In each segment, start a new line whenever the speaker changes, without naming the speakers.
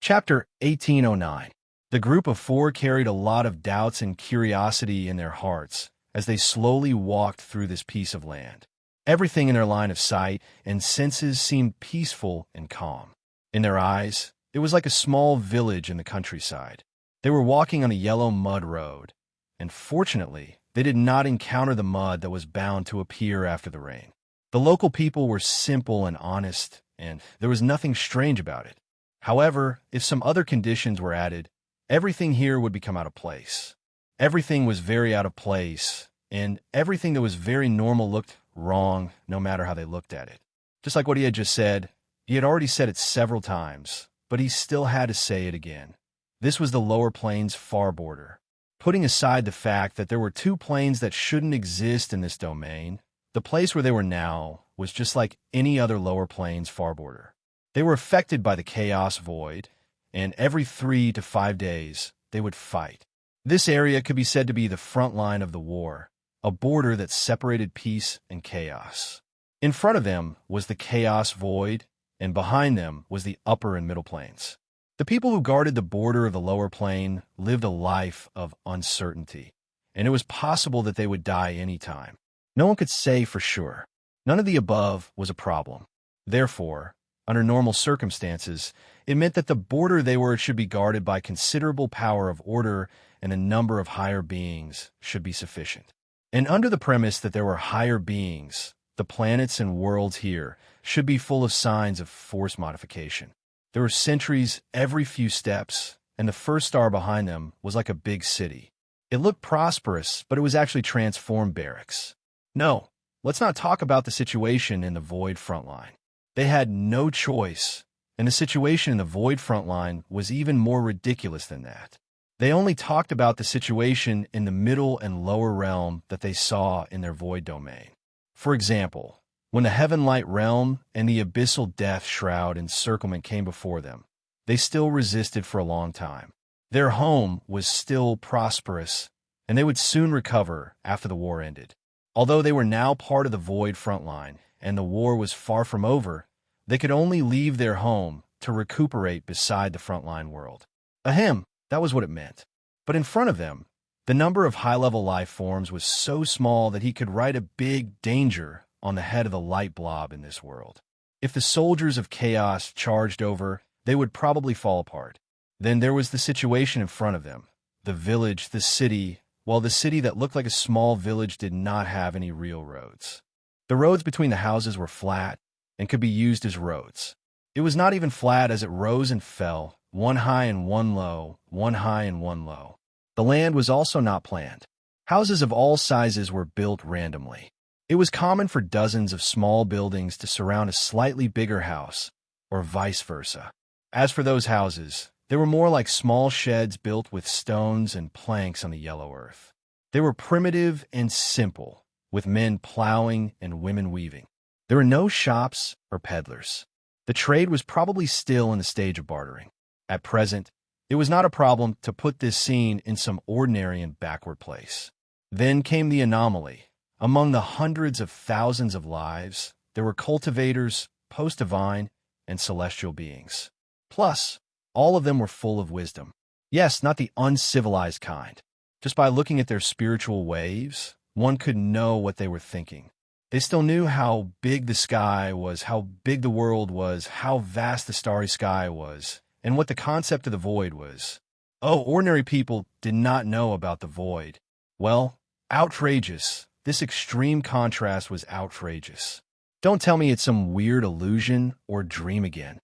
Chapter 1809. The group of four carried a lot of doubts and curiosity in their hearts as they slowly walked through this piece of land. Everything in their line of sight and senses seemed peaceful and calm. In their eyes, it was like a small village in the countryside. They were walking on a yellow mud road, and fortunately, they did not encounter the mud that was bound to appear after the rain. The local people were simple and honest, and there was nothing strange about it. However, if some other conditions were added, everything here would become out of place. Everything was very out of place, and everything that was very normal looked wrong no matter how they looked at it. Just like what he had just said, he had already said it several times, but he still had to say it again. This was the lower plains far border. Putting aside the fact that there were two plains that shouldn't exist in this domain, the place where they were now was just like any other lower plains far border. They were affected by the chaos void, and every 3 to 5 days, they would fight. This area could be said to be the front line of the war, a border that separated peace and chaos. In front of them was the chaos void, and behind them was the upper and middle plains. The people who guarded the border of the lower plain lived a life of uncertainty, and it was possible that they would die any time. No one could say for sure. None of the above was a problem. Therefore, under normal circumstances, it meant that the border they were should be guarded by considerable power of order, and a number of higher beings should be sufficient. And under the premise that there were higher beings, the planets and worlds here should be full of signs of force modification. There were sentries every few steps, and the first star behind them was like a big city. It looked prosperous, but it was actually transformed barracks. No, let's not talk about the situation in the Void frontline. They had no choice, and the situation in the Void frontline was even more ridiculous than that. They only talked about the situation in the middle and lower realm that they saw in their Void domain. For example, when the Heavenlight realm and the Abyssal Death Shroud encirclement came before them, they still resisted for a long time. Their home was still prosperous, and they would soon recover after the war ended. Although they were now part of the Void frontline, and the war was far from over, they could only leave their home to recuperate beside the frontline world. Ahem, that was what it meant. But in front of them, the number of high-level life forms was so small that he could write a big danger on the head of the light blob in this world. If the soldiers of chaos charged over, they would probably fall apart. Then there was the situation in front of them, the village, the city, while the city that looked like a small village did not have any real roads. The roads between the houses were flat and could be used as roads. It was not even flat as it rose and fell, one high and one low, one high and one low. The land was also not planned. Houses of all sizes were built randomly. It was common for dozens of small buildings to surround a slightly bigger house, or vice versa. As for those houses, they were more like small sheds built with stones and planks on the yellow earth. They were primitive and simple, with men plowing and women weaving. There were no shops or peddlers. The trade was probably still in the stage of bartering. At present, it was not a problem to put this scene in some ordinary and backward place. Then came the anomaly. Among the hundreds of thousands of lives, there were cultivators, post-divine, and celestial beings. Plus, all of them were full of wisdom. Yes, not the uncivilized kind. Just by looking at their spiritual waves, one could know what they were thinking. They still knew how big the sky was, how big the world was, how vast the starry sky was, and what the concept of the void was. Oh, ordinary people did not know about the void. Well, outrageous. This extreme contrast was outrageous. Don't tell me it's some weird illusion or dream again.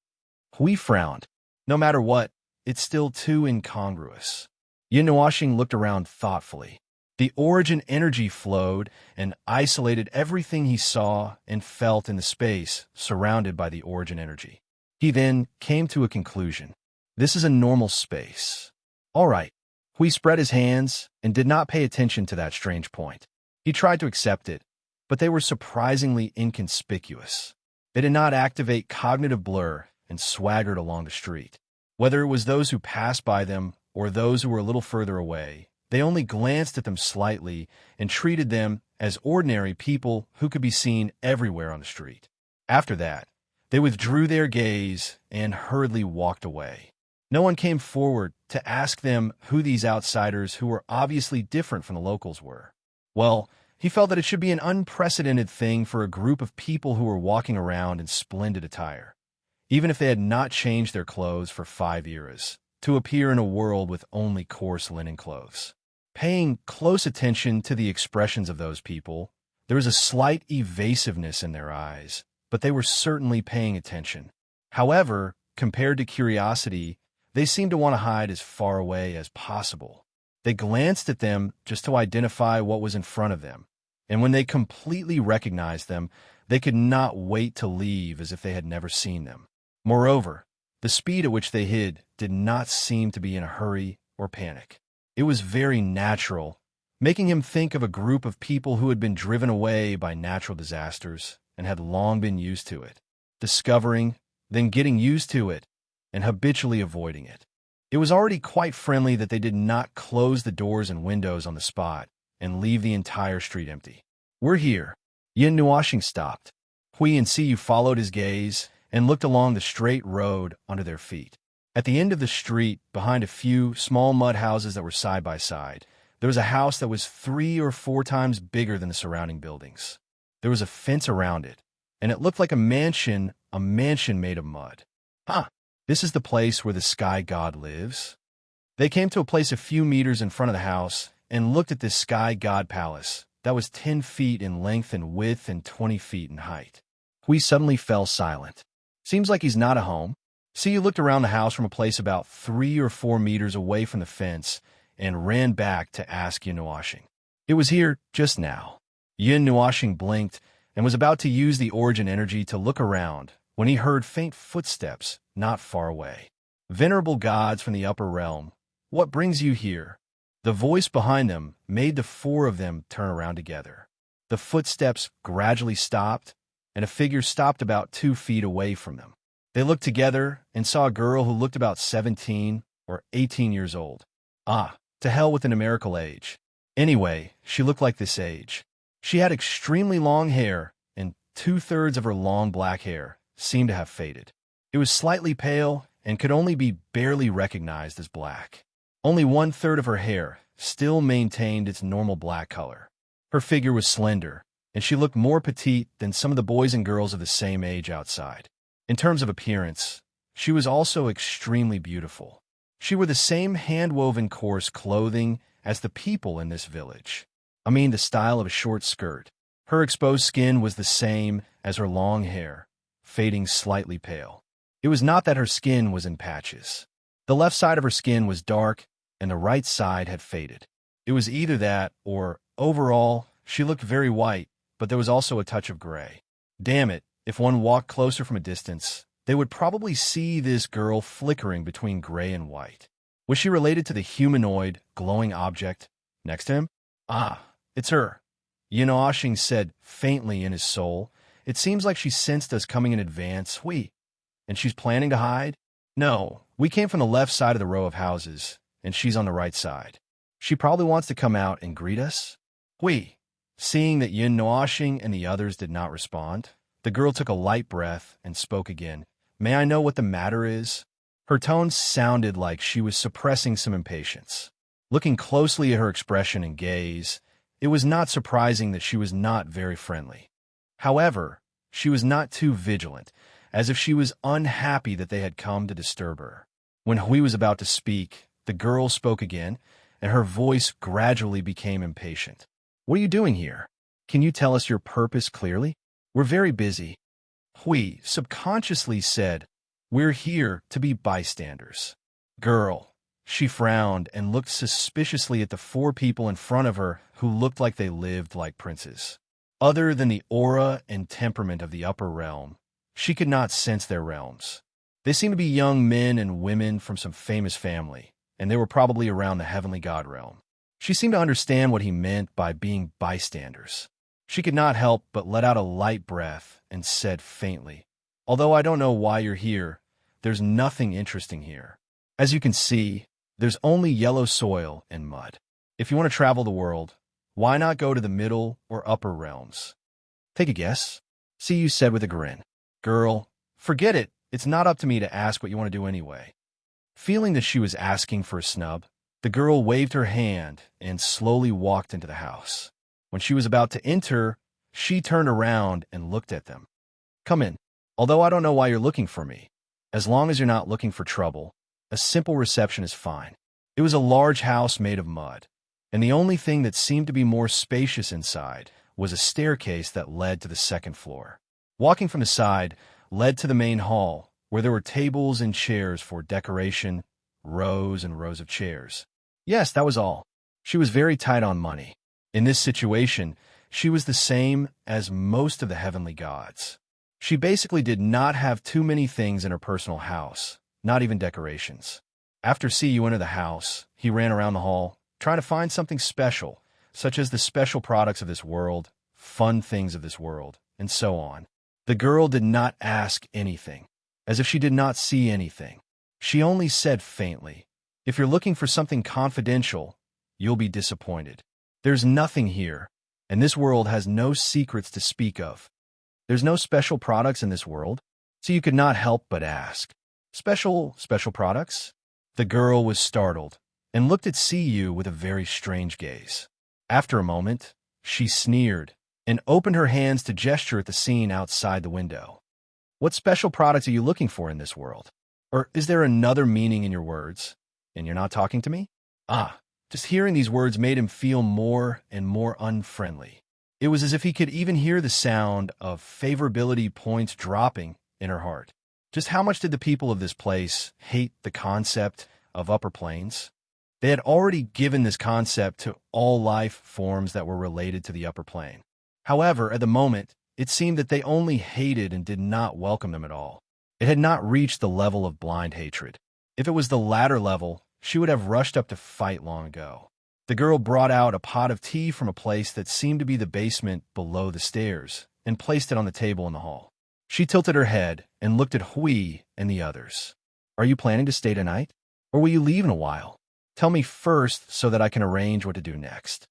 We frowned. No matter what, it's still too incongruous. Yin-Washing looked around thoughtfully. The origin energy flowed and isolated everything he saw and felt in the space surrounded by the origin energy. He then came to a conclusion. This is a normal space. All right. Hui spread his hands and did not pay attention to that strange point. He tried to accept it, but they were surprisingly inconspicuous. They did not activate cognitive blur and swaggered along the street. Whether it was those who passed by them or those who were a little further away, they only glanced at them slightly and treated them as ordinary people who could be seen everywhere on the street. After that, they withdrew their gaze and hurriedly walked away. No one came forward to ask them who these outsiders who were obviously different from the locals were. Well, he felt that it should be an unprecedented thing for a group of people who were walking around in splendid attire, even if they had not changed their clothes for 5 years, to appear in a world with only coarse linen clothes. Paying close attention to the expressions of those people, there was a slight evasiveness in their eyes, but they were certainly paying attention. However, compared to curiosity, they seemed to want to hide as far away as possible. They glanced at them just to identify what was in front of them, and when they completely recognized them, they could not wait to leave as if they had never seen them. Moreover, the speed at which they hid did not seem to be in a hurry or panic. It was very natural, making him think of a group of people who had been driven away by natural disasters and had long been used to it, discovering, then getting used to it, and habitually avoiding it. It was already quite friendly that they did not close the doors and windows on the spot and leave the entire street empty. "We're here." Yin Nuashing stopped. Hui and Siyu followed his gaze and looked along the straight road under their feet. At the end of the street, behind a few small mud houses that were side by side, there was a house that was 3 or 4 times bigger than the surrounding buildings. There was a fence around it, and it looked like a mansion made of mud. Huh, this is the place where the sky god lives? They came to a place a few meters in front of the house and looked at this sky god palace that was 10 feet in length and width and 20 feet in height. Hui suddenly fell silent. Seems like he's not at home. Siyu looked around the house from a place about 3 or 4 meters away from the fence and ran back to ask Yin Nuashing. It was here just now. Yin Nuashing blinked and was about to use the origin energy to look around when he heard faint footsteps not far away. "Venerable gods from the upper realm, what brings you here?" The voice behind them made the 4 of them turn around together. The footsteps gradually stopped, and a figure stopped about 2 feet away from them. They looked together and saw a girl who looked about 17 or 18 years old. Ah, to hell with the numerical age. Anyway, she looked like this age. She had extremely long hair, and 2/3 of her long black hair seemed to have faded. It was slightly pale and could only be barely recognized as black. Only 1/3 of her hair still maintained its normal black color. Her figure was slender, and she looked more petite than some of the boys and girls of the same age outside. In terms of appearance, she was also extremely beautiful. She wore the same hand-woven coarse clothing as the people in this village. I mean, the style of a short skirt. Her exposed skin was the same as her long hair, fading slightly pale. It was not that her skin was in patches. The left side of her skin was dark, and the right side had faded. It was either that, or, overall, she looked very white, but there was also a touch of gray. Damn it, if one walked closer from a distance, they would probably see this girl flickering between gray and white. Was she related to the humanoid, glowing object next to him? Ah, it's her. Yin Nuashing said faintly in his soul. It seems like she sensed us coming in advance. And she's planning to hide? No, we came from the left side of the row of houses, and she's on the right side. She probably wants to come out and greet us? Seeing that Yin Nuashing and the others did not respond, the girl took a light breath and spoke again. "May I know what the matter is?" Her tone sounded like she was suppressing some impatience. Looking closely at her expression and gaze, it was not surprising that she was not very friendly. However, she was not too vigilant, as if she was unhappy that they had come to disturb her. When Hui was about to speak, the girl spoke again, and her voice gradually became impatient. "What are you doing here? Can you tell us your purpose clearly? We're very busy." Hui subconsciously said, "We're here to be bystanders." Girl. She frowned and looked suspiciously at the 4 people in front of her who looked like they lived like princes. Other than the aura and temperament of the upper realm, she could not sense their realms. They seemed to be young men and women from some famous family, and they were probably around the heavenly god realm. She seemed to understand what he meant by being bystanders. She could not help but let out a light breath and said faintly, "Although I don't know why you're here, there's nothing interesting here. As you can see, there's only yellow soil and mud. If you want to travel the world, why not go to the middle or upper realms?" "Take a guess," Siyu said with a grin. "Girl, forget it. It's not up to me to ask what you want to do anyway." Feeling that she was asking for a snub, the girl waved her hand and slowly walked into the house. When she was about to enter, she turned around and looked at them. Come in. Although I don't know why you're looking for me. As long as you're not looking for trouble, a simple reception is fine. It was a large house made of mud, and the only thing that seemed to be more spacious inside was a staircase that led to the second floor. Walking from the side led to the main hall, where there were tables and chairs for decoration, rows and rows of chairs. Yes, that was all. She was very tight on money. In this situation, she was the same as most of the heavenly gods. She basically did not have too many things in her personal house, not even decorations. After you enter the house, he ran around the hall, trying to find something special, such as the special products of this world, fun things of this world, and so on. The girl did not ask anything, as if she did not see anything. She only said faintly, "If you're looking for something confidential, you'll be disappointed. There's nothing here, and this world has no secrets to speak of. There's no special products in this world, so you could not help but ask. Special products?" The girl was startled and looked at Cu with a very strange gaze. After a moment, she sneered and opened her hands to gesture at the scene outside the window. "What special products are you looking for in this world? Or is there another meaning in your words, and you're not talking to me?" Just hearing these words made him feel more and more unfriendly. It was as if he could even hear the sound of favorability points dropping in her heart. Just how much did the people of this place hate the concept of upper planes? They had already given this concept to all life forms that were related to the upper plane. However, at the moment, it seemed that they only hated and did not welcome them at all. It had not reached the level of blind hatred. If it was the latter level, she would have rushed up to fight long ago. The girl brought out a pot of tea from a place that seemed to be the basement below the stairs and placed it on the table in the hall. She tilted her head and looked at Hui and the others. "Are you planning to stay tonight? Or will you leave in a while? Tell me first so that I can arrange what to do next."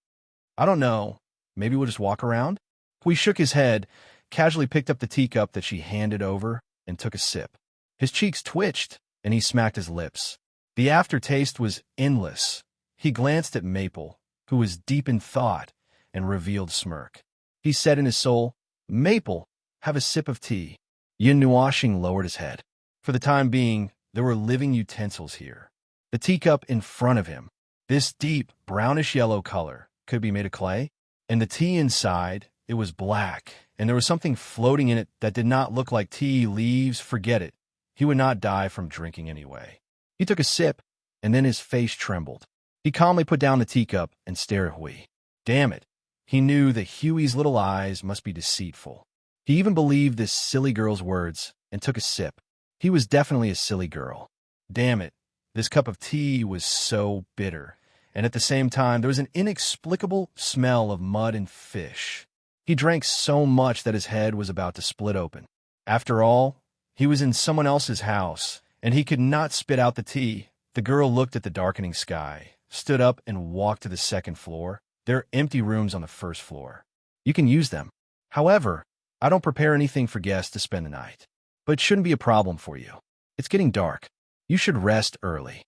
"I don't know. Maybe we'll just walk around?" Hui shook his head, casually picked up the teacup that she handed over, and took a sip. His cheeks twitched, and he smacked his lips. The aftertaste was endless. He glanced at Maple, who was deep in thought, and revealed a smirk. He said in his soul, "Maple, have a sip of tea." Yin Nuashing lowered his head. For the time being, there were living utensils here. The teacup in front of him, this deep, brownish-yellow color, could be made of clay, and the tea inside, it was black, and there was something floating in it that did not look like tea leaves. Forget it. He would not die from drinking anyway. He took a sip, and then his face trembled. He calmly put down the teacup and stared at Hui. Damn it. He knew that Huey's little eyes must be deceitful. He even believed this silly girl's words and took a sip. He was definitely a silly girl. Damn it. This cup of tea was so bitter, and at the same time there was an inexplicable smell of mud and fish. He drank so much that his head was about to split open. After all, he was in someone else's house, and he could not spit out the tea. The girl looked at the darkening sky, stood up and walked to the second floor. There are empty rooms on the first floor. You can use them. However, I don't prepare anything for guests to spend the night. But it shouldn't be a problem for you. It's getting dark. You should rest early.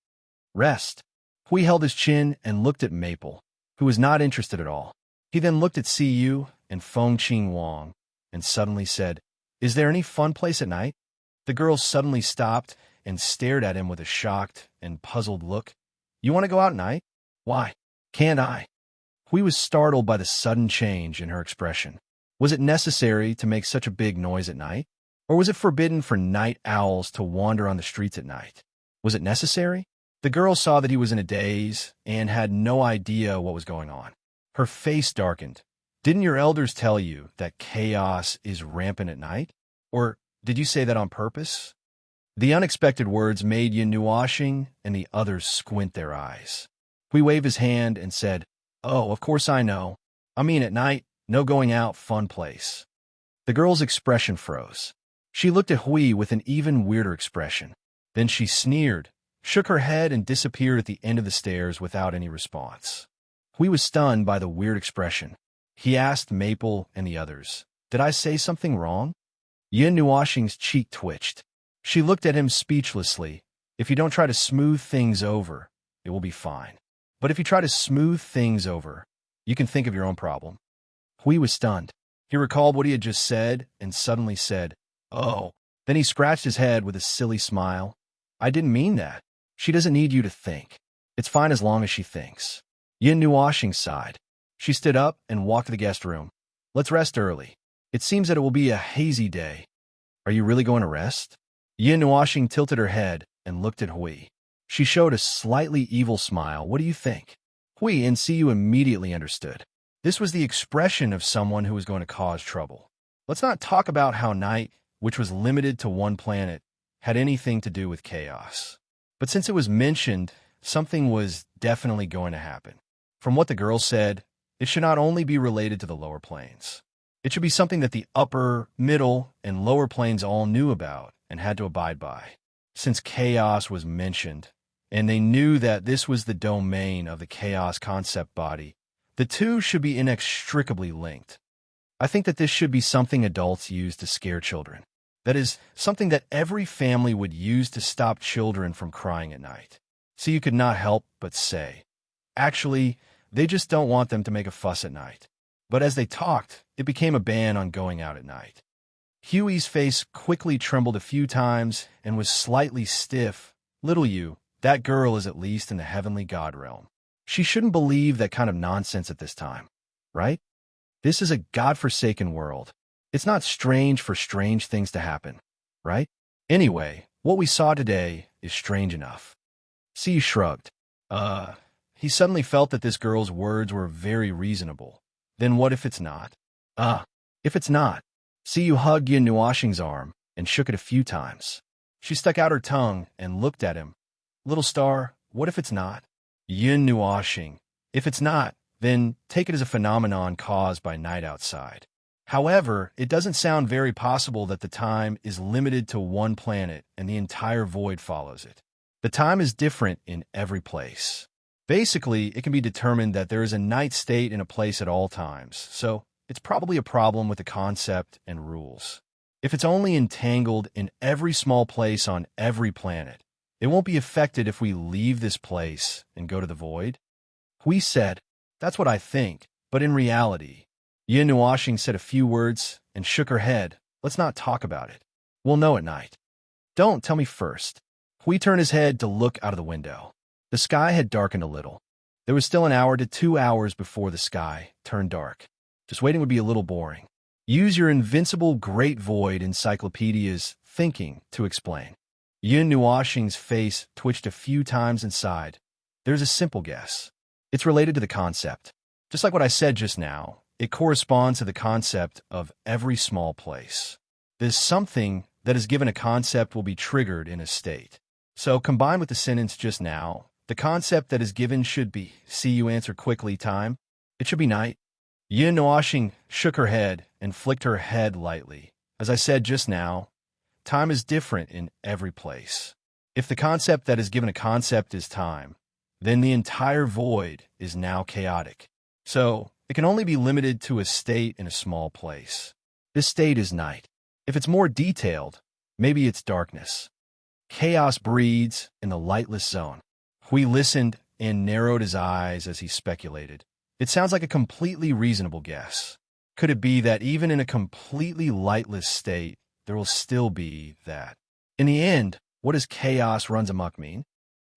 Rest. Hui held his chin and looked at Maple, who was not interested at all. He then looked at Cu and Feng Qing Wang and suddenly said, "Is there any fun place at night?" The girl suddenly stopped and stared at him with a shocked and puzzled look. "You want to go out at night? Why? Can't I?" Hui was startled by the sudden change in her expression. Was it necessary to make such a big noise at night? Or was it forbidden for night owls to wander on the streets at night? Was it necessary? The girl saw that he was in a daze and had no idea what was going on. Her face darkened. "Didn't your elders tell you that chaos is rampant at night? Or did you say that on purpose?" The unexpected words made Yin Nuashing and the others squint their eyes. Hui waved his hand and said, "Oh, of course I know. I mean at night, no going out, fun place." The girl's expression froze. She looked at Hui with an even weirder expression. Then she sneered, shook her head, and disappeared at the end of the stairs without any response. Hui was stunned by the weird expression. He asked Maple and the others, "Did I say something wrong?" Yin Nuashing's cheek twitched. She looked at him speechlessly. If you don't try to smooth things over, it will be fine. But if you try to smooth things over, you can think of your own problem. Hui was stunned. He recalled what he had just said and suddenly said, "Oh." Then he scratched his head with a silly smile. "I didn't mean that. She doesn't need you to think. It's fine as long as she thinks." Yin Nuoxing sighed. She stood up and walked to the guest room. "Let's rest early. It seems that it will be a hazy day." "Are you really going to rest?" Yin Nuoxing tilted her head and looked at Hui. She showed a slightly evil smile. "What do you think?" Hui and Siyu immediately understood. This was the expression of someone who was going to cause trouble. Let's not talk about how night, which was limited to one planet, had anything to do with chaos. But since it was mentioned, something was definitely going to happen. From what the girl said, it should not only be related to the lower planes. It should be something that the upper, middle, and lower planes all knew about and had to abide by. Since chaos was mentioned, and they knew that this was the domain of the chaos concept body, the two should be inextricably linked. I think that this should be something adults use to scare children. That is, something that every family would use to stop children from crying at night. So you could not help but say, actually, they just don't want them to make a fuss at night. But as they talked, it became a ban on going out at night. Huey's face quickly trembled a few times and was slightly stiff. "Little you, that girl is at least in the heavenly god realm. She shouldn't believe that kind of nonsense at this time, right? This is a godforsaken world. It's not strange for strange things to happen, right? Anyway, what we saw today is strange enough." C shrugged. He suddenly felt that this girl's words were very reasonable. Then what if it's not? If it's not. Siyu hugged Yin Nuoxing's arm and shook it a few times. She stuck out her tongue and looked at him. "Little star, what if it's not?" Yin Nuoxing. "If it's not, then take it as a phenomenon caused by night outside. However, it doesn't sound very possible that the time is limited to one planet and the entire void follows it. The time is different in every place. Basically, it can be determined that there is a night state in a place at all times, so it's probably a problem with the concept and rules. If it's only entangled in every small place on every planet, it won't be affected if we leave this place and go to the void." Hui said, "That's what I think, but in reality..." Yin Nuoxing said a few words and shook her head. "Let's not talk about it. We'll know at night." "Don't tell me first." Hui turned his head to look out of the window. The sky had darkened a little. There was still an hour to 2 hours before the sky turned dark. Just waiting would be a little boring. Use your invincible Great Void Encyclopedia's thinking to explain. Yin Nuoxing's face twitched a few times and sighed. "There's a simple guess. It's related to the concept. Just like what I said just now, it corresponds to the concept of every small place. There's something that is given a concept will be triggered in a state. So combined with the sentence just now, the concept that is given should be..." See you answer quickly, time. "It should be night." Yin Nuoxing shook her head and flicked her head lightly. "As I said just now, time is different in every place. If the concept that is given a concept is time, then the entire void is now chaotic. So it can only be limited to a state in a small place. This state is night. If it's more detailed, maybe it's darkness. Chaos breeds in the lightless zone." Hui listened and narrowed his eyes as he speculated. It sounds like a completely reasonable guess. Could it be that even in a completely lightless state, there will still be that? In the end, what does chaos runs amok mean?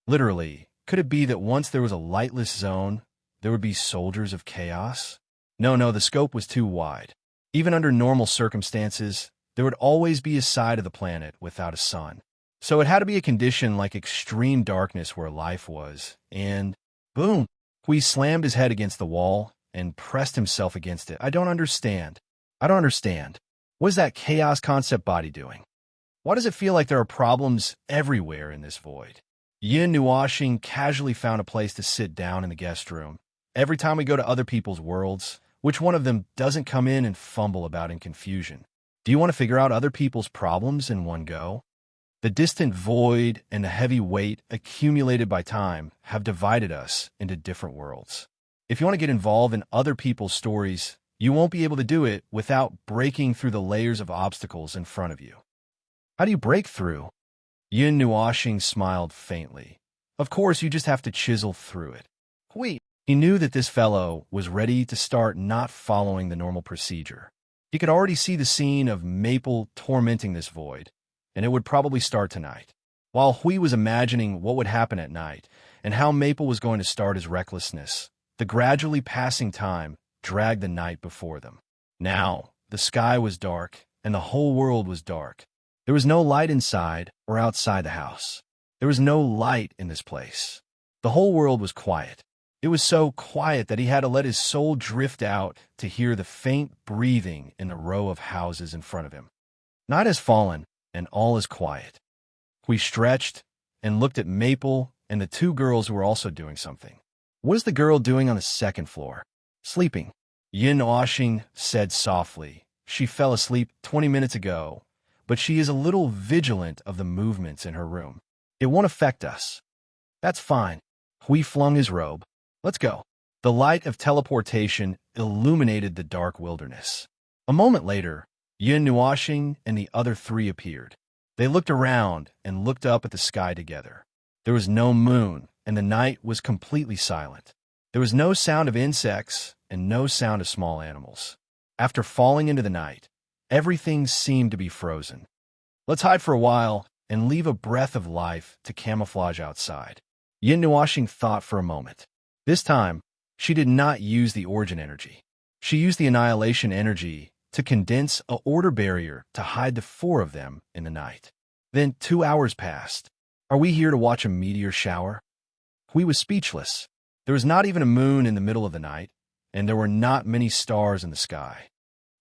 Literally, could it be that once there was a lightless zone, there would be soldiers of chaos? No, the scope was too wide. Even under normal circumstances, there would always be a side of the planet without a sun. So it had to be a condition like extreme darkness where life was, and boom! Hui slammed his head against the wall and pressed himself against it. I don't understand. What is that chaos concept body doing? Why does it feel like there are problems everywhere in this void? Yin Nuoxing casually found a place to sit down in the guest room. Every time we go to other people's worlds, which one of them doesn't come in and fumble about in confusion? Do you want to figure out other people's problems in one go? The distant void and the heavy weight accumulated by time have divided us into different worlds. If you want to get involved in other people's stories, you won't be able to do it without breaking through the layers of obstacles in front of you. How do you break through? Yin Nuashing smiled faintly. Of course, you just have to chisel through it. Hui. He knew that this fellow was ready to start not following the normal procedure. He could already see the scene of Maple tormenting this void, and it would probably start tonight. While Hui was imagining what would happen at night and how Maple was going to start his recklessness, the gradually passing time dragged the night before them. Now, the sky was dark, and the whole world was dark. There was no light inside or outside the house. There was no light in this place. The whole world was quiet. It was so quiet that he had to let his soul drift out to hear the faint breathing in the row of houses in front of him. Night has fallen, and all is quiet. We stretched and looked at Maple and the two girls who were also doing something. What is the girl doing on the second floor? Sleeping. Yin Oshing said softly. She fell asleep 20 minutes ago, but she is a little vigilant of the movements in her room. It won't affect us. That's fine. Hui flung his robe. Let's go. The light of teleportation illuminated the dark wilderness. A moment later, Yin Nuashing and the other three appeared. They looked around and looked up at the sky together. There was no moon, and the night was completely silent. There was no sound of insects and no sound of small animals. After falling into the night, everything seemed to be frozen. Let's hide for a while and leave a breath of life to camouflage outside. Yin Nuashing thought for a moment. This time, she did not use the origin energy. She used the annihilation energy to condense a order barrier to hide the four of them in the night. Then 2 hours passed. Are we here to watch a meteor shower? Hui was speechless. There was not even a moon in the middle of the night, and there were not many stars in the sky.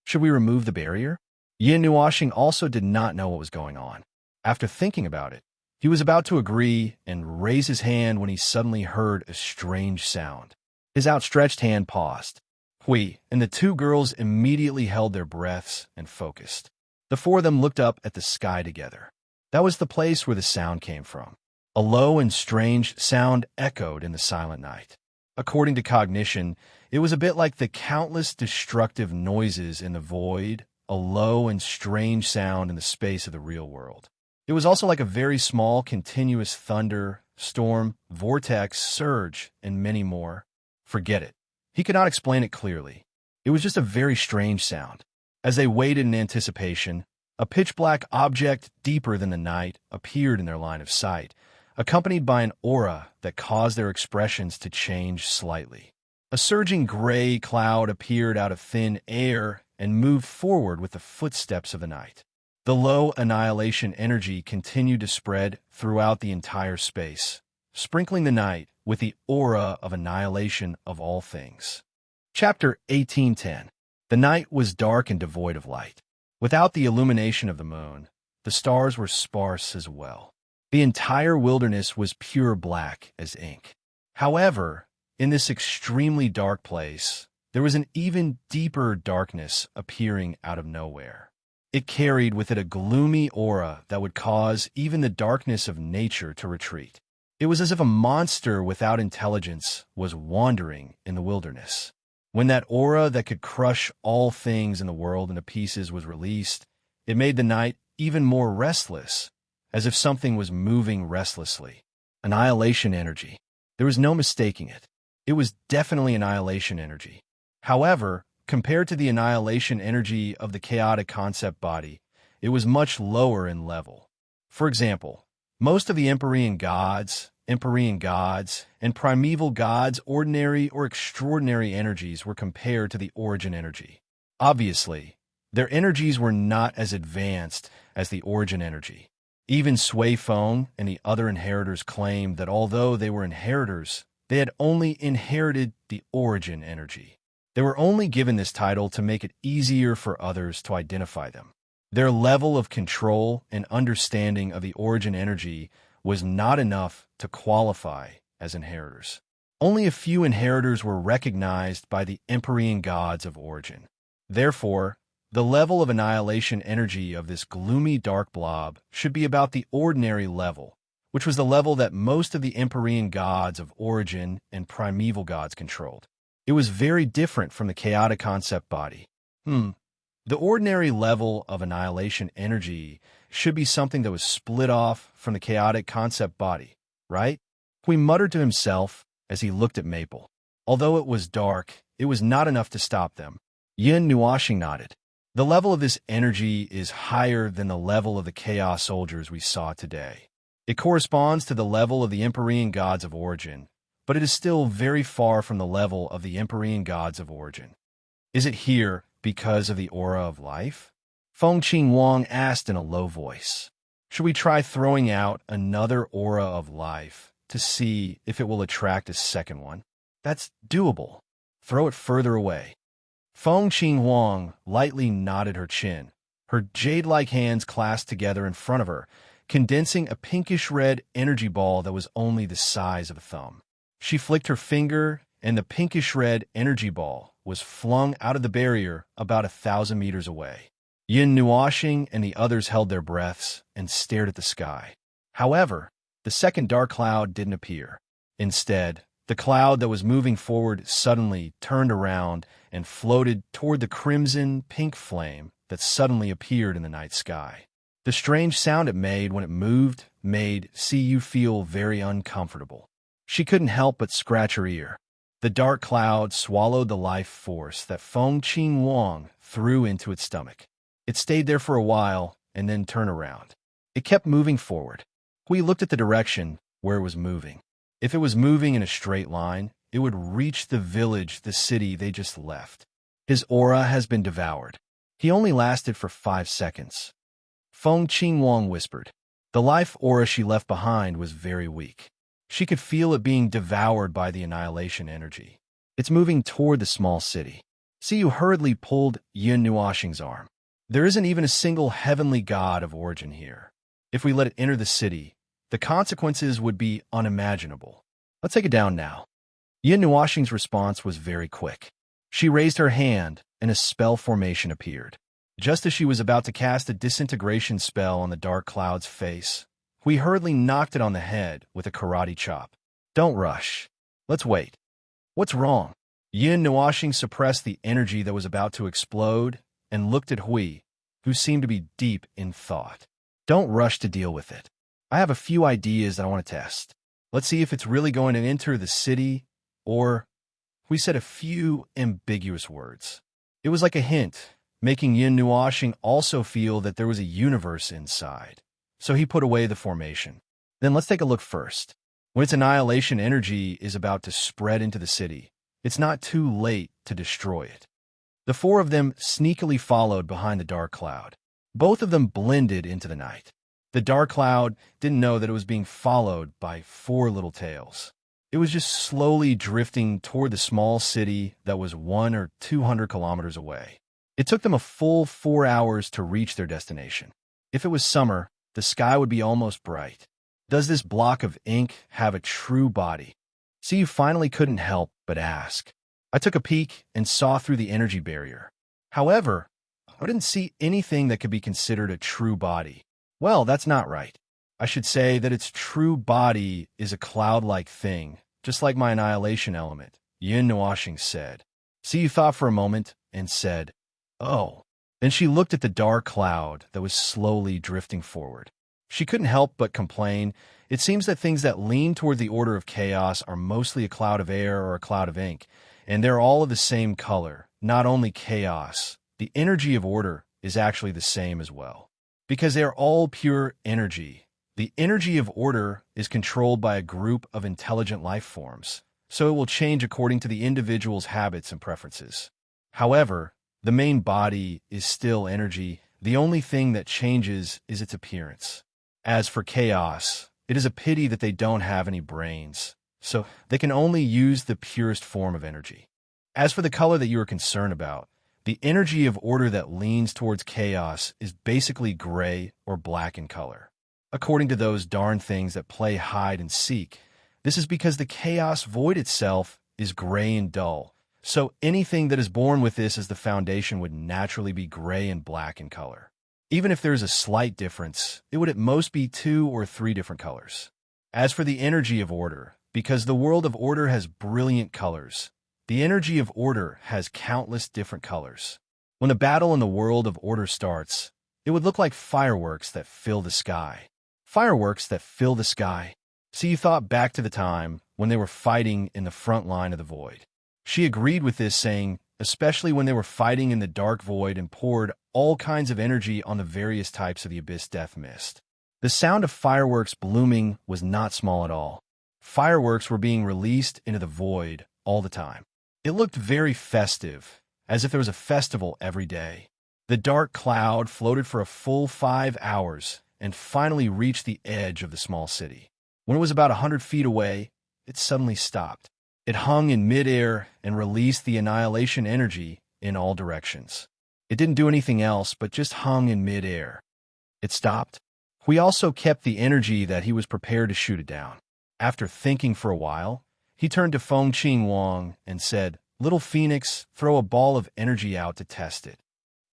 Should we remove the barrier? Yin Nuashing also did not know what was going on. After thinking about it, he was about to agree and raise his hand when he suddenly heard a strange sound. His outstretched hand paused. Hui and the two girls immediately held their breaths and focused. The four of them looked up at the sky together. That was the place where the sound came from. A low and strange sound echoed in the silent night. According to cognition, it was a bit like the countless destructive noises in the void, a low and strange sound in the space of the real world. It was also like a very small, continuous thunder, storm, vortex, surge, and many more. Forget it. He could not explain it clearly. It was just a very strange sound. As they waited in anticipation, a pitch-black object deeper than the night appeared in their line of sight, accompanied by an aura that caused their expressions to change slightly. A surging gray cloud appeared out of thin air and moved forward with the footsteps of the night. The low annihilation energy continued to spread throughout the entire space, sprinkling the night with the aura of annihilation of all things. Chapter 1810. The night was dark and devoid of light. Without the illumination of the moon, the stars were sparse as well. The entire wilderness was pure black as ink. However, in this extremely dark place, there was an even deeper darkness appearing out of nowhere. It carried with it a gloomy aura that would cause even the darkness of nature to retreat. It was as if a monster without intelligence was wandering in the wilderness. When that aura that could crush all things in the world into pieces was released, it made the night even more restless, as if something was moving restlessly. Annihilation energy. There was no mistaking it. It was definitely annihilation energy. However, compared to the annihilation energy of the chaotic concept body, it was much lower in level. For example, most of the Empyrean gods, and primeval gods' ordinary or extraordinary energies were compared to the origin energy. Obviously, their energies were not as advanced as the origin energy. Even Sui Feng and the other inheritors claimed that although they were inheritors, they had only inherited the origin energy. They were only given this title to make it easier for others to identify them. Their level of control and understanding of the origin energy was not enough to qualify as inheritors. Only a few inheritors were recognized by the Empyrean gods of origin. Therefore, the level of annihilation energy of this gloomy dark blob should be about the ordinary level, which was the level that most of the Empyrean gods of origin and primeval gods controlled. It was very different from the chaotic concept body. The ordinary level of annihilation energy should be something that was split off from the chaotic concept body, right? Hui muttered to himself as he looked at Maple. Although it was dark, it was not enough to stop them. Yin Nuashing nodded. The level of this energy is higher than the level of the Chaos Soldiers we saw today. It corresponds to the level of the Empyrean Gods of Origin, but it is still very far from the level of the Empyrean Gods of Origin. Is it here because of the aura of life? Feng Qing Wang asked in a low voice. Should we try throwing out another aura of life to see if it will attract a second one? That's doable. Throw it further away. Feng Qing Wang lightly nodded her chin, her jade-like hands clasped together in front of her, condensing a pinkish-red energy ball that was only the size of a thumb. She flicked her finger, and the pinkish-red energy ball was flung out of the barrier about 1,000 meters away. Yin Nuashing and the others held their breaths and stared at the sky. However, the second dark cloud didn't appear. Instead, the cloud that was moving forward suddenly turned around and floated toward the crimson-pink flame that suddenly appeared in the night sky. The strange sound it made when it moved made Siyu feel very uncomfortable. She couldn't help but scratch her ear. The dark cloud swallowed the life force that Feng Qing Wang threw into its stomach. It stayed there for a while and then turned around. It kept moving forward. Hui looked at the direction where it was moving. If it was moving in a straight line, it would reach the village, the city they just left. His aura has been devoured. He only lasted for 5 seconds. Feng Qing Wang whispered. The life aura she left behind was very weak. She could feel it being devoured by the annihilation energy. It's moving toward the small city. Siyu hurriedly pulled Yin Nuashing's arm. There isn't even a single heavenly god of origin here. If we let it enter the city, the consequences would be unimaginable. Let's take it down now. Yin Nuashing's response was very quick. She raised her hand, and a spell formation appeared. Just as she was about to cast a disintegration spell on the dark cloud's face, Hui hurriedly knocked it on the head with a karate chop. Don't rush. Let's wait. What's wrong? Yin Nuashing suppressed the energy that was about to explode and looked at Hui, who seemed to be deep in thought. Don't rush to deal with it. I have a few ideas that I want to test. Let's see if it's really going to enter the city, or... Hui said a few ambiguous words. It was like a hint, making Yin Nuashing also feel that there was a universe inside. So he put away the formation. Then let's take a look first. When its annihilation energy is about to spread into the city, it's not too late to destroy it. The 4 of them sneakily followed behind the dark cloud. Both of them blended into the night. The dark cloud didn't know that it was being followed by 4 little tails. It was just slowly drifting toward the small city that was 100 or 200 kilometers away. It took them a full 4 hours to reach their destination. If it was summer, the sky would be almost bright. Does this block of ink have a true body? Siyu finally couldn't help but ask. I took a peek and saw through the energy barrier. However, I didn't see anything that could be considered a true body. Well, that's not right. I should say that its true body is a cloud-like thing, just like my annihilation element, Yin Nuashing said. Siyu thought for a moment and said, Oh. Then she looked at the dark cloud that was slowly drifting forward. She couldn't help but complain. It seems that things that lean toward the order of chaos are mostly a cloud of air or a cloud of ink, and they're all of the same color, not only chaos. The energy of order is actually the same as well. Because they're all pure energy. The energy of order is controlled by a group of intelligent life forms, so it will change according to the individual's habits and preferences. However, the main body is still energy. The only thing that changes is its appearance. As for chaos, it is a pity that they don't have any brains, so they can only use the purest form of energy. As for the color that you are concerned about, the energy of order that leans towards chaos is basically gray or black in color. According to those darn things that play hide and seek, this is because the chaos void itself is gray and dull, so anything that is born with this as the foundation would naturally be gray and black in color. Even if there is a slight difference, it would at most be 2 or 3 different colors. As for the energy of order, because the world of order has brilliant colors, the energy of order has countless different colors. When the battle in the world of order starts, It would look like fireworks that fill the sky. Fireworks that fill the sky. So you thought back to the time when they were fighting in the front line of the void. She agreed with this, saying, especially when they were fighting in the dark void and poured all kinds of energy on the various types of the abyss death mist. The sound of fireworks blooming was not small at all. Fireworks were being released into the void all the time. It looked very festive, as if there was a festival every day. The dark cloud floated for a full 5 hours and finally reached the edge of the small city. When it was about 100 feet away, it suddenly stopped. It hung in midair and released the annihilation energy in all directions. It didn't do anything else but just hung in midair. It stopped. We also kept the energy that he was prepared to shoot it down. After thinking for a while, he turned to Feng Qing Wang and said, "Little Phoenix, throw a ball of energy out to test it."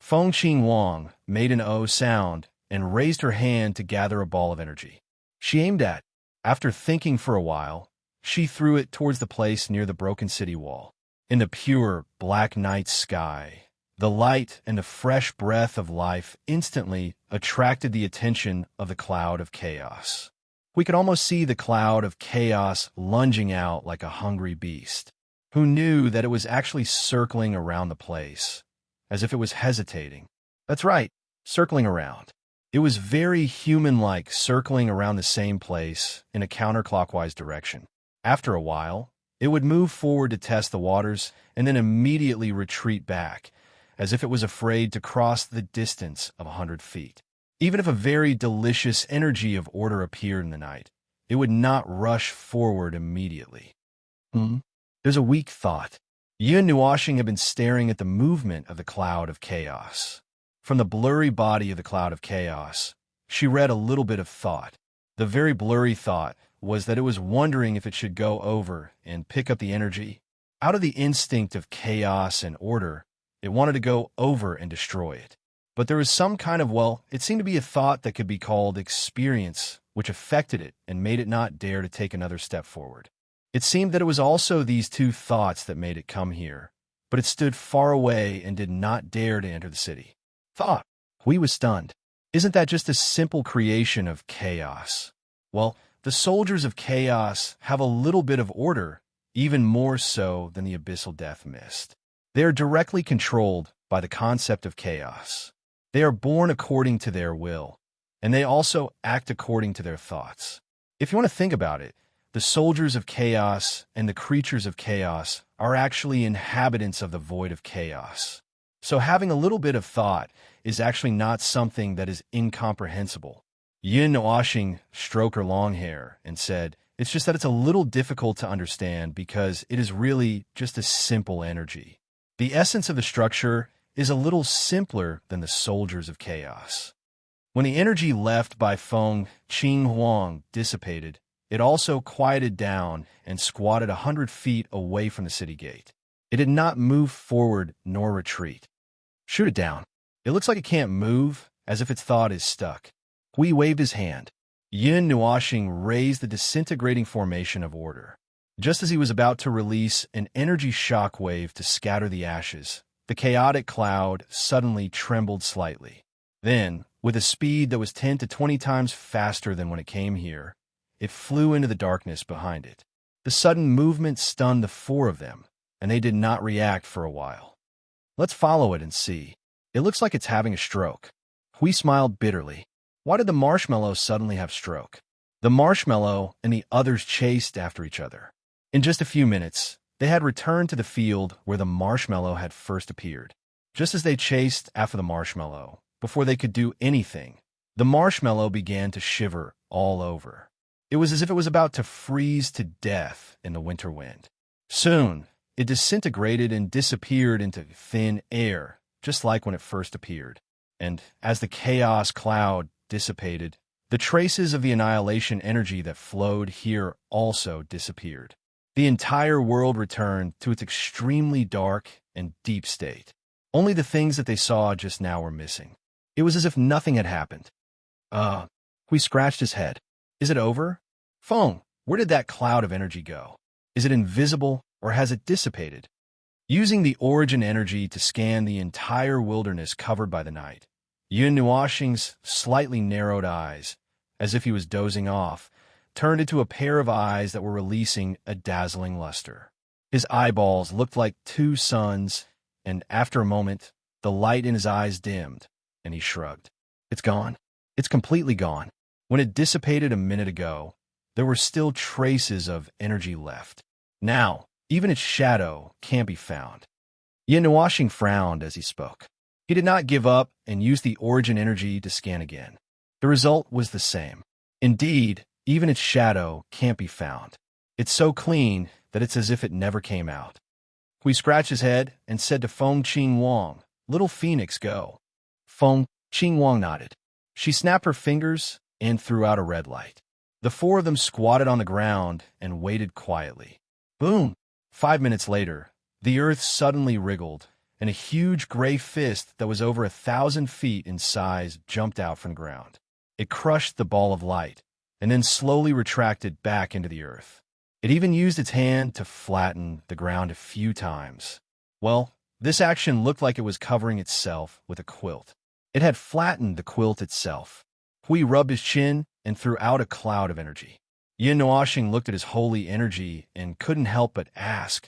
Feng Qing Wang made an O sound and raised her hand to gather a ball of energy. She aimed at. After thinking for a while, she threw it towards the place near the broken city wall. In the pure, black night sky, the light and the fresh breath of life instantly attracted the attention of the cloud of chaos. We could almost see the cloud of chaos lunging out like a hungry beast, who knew that it was actually circling around the place, as if it was hesitating. That's right, circling around. It was very human-like, circling around the same place in a counterclockwise direction. After a while, it would move forward to test the waters and then immediately retreat back, as if it was afraid to cross the distance of 100 feet. Even if a very delicious energy of order appeared in the night, it would not rush forward immediately. There's a weak thought. Yun Nuashing had been staring at the movement of the cloud of chaos. From the blurry body of the cloud of chaos, she read a little bit of thought. The very blurry thought was that it was wondering if it should go over and pick up the energy. Out of the instinct of chaos and order, it wanted to go over and destroy it. But there was some kind of, it seemed to be a thought that could be called experience, which affected it and made it not dare to take another step forward. It seemed that it was also these two thoughts that made it come here, but it stood far away and did not dare to enter the city. Thought. Hui was stunned. Isn't that just a simple creation of chaos? Well, the soldiers of chaos have a little bit of order, even more so than the abyssal death mist. They are directly controlled by the concept of chaos. They are born according to their will, and they also act according to their thoughts. If you want to think about it, the soldiers of chaos and the creatures of chaos are actually inhabitants of the void of chaos. So having a little bit of thought is actually not something that is incomprehensible. Yin Nuashing stroked her long hair and said, "It's just that it's a little difficult to understand because it is really just a simple energy. The essence of the structure is a little simpler than the soldiers of chaos." When the energy left by Feng Qing Huang dissipated, it also quieted down and squatted 100 feet away from the city gate. It did not move forward nor retreat. "Shoot it down. It looks like it can't move, as if its thought is stuck." Hui waved his hand. Yin Nuashing raised the disintegrating formation of order. Just as he was about to release an energy shock wave to scatter the ashes, the chaotic cloud suddenly trembled slightly. Then, with a speed that was 10 to 20 times faster than when it came here, it flew into the darkness behind it. The sudden movement stunned the four of them, and they did not react for a while. "Let's follow it and see. It looks like it's having a stroke." Hui smiled bitterly. Why did the marshmallow suddenly have stroke? The marshmallow and the others chased after each other. In just a few minutes, they had returned to the field where the marshmallow had first appeared. Just as they chased after the marshmallow, before they could do anything, the marshmallow began to shiver all over. It was as if it was about to freeze to death in the winter wind. Soon, it disintegrated and disappeared into thin air, just like when it first appeared. And as the chaos cloud dissipated, the traces of the annihilation energy that flowed here also disappeared. The entire world returned to its extremely dark and deep state. Only the things that they saw just now were missing. It was as if nothing had happened. Hui scratched his head. Is it over? Feng, where did that cloud of energy go? Is it invisible, or has it dissipated? Using the origin energy to scan the entire wilderness covered by the night, Yun Nuoxing's slightly narrowed eyes, as if he was dozing off, turned into a pair of eyes that were releasing a dazzling luster. His eyeballs looked like two suns, and after a moment, the light in his eyes dimmed, and he shrugged. It's gone. It's completely gone. When it dissipated a minute ago, there were still traces of energy left. Now, even its shadow can't be found. Yin Nuoxing frowned as he spoke. He did not give up and used the origin energy to scan again. The result was the same. Indeed, even its shadow can't be found. It's so clean that it's as if it never came out. Hui scratched his head and said to Feng Qing Wang, "Little Phoenix, go." Feng Qing Wang nodded. She snapped her fingers and threw out a red light. The four of them squatted on the ground and waited quietly. Boom! 5 minutes later, the earth suddenly wriggled, and a huge gray fist that was over 1,000 feet in size jumped out from the ground. It crushed the ball of light, and then slowly retracted back into the earth. It even used its hand to flatten the ground a few times. Well, this action looked like it was covering itself with a quilt. It had flattened the quilt itself. Hui rubbed his chin and threw out a cloud of energy. Yin Nuoxing looked at his holy energy and couldn't help but ask,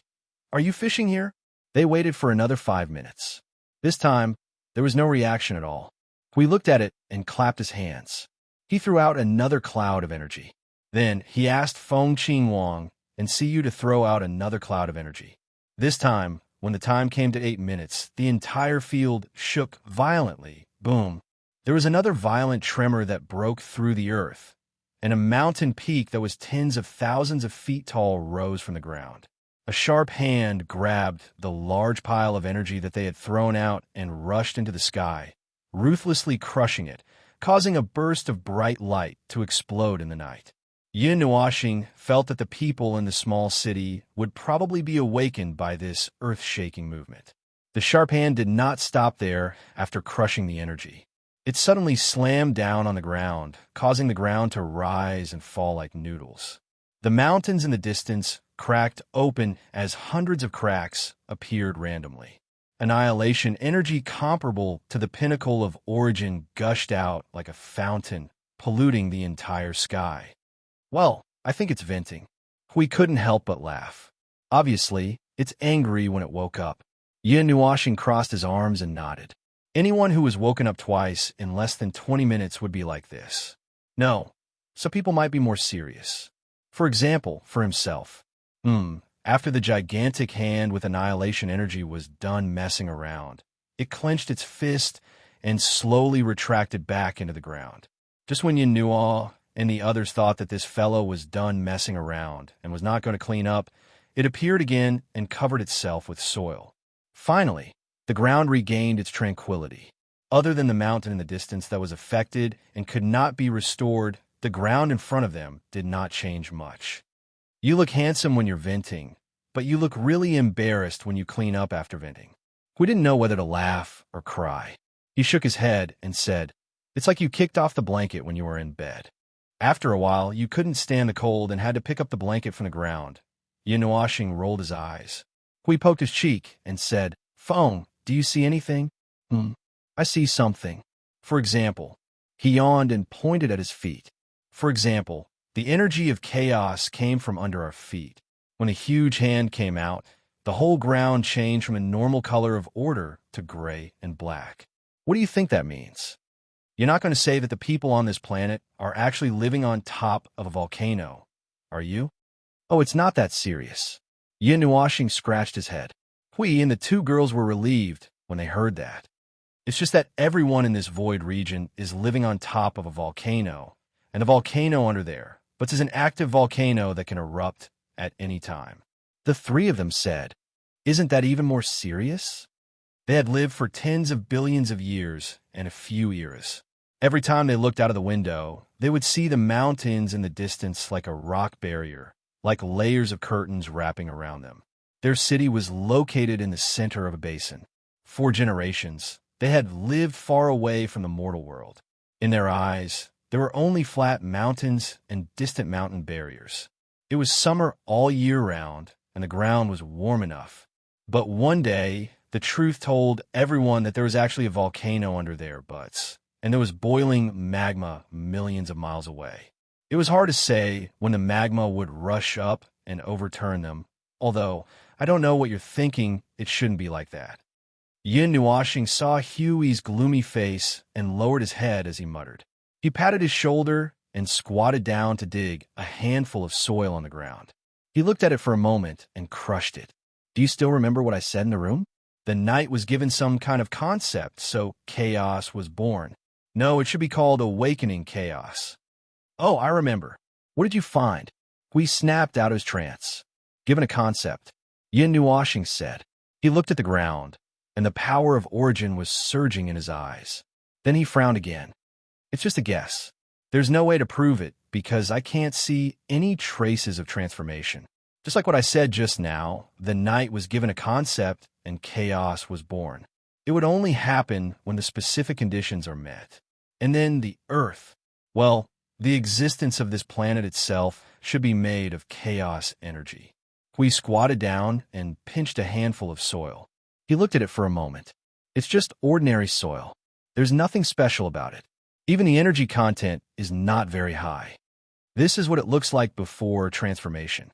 "Are you fishing here?" They waited for another 5 minutes. This time, there was no reaction at all. Hui looked at it and clapped his hands. He threw out another cloud of energy. Then he asked Feng Qing Wang and Siyu to throw out another cloud of energy. This time, when the time came to 8 minutes, the entire field shook violently. Boom! There was another violent tremor that broke through the earth, and a mountain peak that was tens of thousands of feet tall rose from the ground. A sharp hand grabbed the large pile of energy that they had thrown out and rushed into the sky, ruthlessly crushing it, causing a burst of bright light to explode in the night. Yin Nuoxing felt that the people in the small city would probably be awakened by this earth-shaking movement. The sharp hand did not stop there after crushing the energy. It suddenly slammed down on the ground, causing the ground to rise and fall like noodles. The mountains in the distance cracked open as hundreds of cracks appeared randomly. Annihilation energy comparable to the pinnacle of origin gushed out like a fountain, polluting the entire sky. Well, I think it's venting. Hui couldn't help but laugh. Obviously, it's angry when it woke up. Yin Nuoxing crossed his arms and nodded. Anyone who was woken up twice in less than 20 minutes would be like this. No, some people might be more serious. For example, for himself. After the gigantic hand with annihilation energy was done messing around, it clenched its fist and slowly retracted back into the ground. Just when Yin Nuo and the others thought that this fellow was done messing around and was not going to clean up, it appeared again and covered itself with soil. Finally, the ground regained its tranquility. Other than the mountain in the distance that was affected and could not be restored, the ground in front of them did not change much. You look handsome when you're venting, but you look really embarrassed when you clean up after venting. We didn't know whether to laugh or cry. He shook his head and said, "It's like you kicked off the blanket when you were in bed. After a while, you couldn't stand the cold and had to pick up the blanket from the ground." Yin Nuoxing rolled his eyes. Hui poked his cheek and said, "Feng, do you see anything?" I see something. For example." He yawned and pointed at his feet. "For example, the energy of chaos came from under our feet. When a huge hand came out, the whole ground changed from a normal color of order to gray and black. What do you think that means? You're not going to say that the people on this planet are actually living on top of a volcano, are you? Oh, it's not that serious." Yin Nuoxing scratched his head. Hui and the two girls were relieved when they heard that. It's just that everyone in this void region is living on top of a volcano, and a volcano under there, but it's an active volcano that can erupt at any time. The three of them said, "Isn't that even more serious?" They had lived for tens of billions of years and a few eras. Every time they looked out of the window, they would see the mountains in the distance like a rock barrier, like layers of curtains wrapping around them. Their city was located in the center of a basin. For generations, they had lived far away from the mortal world. In their eyes, there were only flat mountains and distant mountain barriers. It was summer all year round, and the ground was warm enough. But one day, The truth told everyone that there was actually a volcano under their butts, and there was boiling magma millions of miles away. It was hard to say when the magma would rush up and overturn them, although I don't know what you're thinking, it shouldn't be like that. Yin Nuashing saw Huey's gloomy face and lowered his head as he muttered. He patted his shoulder and squatted down to dig a handful of soil on the ground. He looked at it for a moment and crushed it. Do you still remember what I said in the room? The night was given some kind of concept, so chaos was born. No, it should be called awakening chaos. Oh, I remember. What did you find? Hui snapped out of his trance. Given a concept, Yin Nuashing said. He looked at the ground, and the power of origin was surging in his eyes. Then he frowned again. It's just a guess. There's no way to prove it, because I can't see any traces of transformation. Just like what I said just now, the night was given a concept and chaos was born. It would only happen when the specific conditions are met. And then the Earth. Well, the existence of this planet itself should be made of chaos energy. Hui squatted down and pinched a handful of soil. He looked at it for a moment. It's just ordinary soil. There's nothing special about it. Even the energy content is not very high. This is what it looks like before transformation.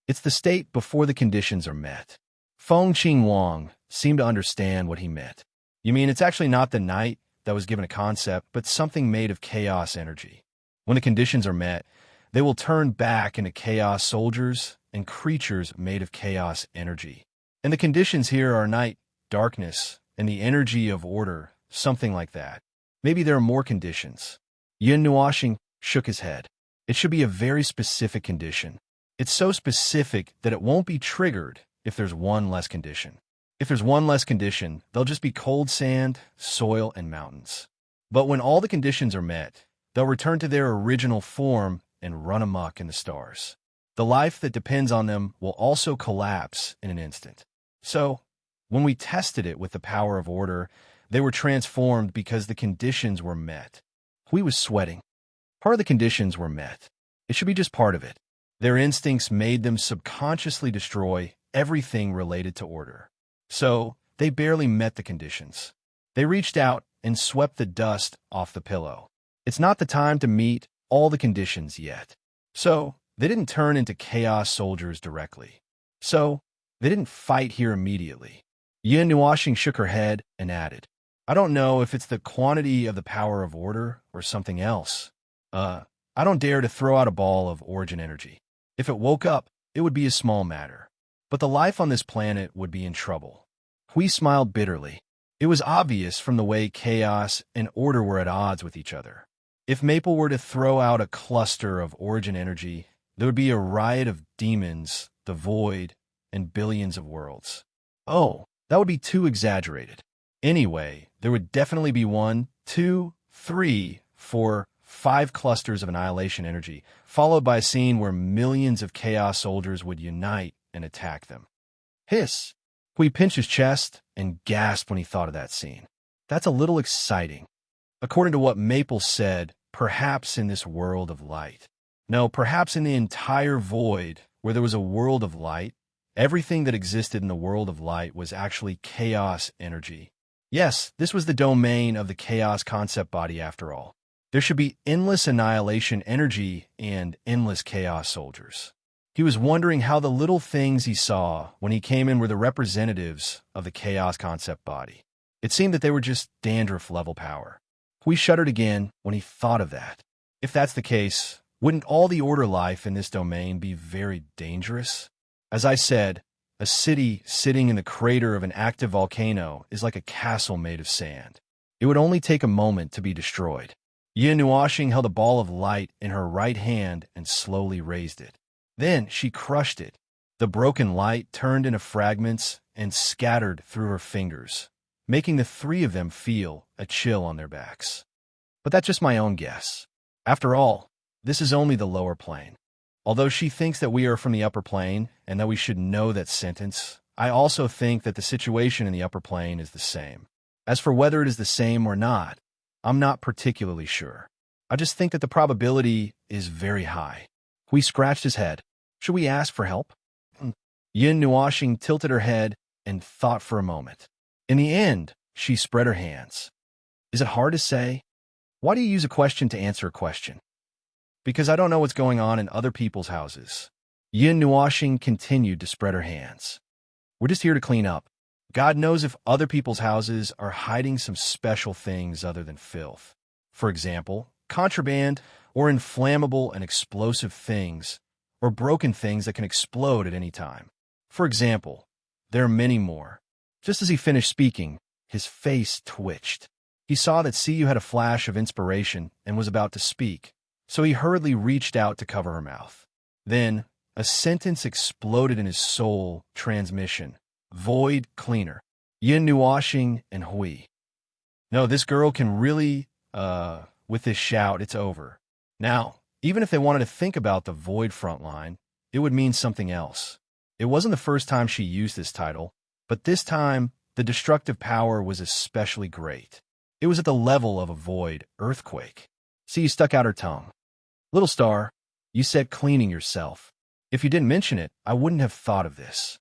It's the state before the conditions are met. Feng Qing Wang seemed to understand what he meant. You mean it's actually not the night that was given a concept, but something made of chaos energy. When the conditions are met, they will turn back into chaos soldiers and creatures made of chaos energy. And the conditions here are night, darkness, and the energy of order, something like that. Maybe there are more conditions. Yin Nuashing shook his head. It should be a very specific condition. It's so specific that it won't be triggered if there's one less condition. If there's one less condition, they'll just be cold sand, soil, and mountains. But when all the conditions are met, they'll return to their original form and run amok in the stars. The life that depends on them will also collapse in an instant. So, when we tested it with the power of order, they were transformed because the conditions were met. Hui was sweating. Part of the conditions were met. It should be just part of it. Their instincts made them subconsciously destroy everything related to order. So, they barely met the conditions. They reached out and swept the dust off the pillow. It's not the time to meet all the conditions yet. So, they didn't turn into chaos soldiers directly. So, they didn't fight here immediately. Yin Nuashing shook her head and added, I don't know if it's the quantity of the power of order or something else. I don't dare to throw out a ball of origin energy. If it woke up, it would be a small matter. But the life on this planet would be in trouble. Hui smiled bitterly. It was obvious from the way chaos and order were at odds with each other. If Maple were to throw out a cluster of origin energy, there would be a riot of demons, the void, and billions of worlds. Oh, that would be too exaggerated. Anyway, there would definitely be 1, 2, 3, 4, 5 clusters of annihilation energy, followed by a scene where millions of chaos soldiers would unite and attack them. Hiss! Hui pinched his chest and gasped when he thought of that scene. That's a little exciting. According to what Maple said, perhaps in this world of light. No, perhaps in the entire void, where there was a world of light, everything that existed in the world of light was actually chaos energy. Yes, this was the domain of the chaos concept body after all. There should be endless annihilation energy and endless chaos soldiers. He was wondering how the little things he saw when he came in were the representatives of the chaos concept body. It seemed that they were just dandruff-level power. Hui shuddered again when he thought of that. If that's the case, wouldn't all the order life in this domain be very dangerous? As I said, a city sitting in the crater of an active volcano is like a castle made of sand. It would only take a moment to be destroyed. Yin Nuashing held a ball of light in her right hand and slowly raised it. Then she crushed it. The broken light turned into fragments and scattered through her fingers, making the 3 of them feel a chill on their backs. But that's just my own guess. After all, this is only the lower plane. Although she thinks that we are from the upper plane and that we should know that sentence, I also think that the situation in the upper plane is the same. As for whether it is the same or not, I'm not particularly sure. I just think that the probability is very high. Hui scratched his head. Should we ask for help? Yin Nuashing tilted her head and thought for a moment. In the end, she spread her hands. Is it hard to say? Why do you use a question to answer a question? Because I don't know what's going on in other people's houses. Yin Nuashing continued to spread her hands. We're just here to clean up. God knows if other people's houses are hiding some special things other than filth. For example, contraband or inflammable and explosive things, or broken things that can explode at any time. For example, there are many more. Just as he finished speaking, his face twitched. He saw that Siyu had a flash of inspiration and was about to speak, so he hurriedly reached out to cover her mouth. Then, a sentence exploded in his soul transmission. Void cleaner. Yin Nuashing and Hui. No, this girl can really, with this shout, it's over. Now, even if they wanted to think about the void front line, it would mean something else. It wasn't the first time she used this title, but this time, the destructive power was especially great. It was at the level of a void earthquake. See, stuck out her tongue. Little star, you said cleaning yourself. If you didn't mention it, I wouldn't have thought of this.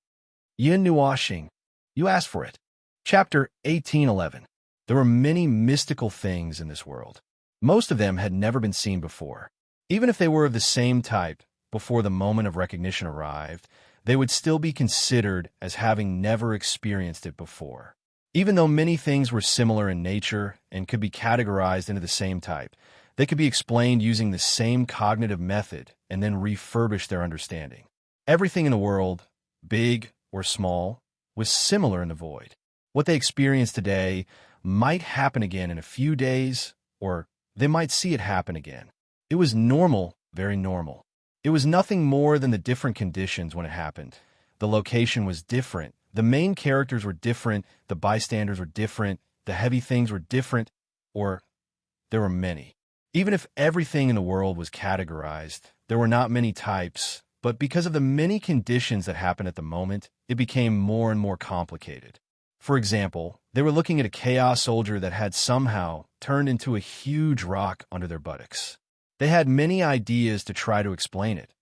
Yin Nuashing, you asked for it. Chapter 1811. There were many mystical things in this world. Most of them had never been seen before. Even if they were of the same type before the moment of recognition arrived, they would still be considered as having never experienced it before. Even though many things were similar in nature and could be categorized into the same type, they could be explained using the same cognitive method and then refurbish their understanding. Everything in the world, big or small, was similar in the void. What they experienced today might happen again in a few days, or they might see it happen again. It was normal, very normal. It was nothing more than the different conditions when it happened. The location was different. The main characters were different. The bystanders were different. The heavy things were different, or there were many. Even if everything in the world was categorized, there were not many types, but because of the many conditions that happened at the moment, it became more and more complicated. For example, they were looking at a chaos soldier that had somehow turned into a huge rock under their buttocks. They had many ideas to try to explain it,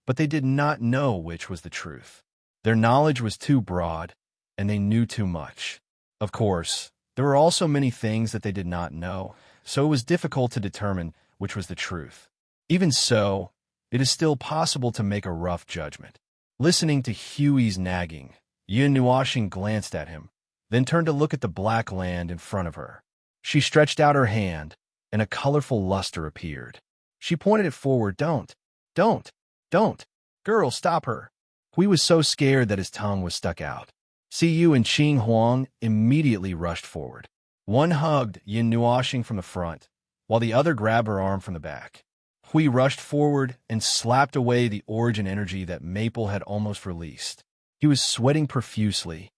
but they did not know which was the truth. Their knowledge was too broad, and they knew too much. Of course, there were also many things that they did not know, so it was difficult to determine which was the truth. Even so, it is still possible to make a rough judgment. Listening to Huey's nagging, Yin Nuashing glanced at him, then turned to look at the black land in front of her. She stretched out her hand, and a colorful luster appeared. She pointed it forward. Don't. Girl, stop her. Hui was so scared that his tongue was stuck out. Siyu and Qing Huang immediately rushed forward. One hugged Yin Nuashing from the front, while the other grabbed her arm from the back. Hui rushed forward and slapped away the origin energy that Maple had almost released. He was sweating profusely.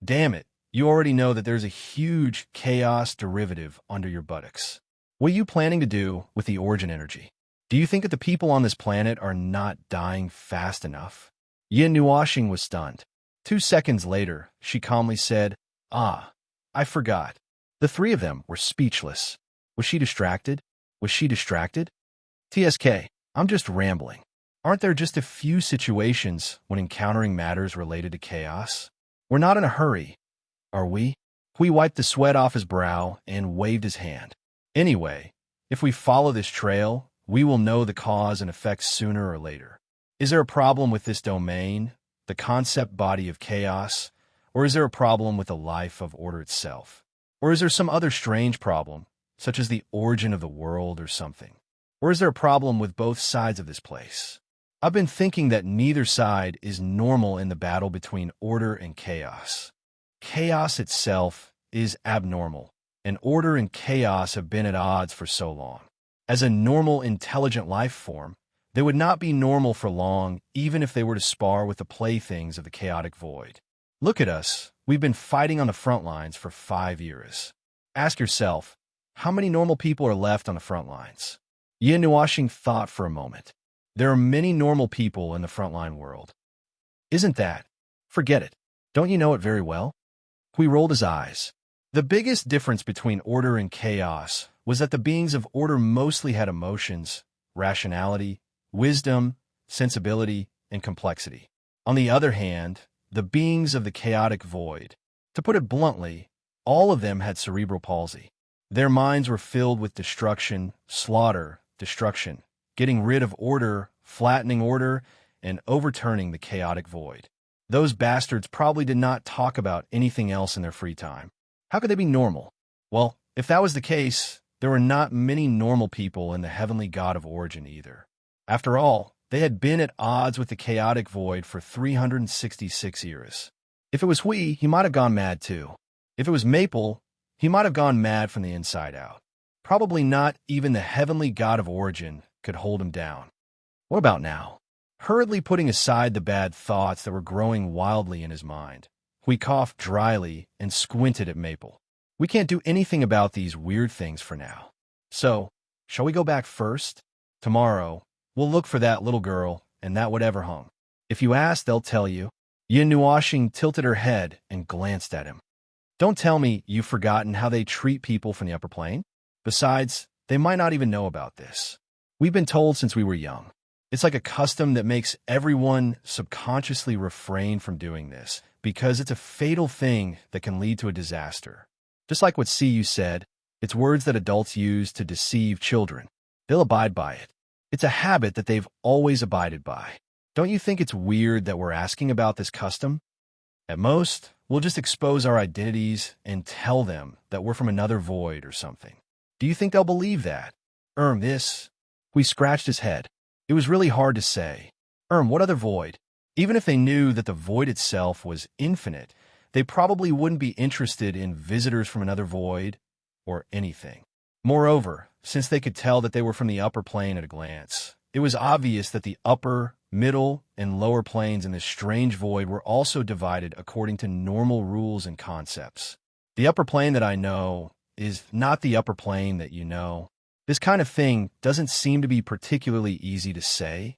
Damn it, you already know that there's a huge chaos derivative under your buttocks. What are you planning to do with the origin energy? Do you think that the people on this planet are not dying fast enough? Yin Nuashing was stunned. 2 seconds later, she calmly said, I forgot. The three of them were speechless. Was she distracted? TSK, I'm just rambling. Aren't there just a few situations when encountering matters related to chaos? We're not in a hurry, are we? Hui wiped the sweat off his brow and waved his hand. Anyway, if we follow this trail, we will know the cause and effects sooner or later. Is there a problem with this domain, the concept body of chaos, or is there a problem with the life of order itself? Or is there some other strange problem, such as the origin of the world or something? Or is there a problem with both sides of this place? I've been thinking that neither side is normal in the battle between order and chaos. Chaos itself is abnormal, and order and chaos have been at odds for so long. As a normal, intelligent life form, they would not be normal for long, even if they were to spar with the playthings of the chaotic void. Look at us. We've been fighting on the front lines for 5 years. Ask yourself, how many normal people are left on the front lines? Yin Nuashing thought for a moment. There are many normal people in the frontline world. Isn't that? Forget it. Don't you know it very well? Hui rolled his eyes. The biggest difference between order and chaos was that the beings of order mostly had emotions, rationality, wisdom, sensibility, and complexity. On the other hand, the beings of the chaotic void, to put it bluntly, All of them had cerebral palsy. Their minds were filled with destruction, slaughter, destruction, getting rid of order, flattening order, and overturning the chaotic void. Those bastards probably did not talk about anything else in their free time. How could they be normal? Well, if that was the case, there were not many normal people in the heavenly god of origin either. After all, they had been at odds with the chaotic void for 366 years. If it was Hui, he might have gone mad too. If it was Maple, he might have gone mad from the inside out. Probably not even the heavenly god of origin could hold him down. What about now? Hurriedly putting aside the bad thoughts that were growing wildly in his mind, Hui coughed dryly and squinted at Maple. We can't do anything about these weird things for now. So, shall we go back first? Tomorrow, we'll look for that little girl and that whatever hung. If you ask, they'll tell you. Yin Nuashing tilted her head and glanced at him. Don't tell me you've forgotten how they treat people from the upper plane? Besides, they might not even know about this. We've been told since we were young. It's like a custom that makes everyone subconsciously refrain from doing this, because it's a fatal thing that can lead to a disaster. Just like what Siyu said, it's words that adults use to deceive children. They'll abide by it. It's a habit that they've always abided by. Don't you think it's weird that we're asking about this custom? At most, we'll just expose our identities and tell them that we're from another void or something. Do you think they'll believe that? This. We scratched his head. It was really hard to say. What other void? Even if they knew that the void itself was infinite, they probably wouldn't be interested in visitors from another void or anything. Moreover, since they could tell that they were from the upper plane at a glance, it was obvious that the upper, middle, and lower planes in this strange void were also divided according to normal rules and concepts. The upper plane that I know is not the upper plane that you know. This kind of thing doesn't seem to be particularly easy to say.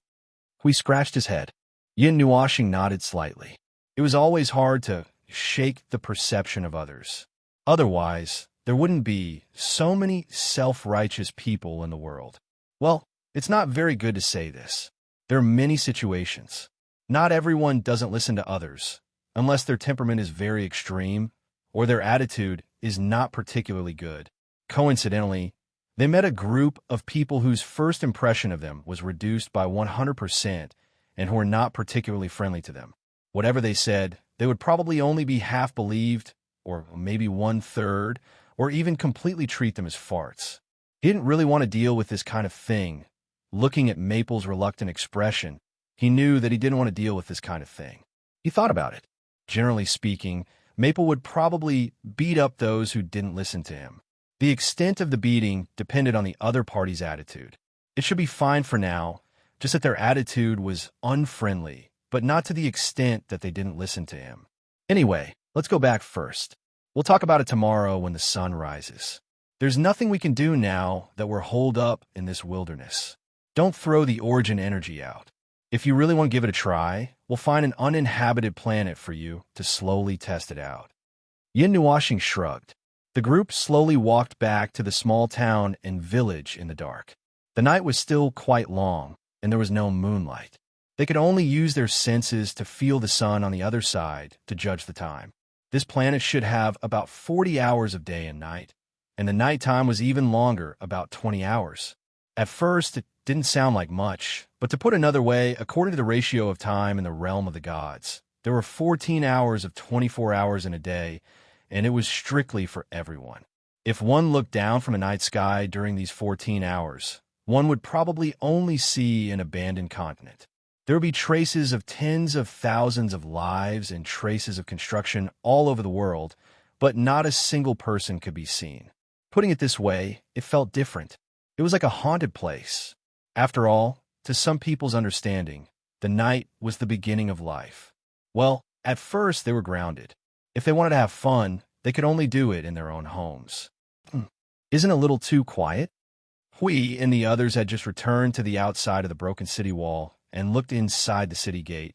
Hui scratched his head. Yin Nuashing nodded slightly. It was always hard to shake the perception of others. Otherwise, there wouldn't be so many self-righteous people in the world. Well, it's not very good to say this. There are many situations. Not everyone doesn't listen to others, unless their temperament is very extreme or their attitude is not particularly good. Coincidentally, they met a group of people whose first impression of them was reduced by 100% and who were not particularly friendly to them. Whatever they said, they would probably only be half believed, or maybe 1/3, or even completely treat them as farts. He didn't really want to deal with this kind of thing. Looking at Maple's reluctant expression, he knew that he didn't want to deal with this kind of thing. He thought about it. Generally speaking, Maple would probably beat up those who didn't listen to him. The extent of the beating depended on the other party's attitude. It should be fine for now, just that their attitude was unfriendly, but not to the extent that they didn't listen to him. Anyway, let's go back first. We'll talk about it tomorrow when the sun rises. There's nothing we can do now that we're holed up in this wilderness. Don't throw the origin energy out. If you really want to give it a try, we'll find an uninhabited planet for you to slowly test it out. Yin Nuashing shrugged. The group slowly walked back to the small town and village in the dark. The night was still quite long, and there was no moonlight. They could only use their senses to feel the sun on the other side to judge the time. This planet should have about 40 hours of day and night, and the nighttime was even longer, about 20 hours. At first, it didn't sound like much, but to put another way, according to the ratio of time in the realm of the gods, there were 14 hours of 24 hours in a day, and it was strictly for everyone. If one looked down from a night sky during these 14 hours, one would probably only see an abandoned continent. There would be traces of tens of thousands of lives and traces of construction all over the world, but not a single person could be seen. Putting it this way, it felt different. It was like a haunted place. After all, to some people's understanding, the night was the beginning of life. Well, at first they were grounded. If they wanted to have fun, they could only do it in their own homes. Isn't it a little too quiet? Hui and the others had just returned to the outside of the broken city wall and looked inside the city gate,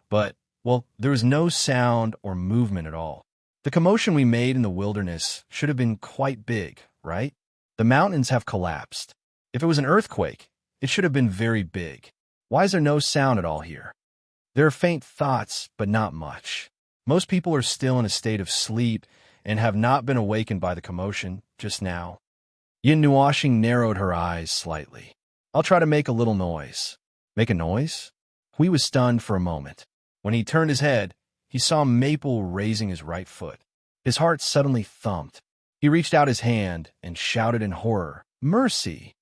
but, well, there was no sound or movement at all. The commotion we made in the wilderness should have been quite big, right? The mountains have collapsed. If it was an earthquake, it should have been very big. Why is there no sound at all here? There are faint thoughts, but not much. Most people are still in a state of sleep, and have not been awakened by the commotion just now. Yin Nuashing narrowed her eyes slightly. I'll try to make a little noise. Make a noise? Hui was stunned for a moment. When he turned his head, he saw Maple raising his right foot. His heart suddenly thumped. He reached out his hand and shouted in horror, "Mercy!"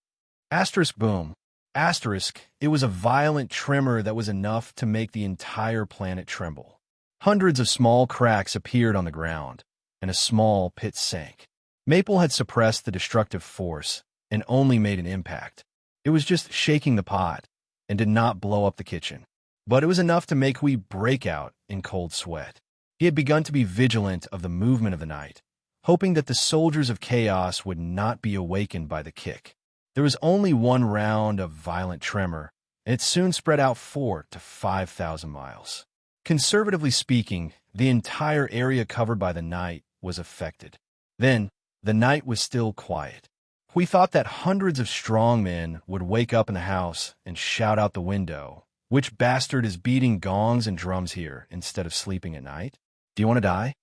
Asterisk boom. Asterisk, it was a violent tremor that was enough to make the entire planet tremble. Hundreds of small cracks appeared on the ground, and a small pit sank. Maple had suppressed the destructive force and only made an impact. It was just shaking the pot and did not blow up the kitchen. But it was enough to make Hui break out in cold sweat. He had begun to be vigilant of the movement of the night, hoping that the soldiers of chaos would not be awakened by the kick. There was only one round of violent tremor, and it soon spread out 4,000 to 5,000 miles. Conservatively speaking, the entire area covered by the night was affected. Then, the night was still quiet. We thought that hundreds of strong men would wake up in the house and shout out the window, "Which bastard is beating gongs and drums here instead of sleeping at night? Do you want to die?"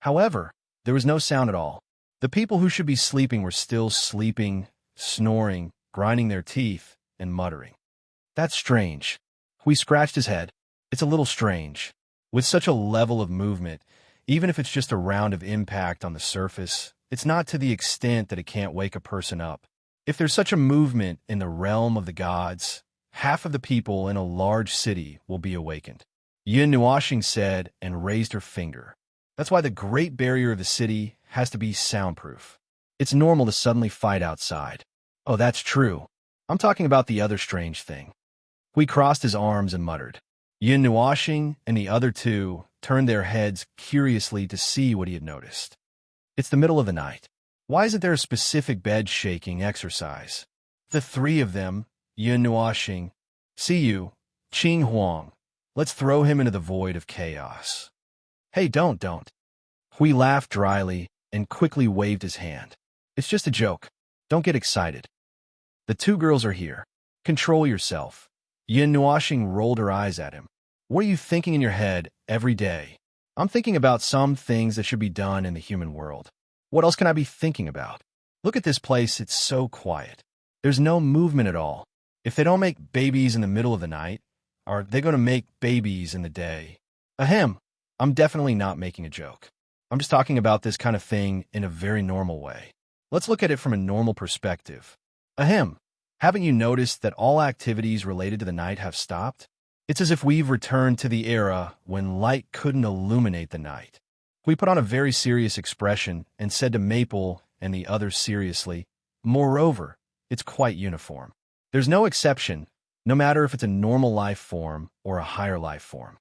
However, there was no sound at all. The people who should be sleeping were still sleeping, snoring, grinding their teeth, and muttering. That's strange. Hui scratched his head. It's a little strange. With such a level of movement, even if it's just a round of impact on the surface, it's not to the extent that it can't wake a person up. If there's such a movement in the realm of the gods, half of the people in a large city will be awakened. Yin Nuashing said and raised her finger. That's why the Great Barrier of the city has to be soundproof. It's normal to suddenly fight outside. Oh, that's true. I'm talking about the other strange thing. Hui crossed his arms and muttered. Yin Nuashing and the other two turned their heads curiously to see what he had noticed. It's the middle of the night. Why isn't there a specific bed-shaking exercise? The three of them, Yin Nuashing, see you, Qing Huang. Let's throw him into the void of chaos. Hey, don't. Hui laughed dryly and quickly waved his hand. It's just a joke. Don't get excited. The two girls are here. Control yourself. Yin Nuashing rolled her eyes at him. What are you thinking in your head every day? I'm thinking about some things that should be done in the human world. What else can I be thinking about? Look at this place, it's so quiet. There's no movement at all. If they don't make babies in the middle of the night, are they going to make babies in the day? Ahem, I'm definitely not making a joke. I'm just talking about this kind of thing in a very normal way. Let's look at it from a normal perspective. Ahem, haven't you noticed that all activities related to the night have stopped? It's as if we've returned to the era when light couldn't illuminate the night. We put on a very serious expression and said to Maple and the others seriously, moreover, it's quite uniform. There's no exception, no matter if it's a normal life form or a higher life form.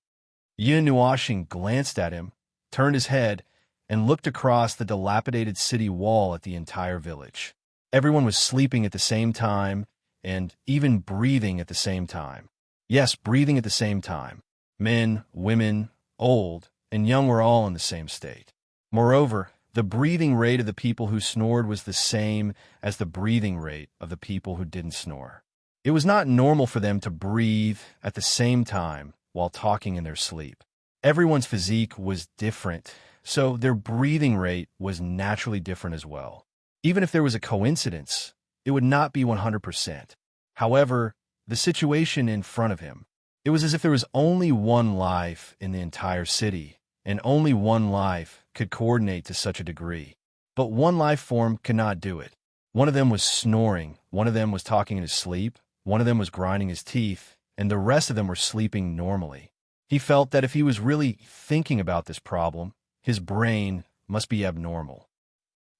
Yin Nuashing glanced at him, turned his head, and looked across the dilapidated city wall at the entire village. Everyone was sleeping at the same time and even breathing at the same time. Yes, breathing at the same time. Men, women, old, and young were all in the same state. Moreover, the breathing rate of the people who snored was the same as the breathing rate of the people who didn't snore. It was not normal for them to breathe at the same time while talking in their sleep. Everyone's physique was different, so their breathing rate was naturally different as well. Even if there was a coincidence, it would not be 100%. However, the situation in front of him, it was as if there was only one life in the entire city, and only one life could coordinate to such a degree. But one life form could not do it. One of them was snoring, one of them was talking in his sleep, one of them was grinding his teeth, and the rest of them were sleeping normally. He felt that if he was really thinking about this problem, his brain must be abnormal.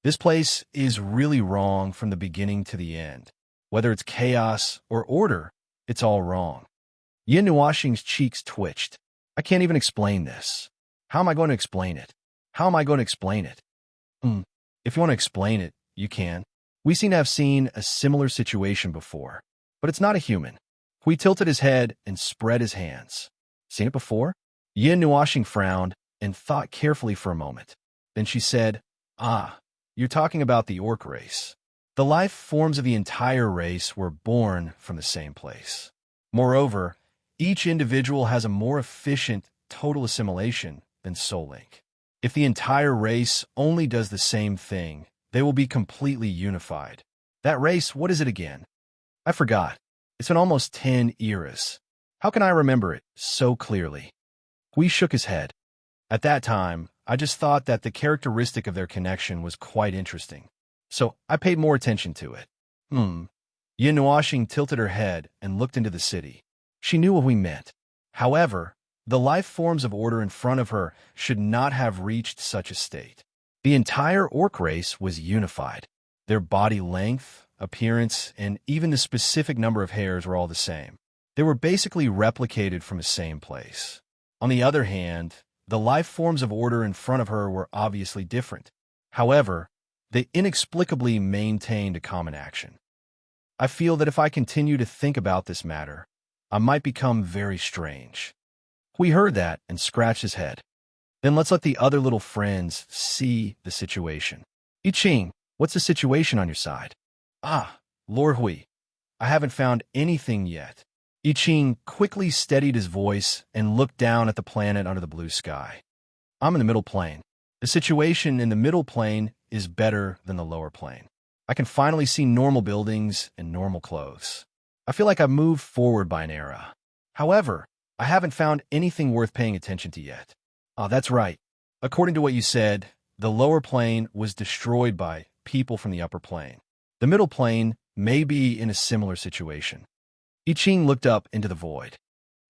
This place is really wrong from the beginning to the end. Whether it's chaos or order, it's all wrong. Yin Nuashing's cheeks twitched. I can't even explain this. How am I going to explain it? How am I going to explain it? If you want to explain it, you can. We seem to have seen a similar situation before, but it's not a human. Hui tilted his head and spread his hands. Seen it before? Yin Nuashing frowned and thought carefully for a moment. Then she said, you're talking about the orc race. The life forms of the entire race were born from the same place. Moreover, each individual has a more efficient total assimilation than Soul Link. If the entire race only does the same thing, they will be completely unified. That race, what is it again? I forgot. It's been almost 10 eras. How can I remember it so clearly? Hui shook his head. At that time, I just thought that the characteristic of their connection was quite interesting. So I paid more attention to it. Yin Nuoxing tilted her head and looked into the city. She knew what we meant. However, the life forms of order in front of her should not have reached such a state. The entire orc race was unified. Their body length, appearance, and even the specific number of hairs were all the same. They were basically replicated from the same place. On the other hand, the life forms of order in front of her were obviously different. However, they inexplicably maintained a common action. I feel that if I continue to think about this matter, I might become very strange. We heard that and scratched his head. Then let's let the other little friends see the situation. I Ching, what's the situation on your side? Ah, Lord Hui, I haven't found anything yet. I Ching quickly steadied his voice and looked down at the planet under the blue sky. I'm in the middle plane. The situation in the middle plane is better than the lower plane. I can finally see normal buildings and normal clothes. I feel like I've moved forward by an era. However, I haven't found anything worth paying attention to yet. Oh, that's right. According to what you said, the lower plane was destroyed by people from the upper plane. The middle plane may be in a similar situation. I Ching looked up into the void.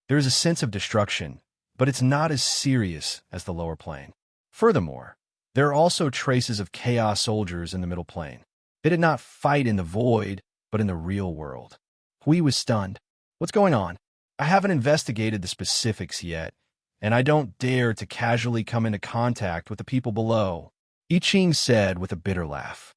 There is a sense of destruction, but it's not as serious as the lower plane. Furthermore, there are also traces of chaos soldiers in the middle plane. They did not fight in the void, but in the real world. Hui was stunned. What's going on? I haven't investigated the specifics yet, and I don't dare to casually come into contact with the people below, I Ching said with a bitter laugh.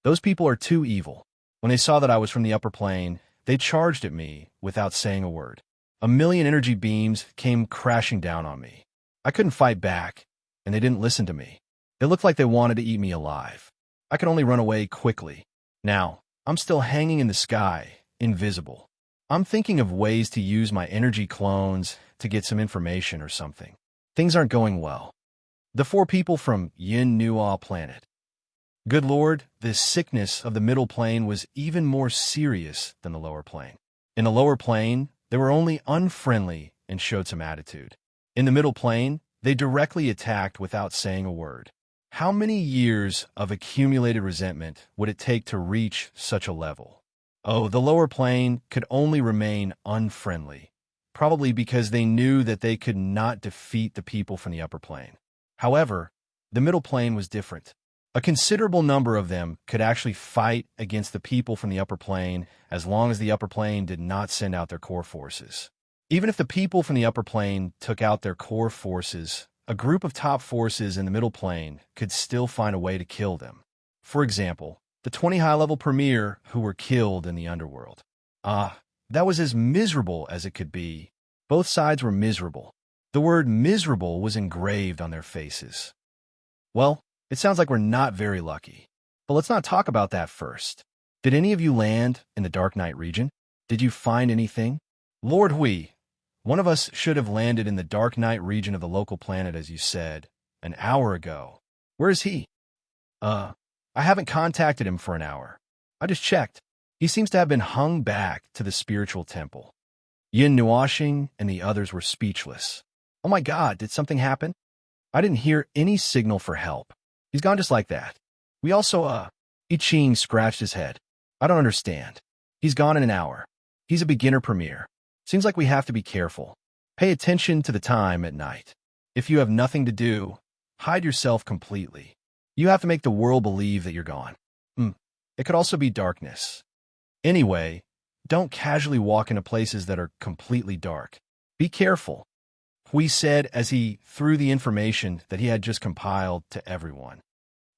Those people are too evil. When they saw that I was from the upper plane, they charged at me without saying a word. 1,000,000 energy beams came crashing down on me. I couldn't fight back, and they didn't listen to me. They looked like they wanted to eat me alive. I could only run away quickly. Now, I'm still hanging in the sky, invisible. I'm thinking of ways to use my energy clones to get some information or something. Things aren't going well. The 4 people from Yin Nuo planet. Good Lord, this sickness of the middle plane was even more serious than the lower plane. In the lower plane, they were only unfriendly and showed some attitude. In the middle plane, they directly attacked without saying a word. How many years of accumulated resentment would it take to reach such a level? Oh, the lower plane could only remain unfriendly, probably because they knew that they could not defeat the people from the upper plane. However, the middle plane was different. A considerable number of them could actually fight against the people from the upper plane as long as the upper plane did not send out their core forces. Even if the people from the upper plane took out their core forces, a group of top forces in the middle plane could still find a way to kill them. For example, the 20 high-level premier who were killed in the underworld. That was as miserable as it could be. Both sides were miserable. The word miserable was engraved on their faces. Well, it sounds like we're not very lucky. But let's not talk about that first. Did any of you land in the Dark Knight region? Did you find anything? Lord Hui, one of us should have landed in the Dark Knight region of the local planet, as you said, an hour ago. Where is he? I haven't contacted him for an hour. I just checked. He seems to have been hung back to the spiritual temple. Yin Nuoxing and the others were speechless. Oh my God, did something happen? I didn't hear any signal for help. He's gone just like that. We also, I Ching scratched his head. I don't understand. He's gone in an hour. He's a beginner premier. Seems like we have to be careful. Pay attention to the time at night. If you have nothing to do, hide yourself completely. You have to make the world believe that you're gone. It could also be darkness. Anyway, don't casually walk into places that are completely dark. Be careful, Hui said as he threw the information that he had just compiled to everyone.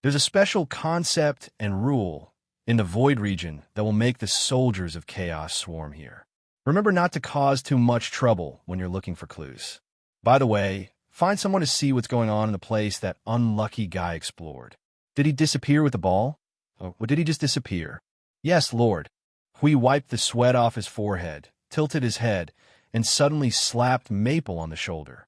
There's a special concept and rule in the Void region that will make the soldiers of chaos swarm here. Remember not to cause too much trouble when you're looking for clues. By the way, find someone to see what's going on in the place that unlucky guy explored. Did he disappear with the ball? Or did he just disappear? Yes, Lord. Hui wiped the sweat off his forehead, tilted his head, and suddenly slapped Maple on the shoulder.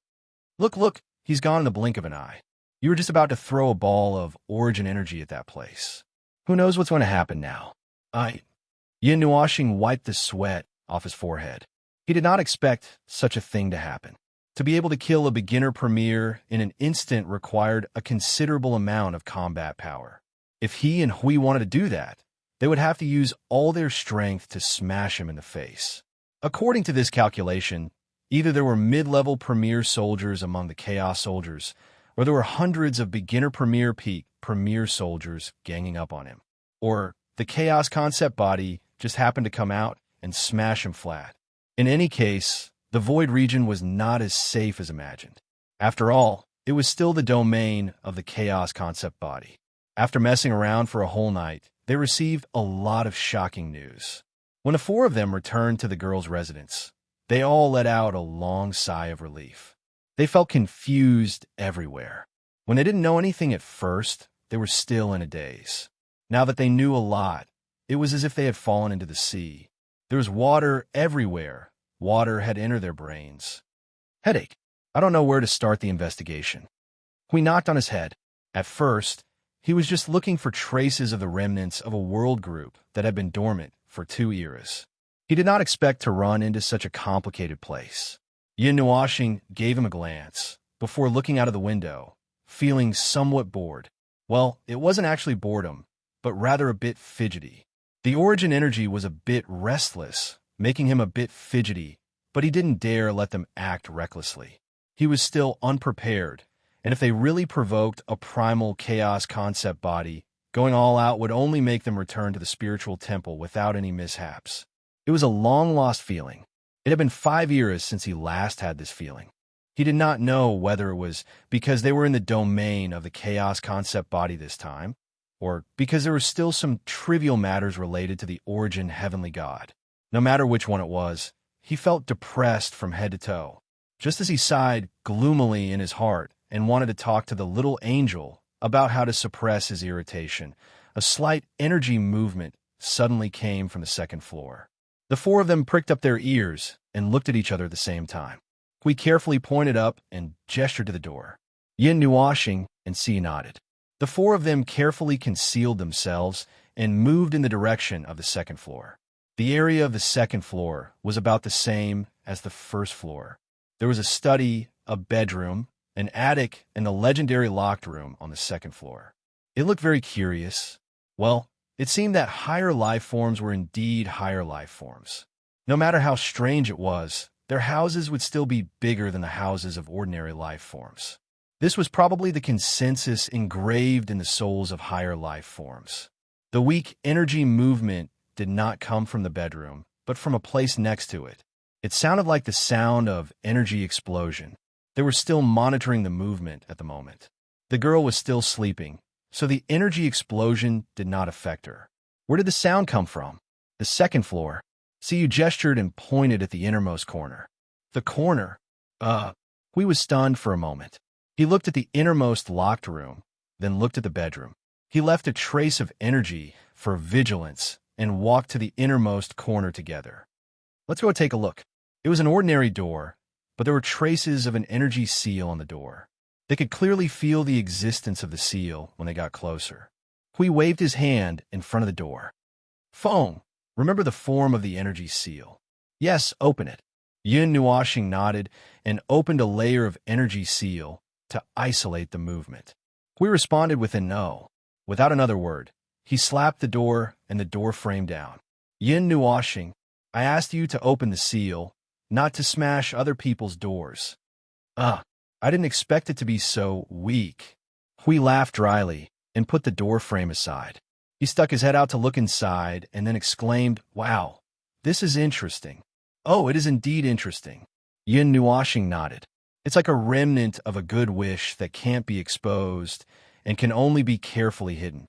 Look, he's gone in the blink of an eye. You were just about to throw a ball of origin energy at that place. Who knows what's going to happen now? Yin Nuashing wiped the sweat off his forehead. He did not expect such a thing to happen. To be able to kill a beginner premier in an instant required a considerable amount of combat power. If he and Hui wanted to do that, they would have to use all their strength to smash him in the face. According to this calculation, either there were mid-level premier soldiers among the Chaos soldiers, or there were hundreds of beginner premier peak premier soldiers ganging up on him. Or the Chaos concept body just happened to come out and smash him flat. In any case, the Void region was not as safe as imagined. After all, it was still the domain of the Chaos concept body. After messing around for a whole night, they received a lot of shocking news. When the four of them returned to the girl's residence, they all let out a long sigh of relief. They felt confused everywhere. When they didn't know anything at first, they were still in a daze. Now that they knew a lot, it was as if they had fallen into the sea. There was water everywhere. Water had entered their brains. Headache. I don't know where to start the investigation. We knocked on his head. At first, he was just looking for traces of the remnants of a world group that had been dormant for 2 eras. He did not expect to run into such a complicated place. Yin Nuashing gave him a glance before looking out of the window, feeling somewhat bored. Well, it wasn't actually boredom, but rather a bit fidgety. The origin energy was a bit restless, making him a bit fidgety, but he didn't dare let them act recklessly. He was still unprepared, and if they really provoked a primal chaos concept body, going all out would only make them return to the spiritual temple without any mishaps. It was a long-lost feeling. It had been 5 years since he last had this feeling. He did not know whether it was because they were in the domain of the chaos concept body this time, or because there were still some trivial matters related to the origin heavenly god. No matter which one it was, he felt depressed from head to toe. Just as he sighed gloomily in his heart and wanted to talk to the little angel about how to suppress his irritation, a slight energy movement suddenly came from the second floor. The four of them pricked up their ears and looked at each other at the same time. Hui carefully pointed up and gestured to the door. Yin Nuashing and Si nodded. The four of them carefully concealed themselves and moved in the direction of the second floor. The area of the second floor was about the same as the first floor. There was a study, a bedroom, an attic, and the legendary locked room on the second floor. It looked very curious. Well, it seemed that higher life forms were indeed higher life forms. No matter how strange it was, their houses would still be bigger than the houses of ordinary life forms. This was probably the consensus engraved in the souls of higher life forms. The weak energy movement did not come from the bedroom, but from a place next to it. It sounded like the sound of energy explosion. They were still monitoring the movement at the moment. The girl was still sleeping, so the energy explosion did not affect her. Where did the sound come from? The second floor. Siyu gestured and pointed at the innermost corner. The corner? Hui was stunned for a moment. He looked at the innermost locked room, then looked at the bedroom. He left a trace of energy for vigilance and walked to the innermost corner together. Let's go take a look. It was an ordinary door, but there were traces of an energy seal on the door. They could clearly feel the existence of the seal when they got closer. Hui waved his hand in front of the door. Foam. Remember the form of the energy seal. Yes, open it. Yin Nuashing nodded and opened a layer of energy seal to isolate the movement. Hui responded with a no. Without another word, he slapped the door and the door framed down. Yin Nuashing, I asked you to open the seal, not to smash other people's doors. I didn't expect it to be so weak. Hui laughed dryly and put the door frame aside. He stuck his head out to look inside and then exclaimed, Wow, this is interesting. Oh, it is indeed interesting. Yin Nuashing nodded. It's like a remnant of a good wish that can't be exposed and can only be carefully hidden.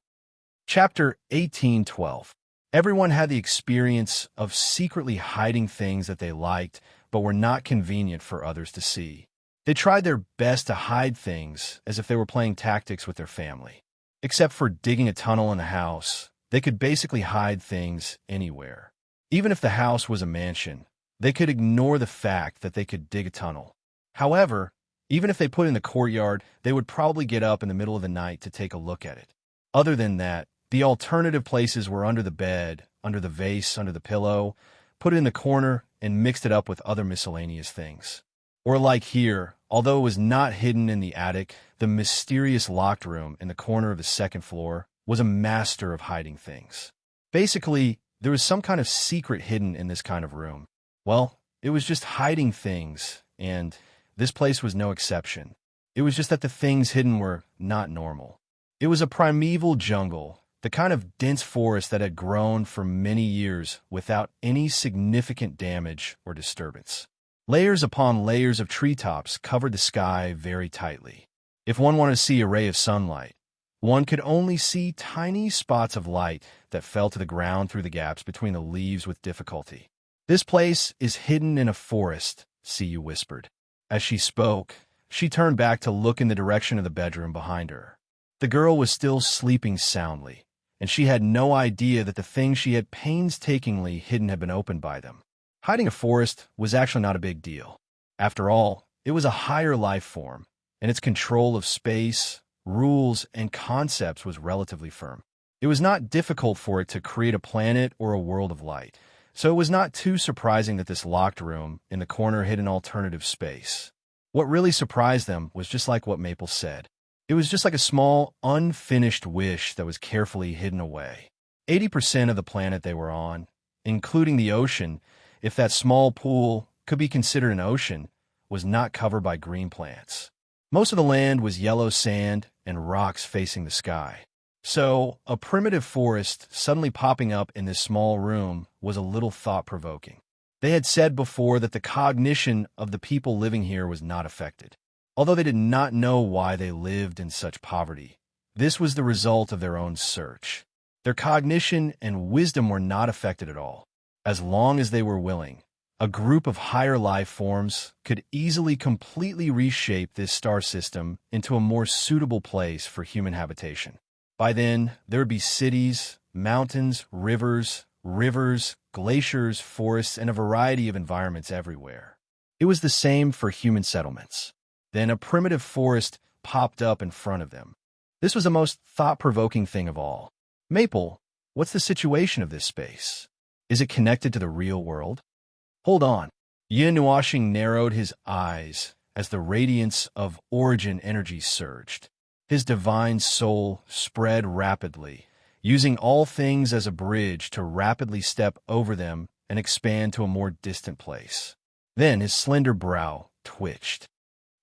Chapter 18:12. Everyone had the experience of secretly hiding things that they liked but were not convenient for others to see. They tried their best to hide things as if they were playing tactics with their family. Except for digging a tunnel in the house, they could basically hide things anywhere. Even if the house was a mansion, they could ignore the fact that they could dig a tunnel. However, Even if they put it in the courtyard, they would probably get up in the middle of the night to take a look at it. Other than that, the alternative places were under the bed, under the vase, under the pillow, put it in the corner, and mixed it up with other miscellaneous things. Or like here, although it was not hidden in the attic, the mysterious locked room in the corner of the second floor was a master of hiding things. Basically, there was some kind of secret hidden in this kind of room. Well, it was just hiding things, and this place was no exception. It was just that the things hidden were not normal. It was a primeval jungle, the kind of dense forest that had grown for many years without any significant damage or disturbance. Layers upon layers of treetops covered the sky very tightly. If one wanted to see a ray of sunlight, one could only see tiny spots of light that fell to the ground through the gaps between the leaves with difficulty. "This place is hidden in a forest," Siyu whispered. As she spoke, she turned back to look in the direction of the bedroom behind her. The girl was still sleeping soundly, and she had no idea that the things she had painstakingly hidden had been opened by them. Hiding a forest was actually not a big deal. After all, it was a higher life form, and its control of space, rules, and concepts was relatively firm. It was not difficult for it to create a planet or a world of light, so it was not too surprising that this locked room in the corner hid an alternative space. What really surprised them was just like what Maple said. It was just like a small, unfinished wish that was carefully hidden away. 80% of the planet they were on, including the ocean, if that small pool could be considered an ocean, was not covered by green plants. Most of the land was yellow sand and rocks facing the sky. So, a primitive forest suddenly popping up in this small room was a little thought-provoking. They had said before that the cognition of the people living here was not affected. Although they did not know why they lived in such poverty, this was the result of their own search. Their cognition and wisdom were not affected at all. As long as they were willing, a group of higher life forms could easily completely reshape this star system into a more suitable place for human habitation. By then, there would be cities, mountains, rivers, glaciers, forests, and a variety of environments everywhere. It was the same for human settlements. Then a primitive forest popped up in front of them. This was the most thought-provoking thing of all. "Maple, what's the situation of this space? Is it connected to the real world?" "Hold on." Yin Nuashing narrowed his eyes as the radiance of origin energy surged. His divine soul spread rapidly, using all things as a bridge to rapidly step over them and expand to a more distant place. Then his slender brow twitched.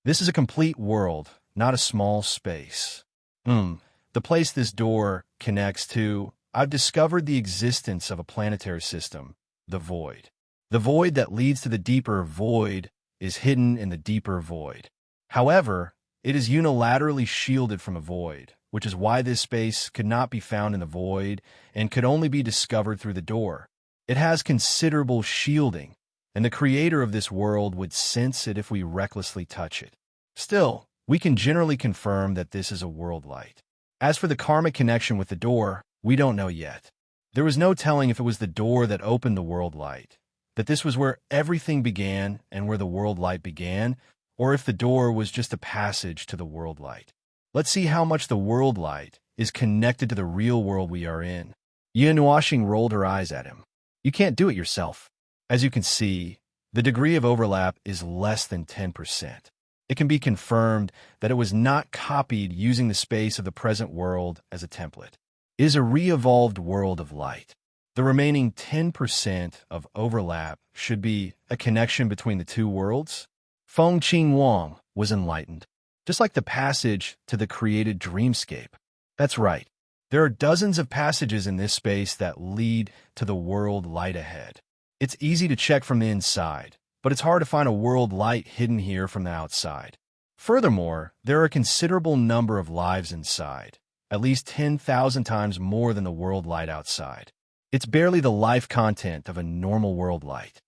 "This is a complete world, not a small space. The place this door connects to, I've discovered the existence of a planetary system, the void. The void that leads to the deeper void is hidden in the deeper void. However, it is unilaterally shielded from a void, which is why this space could not be found in the void and could only be discovered through the door. It has considerable shielding, and the creator of this world would sense it if we recklessly touch it. Still, we can generally confirm that this is a world light. As for the karmic connection with the door, we don't know yet. There was no telling if it was the door that opened the world light, that this was where everything began and where the world light began, or if the door was just a passage to the world light. Let's see how much the world light is connected to the real world we are in." Yin Nuashing rolled her eyes at him. "You can't do it yourself. As you can see, the degree of overlap is less than 10%. It can be confirmed that it was not copied using the space of the present world as a template. It is a re-evolved world of light. The remaining 10% of overlap should be a connection between the two worlds." Feng Qing Wang was enlightened. "Just like the passage to the created dreamscape." "That's right. There are dozens of passages in this space that lead to the world light ahead. It's easy to check from the inside, but it's hard to find a world light hidden here from the outside. Furthermore, there are a considerable number of lives inside, at least 10,000 times more than the world light outside. It's barely the life content of a normal world light."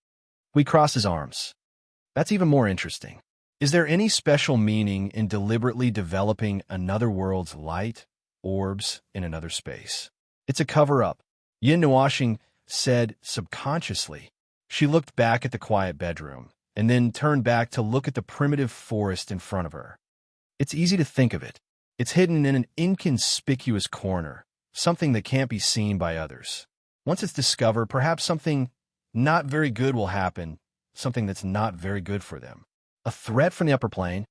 We crossed his arms. "That's even more interesting. Is there any special meaning in deliberately developing another world's light, orbs, in another space?" "It's a cover-up," Yin Nuashing said subconsciously. She looked back at the quiet bedroom, and then turned back to look at the primitive forest in front of her. It's easy to think of it. It's hidden in an inconspicuous corner, something that can't be seen by others. Once it's discovered, perhaps something not very good will happen, something that's not very good for them. A threat from the upper plane?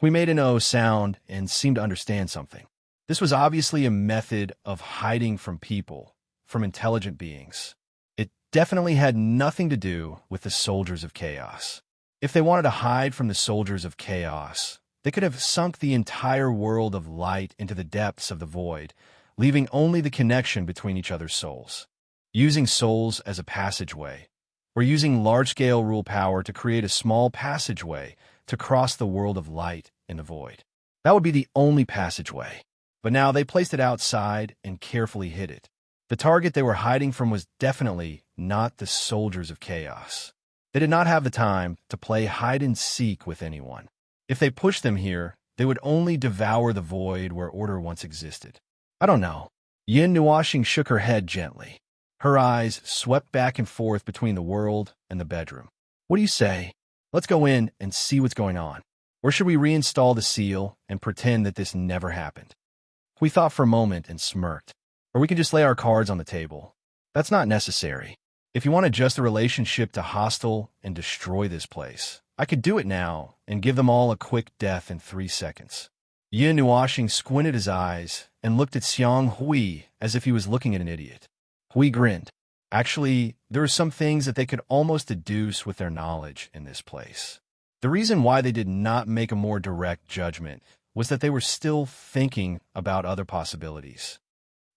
We made an O sound and seemed to understand something. This was obviously a method of hiding from people, from intelligent beings. It definitely had nothing to do with the soldiers of chaos. If they wanted to hide from the soldiers of chaos, they could have sunk the entire world of light into the depths of the void, leaving only the connection between each other's souls. Using souls as a passageway, or using large-scale rule power to create a small passageway to cross the world of light in the void. That would be the only passageway. But now they placed it outside and carefully hid it. The target they were hiding from was definitely not the soldiers of chaos. They did not have the time to play hide-and-seek with anyone. If they pushed them here, they would only devour the void where order once existed. I don't know. Yin Nuashing shook her head gently. Her eyes swept back and forth between the world and the bedroom. What do you say? Let's go in and see what's going on. Or should we reinstall the seal and pretend that this never happened? We thought for a moment and smirked. Or we can just lay our cards on the table. That's not necessary. If you want to adjust the relationship to hostile and destroy this place, I could do it now and give them all a quick death in 3 seconds. Yin Nuashing squinted his eyes and looked at Xiang Hui as if he was looking at an idiot. Hui grinned. Actually, there were some things that they could almost deduce with their knowledge in this place. The reason why they did not make a more direct judgment was that they were still thinking about other possibilities.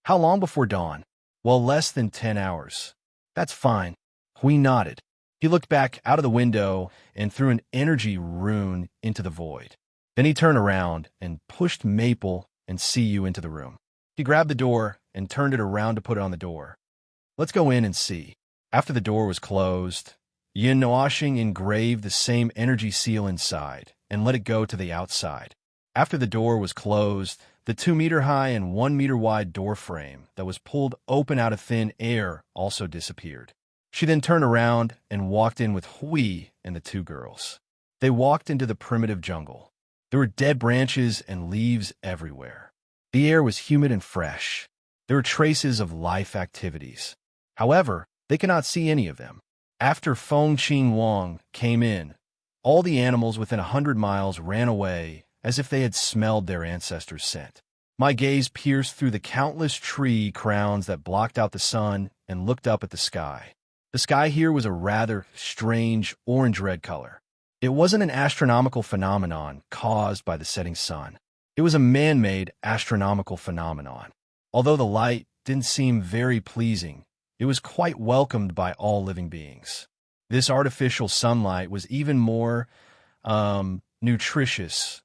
How long before dawn? Well, less than 10 hours. That's fine. Hui nodded. He looked back out of the window and threw an energy rune into the void. Then he turned around and pushed Maple and Siyu into the room. He grabbed the door and turned it around to put it on the door. Let's go in and see. After the door was closed, Yin Nuashing engraved the same energy seal inside and let it go to the outside. After the door was closed, the 2-meter-high and 1-meter-wide door frame that was pulled open out of thin air also disappeared. She then turned around and walked in with Hui and the 2 girls. They walked into the primitive jungle. There were dead branches and leaves everywhere. The air was humid and fresh. There were traces of life activities. However, they could not see any of them. After Feng Qing Wang came in, all the animals within 100 miles ran away as if they had smelled their ancestors' scent. My gaze pierced through the countless tree crowns that blocked out the sun and looked up at the sky. The sky here was a rather strange orange-red color. It wasn't an astronomical phenomenon caused by the setting sun. It was a man-made astronomical phenomenon. Although the light didn't seem very pleasing, it was quite welcomed by all living beings. This artificial sunlight was even more nutritious.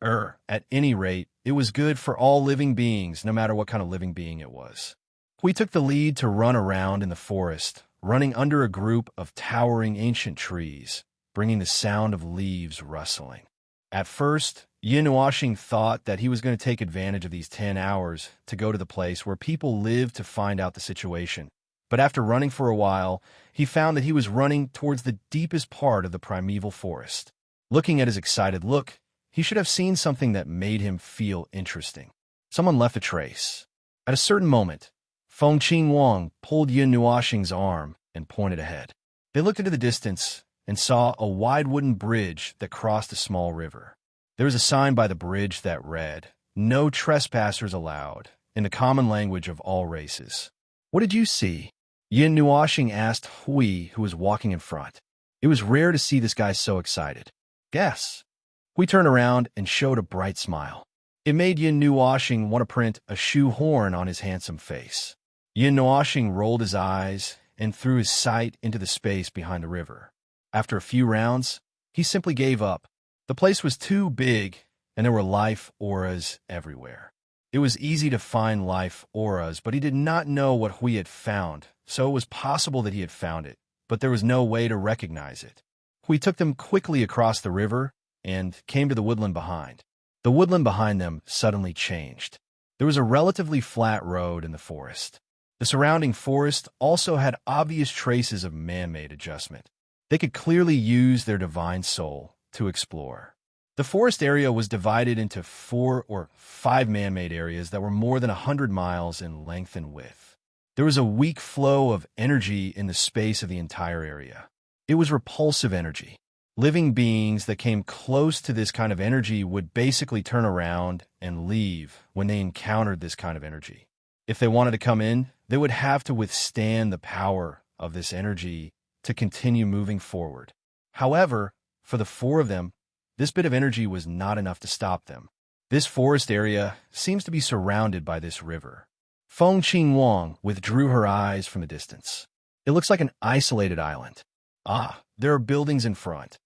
At any rate, it was good for all living beings, no matter what kind of living being it was. We took the lead to run around in the forest, running under a group of towering ancient trees, bringing the sound of leaves rustling. At first, Yin Nuashing thought that he was going to take advantage of these 10 hours to go to the place where people lived to find out the situation. But after running for a while, he found that he was running towards the deepest part of the primeval forest. Looking at his excited look, he should have seen something that made him feel interesting. Someone left a trace. At a certain moment, Feng Qing Wang pulled Yin Nuashing's arm and pointed ahead. They looked into the distance and saw a wide wooden bridge that crossed a small river. There was a sign by the bridge that read, "No trespassers allowed," in the common language of all races. What did you see? Yin Nuashing asked Hui, who was walking in front. It was rare to see this guy so excited. Guess. Hui turned around and showed a bright smile. It made Yin Nuashing want to print a shoehorn on his handsome face. Yin Nuashing rolled his eyes and threw his sight into the space behind the river. After a few rounds, he simply gave up. The place was too big, and there were life auras everywhere. It was easy to find life auras, but he did not know what Hui had found, so it was possible that he had found it, but there was no way to recognize it. Hui took them quickly across the river and came to the woodland behind. The woodland behind them suddenly changed. There was a relatively flat road in the forest. The surrounding forest also had obvious traces of man-made adjustment. They could clearly use their divine soul to explore. The forest area was divided into 4 or 5 man-made areas that were more than 100 miles in length and width. There was a weak flow of energy in the space of the entire area. It was repulsive energy. Living beings that came close to this kind of energy would basically turn around and leave when they encountered this kind of energy. If they wanted to come in, they would have to withstand the power of this energy to continue moving forward. However, for the 4 of them, this bit of energy was not enough to stop them. This forest area seems to be surrounded by this river. Feng Qingwang withdrew her eyes from the distance. It looks like an isolated island. Ah, there are buildings in front.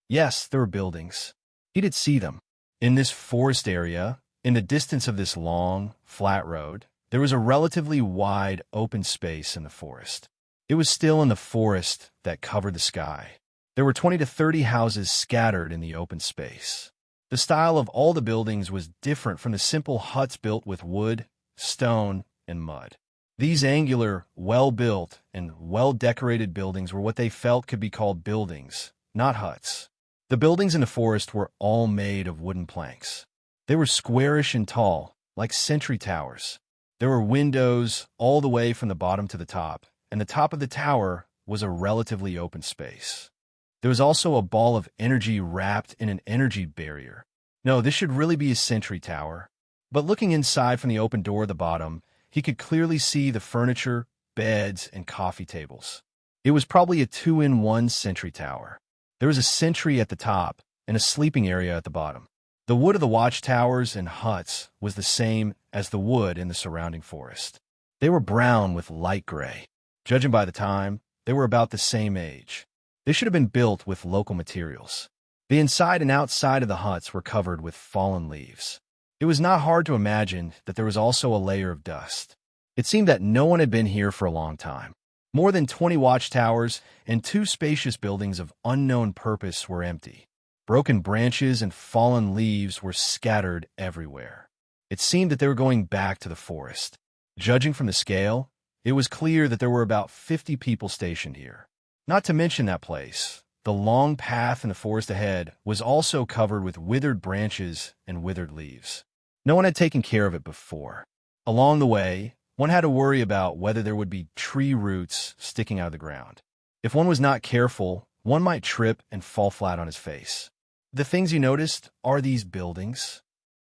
Yes, there were buildings. He did see them. In this forest area, in the distance of this long, flat road, there was a relatively wide, open space in the forest. It was still in the forest that covered the sky. There were 20 to 30 houses scattered in the open space. The style of all the buildings was different from the simple huts built with wood, stone, and mud. These angular, well-built, and well-decorated buildings were what they felt could be called buildings, not huts. The buildings in the forest were all made of wooden planks. They were squarish and tall, like sentry towers. There were windows all the way from the bottom to the top, and the top of the tower was a relatively open space. There was also a ball of energy wrapped in an energy barrier. No, this should really be a sentry tower. But looking inside from the open door at the bottom, he could clearly see the furniture, beds, and coffee tables. It was probably a 2-in-1 sentry tower. There was a sentry at the top and a sleeping area at the bottom. The wood of the watchtowers and huts was the same as the wood in the surrounding forest. They were brown with light gray. Judging by the time, they were about the same age. They should have been built with local materials. The inside and outside of the huts were covered with fallen leaves. It was not hard to imagine that there was also a layer of dust. It seemed that no one had been here for a long time. More than 20 watchtowers and 2 spacious buildings of unknown purpose were empty. Broken branches and fallen leaves were scattered everywhere. It seemed that they were going back to the forest. Judging from the scale, it was clear that there were about 50 people stationed here. Not to mention that place, the long path in the forest ahead was also covered with withered branches and withered leaves. No one had taken care of it before. Along the way, one had to worry about whether there would be tree roots sticking out of the ground. If one was not careful, one might trip and fall flat on his face. The things you noticed are these buildings.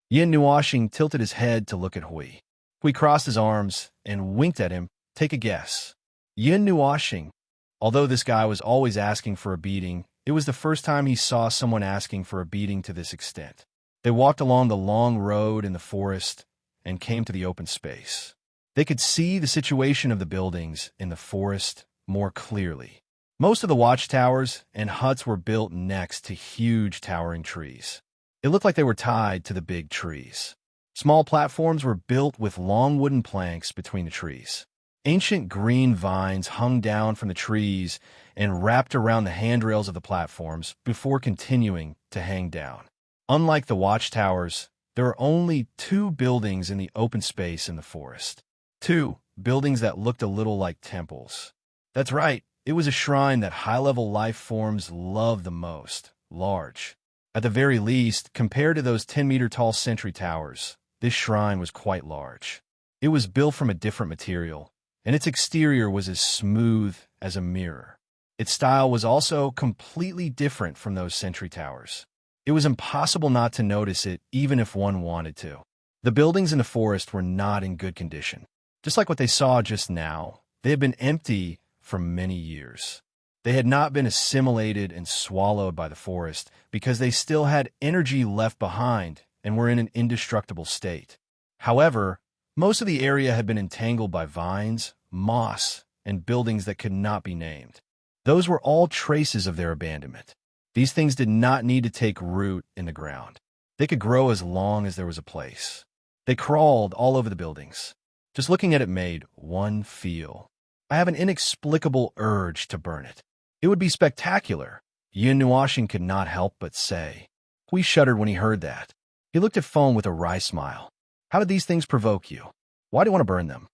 Yin Nuoxing tilted his head to look at Hui. Hui crossed his arms and winked at him. Take a guess. Yin Nuoxing. Although this guy was always asking for a beating, it was the first time he saw someone asking for a beating to this extent. They walked along the long road in the forest and came to the open space. They could see the situation of the buildings in the forest more clearly. Most of the watchtowers and huts were built next to huge towering trees. It looked like they were tied to the big trees. Small platforms were built with long wooden planks between the trees. Ancient green vines hung down from the trees and wrapped around the handrails of the platforms before continuing to hang down. Unlike the watchtowers, there are only 2 buildings in the open space in the forest. 2 buildings that looked a little like temples. That's right, it was a shrine that high-level life forms love the most, large. At the very least, compared to those 10-meter-tall sentry towers, this shrine was quite large. It was built from a different material, and its exterior was as smooth as a mirror. Its style was also completely different from those sentry towers. It was impossible not to notice it, even if one wanted to. The buildings in the forest were not in good condition. Just like what they saw just now, they had been empty for many years. They had not been assimilated and swallowed by the forest because they still had energy left behind and were in an indestructible state. However, most of the area had been entangled by vines, moss, and buildings that could not be named. Those were all traces of their abandonment. These things did not need to take root in the ground. They could grow as long as there was a place. They crawled all over the buildings. Just looking at it made one feel. I have an inexplicable urge to burn it. It would be spectacular. Yin Nuoxing could not help but say. Hui shuddered when he heard that. He looked at Feng with a wry smile. How did these things provoke you? Why do you want to burn them?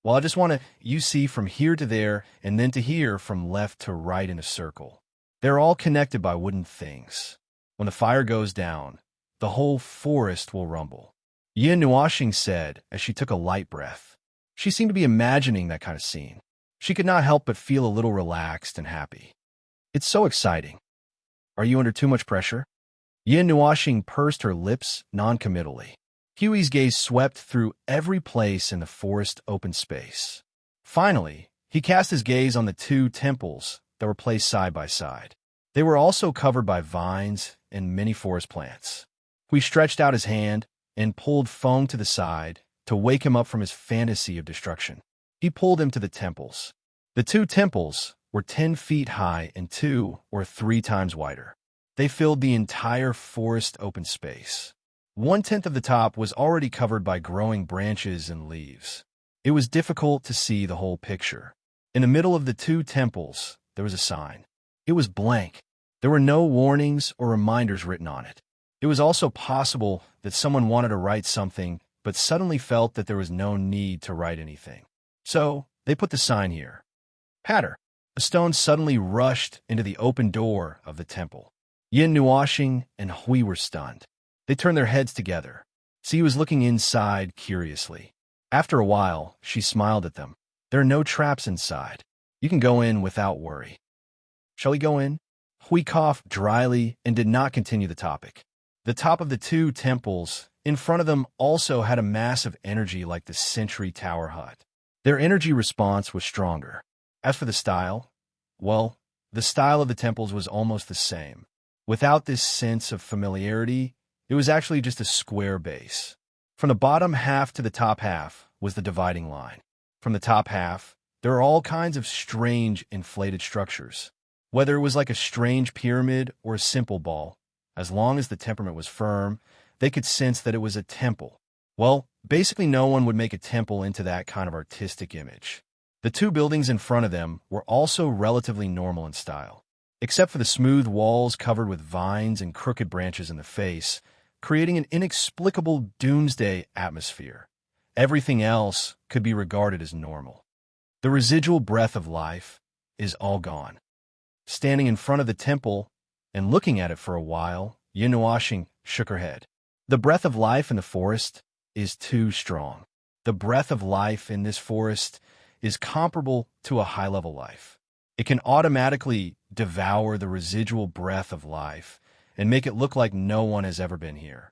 Well, I just want to, you see, from here to there, and then to here, from left to right in a circle. They're all connected by wooden things. When the fire goes down, the whole forest will rumble. Yin Nuashing said as she took a light breath. She seemed to be imagining that kind of scene. She could not help but feel a little relaxed and happy. It's so exciting. Are you under too much pressure? Yin Nuashing pursed her lips non-committally. Huey's gaze swept through every place in the forest open space. Finally, he cast his gaze on the two temples that were placed side by side. They were also covered by vines and many forest plants. Hui stretched out his hand and pulled Feng to the side to wake him up from his fantasy of destruction. He pulled him to the temples. The two temples were 10 feet high and 2 or 3 times wider. They filled the entire forest open space. 1/10 of the top was already covered by growing branches and leaves. It was difficult to see the whole picture. In the middle of the two temples, there was a sign. It was blank. There were no warnings or reminders written on it. It was also possible that someone wanted to write something, but suddenly felt that there was no need to write anything. So, they put the sign here. Patter. A stone suddenly rushed into the open door of the temple. Yin Nuashing and Hui were stunned. They turned their heads together. See was looking inside curiously. After a while, she smiled at them. There are no traps inside. You can go in without worry. Shall we go in? Hui coughed dryly and did not continue the topic. The top of the two temples in front of them also had a mass of energy like the Century Tower hut. Their energy response was stronger. As for the style, well, the style of the temples was almost the same. Without this sense of familiarity, it was actually just a square base. From the bottom half to the top half was the dividing line. From the top half, there are all kinds of strange inflated structures. Whether it was like a strange pyramid or a simple ball, as long as the temperament was firm, they could sense that it was a temple. Well, basically no one would make a temple into that kind of artistic image. The two buildings in front of them were also relatively normal in style, except for the smooth walls covered with vines and crooked branches in the face, creating an inexplicable doomsday atmosphere. Everything else could be regarded as normal. The residual breath of life is all gone. Standing in front of the temple and looking at it for a while, Yin Nuashing shook her head. The breath of life in the forest is too strong. The breath of life in this forest is comparable to a high-level life. It can automatically devour the residual breath of life and make it look like no one has ever been here.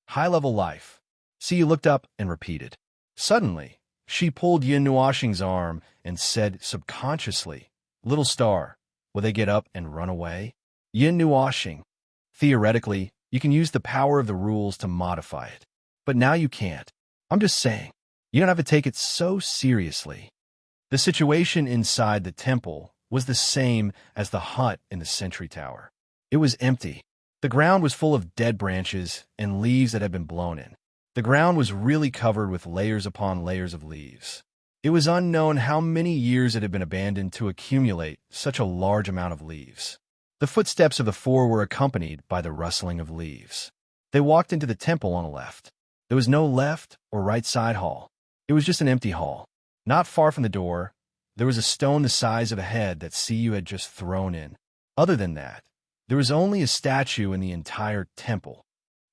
High-level life. See, you looked up and repeated. Suddenly, she pulled Yin Nuashing's arm and said subconsciously, "Little star, will they get up and run away?" Yin Nuashing. Theoretically, you can use the power of the rules to modify it. But now you can't. I'm just saying, you don't have to take it so seriously. The situation inside the temple was the same as the hut in the Century Tower. It was empty. The ground was full of dead branches and leaves that had been blown in. The ground was really covered with layers upon layers of leaves. It was unknown how many years it had been abandoned to accumulate such a large amount of leaves. The footsteps of the four were accompanied by the rustling of leaves. They walked into the temple on the left. There was no left or right side hall. It was just an empty hall. Not far from the door, there was a stone the size of a head that Siyu had just thrown in. Other than that, there was only a statue in the entire temple.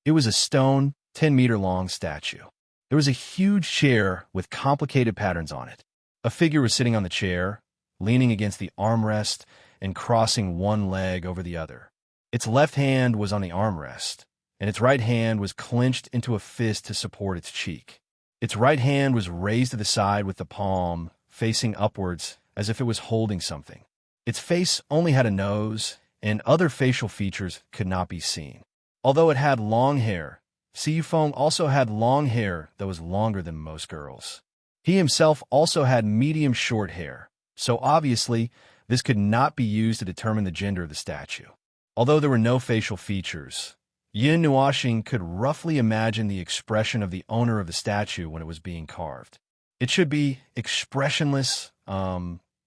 It was a stone, 10-meter-long statue. There was a huge chair with complicated patterns on it. A figure was sitting on the chair, leaning against the armrest and crossing one leg over the other. Its left hand was on the armrest, and its right hand was clenched into a fist to support its cheek. Its right hand was raised to the side with the palm facing upwards as if it was holding something. Its face only had a nose, and other facial features could not be seen. Although it had long hair, Siyu Feng also had long hair that was longer than most girls. He himself also had medium short hair, so obviously this could not be used to determine the gender of the statue. Although there were no facial features, Yin Nuashing could roughly imagine the expression of the owner of the statue when it was being carved. It should be expressionless,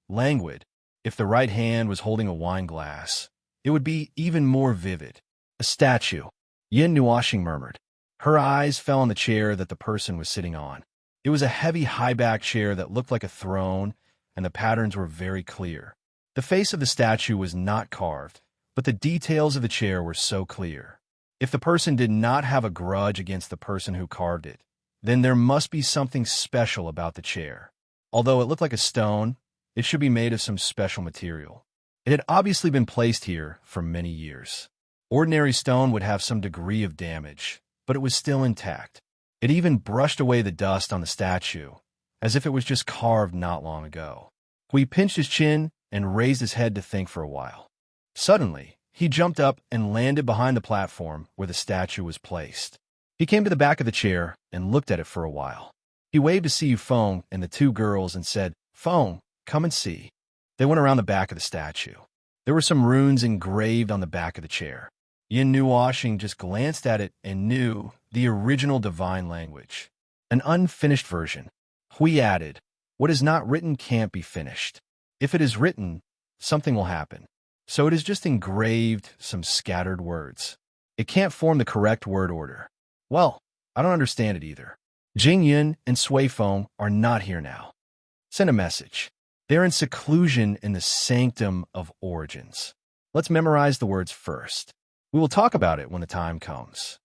languid. If the right hand was holding a wine glass, it would be even more vivid. A statue, Yin Nuashing murmured. Her eyes fell on the chair that the person was sitting on. It was a heavy high-back chair that looked like a throne, and the patterns were very clear. The face of the statue was not carved, but the details of the chair were so clear. If the person did not have a grudge against the person who carved it, then there must be something special about the chair. Although it looked like a stone, it should be made of some special material. It had obviously been placed here for many years. Ordinary stone would have some degree of damage, but it was still intact. It even brushed away the dust on the statue, as if it was just carved not long ago. Hui pinched his chin and raised his head to think for a while. Suddenly, he jumped up and landed behind the platform where the statue was placed. He came to the back of the chair and looked at it for a while. He waved to see Feng and the two girls and said, "Feng, come and see." They went around the back of the statue. There were some runes engraved on the back of the chair. Yin Nuoxing just glanced at it and knew the original divine language. An unfinished version. Hui added, "What is not written can't be finished. If it is written, something will happen. So it is just engraved some scattered words. It can't form the correct word order." Well, I don't understand it either. Jing Yun and Sui Feng are not here now. Send a message. They're in seclusion in the sanctum of origins. Let's memorize the words first. We will talk about it when the time comes.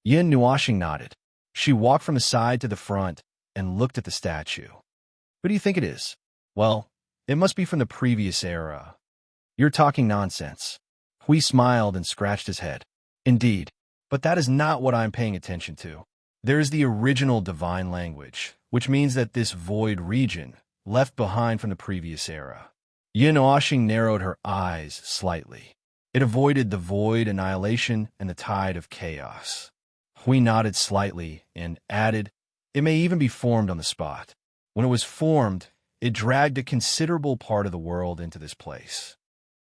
Yin Nuoxing nodded. She walked from the side to the front and looked at the statue. Who do you think it is? Well, it must be from the previous era. You're talking nonsense. Hui smiled and scratched his head. Indeed, but that is not what I'm paying attention to. There is the original divine language, which means that this void region, left behind from the previous era. Yin Nuoxing narrowed her eyes slightly. It avoided the void annihilation and the tide of chaos. Hui nodded slightly and added, "It may even be formed on the spot. When it was formed, it dragged a considerable part of the world into this place.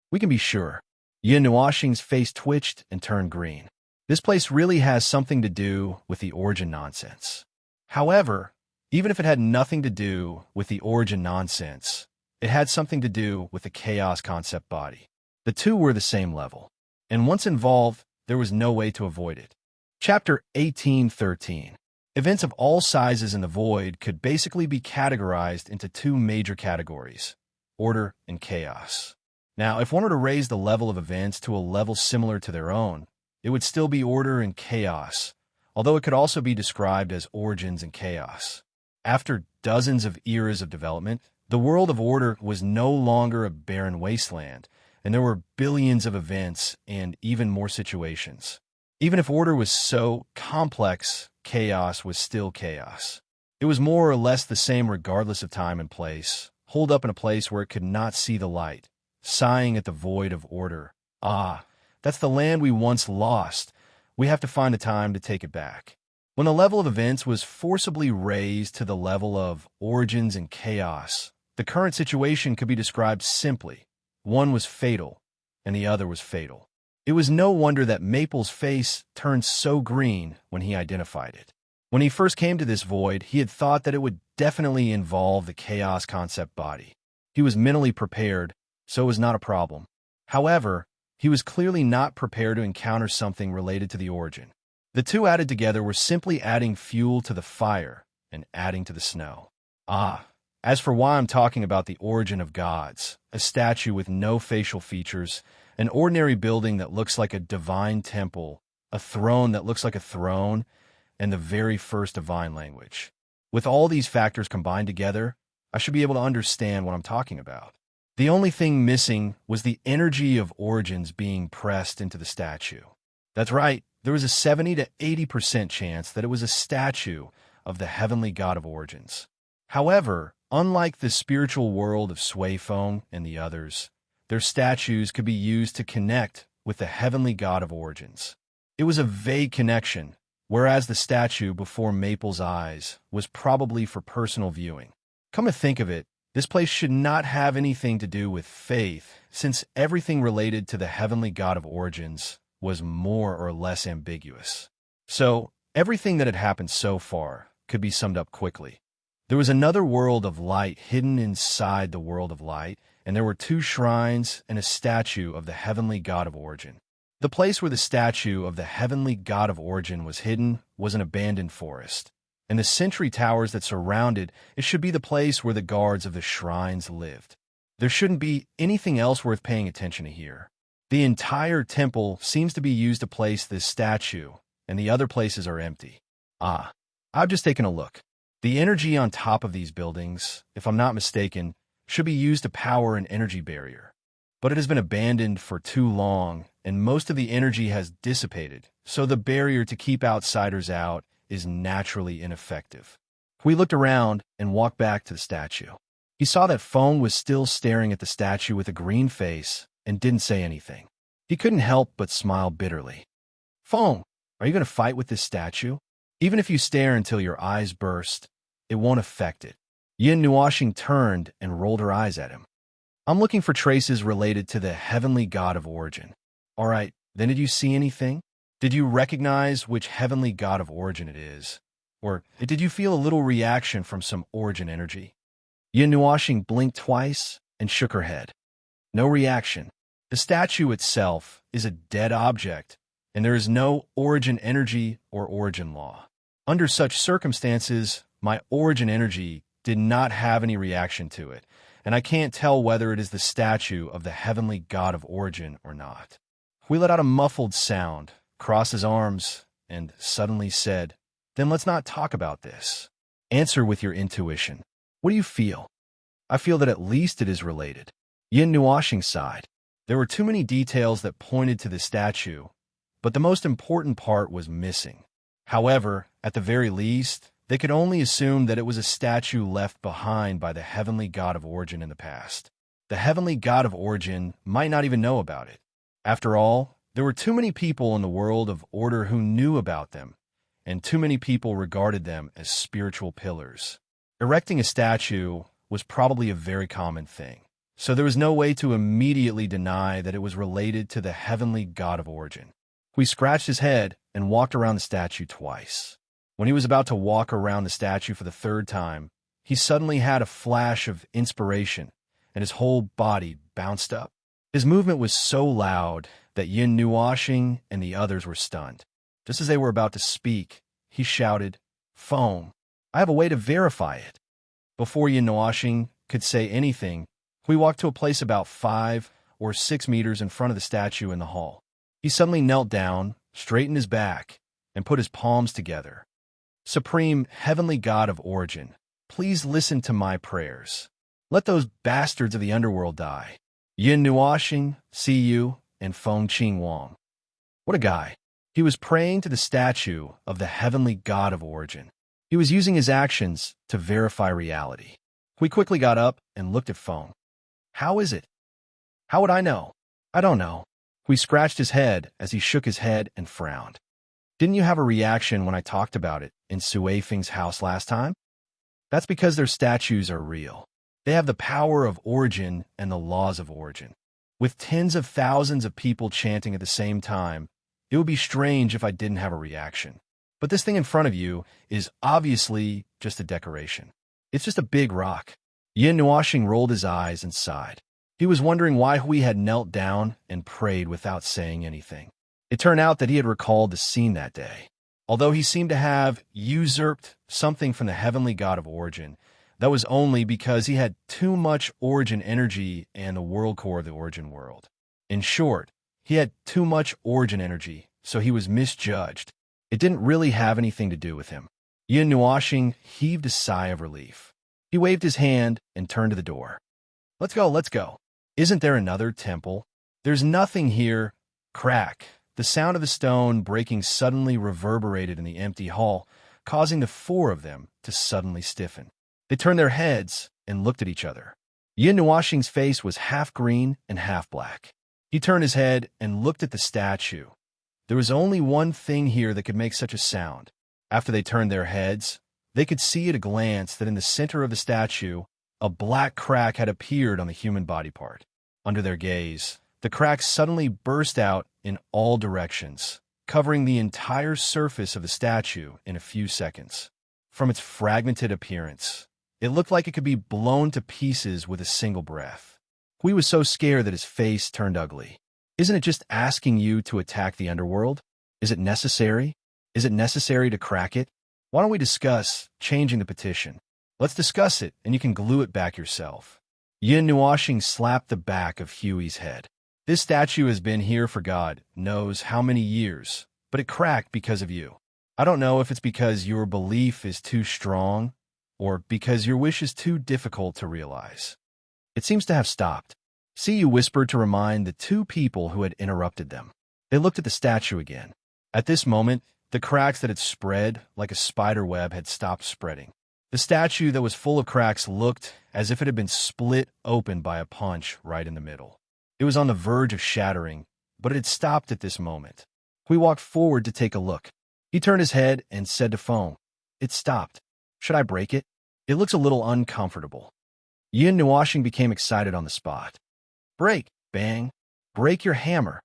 We can be sure." Yin Nuoxing's face twitched and turned green. This place really has something to do with the origin nonsense. However, even if it had nothing to do with the origin nonsense, it had something to do with the chaos concept body. The two were the same level, and once involved, there was no way to avoid it. Chapter 18:13. Events of all sizes in the void could basically be categorized into two major categories: order and chaos. Now, if one were to raise the level of events to a level similar to their own, it would still be order and chaos, although it could also be described as origins and chaos. After dozens of eras of development, the world of order was no longer a barren wasteland, and there were billions of events and even more situations. Even if order was so complex, chaos was still chaos. It was more or less the same regardless of time and place, holed up in a place where it could not see the light, sighing at the void of order. Ah, that's the land we once lost. We have to find the time to take it back. When the level of events was forcibly raised to the level of origins and chaos, the current situation could be described simply. One was fatal, and the other was fatal. It was no wonder that Maple's face turned so green when he identified it. When he first came to this void, he had thought that it would definitely involve the chaos concept body. He was mentally prepared, so it was not a problem. However, he was clearly not prepared to encounter something related to the origin. The two added together were simply adding fuel to the fire and adding to the snow. As for why I'm talking about the origin of gods, a statue with no facial features, an ordinary building that looks like a divine temple, a throne that looks like a throne, and the very first divine language. With all these factors combined together, I should be able to understand what I'm talking about. The only thing missing was the energy of origins being pressed into the statue. That's right, there was a 70 to 80% chance that it was a statue of the heavenly god of origins. However, unlike the spiritual world of Sui Feng and the others, their statues could be used to connect with the heavenly god of origins. It was a vague connection, whereas the statue before Maple's eyes was probably for personal viewing. Come to think of it, this place should not have anything to do with faith, since everything related to the heavenly god of origins was more or less ambiguous. So, everything that had happened so far could be summed up quickly. There was another world of light hidden inside the world of light, and there were two shrines and a statue of the heavenly god of origin. The place where the statue of the heavenly god of origin was hidden was an abandoned forest, and the sentry towers that surrounded it should be the place where the guards of the shrines lived. There shouldn't be anything else worth paying attention to here. The entire temple seems to be used to place this statue, and the other places are empty. Ah, I've just taken a look. The energy on top of these buildings, if I'm not mistaken, should be used to power an energy barrier. But it has been abandoned for too long, and most of the energy has dissipated, so the barrier to keep outsiders out is naturally ineffective. We looked around and walked back to the statue. He saw that Fong was still staring at the statue with a green face and didn't say anything. He couldn't help but smile bitterly. Fong, are you going to fight with this statue? Even if you stare until your eyes burst, it won't affect it. Yin Nuoxing turned and rolled her eyes at him. I'm looking for traces related to the heavenly god of origin. All right, then did you see anything? Did you recognize which heavenly god of origin it is? Or did you feel a little reaction from some origin energy? Yin Nuoxing blinked twice and shook her head. No reaction. The statue itself is a dead object, and there is no origin energy or origin law. Under such circumstances, my origin energy did not have any reaction to it, and I can't tell whether it is the statue of the heavenly god of origin or not. He let out a muffled sound, crossed his arms, and suddenly said, Then let's not talk about this. Answer with your intuition. What do you feel? I feel that at least it is related. Yin Nuoxing sighed. There were too many details that pointed to the statue, but the most important part was missing. However, at the very least, they could only assume that it was a statue left behind by the heavenly god of origin in the past. The heavenly god of origin might not even know about it. After all, there were too many people in the world of order who knew about them, and too many people regarded them as spiritual pillars. Erecting a statue was probably a very common thing, so there was no way to immediately deny that it was related to the heavenly god of origin. He scratched his head and walked around the statue twice. When he was about to walk around the statue for the third time, he suddenly had a flash of inspiration, and his whole body bounced up. His movement was so loud that Yin Nuoxing and the others were stunned. Just as they were about to speak, he shouted, Foam, I have a way to verify it. Before Yin Nuoxing could say anything, we walked to a place about 5 or 6 meters in front of the statue in the hall. He suddenly knelt down, straightened his back, and put his palms together. Supreme Heavenly God of Origin, please listen to my prayers. Let those bastards of the underworld die. Yin Nuoxing, see you, and Feng Qing Wang. What a guy. He was praying to the statue of the Heavenly God of Origin. He was using his actions to verify reality. We quickly got up and looked at Feng. How is it? How would I know? I don't know. We scratched his head as he shook his head and frowned. Didn't you have a reaction when I talked about it in Sui Feng's house last time? That's because their statues are real. They have the power of origin and the laws of origin. With tens of thousands of people chanting at the same time, it would be strange if I didn't have a reaction. But this thing in front of you is obviously just a decoration. It's just a big rock. Yin Nuoxing rolled his eyes and sighed. He was wondering why Hui had knelt down and prayed without saying anything. It turned out that he had recalled the scene that day. Although he seemed to have usurped something from the heavenly god of origin, that was only because he had too much origin energy and the world core of the origin world. In short, he had too much origin energy, so he was misjudged. It didn't really have anything to do with him. Yin Nuoxing heaved a sigh of relief. He waved his hand and turned to the door. Let's go, let's go. Isn't there another temple? There's nothing here. Crack. The sound of the stone breaking suddenly reverberated in the empty hall, causing the 4 of them to suddenly stiffen. They turned their heads and looked at each other. Yin Nuoxing's face was half green and half black. He turned his head and looked at the statue. There was only one thing here that could make such a sound. After they turned their heads, they could see at a glance that in the center of the statue, a black crack had appeared on the human body part. Under their gaze, the crack suddenly burst out in all directions, covering the entire surface of the statue in a few seconds. From its fragmented appearance, it looked like it could be blown to pieces with a single breath. Hui was so scared that his face turned ugly. Isn't it just asking you to attack the underworld? Is it necessary? Is it necessary to crack it? Why don't we discuss changing the petition? Let's discuss it, and you can glue it back yourself. Yin Nuoxing slapped the back of Huey's head. This statue has been here for God knows how many years, but it cracked because of you. I don't know if it's because your belief is too strong or because your wish is too difficult to realize. It seems to have stopped. See, you whispered to remind the two people who had interrupted them. They looked at the statue again. At this moment, the cracks that had spread like a spider web had stopped spreading. The statue that was full of cracks looked as if it had been split open by a punch right in the middle. It was on the verge of shattering, but it had stopped at this moment. We walked forward to take a look. He turned his head and said to Foam, "It stopped. Should I break it? It looks a little uncomfortable." Yin Nuashing became excited on the spot. "Break, bang, break your hammer."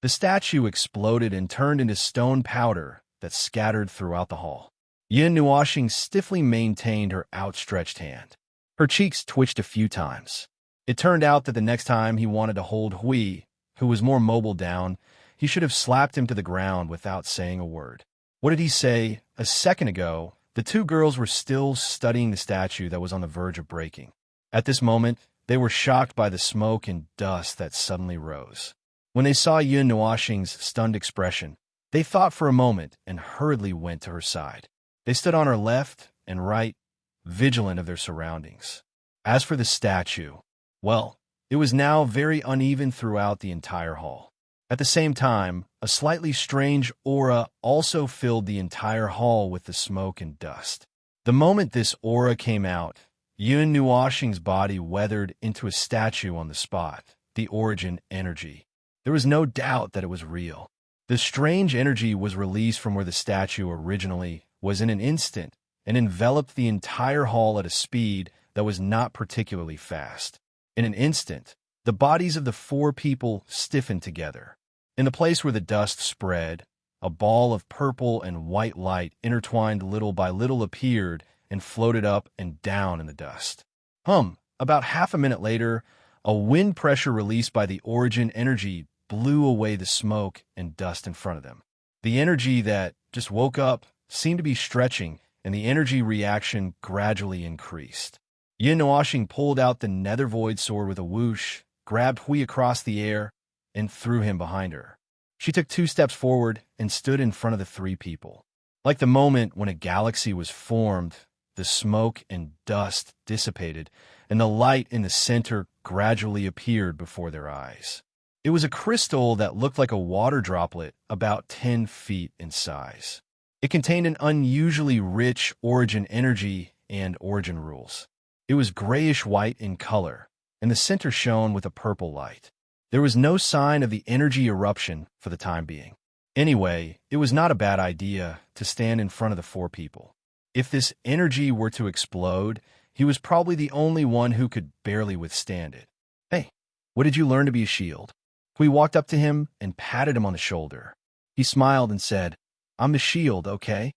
The statue exploded and turned into stone powder that scattered throughout the hall. Yin Nuashing stiffly maintained her outstretched hand. Her cheeks twitched a few times. It turned out that the next time he wanted to hold Hui, who was more mobile, down, he should have slapped him to the ground without saying a word. What did he say? A second ago, the two girls were still studying the statue that was on the verge of breaking. At this moment, they were shocked by the smoke and dust that suddenly rose. When they saw Yin Nuashing's stunned expression, they thought for a moment and hurriedly went to her side. They stood on her left and right, vigilant of their surroundings. As for the statue, well, it was now very uneven throughout the entire hall. At the same time, a slightly strange aura also filled the entire hall with the smoke and dust. The moment this aura came out, Yin Nuashing's body weathered into a statue on the spot, the origin energy. There was no doubt that it was real. The strange energy was released from where the statue originally was in an instant and enveloped the entire hall at a speed that was not particularly fast. In an instant, the bodies of the four people stiffened together. In the place where the dust spread, a ball of purple and white light intertwined little by little appeared and floated up and down in the dust. About half a minute later, a wind pressure released by the origin energy blew away the smoke and dust in front of them. The energy that just woke up seemed to be stretching, and the energy reaction gradually increased. Yin Nuashing pulled out the nether void sword with a whoosh, grabbed Hui across the air, and threw him behind her. She took 2 steps forward and stood in front of the 3 people. Like the moment when a galaxy was formed, the smoke and dust dissipated, and the light in the center gradually appeared before their eyes. It was a crystal that looked like a water droplet about 10 feet in size. It contained an unusually rich origin energy and origin rules. It was grayish-white in color, and the center shone with a purple light. There was no sign of the energy eruption for the time being. Anyway, it was not a bad idea to stand in front of the 4 people. If this energy were to explode, he was probably the only one who could barely withstand it. "Hey, what did you learn to be a shield?" We walked up to him and patted him on the shoulder. He smiled and said, "I'm the shield, okay?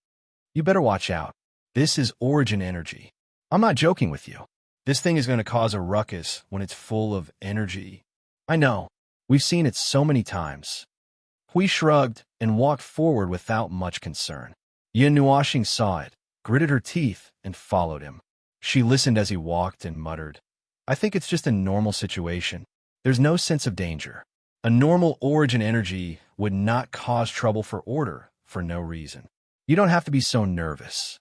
You better watch out. This is origin energy. I'm not joking with you. This thing is going to cause a ruckus when it's full of energy." "I know. We've seen it so many times." Hui shrugged and walked forward without much concern. Yin Nuashing saw it, gritted her teeth, and followed him. She listened as he walked and muttered, "I think it's just a normal situation. There's no sense of danger. A normal origin energy would not cause trouble for order for no reason. You don't have to be so nervous."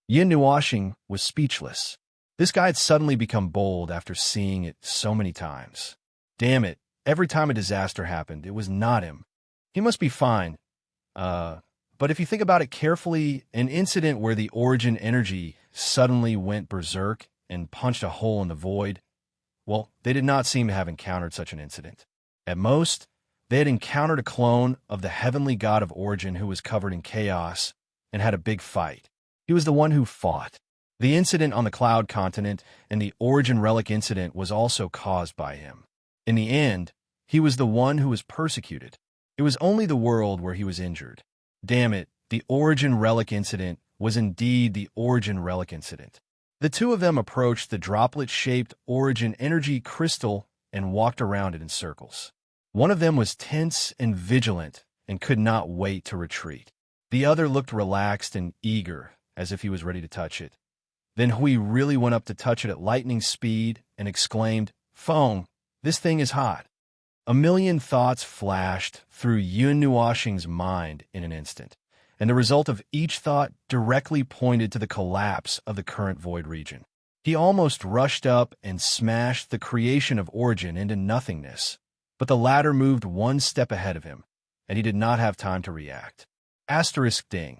Yin Nuashing was speechless. This guy had suddenly become bold after seeing it so many times. Damn it, every time a disaster happened, it was not him. He must be fine. But if you think about it carefully, an incident where the origin energy suddenly went berserk and punched a hole in the void, well, they did not seem to have encountered such an incident. At most, they had encountered a clone of the heavenly god of origin who was covered in chaos and had a big fight. He was the one who fought. The incident on the Cloud Continent and the origin relic incident was also caused by him. In the end, he was the one who was persecuted. It was only the world where he was injured. Damn it, the origin relic incident was indeed the origin relic incident. The two of them approached the droplet-shaped origin energy crystal and walked around it in circles. One of them was tense and vigilant and could not wait to retreat. The other looked relaxed and eager, as if he was ready to touch it. Then Hui really went up to touch it at lightning speed and exclaimed, "Phone, this thing is hot." A million thoughts flashed through Yun Nuoxing's mind in an instant, and the result of each thought directly pointed to the collapse of the current void region. He almost rushed up and smashed the creation of Origin into nothingness, but the latter moved one step ahead of him, and he did not have time to react. Asterisk ding.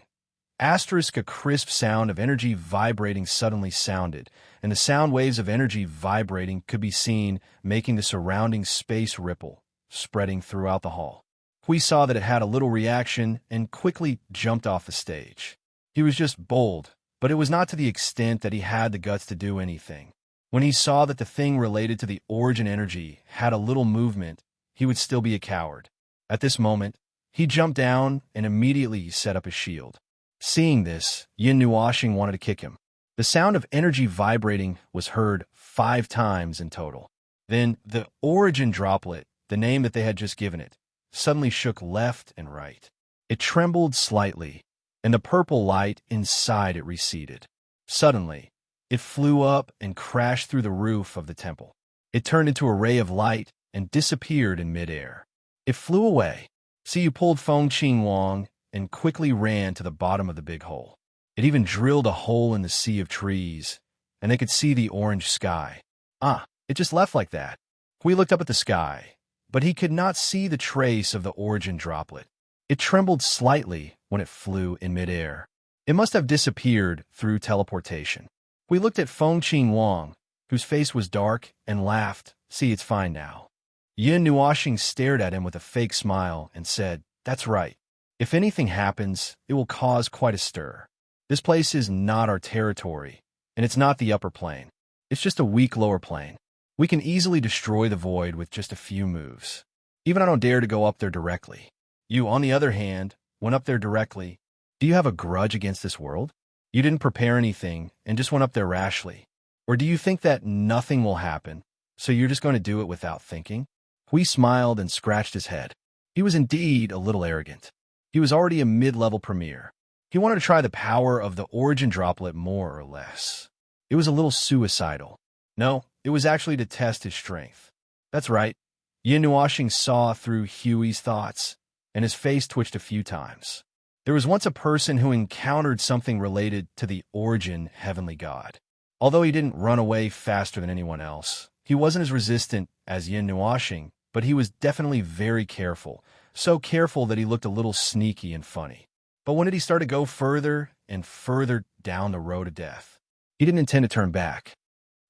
Asterisk, a crisp sound of energy vibrating suddenly sounded, and the sound waves of energy vibrating could be seen, making the surrounding space ripple, spreading throughout the hall. Hui saw that it had a little reaction and quickly jumped off the stage. He was just bold, but it was not to the extent that he had the guts to do anything. When he saw that the thing related to the origin energy had a little movement, he would still be a coward. At this moment, he jumped down and immediately set up his shield. Seeing this, Yin Nuoxing wanted to kick him. The sound of energy vibrating was heard 5 times in total. Then the origin droplet, the name that they had just given it, suddenly shook left and right. It trembled slightly, and the purple light inside it receded. Suddenly, it flew up and crashed through the roof of the temple. It turned into a ray of light and disappeared in midair. It flew away. Siyu pulled Feng Qing Wang and quickly ran to the bottom of the big hole. It even drilled a hole in the sea of trees, and they could see the orange sky. It just left like that. Hui looked up at the sky, but he could not see the trace of the origin droplet. It trembled slightly when it flew in midair. It must have disappeared through teleportation. Hui looked at Feng Qing Wang, whose face was dark, and laughed. See, it's fine now. Yin Nuoxing stared at him with a fake smile and said, "That's right. If anything happens, it will cause quite a stir. This place is not our territory, and it's not the upper plane. It's just a weak lower plane. We can easily destroy the void with just a few moves. Even I don't dare to go up there directly. You, on the other hand, went up there directly. Do you have a grudge against this world? You didn't prepare anything and just went up there rashly. Or do you think that nothing will happen, so you're just going to do it without thinking?" Hui smiled and scratched his head. He was indeed a little arrogant. He was already a mid-level premier. He wanted to try the power of the origin droplet more or less. It was a little suicidal. No, it was actually to test his strength. That's right. Yin Nuoxing saw through Hui's thoughts, and his face twitched a few times. There was once a person who encountered something related to the origin heavenly god. Although he didn't run away faster than anyone else, he wasn't as resistant as Yin Nuoxing, but he was definitely very careful, so careful that he looked a little sneaky and funny. But when did he start to go further and further down the road of death? He didn't intend to turn back.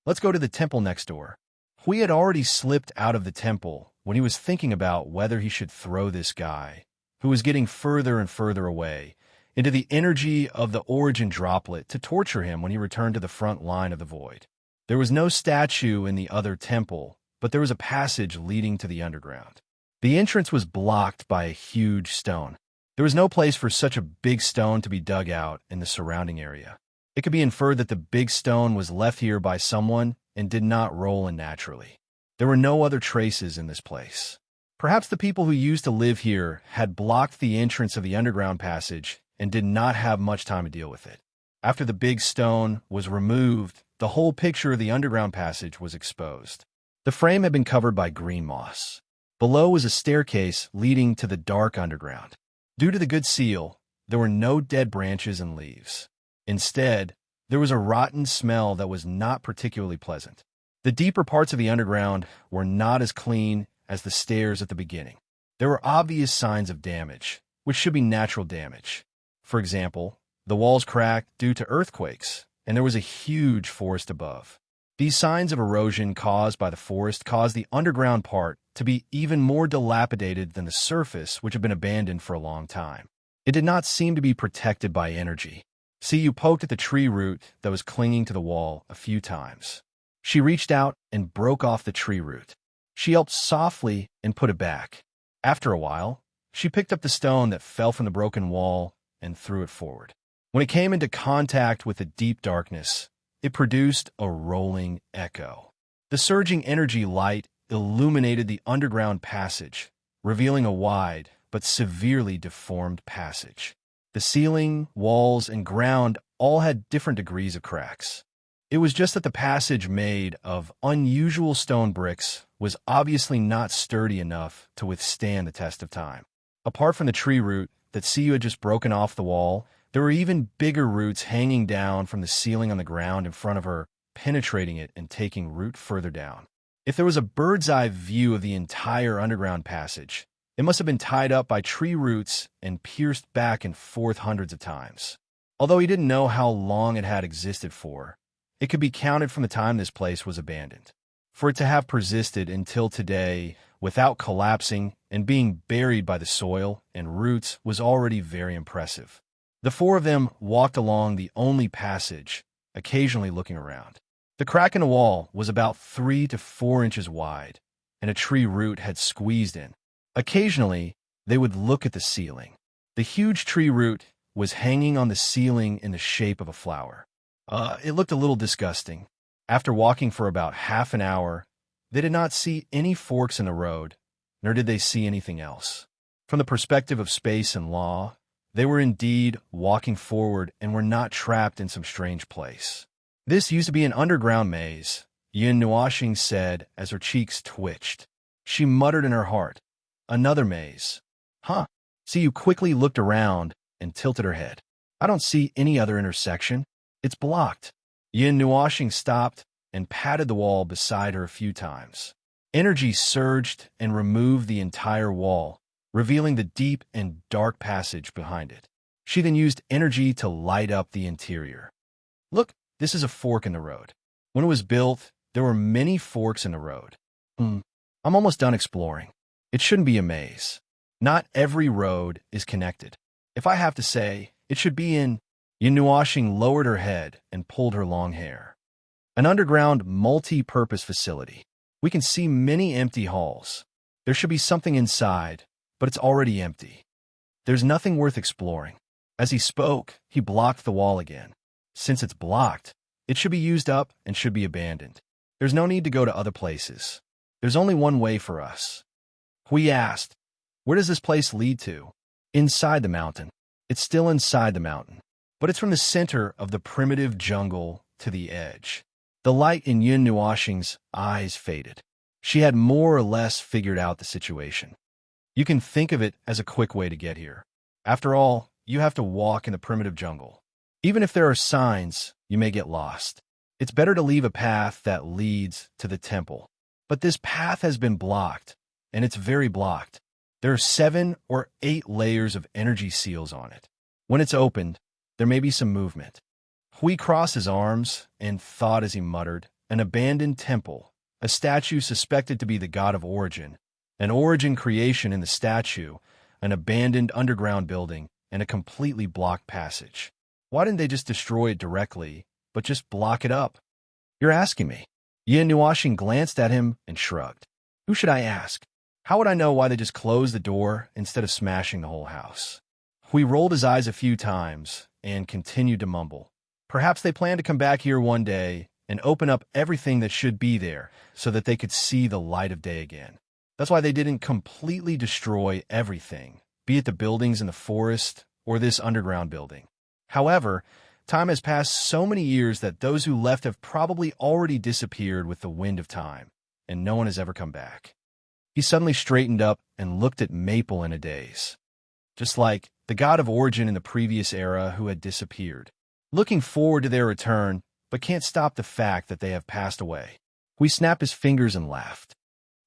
Let's go to the temple next door. Hui had already slipped out of the temple when he was thinking about whether he should throw this guy, who was getting further and further away, into the energy of the origin droplet to torture him when he returned to the front line of the void. There was no statue in the other temple, but there was a passage leading to the underground. The entrance was blocked by a huge stone. There was no place for such a big stone to be dug out in the surrounding area. It could be inferred that the big stone was left here by someone and did not roll in naturally. There were no other traces in this place. Perhaps the people who used to live here had blocked the entrance of the underground passage and did not have much time to deal with it. After the big stone was removed, the whole picture of the underground passage was exposed. The frame had been covered by green moss. Below was a staircase leading to the dark underground. Due to the good seal, there were no dead branches and leaves. Instead, there was a rotten smell that was not particularly pleasant. The deeper parts of the underground were not as clean as the stairs at the beginning. There were obvious signs of damage, which should be natural damage. For example, the walls cracked due to earthquakes, and there was a huge forest above. These signs of erosion caused by the forest caused the underground part to be even more dilapidated than the surface, which had been abandoned for a long time. It did not seem to be protected by energy. Siyu poked at the tree root that was clinging to the wall a few times. She reached out and broke off the tree root. She yelped softly and put it back. After a while, she picked up the stone that fell from the broken wall and threw it forward. When it came into contact with the deep darkness, it produced a rolling echo. The surging energy light illuminated the underground passage, revealing a wide but severely deformed passage. The ceiling, walls, and ground all had different degrees of cracks. It was just that the passage, made of unusual stone bricks, was obviously not sturdy enough to withstand the test of time. Apart from the tree root that Siyu had just broken off the wall, there were even bigger roots hanging down from the ceiling on the ground in front of her, penetrating it and taking root further down. If there was a bird's-eye view of the entire underground passage, it must have been tied up by tree roots and pierced back and forth hundreds of times. Although he didn't know how long it had existed for, it could be counted from the time this place was abandoned. For it to have persisted until today without collapsing and being buried by the soil and roots was already very impressive. The four of them walked along the only passage, occasionally looking around. The crack in the wall was about 3 to 4 inches wide, and a tree root had squeezed in. Occasionally, they would look at the ceiling. The huge tree root was hanging on the ceiling in the shape of a flower. It looked a little disgusting. After walking for about half an hour, they did not see any forks in the road, nor did they see anything else. From the perspective of space and law, they were indeed walking forward and were not trapped in some strange place. This used to be an underground maze, Yin Nuashing said as her cheeks twitched. She muttered in her heart, "Another maze. Huh." Siyu quickly looked around and tilted her head. "I don't see any other intersection. It's blocked." Yin Nuashing stopped and patted the wall beside her a few times. Energy surged and removed the entire wall, revealing the deep and dark passage behind it. She then used energy to light up the interior. "Look, this is a fork in the road. When it was built, there were many forks in the road. I'm almost done exploring. It shouldn't be a maze. Not every road is connected. If I have to say, it should be in..." Yin Nuashing lowered her head and pulled her long hair. "An underground multi-purpose facility. We can see many empty halls. There should be something inside, but it's already empty. There's nothing worth exploring." As he spoke, he blocked the wall again. "Since it's blocked, it should be used up and should be abandoned. There's no need to go to other places. There's only one way for us." Hui asked, "Where does this place lead to?" "Inside the mountain. It's still inside the mountain. But it's from the center of the primitive jungle to the edge." The light in Yin Nuashing's eyes faded. She had more or less figured out the situation. You can think of it as a quick way to get here. After all, you have to walk in the primitive jungle. Even if there are signs, you may get lost. It's better to leave a path that leads to the temple. But this path has been blocked, and it's very blocked. There are 7 or 8 layers of energy seals on it. When it's opened, there may be some movement. Hui crossed his arms and thought as he muttered, "An abandoned temple, a statue suspected to be the god of origin, an origin creation in the statue, an abandoned underground building, and a completely blocked passage. Why didn't they just destroy it directly, but just block it up?" "You're asking me." Yin Nuashing glanced at him and shrugged. "Who should I ask? How would I know why they just closed the door instead of smashing the whole house?" Hui rolled his eyes a few times and continued to mumble. "Perhaps they plan to come back here one day and open up everything that should be there so that they could see the light of day again. That's why they didn't completely destroy everything, be it the buildings in the forest or this underground building. However, time has passed so many years that those who left have probably already disappeared with the wind of time, and no one has ever come back." He suddenly straightened up and looked at Maple in a daze. Just like the god of origin in the previous era who had disappeared. Looking forward to their return, but can't stop the fact that they have passed away. Hui snapped his fingers and laughed.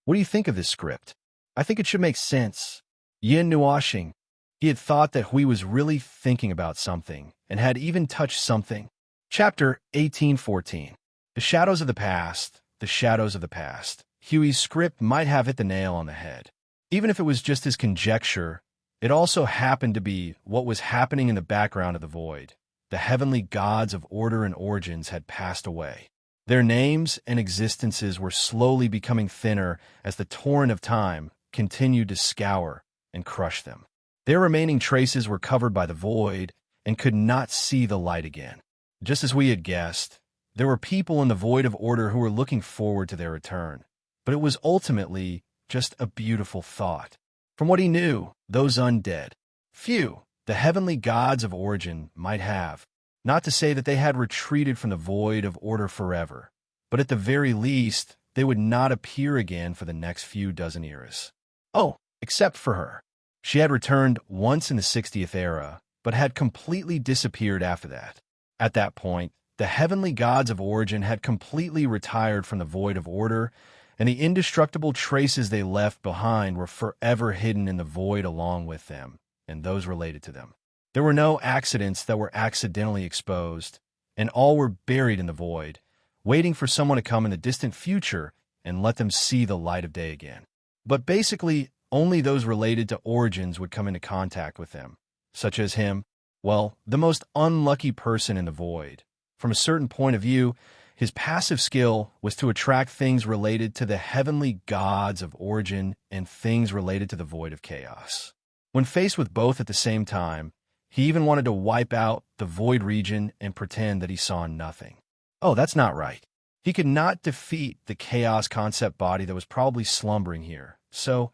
"What do you think of this script?" "I think it should make sense." Yin Nuashing. He had thought that Hui was really thinking about something, and had even touched something. Chapter 1814. The shadows of the past, the shadows of the past. Huey's script might have hit the nail on the head. Even if it was just his conjecture, it also happened to be what was happening in the background of the void. The heavenly gods of order and origins had passed away. Their names and existences were slowly becoming thinner as the torrent of time continued to scour and crush them. Their remaining traces were covered by the void and could not see the light again. Just as we had guessed, there were people in the void of order who were looking forward to their return, but it was ultimately just a beautiful thought. From what he knew, those undead, few, the heavenly gods of origin might have, Not to say that they had retreated from the void of order forever, but at the very least, they would not appear again for the next few dozen eras. Oh, except for her. She had returned once in the 60th era, but had completely disappeared after that. At that point, the heavenly gods of origin had completely retired from the void of order, and the indestructible traces they left behind were forever hidden in the void along with them, and those related to them. There were no accidents that were accidentally exposed, and all were buried in the void, waiting for someone to come in the distant future and let them see the light of day again. But basically, only those related to origins would come into contact with them, such as him, well, the most unlucky person in the void. From a certain point of view, his passive skill was to attract things related to the heavenly gods of origin and things related to the void of chaos. When faced with both at the same time, he even wanted to wipe out the void region and pretend that he saw nothing. Oh, that's not right. He could not defeat the chaos concept body that was probably slumbering here. So,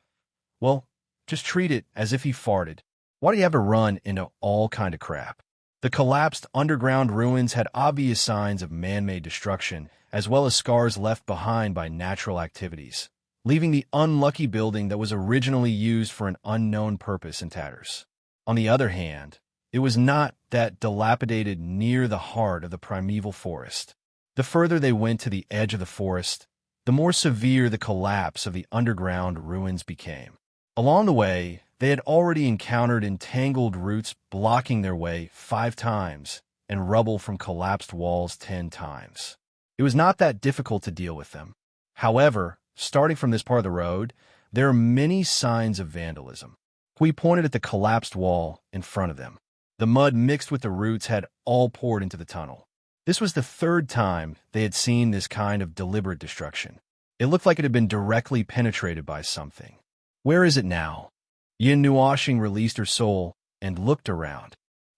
well, just treat it as if he farted. Why do you have to run into all kind of crap? The collapsed underground ruins had obvious signs of man-made destruction, as well as scars left behind by natural activities, leaving the unlucky building that was originally used for an unknown purpose in tatters. On the other hand, it was not that dilapidated near the heart of the primeval forest. The further they went to the edge of the forest, the more severe the collapse of the underground ruins became. Along the way, they had already encountered entangled roots blocking their way 5 times and rubble from collapsed walls 10 times. It was not that difficult to deal with them. However, starting from this part of the road, there are many signs of vandalism. We pointed at the collapsed wall in front of them. The mud mixed with the roots had all poured into the tunnel. This was the 3rd time they had seen this kind of deliberate destruction. It looked like it had been directly penetrated by something. Where is it now? Yin Nuoxing released her soul and looked around.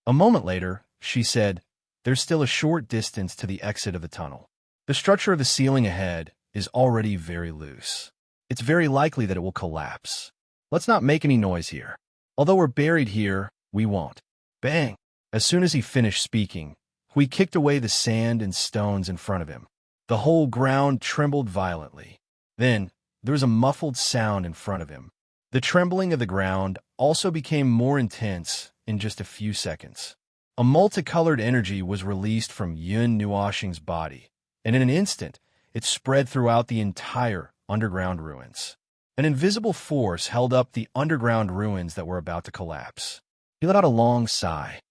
A moment later, she said, "There's still a short distance to the exit of the tunnel. The structure of the ceiling ahead is already very loose. It's very likely that it will collapse. Let's not make any noise here. Although we're buried here, we won't." Bang! As soon as he finished speaking, Hui kicked away the sand and stones in front of him. The whole ground trembled violently. Then, there was a muffled sound in front of him. The trembling of the ground also became more intense in just a few seconds. A multicolored energy was released from Yun Nuoxing's body, and in an instant, it spread throughout the entire underground ruins. An invisible force held up the underground ruins that were about to collapse. He let out a long sigh.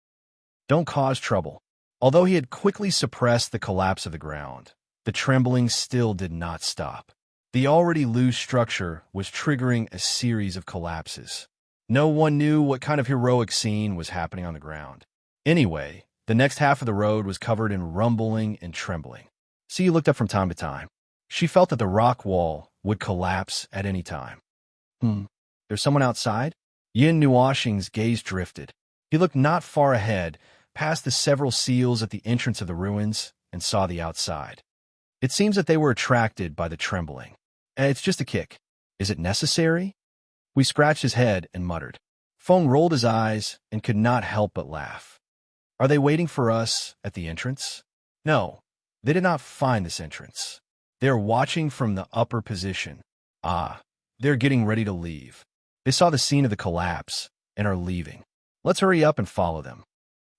Don't cause trouble. Although he had quickly suppressed the collapse of the ground, the trembling still did not stop. The already loose structure was triggering a series of collapses. No one knew what kind of heroic scene was happening on the ground. Anyway, the next half of the road was covered in rumbling and trembling. Xi looked up from time to time. She felt that the rock wall would collapse at any time. There's someone outside? Yin Nuoxing's gaze drifted. He looked not far ahead, past the several seals at the entrance of the ruins, and saw the outside. It seems that they were attracted by the trembling. It's just a kick. Is it necessary? We scratched his head and muttered. Feng rolled his eyes and could not help but laugh. Are they waiting for us at the entrance? No, they did not find this entrance. They are watching from the upper position. They're getting ready to leave. They saw the scene of the collapse and are leaving. Let's hurry up and follow them.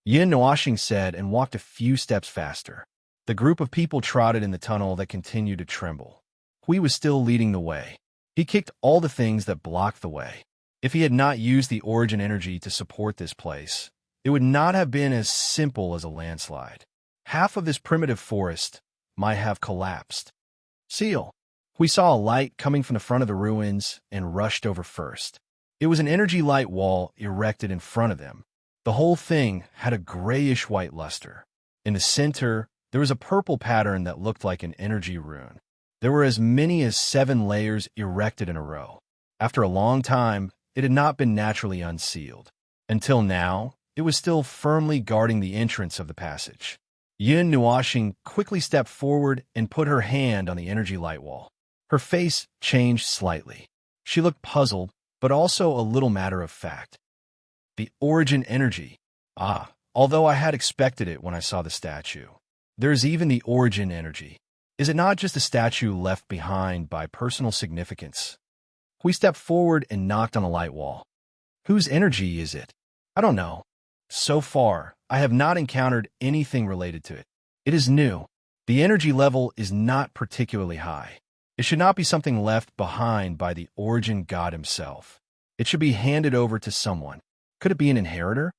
Yin Nuoxing said and walked a few steps faster. The group of people trotted in the tunnel that continued to tremble. Hui was still leading the way. He kicked all the things that blocked the way. If he had not used the origin energy to support this place, it would not have been as simple as a landslide. Half of this primitive forest might have collapsed. Seal. We saw a light coming from the front of the ruins and rushed over first. It was an energy light wall erected in front of them. The whole thing had a grayish-white luster. In the center, there was a purple pattern that looked like an energy rune. There were as many as 7 layers erected in a row. After a long time, it had not been naturally unsealed. Until now, it was still firmly guarding the entrance of the passage. Yin Nuoxing quickly stepped forward and put her hand on the energy light wall. Her face changed slightly. She looked puzzled, but also a little matter of fact. The origin energy. All although I had expected it when I saw the statue. There's even the origin energy. Is it not just a statue left behind by personal significance? We stepped forward and knocked on the light wall. Whose energy is it? I don't know. So far, I have not encountered anything related to it. It is new. The energy level is not particularly high. It should not be something left behind by the origin god himself. It should be handed over to someone. Could it be an inheritor?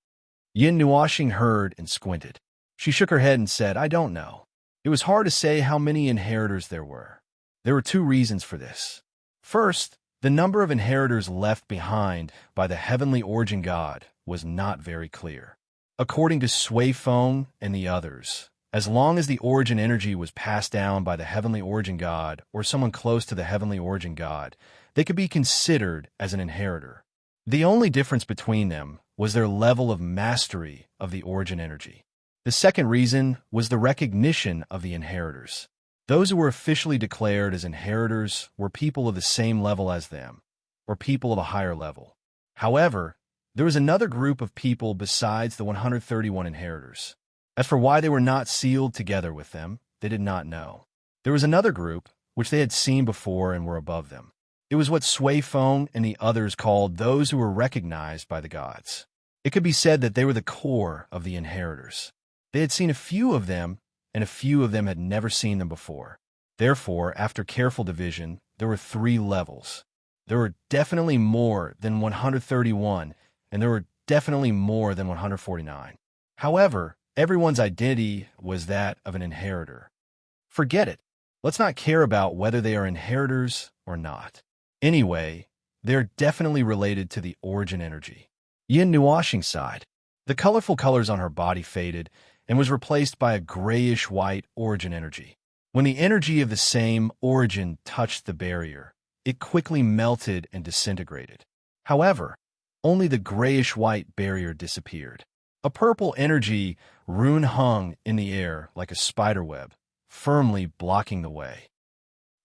Yin Nuoxing heard and squinted. She shook her head and said, I don't know. It was hard to say how many inheritors there were. There were two reasons for this. First, the number of inheritors left behind by the heavenly origin god was not very clear. According to Sui Feng and the others, as long as the origin energy was passed down by the heavenly origin god or someone close to the heavenly origin god, they could be considered as an inheritor. The only difference between them was their level of mastery of the origin energy. The second reason was the recognition of the inheritors. Those who were officially declared as inheritors were people of the same level as them, or people of a higher level. However, there was another group of people besides the 131 inheritors. As for why they were not sealed together with them, they did not know. There was another group, which they had seen before and were above them. It was what Sui Feng and the others called those who were recognized by the gods. It could be said that they were the core of the inheritors. They had seen a few of them, and a few of them had never seen them before. Therefore, after careful division, there were 3 levels. There were definitely more than 131, and there were definitely more than 149. However, everyone's identity was that of an inheritor. Forget it. Let's not care about whether they are inheritors or not. Anyway, they're definitely related to the origin energy. Yin Nuoxing sighed. The colorful colors on her body faded and was replaced by a grayish-white origin energy. When the energy of the same origin touched the barrier, it quickly melted and disintegrated. However, only the grayish-white barrier disappeared. A purple energy rune hung in the air like a spiderweb, firmly blocking the way.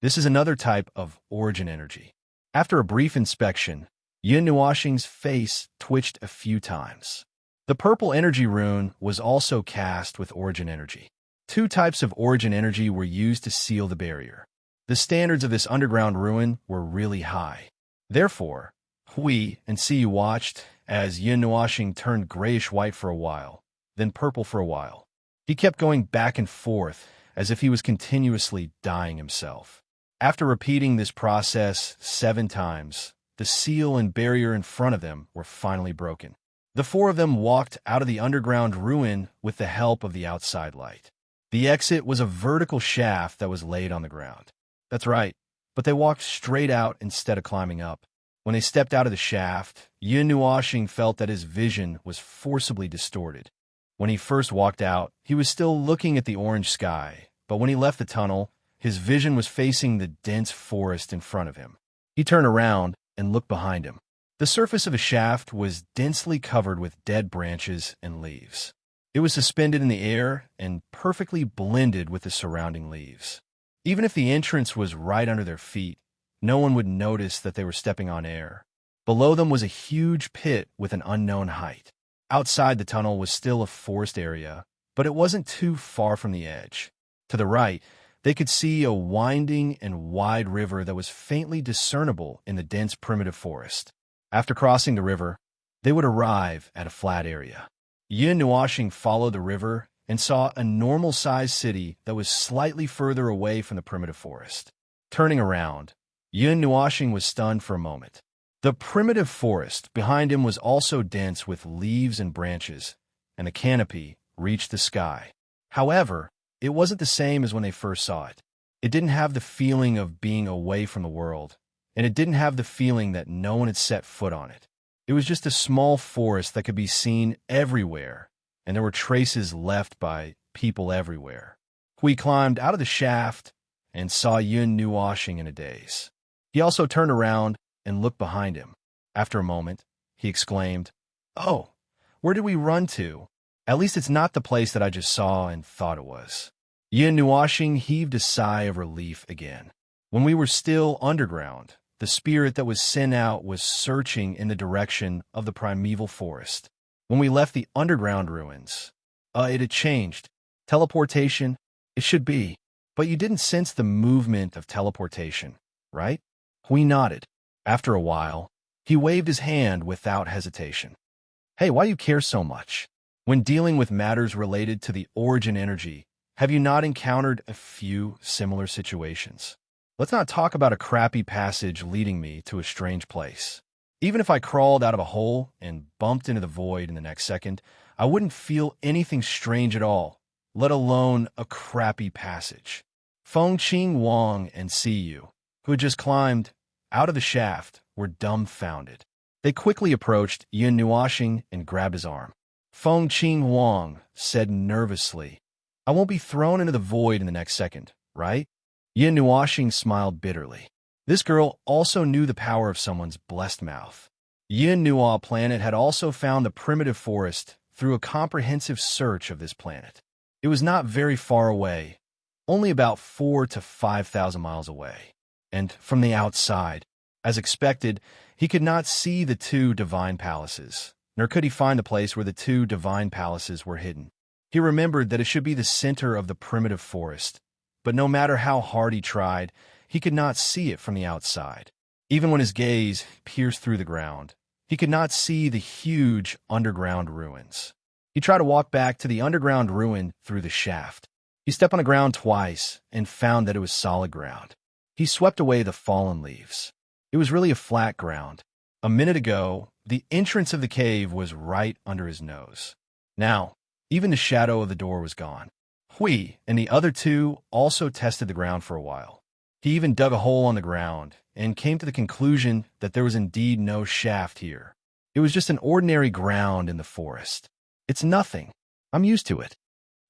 This is another type of origin energy. After a brief inspection, Yin Nuoxing's face twitched a few times. The purple energy rune was also cast with origin energy. 2 types of origin energy were used to seal the barrier. The standards of this underground ruin were really high. Therefore, Hui and Siyu watched as Yin Nuoxing turned grayish-white for a while, then purple for a while. He kept going back and forth as if he was continuously dyeing himself. After repeating this process 7 times, the seal and barrier in front of them were finally broken. The 4 of them walked out of the underground ruin with the help of the outside light. The exit was a vertical shaft that was laid on the ground. That's right, but they walked straight out instead of climbing up. When they stepped out of the shaft, Yin Nuoxing felt that his vision was forcibly distorted. When he first walked out, he was still looking at the orange sky, but when he left the tunnel, his vision was facing the dense forest in front of him. He turned around and looked behind him. The surface of a shaft was densely covered with dead branches and leaves. It was suspended in the air and perfectly blended with the surrounding leaves. Even if the entrance was right under their feet, no one would notice that they were stepping on air. Below them was a huge pit with an unknown height. Outside the tunnel was still a forest area, but it wasn't too far from the edge. To the right, they could see a winding and wide river that was faintly discernible in the dense primitive forest. After crossing the river, they would arrive at a flat area. Yin Nuoxing followed the river and saw a normal-sized city that was slightly further away from the primitive forest. Turning around, Yin Nuoxing was stunned for a moment. The primitive forest behind him was also dense with leaves and branches, and the canopy reached the sky. However, it wasn't the same as when they first saw it. It didn't have the feeling of being away from the world, and it didn't have the feeling that no one had set foot on it. It was just a small forest that could be seen everywhere, and there were traces left by people everywhere. Hui climbed out of the shaft and saw Yin Nuoxing in a daze. He also turned around and looked behind him. After a moment, he exclaimed, "Oh, where did we run to? At least it's not the place that I just saw and thought it was." Yin Nuoxing heaved a sigh of relief again. When we were still underground, the spirit that was sent out was searching in the direction of the primeval forest. When we left the underground ruins, it had changed. Teleportation, it should be. But you didn't sense the movement of teleportation, right? We nodded. After a while, he waved his hand without hesitation. Hey, why do you care so much? When dealing with matters related to the origin energy, have you not encountered a few similar situations? Let's not talk about a crappy passage leading me to a strange place. Even if I crawled out of a hole and bumped into the void in the next second, I wouldn't feel anything strange at all, let alone a crappy passage. Feng Qing Wang and Siyu, who had just climbed out of the shaft, were dumbfounded. They quickly approached Yin Nuoxing and grabbed his arm. Feng Qing Wang said nervously, I won't be thrown into the void in the next second, right? Yin Nuoxing smiled bitterly. This girl also knew the power of someone's blessed mouth. Yin Nuo planet had also found the primitive forest through a comprehensive search of this planet. It was not very far away, only about 4,000 to 5,000 miles away. And from the outside, as expected, he could not see the two divine palaces, nor could he find the place where the two divine palaces were hidden. He remembered that it should be the center of the primitive forest, but no matter how hard he tried, he could not see it from the outside. Even when his gaze pierced through the ground, he could not see the huge underground ruins. He tried to walk back to the underground ruin through the shaft. He stepped on the ground twice and found that it was solid ground. He swept away the fallen leaves. It was really a flat ground. A minute ago, the entrance of the cave was right under his nose. Now, even the shadow of the door was gone. Hui and the other two also tested the ground for a while. He even dug a hole on the ground and came to the conclusion that there was indeed no shaft here. It was just an ordinary ground in the forest. It's nothing. I'm used to it.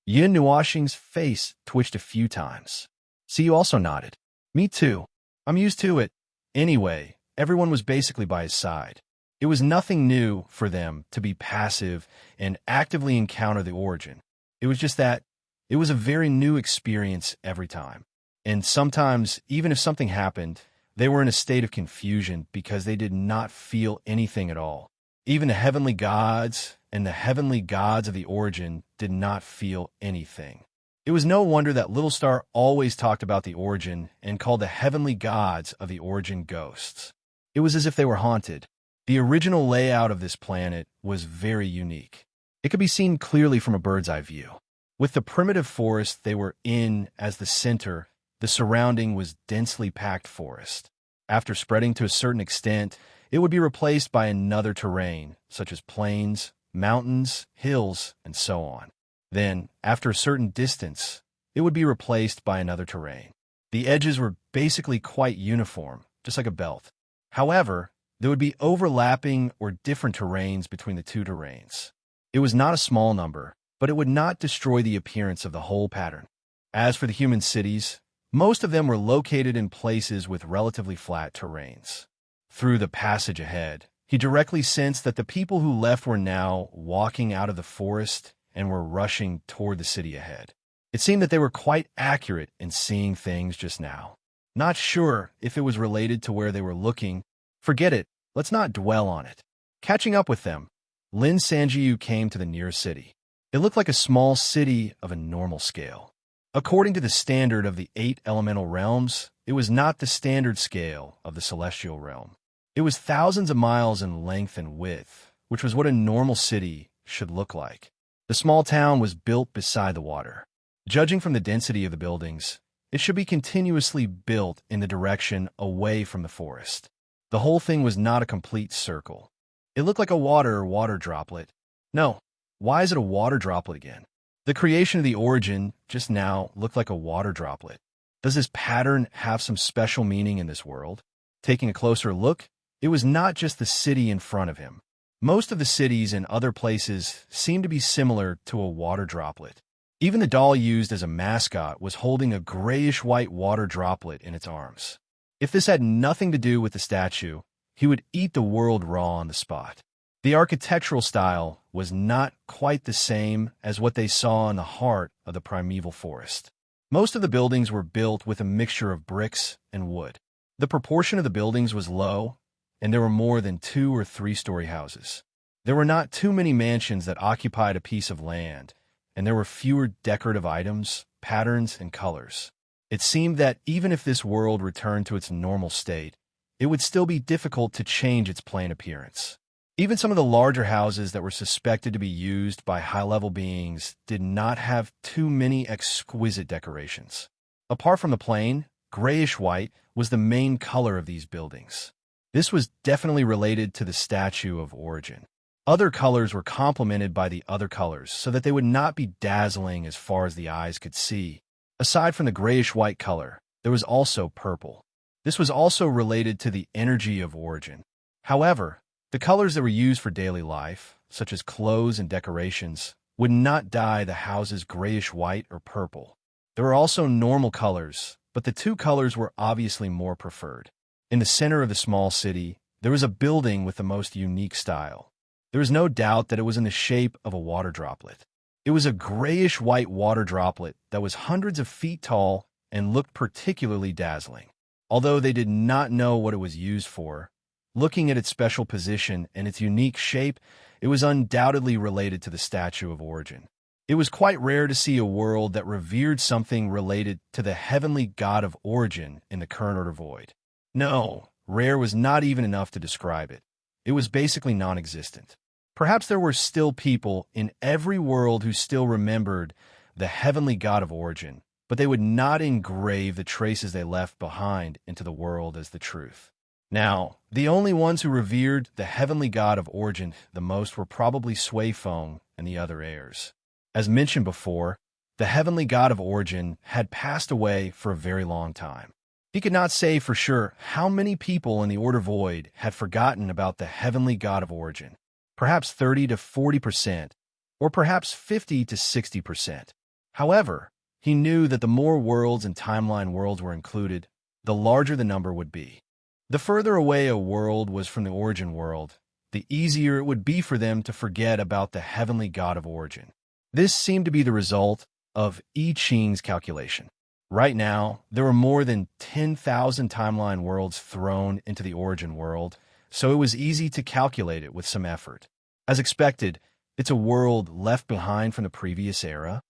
Yin Nuoxing's face twitched a few times. Siyu also nodded. Me too. I'm used to it. Anyway, everyone was basically by his side. It was nothing new for them to be passive and actively encounter the origin. It was just that it was a very new experience every time. And sometimes, even if something happened, they were in a state of confusion because they did not feel anything at all. Even the heavenly gods and the heavenly gods of the origin did not feel anything. It was no wonder that Little Star always talked about the origin and called the heavenly gods of the origin ghosts. It was as if they were haunted. The original layout of this planet was very unique. It could be seen clearly from a bird's eye view. With the primitive forest they were in as the center, the surrounding was densely packed forest. After spreading to a certain extent, it would be replaced by another terrain, such as plains, mountains, hills, and so on. Then, after a certain distance, it would be replaced by another terrain. The edges were basically quite uniform, just like a belt. However, there would be overlapping or different terrains between the two terrains. It was not a small number, but it would not destroy the appearance of the whole pattern. As for the human cities, most of them were located in places with relatively flat terrains. Through the passage ahead, he directly sensed that the people who left were now walking out of the forest and were rushing toward the city ahead. It seemed that they were quite accurate in seeing things just now. Not sure if it was related to where they were looking. Forget it, let's not dwell on it. Catching up with them, Lin Sanjiu came to the nearest city. It looked like a small city of a normal scale. According to the standard of the 8 elemental realms, it was not the standard scale of the celestial realm. It was thousands of miles in length and width, which was what a normal city should look like. The small town was built beside the water. Judging from the density of the buildings, it should be continuously built in the direction away from the forest. The whole thing was not a complete circle. It looked like a water droplet. No, why is it a water droplet again? The creation of the origin just now looked like a water droplet. Does this pattern have some special meaning in this world? Taking a closer look, it was not just the city in front of him. Most of the cities in other places seemed to be similar to a water droplet. Even the doll used as a mascot was holding a grayish-white water droplet in its arms. If this had nothing to do with the statue, he would eat the world raw on the spot. The architectural style was not quite the same as what they saw in the heart of the primeval forest. Most of the buildings were built with a mixture of bricks and wood. The proportion of the buildings was low, and there were more than 2 or 3 story houses. There were not too many mansions that occupied a piece of land, and there were fewer decorative items, patterns, and colors. It seemed that even if this world returned to its normal state, it would still be difficult to change its plain appearance. Even some of the larger houses that were suspected to be used by high-level beings did not have too many exquisite decorations. Apart from the plain, grayish-white was the main color of these buildings. This was definitely related to the statue of origin. Other colors were complemented by the other colors so that they would not be dazzling as far as the eyes could see. Aside from the grayish-white color, there was also purple. This was also related to the energy of origin. However, the colors that were used for daily life, such as clothes and decorations, would not dye the houses grayish-white or purple. There were also normal colors, but the two colors were obviously more preferred. In the center of the small city, there was a building with the most unique style. There was no doubt that it was in the shape of a water droplet. It was a grayish-white water droplet that was hundreds of feet tall and looked particularly dazzling. Although they did not know what it was used for, looking at its special position and its unique shape, it was undoubtedly related to the statue of origin. It was quite rare to see a world that revered something related to the heavenly god of origin in the current order void. No, rare was not even enough to describe it. It was basically non-existent. Perhaps there were still people in every world who still remembered the heavenly god of origin, but they would not engrave the traces they left behind into the world as the truth. Now, the only ones who revered the heavenly god of origin the most were probably Sui Feng and the other heirs. As mentioned before, the heavenly god of origin had passed away for a very long time. He could not say for sure how many people in the Order Void had forgotten about the heavenly god of origin. Perhaps 30 to 40%, or perhaps 50 to 60%. However, he knew that the more worlds and timeline worlds were included, the larger the number would be. The further away a world was from the origin world, the easier it would be for them to forget about the heavenly god of origin. This seemed to be the result of I Ching's calculation. Right now, there were more than 10,000 timeline worlds thrown into the origin world, so it was easy to calculate it with some effort. As expected, it's a world left behind from the previous era.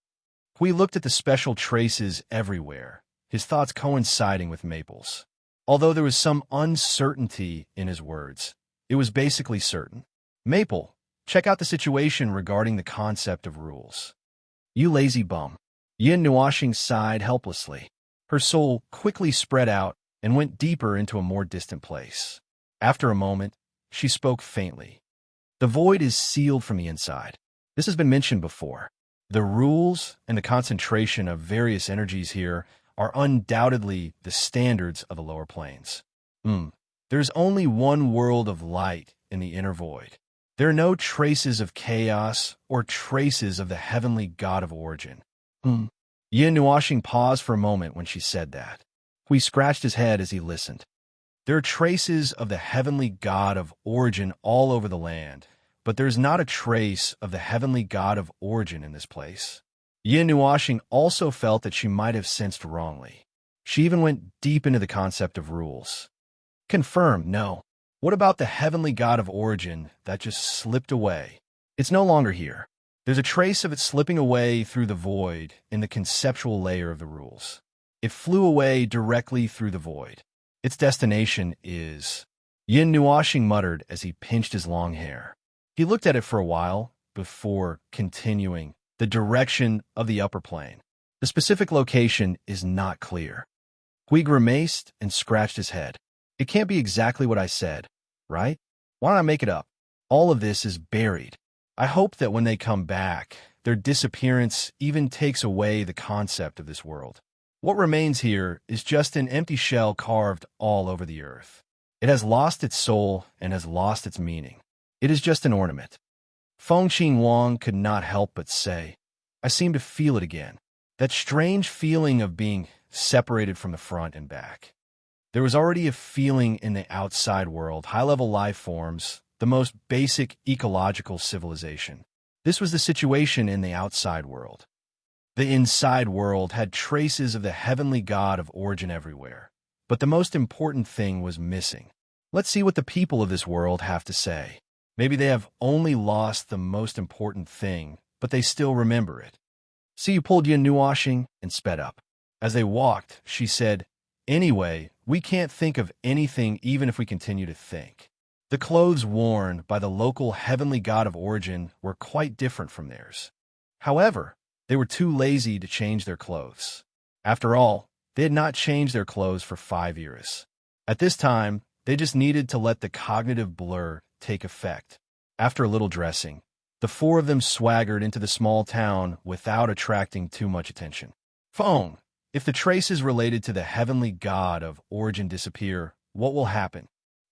Hui looked at the special traces everywhere, his thoughts coinciding with Maple's. Although there was some uncertainty in his words, it was basically certain. Maple, check out the situation regarding the concept of rules. You lazy bum. Yin Nuashing sighed helplessly. Her soul quickly spread out and went deeper into a more distant place. After a moment, she spoke faintly. The void is sealed from the inside. This has been mentioned before. The rules and the concentration of various energies here are undoubtedly the standards of the lower planes. There's only one world of light in the inner void. There are no traces of chaos or traces of the heavenly god of origin. Yin Nuashing paused for a moment when she said that. Hui scratched his head as he listened. There are traces of the heavenly god of origin all over the land, but there's not a trace of the heavenly god of origin in this place. Yin Nuashing also felt that she might have sensed wrongly. She even went deep into the concept of rules. Confirmed, no. What about the heavenly god of origin that just slipped away? It's no longer here. There's a trace of it slipping away through the void in the conceptual layer of the rules. It flew away directly through the void. Its destination is... Yin Nuashing muttered as he pinched his long hair. He looked at it for a while before continuing. The direction of the upper plane. The specific location is not clear. Hui grimaced and scratched his head. It can't be exactly what I said, right? Why don't I make it up? All of this is buried. I hope that when they come back, their disappearance even takes away the concept of this world. What remains here is just an empty shell carved all over the earth. It has lost its soul and has lost its meaning. It is just an ornament. Feng Qing Wang could not help but say, I seem to feel it again. That strange feeling of being separated from the front and back. There was already a feeling in the outside world, high-level life forms, the most basic ecological civilization. This was the situation in the outside world. The inside world had traces of the heavenly god of origin everywhere. But the most important thing was missing. Let's see what the people of this world have to say. Maybe they have only lost the most important thing, but they still remember it. So you pulled Yin Nuashing and sped up. As they walked, she said, "Anyway, we can't think of anything even if we continue to think." The clothes worn by the local heavenly god of origin were quite different from theirs. However, they were too lazy to change their clothes. After all, they had not changed their clothes for 5 years. At this time, they just needed to let the cognitive blur take effect. After a little dressing, the four of them swaggered into the small town without attracting too much attention. Phone. If the traces related to the heavenly god of origin disappear, what will happen?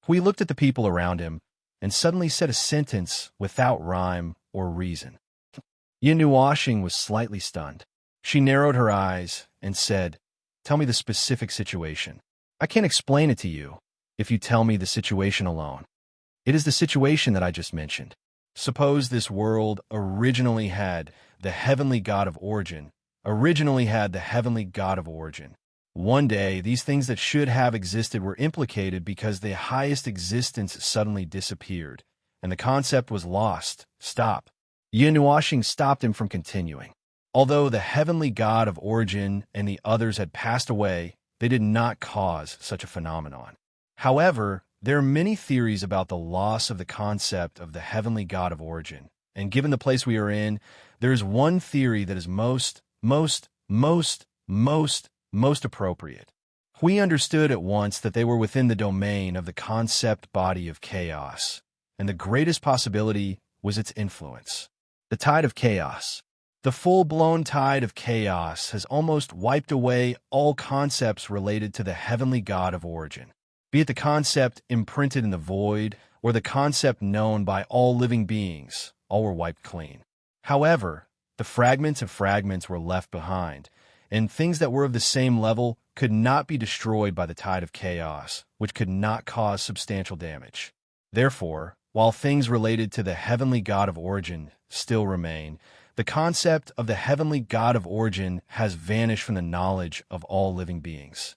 Hui looked at the people around him and suddenly said a sentence without rhyme or reason. Yin Nuashing was slightly stunned. She narrowed her eyes and said, "Tell me the specific situation. I can't explain it to you if you tell me the situation alone. It is the situation that I just mentioned. Suppose this world originally had the heavenly god of origin. One day, these things that should have existed were implicated because the highest existence suddenly disappeared, and the concept was lost. Stop." Yin Nuashing stopped him from continuing. Although the heavenly god of origin and the others had passed away, they did not cause such a phenomenon. However, there are many theories about the loss of the concept of the heavenly god of origin, and given the place we are in, there is one theory that is most appropriate. We understood at once that they were within the domain of the concept body of chaos, and the greatest possibility was its influence. The tide of chaos. The full-blown tide of chaos has almost wiped away all concepts related to the heavenly god of origin. Be it the concept imprinted in the void or the concept known by all living beings, all were wiped clean. However, the fragments of fragments were left behind, and things that were of the same level could not be destroyed by the tide of chaos, which could not cause substantial damage. Therefore, while things related to the heavenly god of origin still remain, the concept of the heavenly god of origin has vanished from the knowledge of all living beings.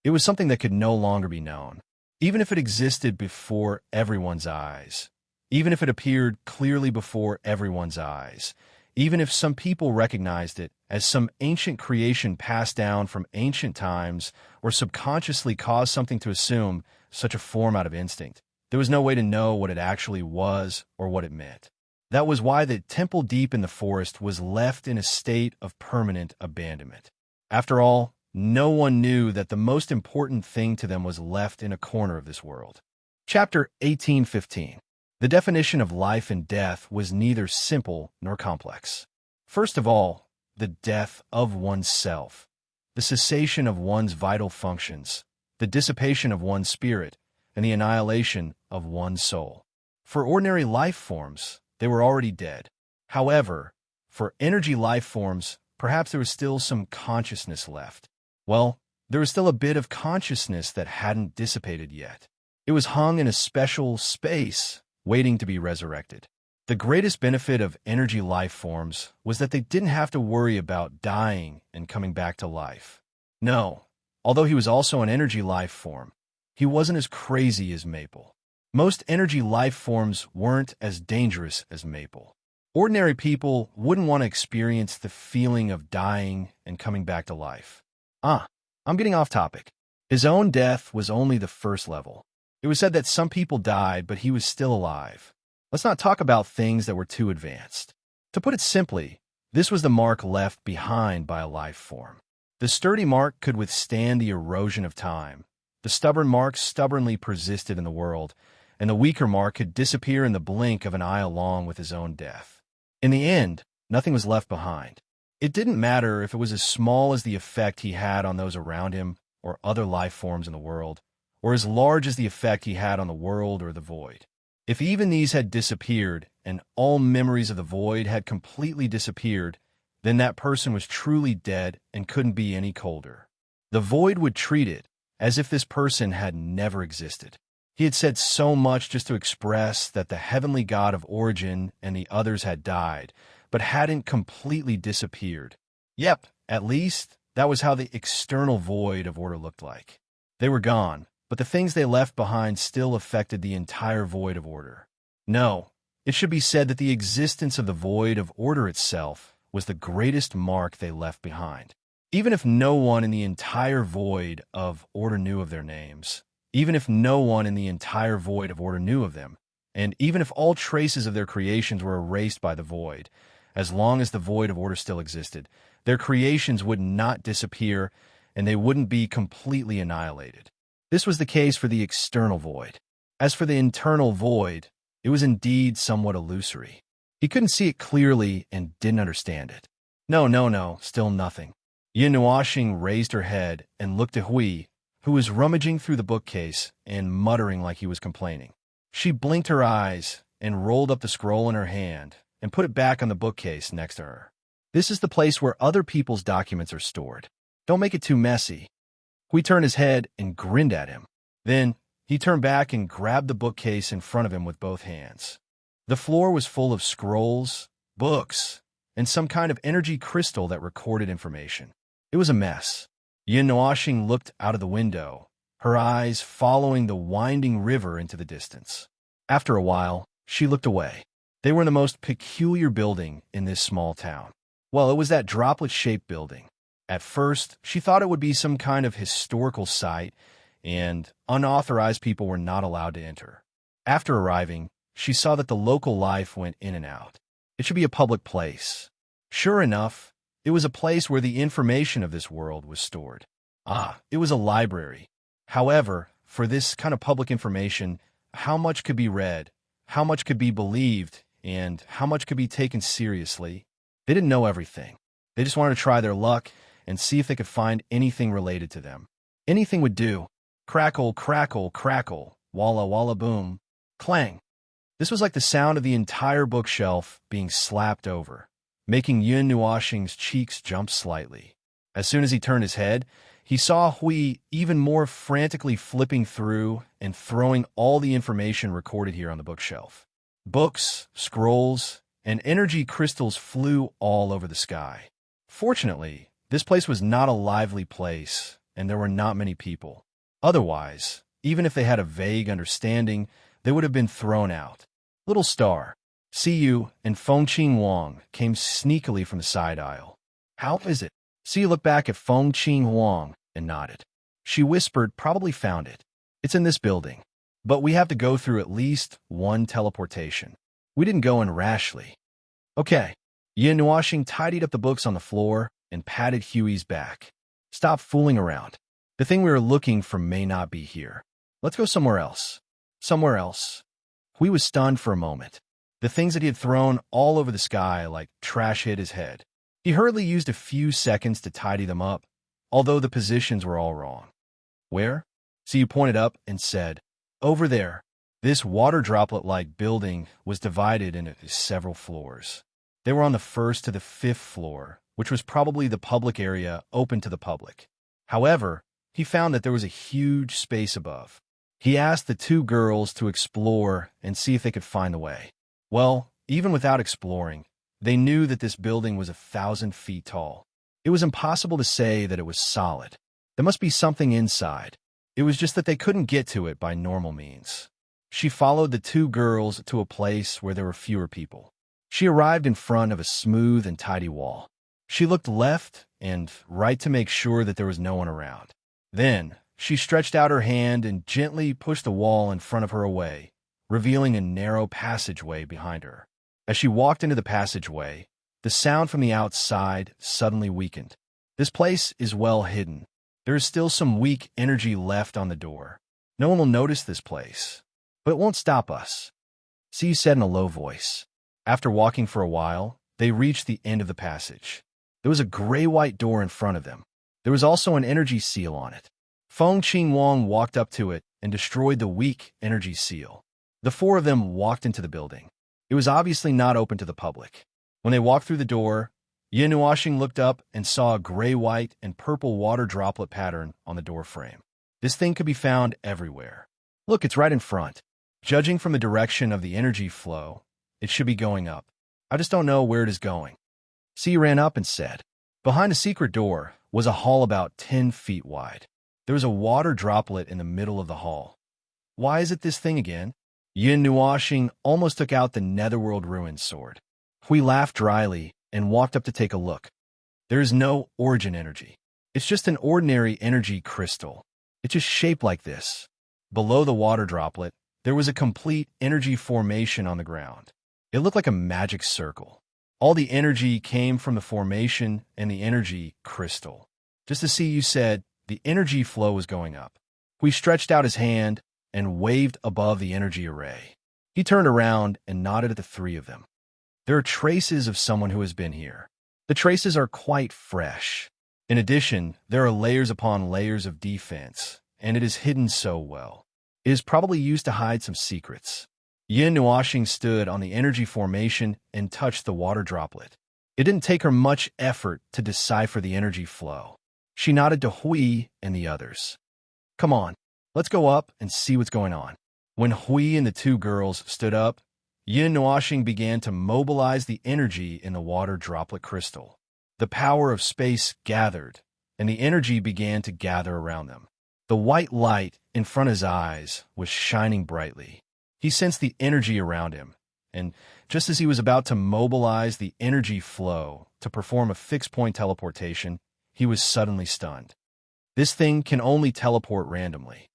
It was something that could no longer be known, even if it existed before everyone's eyes, even if it appeared clearly before everyone's eyes, even if some people recognized it as some ancient creation passed down from ancient times or subconsciously caused something to assume such a form out of instinct. There was no way to know what it actually was or what it meant. That was why the temple deep in the forest was left in a state of permanent abandonment. After all, no one knew that the most important thing to them was left in a corner of this world. Chapter 18:15. The definition of life and death was neither simple nor complex. First of all, the death of oneself, the cessation of one's vital functions, the dissipation of one's spirit, and the annihilation of one's soul. For ordinary life forms, they were already dead. However, for energy life forms, perhaps there was still some consciousness left. Well, there was still a bit of consciousness that hadn't dissipated yet. It was hung in a special space, waiting to be resurrected. The greatest benefit of energy life forms was that they didn't have to worry about dying and coming back to life. No, although he was also an energy life form, he wasn't as crazy as Maple. Most energy life forms weren't as dangerous as Maple. Ordinary people wouldn't want to experience the feeling of dying and coming back to life. I'm getting off topic. His own death was only the first level. It was said that some people died, but he was still alive. Let's not talk about things that were too advanced. To put it simply, this was the mark left behind by a life form. The sturdy mark could withstand the erosion of time. The stubborn mark stubbornly persisted in the world, and the weaker mark could disappear in the blink of an eye along with his own death. In the end, nothing was left behind. It didn't matter if it was as small as the effect he had on those around him or other life forms in the world, or as large as the effect he had on the world or the void. If even these had disappeared, and all memories of the void had completely disappeared, then that person was truly dead and couldn't be any colder. The void would treat it as if this person had never existed. He had said so much just to express that the heavenly god of origin and the others had died, but hadn't completely disappeared. Yep, at least that was how the external void of order looked like. They were gone, but the things they left behind still affected the entire void of order. No, it should be said that the existence of the void of order itself was the greatest mark they left behind. Even if no one in the entire void of order knew of their names, even if no one in the entire void of order knew of them, and even if all traces of their creations were erased by the void, as long as the void of order still existed, their creations would not disappear and they wouldn't be completely annihilated. This was the case for the external void. As for the internal void, it was indeed somewhat illusory. He couldn't see it clearly and didn't understand it. No, still nothing. Yin Nuoxing raised her head and looked at Hui, who was rummaging through the bookcase and muttering like he was complaining. She blinked her eyes and rolled up the scroll in her hand and put it back on the bookcase next to her. This is the place where other people's documents are stored. Don't make it too messy. Hui turned his head and grinned at him. Then he turned back and grabbed the bookcase in front of him with both hands. The floor was full of scrolls, books, and some kind of energy crystal that recorded information. It was a mess. Yin Nuoxing looked out of the window, her eyes following the winding river into the distance. After a while, she looked away. They were in the most peculiar building in this small town. Well, it was that droplet-shaped building. At first, she thought it would be some kind of historical site, and unauthorized people were not allowed to enter. After arriving, she saw that the local life went in and out. It should be a public place. Sure enough, it was a place where the information of this world was stored. It was a library. However, for this kind of public information, how much could be read, how much could be believed, and how much could be taken seriously? They didn't know everything. They just wanted to try their luck and see if they could find anything related to them. Anything would do. Crackle, crackle, crackle, walla, walla, boom, clang. This was like the sound of the entire bookshelf being slapped over, making Yin Nuoxing's cheeks jump slightly. As soon as he turned his head, he saw Hui even more frantically flipping through and throwing all the information recorded here on the bookshelf. Books, scrolls, and energy crystals flew all over the sky. Fortunately, this place was not a lively place, and there were not many people. Otherwise, even if they had a vague understanding, they would have been thrown out. Little Star, Siyu, and Fengqing Huang came sneakily from the side aisle. How is it? Siyu looked back at Fengqing Huang and nodded. She whispered, probably found it. It's in this building. But we have to go through at least one teleportation. We didn't go in rashly. Okay. Yin Nuoxing tidied up the books on the floor and patted Huey's back. Stop fooling around. The thing we were looking for may not be here. Let's go somewhere else. Somewhere else. Hui was stunned for a moment. The things that he had thrown all over the sky like trash hit his head. He hurriedly used a few seconds to tidy them up, although the positions were all wrong. Where? Siyu pointed up and said, over there. This water droplet-like building was divided into several floors. They were on the 1st to the 5th floor, which was probably the public area open to the public. However, he found that there was a huge space above. He asked the two girls to explore and see if they could find the way. Well, even without exploring, they knew that this building was 1,000 feet tall. It was impossible to say that it was solid. There must be something inside. It was just that they couldn't get to it by normal means. She followed the two girls to a place where there were fewer people. She arrived in front of a smooth and tidy wall. She looked left and right to make sure that there was no one around. Then, she stretched out her hand and gently pushed the wall in front of her away, revealing a narrow passageway behind her. As she walked into the passageway, the sound from the outside suddenly weakened. This place is well hidden. There is still some weak energy left on the door. No one will notice this place, but it won't stop us. Siyu said in a low voice. After walking for a while, they reached the end of the passage. There was a gray-white door in front of them. There was also an energy seal on it. Fengqing Huang walked up to it and destroyed the weak energy seal. The four of them walked into the building. It was obviously not open to the public. When they walked through the door, Yin Nuoxing looked up and saw a gray-white and purple water droplet pattern on the door frame. This thing could be found everywhere. Look, it's right in front. Judging from the direction of the energy flow, it should be going up. I just don't know where it is going. Siyu ran up and said. Behind a secret door was a hall about 10 feet wide. There was a water droplet in the middle of the hall. Why is it this thing again? Yin Nuashing almost took out the Netherworld Ruin sword. Hui laughed dryly and walked up to take a look. There is no origin energy. It's just an ordinary energy crystal. It's just shaped like this. Below the water droplet, there was a complete energy formation on the ground. It looked like a magic circle. All the energy came from the formation and the energy crystal. Just to see, you said, the energy flow was going up. Hui stretched out his hand and waved above the energy array. He turned around and nodded at the three of them. There are traces of someone who has been here. The traces are quite fresh. In addition, there are layers upon layers of defense, and it is hidden so well. It is probably used to hide some secrets. Yin Nuashing stood on the energy formation and touched the water droplet. It didn't take her much effort to decipher the energy flow. She nodded to Hui and the others. Come on, let's go up and see what's going on. When Hui and the two girls stood up, Yin Nuashing began to mobilize the energy in the water droplet crystal. The power of space gathered, and the energy began to gather around them. The white light in front of his eyes was shining brightly. He sensed the energy around him, and just as he was about to mobilize the energy flow to perform a fixed-point teleportation, he was suddenly stunned. This thing can only teleport randomly.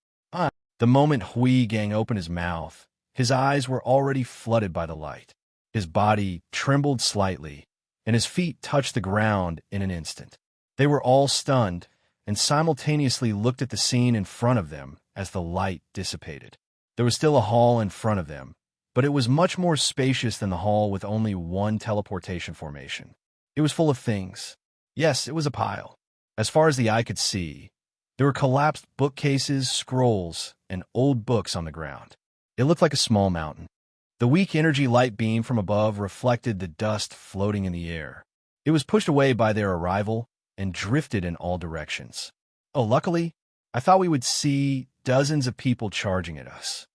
The moment Hui Gang opened his mouth, his eyes were already flooded by the light. His body trembled slightly, and his feet touched the ground in an instant. They were all stunned and simultaneously looked at the scene in front of them as the light dissipated. There was still a hall in front of them, but it was much more spacious than the hall with only one teleportation formation. It was full of things. Yes, it was a pile. As far as the eye could see, there were collapsed bookcases, scrolls, and old books on the ground. It looked like a small mountain. The weak energy light beam from above reflected the dust floating in the air. It was pushed away by their arrival and drifted in all directions. Oh, luckily, I thought we would see dozens of people charging at us.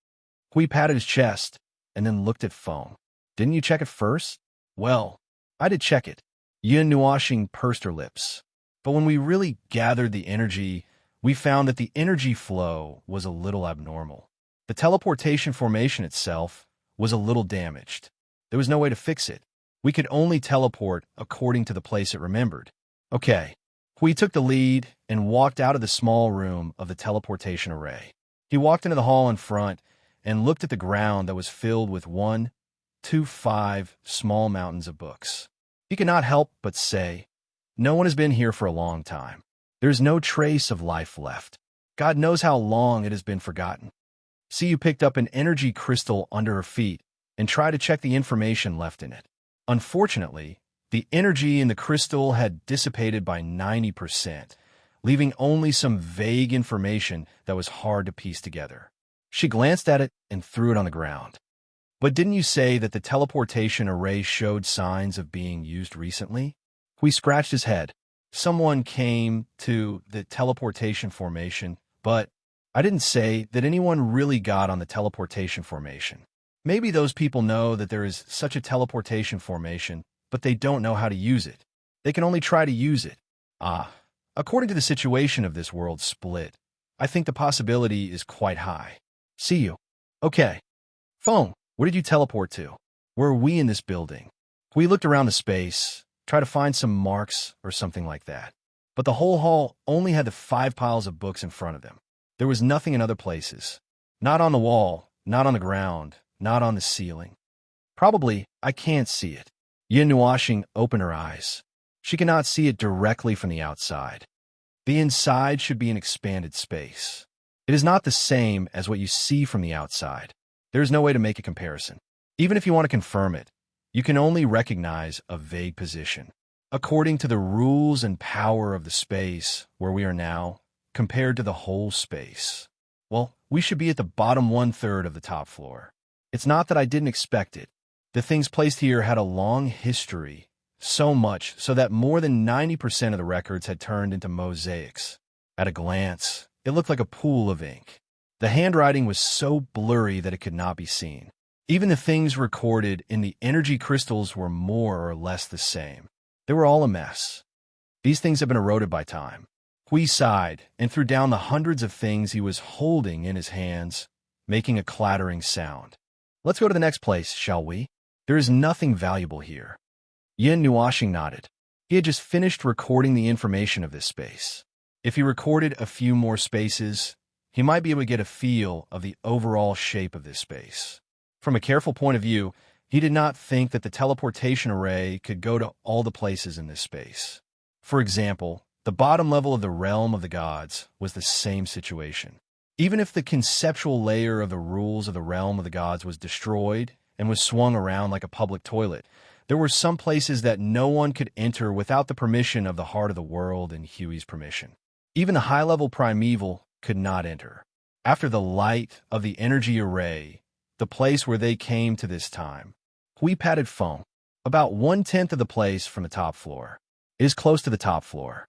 Hui patted his chest and then looked at phone. Didn't you check it first? Well, I did check it. Yin Nuashing pursed her lips. But when we really gathered the energy, we found that the energy flow was a little abnormal. The teleportation formation itself was a little damaged. There was no way to fix it. We could only teleport according to the place it remembered. Okay. Hui took the lead and walked out of the small room of the teleportation array. He walked into the hall in front and looked at the ground that was filled with 1, 2, 5 small mountains of books. He could not help but say, no one has been here for a long time. There is no trace of life left. God knows how long it has been forgotten. See, you picked up an energy crystal under her feet and tried to check the information left in it. Unfortunately, the energy in the crystal had dissipated by 90%, leaving only some vague information that was hard to piece together. She glanced at it and threw it on the ground. But didn't you say that the teleportation array showed signs of being used recently? Hui scratched his head. Someone came to the teleportation formation, but I didn't say that anyone really got on the teleportation formation. Maybe those people know that there is such a teleportation formation, but they don't know how to use it. They can only try to use it. According to the situation of this world split, I think the possibility is quite high. See you. Okay. Phone, where did you teleport to? Where are we in this building? We looked around the space, tried to find some marks or something like that. But the whole hall only had the 5 piles of books in front of them. There was nothing in other places. Not on the wall, not on the ground, not on the ceiling. Probably, I can't see it. Yin Nuashing opened her eyes. She cannot see it directly from the outside. The inside should be an expanded space. It is not the same as what you see from the outside. There is no way to make a comparison. Even if you want to confirm it, you can only recognize a vague position. According to the rules and power of the space where we are now, compared to the whole space, well, we should be at the bottom 1/3 of the top floor. It's not that I didn't expect it. The things placed here had a long history, so much so that more than 90% of the records had turned into mosaics. At a glance, it looked like a pool of ink. The handwriting was so blurry that it could not be seen. Even the things recorded in the energy crystals were more or less the same. They were all a mess. These things have been eroded by time. Hui sighed and threw down the hundreds of things he was holding in his hands, making a clattering sound. Let's go to the next place, shall we? There is nothing valuable here. Yin Nuashing nodded. He had just finished recording the information of this space. If he recorded a few more spaces, he might be able to get a feel of the overall shape of this space. From a careful point of view, he did not think that the teleportation array could go to all the places in this space. For example, the bottom level of the realm of the gods was the same situation. Even if the conceptual layer of the rules of the realm of the gods was destroyed and was swung around like a public toilet, there were some places that no one could enter without the permission of the heart of the world and Huey's permission. Even the high-level primeval could not enter. After the light of the energy array, the place where they came to this time, Hui patted Feng, about 1/10 of the place from the top floor. It is close to the top floor.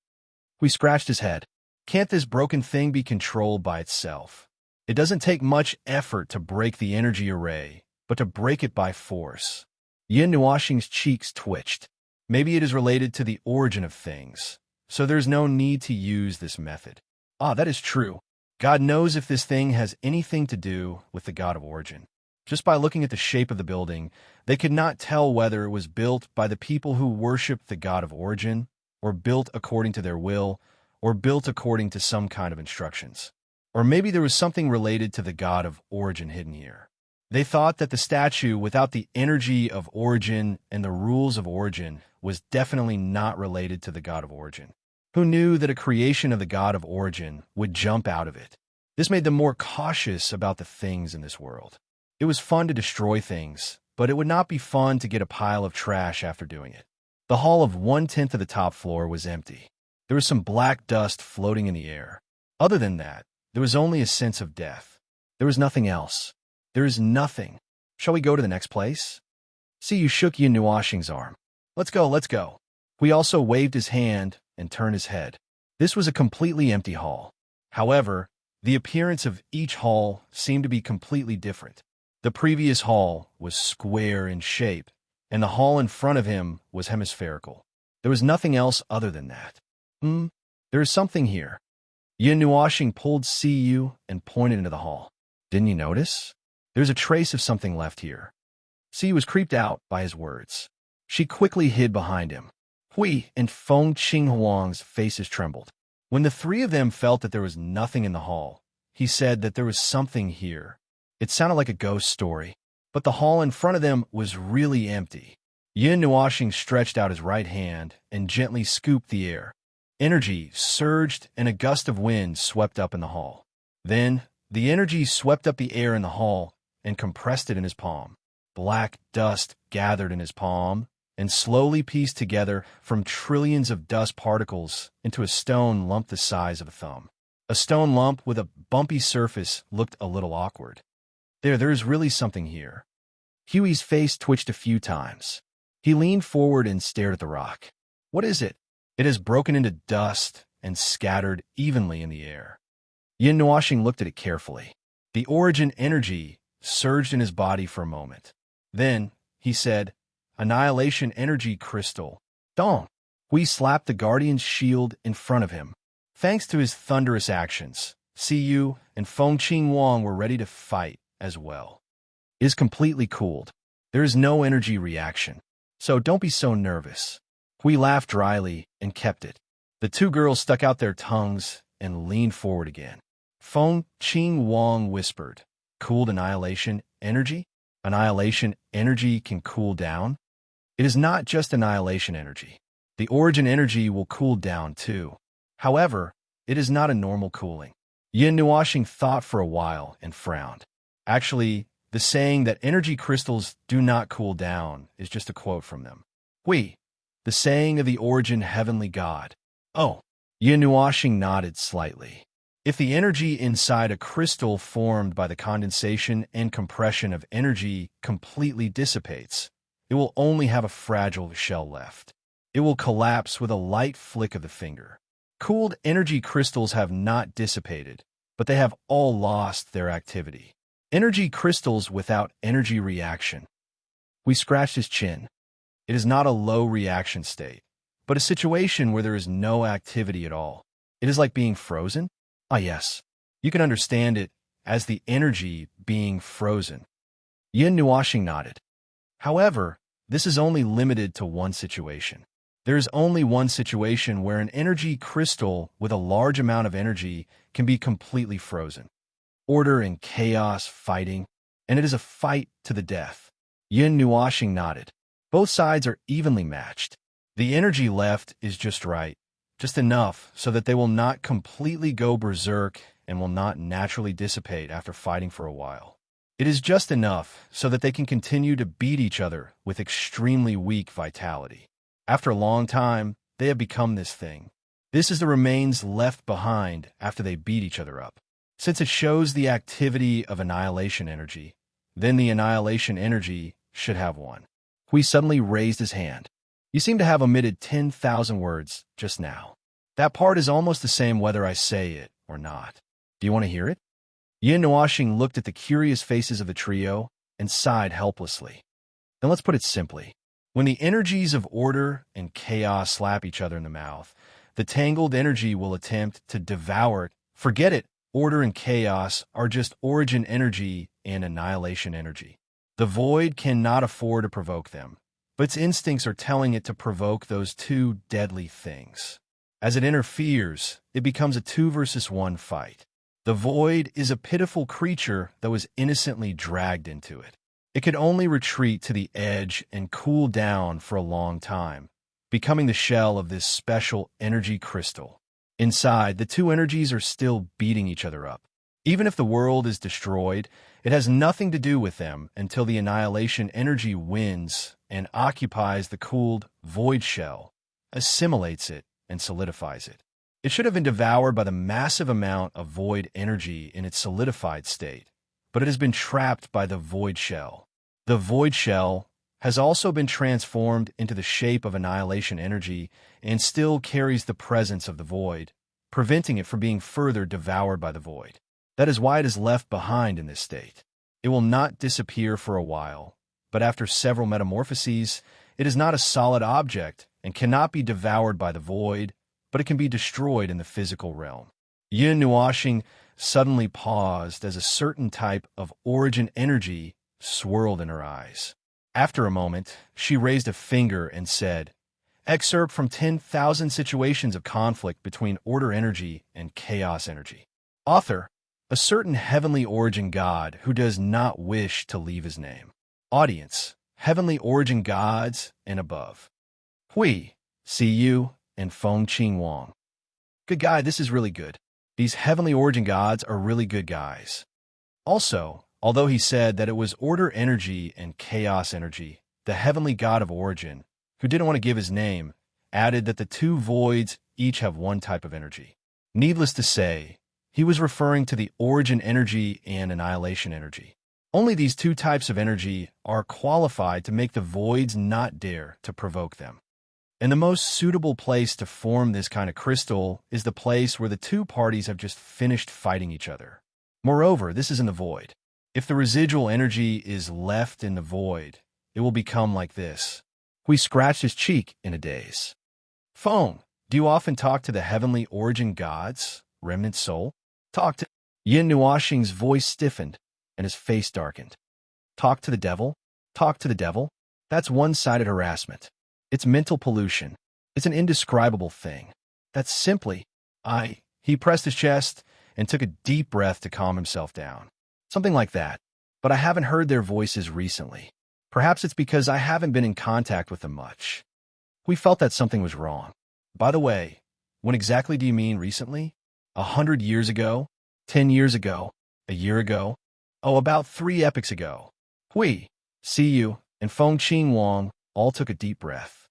Hui scratched his head. Can't this broken thing be controlled by itself? It doesn't take much effort to break the energy array, but to break it by force. Yin Nuashing's cheeks twitched. Maybe it is related to the origin of things, so there's no need to use this method. Ah, that is true. God knows if this thing has anything to do with the god of origin. Just by looking at the shape of the building, they could not tell whether it was built by the people who worshiped the god of origin, or built according to their will, or built according to some kind of instructions. Or maybe there was something related to the god of origin hidden here. They thought that the statue without the energy of origin and the rules of origin was definitely not related to the god of origin. Who knew that a creation of the god of origin would jump out of it? This made them more cautious about the things in this world. It was fun to destroy things, but it would not be fun to get a pile of trash after doing it. The hall of 1/10 of the top floor was empty. There was some black dust floating in the air. Other than that, there was only a sense of death. There was nothing else. There is nothing. Shall we go to the next place? See, you shook Yin Nuashing's arm. Let's go, let's go. He also waved his hand and turned his head. This was a completely empty hall. However, the appearance of each hall seemed to be completely different. The previous hall was square in shape, and the hall in front of him was hemispherical. There was nothing else other than that. There is something here. Yin Nuashing pulled Siyu and pointed into the hall. Didn't you notice? There's a trace of something left here. Siyu was creeped out by his words. She quickly hid behind him. Hui and Feng Qinghuang's faces trembled. When the three of them felt that there was nothing in the hall, he said that there was something here. It sounded like a ghost story, but the hall in front of them was really empty. Yin Nuashing stretched out his right hand and gently scooped the air. Energy surged and a gust of wind swept up in the hall. Then, the energy swept up the air in the hall and compressed it in his palm. Black dust gathered in his palm and slowly pieced together from trillions of dust particles into a stone lump the size of a thumb. A stone lump with a bumpy surface looked a little awkward. There is really something here. Huey's face twitched a few times. He leaned forward and stared at the rock. What is it? It has broken into dust and scattered evenly in the air. Yin Nuashing looked at it carefully. The origin energy surged in his body for a moment. Then, he said, Annihilation energy crystal. Dong! Hui slapped the guardian's shield in front of him. Thanks to his thunderous actions, Siyu and Feng Qinghuang were ready to fight as well. It is completely cooled. There is no energy reaction, so don't be so nervous. Hui laughed dryly and kept it. The two girls stuck out their tongues and leaned forward again. Feng Qinghuang whispered, Cooled annihilation energy? Annihilation energy can cool down? It is not just annihilation energy. The origin energy will cool down too. However, it is not a normal cooling. Yin Nuashing thought for a while and frowned. Actually, the saying that energy crystals do not cool down is just a quote from them. Hui, the saying of the origin heavenly god. Oh, Yin Nuashing nodded slightly. If the energy inside a crystal formed by the condensation and compression of energy completely dissipates, it will only have a fragile shell left. It will collapse with a light flick of the finger. Cooled energy crystals have not dissipated, but they have all lost their activity. Energy crystals without energy reaction. We scratched his chin. It is not a low reaction state, but a situation where there is no activity at all. It is like being frozen. Ah, yes. You can understand it as the energy being frozen. Yin Nuashing nodded. However, this is only limited to one situation. There is only one situation where an energy crystal with a large amount of energy can be completely frozen. Order and chaos fighting, and it is a fight to the death. Yin Nuashing nodded. Both sides are evenly matched. The energy left is just right, just enough so that they will not completely go berserk and will not naturally dissipate after fighting for a while. It is just enough so that they can continue to beat each other with extremely weak vitality. After a long time, they have become this thing. This is the remains left behind after they beat each other up. Since it shows the activity of annihilation energy, then the annihilation energy should have won. Hui suddenly raised his hand. You seem to have omitted 10,000 words just now. That part is almost the same whether I say it or not. Do you want to hear it? Yin Nuashing looked at the curious faces of the trio and sighed helplessly. Then let's put it simply. When the energies of order and chaos slap each other in the mouth, the tangled energy will attempt to devour it. Forget it. Order and chaos are just origin energy and annihilation energy. The void cannot afford to provoke them, but its instincts are telling it to provoke those two deadly things. As it interferes, it becomes a 2 versus 1 fight. The void is a pitiful creature that was innocently dragged into it. It could only retreat to the edge and cool down for a long time, becoming the shell of this special energy crystal. Inside, the two energies are still beating each other up. Even if the world is destroyed, it has nothing to do with them until the annihilation energy wins and occupies the cooled void shell, assimilates it, and solidifies it. It should have been devoured by the massive amount of void energy in its solidified state, but it has been trapped by the void shell. The void shell has also been transformed into the shape of annihilation energy and still carries the presence of the void, preventing it from being further devoured by the void. That is why it is left behind in this state. It will not disappear for a while, but after several metamorphoses, it is not a solid object and cannot be devoured by the void, but it can be destroyed in the physical realm. Yin Nuashing suddenly paused as a certain type of origin energy swirled in her eyes. After a moment, she raised a finger and said, "Excerpt from 10,000 situations of conflict between order energy and chaos energy. Author, a certain heavenly origin god who does not wish to leave his name. Audience, heavenly origin gods and above. Hui, see you, and Feng Qing Wang. Good guy, this is really good. These heavenly origin gods are really good guys." Also, although he said that it was order energy and chaos energy, the heavenly god of origin, who didn't want to give his name, added that the two voids each have one type of energy. Needless to say, he was referring to the origin energy and annihilation energy. Only these two types of energy are qualified to make the voids not dare to provoke them. And the most suitable place to form this kind of crystal is the place where the two parties have just finished fighting each other. Moreover, this is in the void. If the residual energy is left in the void, it will become like this. Hui scratched his cheek in a daze. Feng, do you often talk to the heavenly origin gods, remnant soul? Talk to... Yin Nuashing's voice stiffened, and his face darkened. Talk to the devil? Talk to the devil? That's one-sided harassment. It's mental pollution. It's an indescribable thing. That's simply... He pressed his chest and took a deep breath to calm himself down. Something like that. But I haven't heard their voices recently. Perhaps it's because I haven't been in contact with them much. We felt that something was wrong. By the way, when exactly do you mean recently? 100 years ago? 10 years ago? A year ago? Oh, about 3 epochs ago. Hui, see you, and Feng Qing Wang all took a deep breath.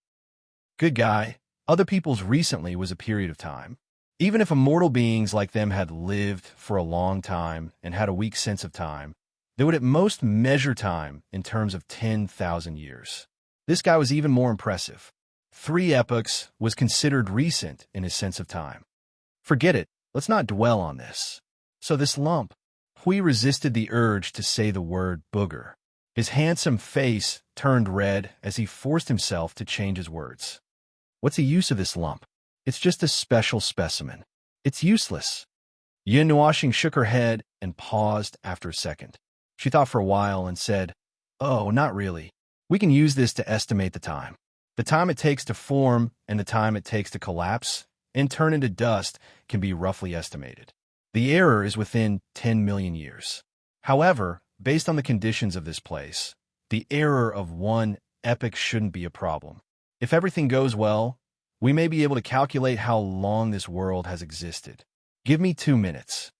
Good guy. Other people's recently was a period of time. Even if immortal beings like them had lived for a long time and had a weak sense of time, they would at most measure time in terms of 10,000 years. This guy was even more impressive. 3 epochs was considered recent in his sense of time. Forget it. Let's not dwell on this. So this lump. Hui resisted the urge to say the word booger. His handsome face turned red as he forced himself to change his words. What's the use of this lump? It's just a special specimen. It's useless. Yin Nuashing shook her head and paused after a second. She thought for a while and said, Oh, not really. We can use this to estimate the time. The time it takes to form and the time it takes to collapse and turn into dust can be roughly estimated. The error is within 10 million years. However, based on the conditions of this place, the error of one epoch shouldn't be a problem. If everything goes well, we may be able to calculate how long this world has existed. Give me 2 minutes.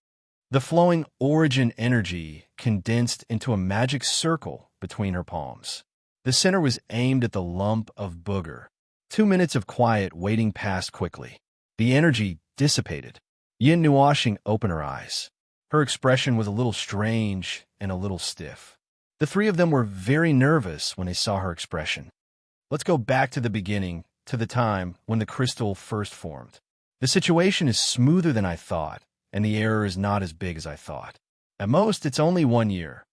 The flowing origin energy condensed into a magic circle between her palms. The center was aimed at the lump of booger. 2 minutes of quiet waiting passed quickly. The energy dissipated. Yin Nuoxing opened her eyes. Her expression was a little strange and a little stiff. The three of them were very nervous when they saw her expression. Let's go back to the beginning, to the time when the crystal first formed. The situation is smoother than I thought, and the error is not as big as I thought. At most, it's only 1 year.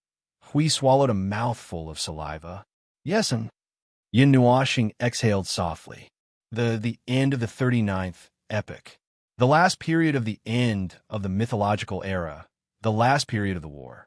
Hui swallowed a mouthful of saliva. Yes, and Yin Nuoxing exhaled softly. The end of the 39th epoch. The last period of the end of the mythological era. The last period of the war.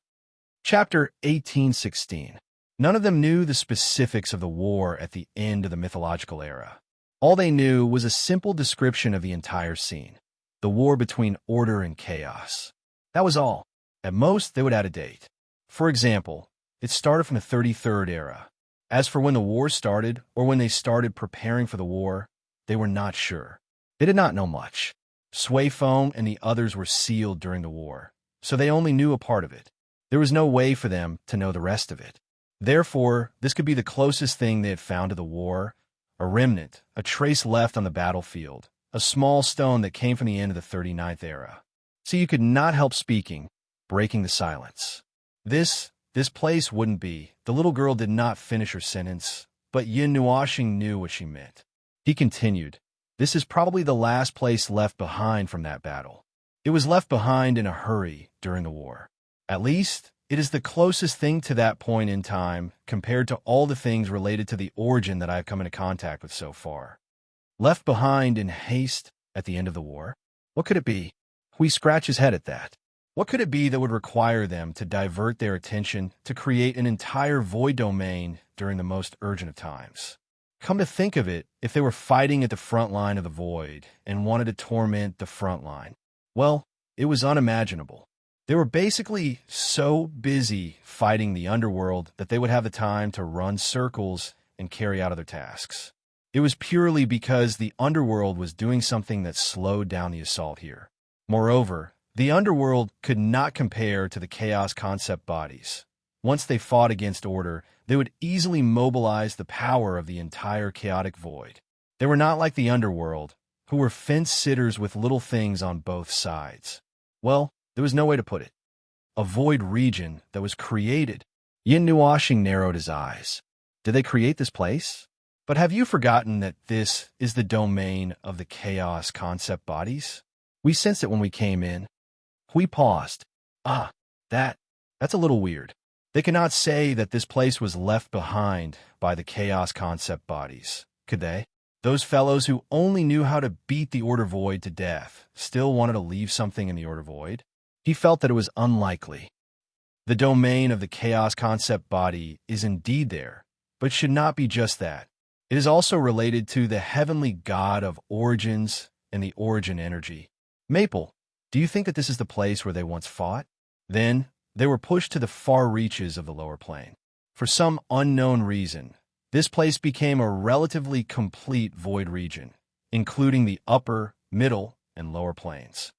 Chapter 1816. None of them knew the specifics of the war at the end of the mythological era. All they knew was a simple description of the entire scene. The war between order and chaos. That was all. At most, they would add a date. For example, it started from the 33rd era. As for when the war started, or when they started preparing for the war, they were not sure. They did not know much. Sui Feng and the others were sealed during the war, so they only knew a part of it. There was no way for them to know the rest of it. Therefore, this could be the closest thing they had found to the war, a remnant, a trace left on the battlefield, a small stone that came from the end of the 39th era. So you could not help speaking, breaking the silence. This place wouldn't be. The little girl did not finish her sentence, but Yin Nuoxing knew what she meant. He continued, this is probably the last place left behind from that battle. It was left behind in a hurry during the war. At least, it is the closest thing to that point in time compared to all the things related to the origin that I have come into contact with so far. Left behind in haste at the end of the war? What could it be? We scratch his head at that. What could it be that would require them to divert their attention to create an entire void domain during the most urgent of times? Come to think of it, if they were fighting at the front line of the void and wanted to torment the front line, well, it was unimaginable. They were basically so busy fighting the underworld that they would have the time to run circles and carry out other tasks. It was purely because the underworld was doing something that slowed down the assault here. Moreover, the underworld could not compare to the chaos concept bodies. Once they fought against order, they would easily mobilize the power of the entire chaotic void. They were not like the underworld, who were fence-sitters with little things on both sides. Well, there was no way to put it. A void region that was created. Yin Nuoxing narrowed his eyes. Did they create this place? But have you forgotten that this is the domain of the chaos concept bodies? We sensed it when we came in. We paused. That's a little weird. They cannot say that this place was left behind by the chaos concept bodies, could they? Those fellows who only knew how to beat the order void to death still wanted to leave something in the order void? He felt that it was unlikely. The domain of the chaos concept body is indeed there, but should not be just that. It is also related to the heavenly god of origins and the origin energy. Maple, do you think that this is the place where they once fought? Then, they were pushed to the far reaches of the lower plane. For some unknown reason, this place became a relatively complete void region, including the upper, middle, and lower planes.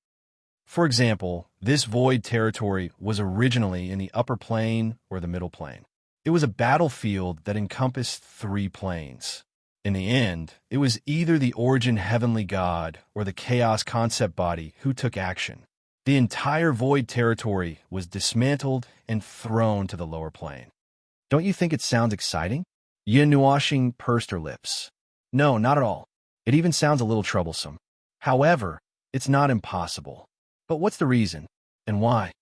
For example, this void territory was originally in the upper plane or the middle plane. It was a battlefield that encompassed 3 planes. In the end, it was either the origin heavenly god or the chaos concept body who took action. The entire void territory was dismantled and thrown to the lower plane. Don't you think it sounds exciting? Yin Nuoxing pursed her lips. No, not at all. It even sounds a little troublesome. However, it's not impossible. But what's the reason? And why?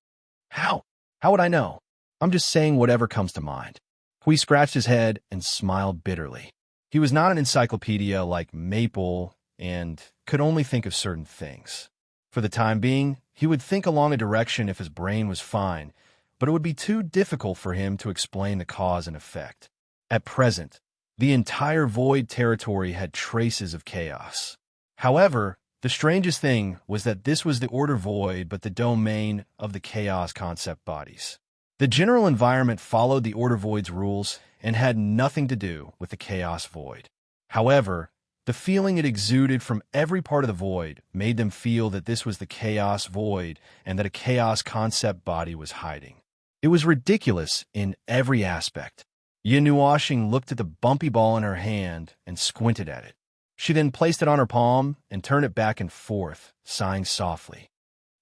How? How would I know? I'm just saying whatever comes to mind. Hui scratched his head and smiled bitterly. He was not an encyclopedia like Maple and could only think of certain things. For the time being, he would think along a direction if his brain was fine, but it would be too difficult for him to explain the cause and effect. At present, the entire void territory had traces of chaos. However, the strangest thing was that this was the order void but the domain of the chaos concept bodies. The general environment followed the order void's rules and had nothing to do with the chaos void. However, the feeling it exuded from every part of the void made them feel that this was the chaos void and that a chaos concept body was hiding. It was ridiculous in every aspect. Yin Nuoxing looked at the bumpy ball in her hand and squinted at it. She then placed it on her palm and turned it back and forth, sighing softly.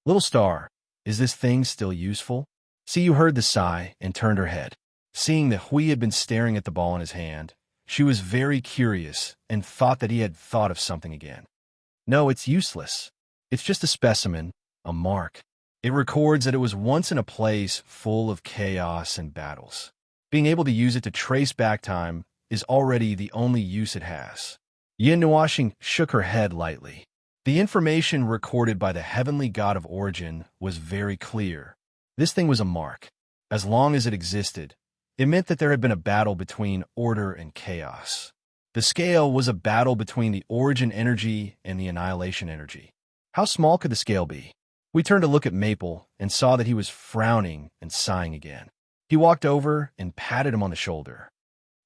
"Little star, is this thing still useful?" Siyu heard the sigh and turned her head. Seeing that Hui had been staring at the ball in his hand, she was very curious and thought that he had thought of something again. "No, it's useless. It's just a specimen, a mark. It records that it was once in a place full of chaos and battles. Being able to use it to trace back time is already the only use it has." Yin Nuoxing shook her head lightly. The information recorded by the heavenly god of origin was very clear. This thing was a mark. As long as it existed, it meant that there had been a battle between order and chaos. The scale was a battle between the origin energy and the annihilation energy. How small could the scale be? We turned to look at Maple and saw that he was frowning and sighing again. He walked over and patted him on the shoulder.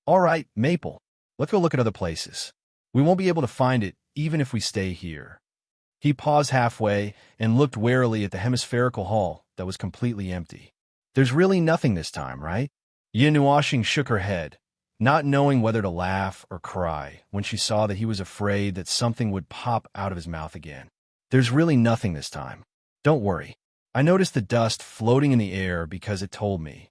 "All right, Maple, let's go look at other places. We won't be able to find it even if we stay here." He paused halfway and looked warily at the hemispherical hall that was completely empty. "There's really nothing this time, right?" Yin Nuoxing shook her head, not knowing whether to laugh or cry when she saw that he was afraid that something would pop out of his mouth again. "There's really nothing this time. Don't worry. I noticed the dust floating in the air because it told me."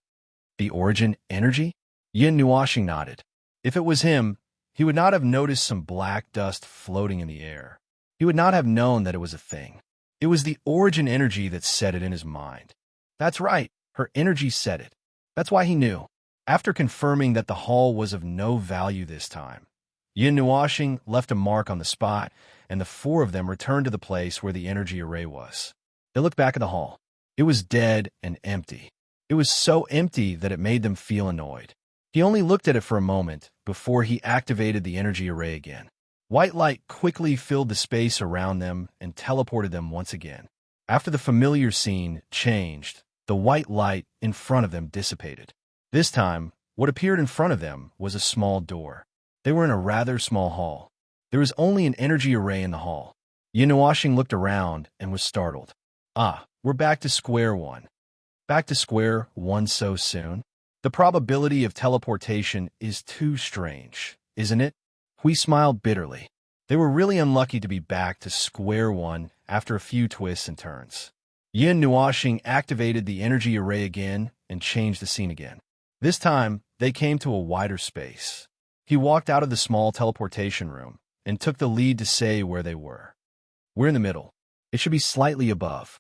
"The origin energy?" Yin Nuoxing nodded. If it was him, he would not have noticed some black dust floating in the air. He would not have known that it was a thing. It was the origin energy that said it in his mind. That's right, her energy said it. That's why he knew. After confirming that the hall was of no value this time, Yin Nuoxing left a mark on the spot, and the four of them returned to the place where the energy array was. They looked back at the hall. It was dead and empty. It was so empty that it made them feel annoyed. He only looked at it for a moment before he activated the energy array again. White light quickly filled the space around them and teleported them once again. After the familiar scene changed, the white light in front of them dissipated. This time, what appeared in front of them was a small door. They were in a rather small hall. There was only an energy array in the hall. Yin Nuoxing looked around and was startled. "Ah, we're back to square one." "Back to square one so soon? The probability of teleportation is too strange, isn't it?" Hui smiled bitterly. They were really unlucky to be back to square one after a few twists and turns. Yin Nuoxing activated the energy array again and changed the scene again. This time, they came to a wider space. He walked out of the small teleportation room and took the lead to say where they were. "We're in the middle. It should be slightly above.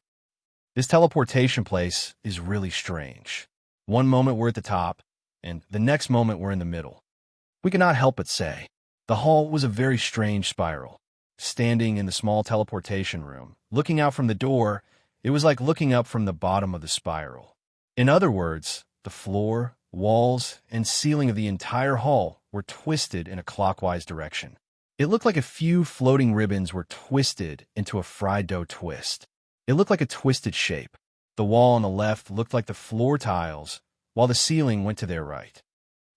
This teleportation place is really strange. One moment we're at the top, and the next moment we're in the middle." We cannot help but say. The hall was a very strange spiral. Standing in the small teleportation room, looking out from the door, it was like looking up from the bottom of the spiral. In other words, the floor, walls, and ceiling of the entire hall were twisted in a clockwise direction. It looked like a few floating ribbons were twisted into a fried dough twist. It looked like a twisted shape. The wall on the left looked like the floor tiles, while the ceiling went to their right.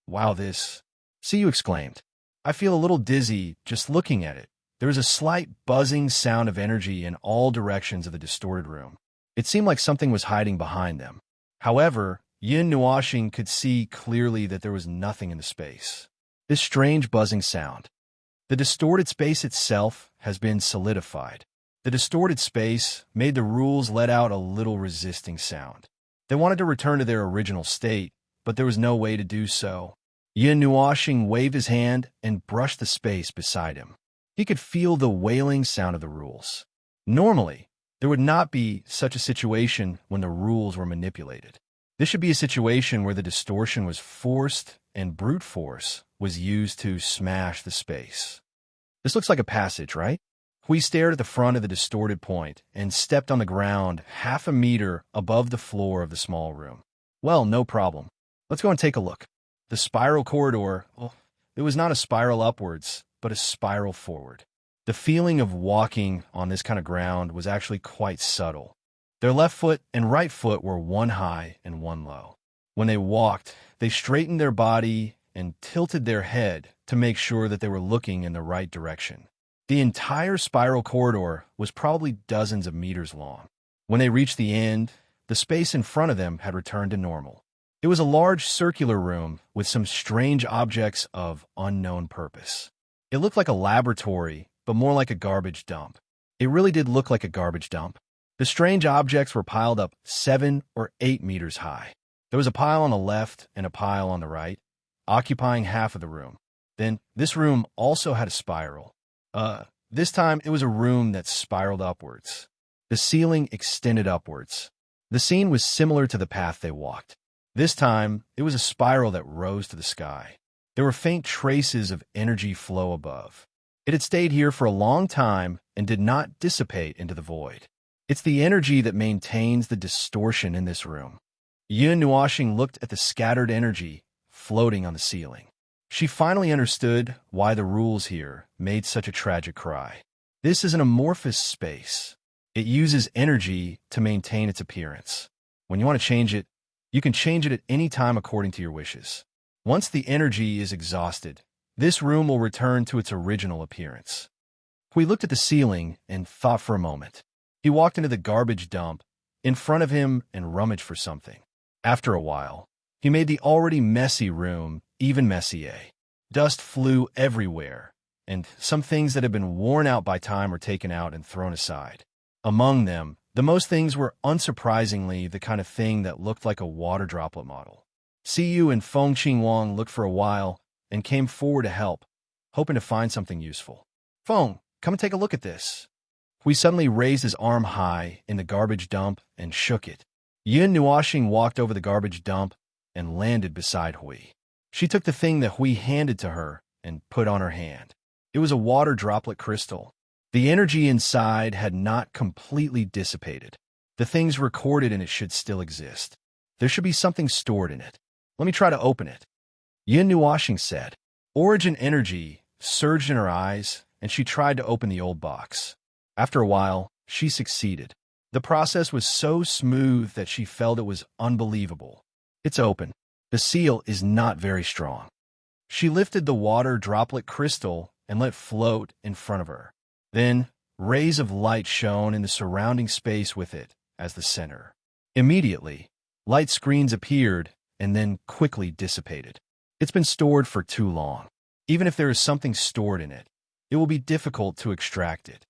"Wow, this," Siyu exclaimed. "I feel a little dizzy just looking at it." There was a slight buzzing sound of energy in all directions of the distorted room. It seemed like something was hiding behind them. However, Yin Nuoxing could see clearly that there was nothing in the space. This strange buzzing sound. The distorted space itself has been solidified. The distorted space made the rules let out a little resisting sound. They wanted to return to their original state, but there was no way to do so. Yin Nuoxing waved his hand and brushed the space beside him. He could feel the wailing sound of the rules. Normally, there would not be such a situation when the rules were manipulated. This should be a situation where the distortion was forced and brute force was used to smash the space. This looks like a passage, right? Hui stared at the front of the distorted point and stepped on the ground 1/2 meter above the floor of the small room. Well, no problem. Let's go and take a look. The spiral corridor, well, it was not a spiral upwards, but a spiral forward. The feeling of walking on this kind of ground was actually quite subtle. Their left foot and right foot were one high and one low. When they walked, they straightened their body and tilted their head to make sure that they were looking in the right direction. The entire spiral corridor was probably dozens of meters long. When they reached the end, the space in front of them had returned to normal. It was a large circular room with some strange objects of unknown purpose. It looked like a laboratory, but more like a garbage dump. It really did look like a garbage dump. The strange objects were piled up 7 or 8 meters high. There was a pile on the left and a pile on the right, occupying half of the room. Then, this room also had a spiral. This time it was a room that spiraled upwards. The ceiling extended upwards. The scene was similar to the path they walked. This time, it was a spiral that rose to the sky. There were faint traces of energy flow above. It had stayed here for a long time and did not dissipate into the void. It's the energy that maintains the distortion in this room. Yun Nuashing looked at the scattered energy floating on the ceiling. She finally understood why the rules here made such a tragic cry. This is an amorphous space. It uses energy to maintain its appearance. When you want to change it, you can change it at any time according to your wishes. Once the energy is exhausted, this room will return to its original appearance. Hui looked at the ceiling and thought for a moment. He walked into the garbage dump in front of him and rummaged for something. After a while, he made the already messy room even messier. Dust flew everywhere, and some things that had been worn out by time were taken out and thrown aside. Among them, the most things were unsurprisingly the kind of thing that looked like a water droplet model. Siyu and Feng Qingwang looked for a while and came forward to help, hoping to find something useful. Feng, come and take a look at this. Hui suddenly raised his arm high in the garbage dump and shook it. Yun Nuashing walked over the garbage dump and landed beside Hui. She took the thing that Hui handed to her and put on her hand. It was a water droplet crystal. The energy inside had not completely dissipated. The things recorded in it should still exist. There should be something stored in it. Let me try to open it. Yun Nuashing said. Origin energy surged in her eyes, and she tried to open the old box. After a while, she succeeded. The process was so smooth that she felt it was unbelievable. It's open. The seal is not very strong. She lifted the water droplet crystal and let it float in front of her. Then, rays of light shone in the surrounding space with it as the center. Immediately, light screens appeared and then quickly dissipated. It's been stored for too long. Even if there is something stored in it, it will be difficult to extract it.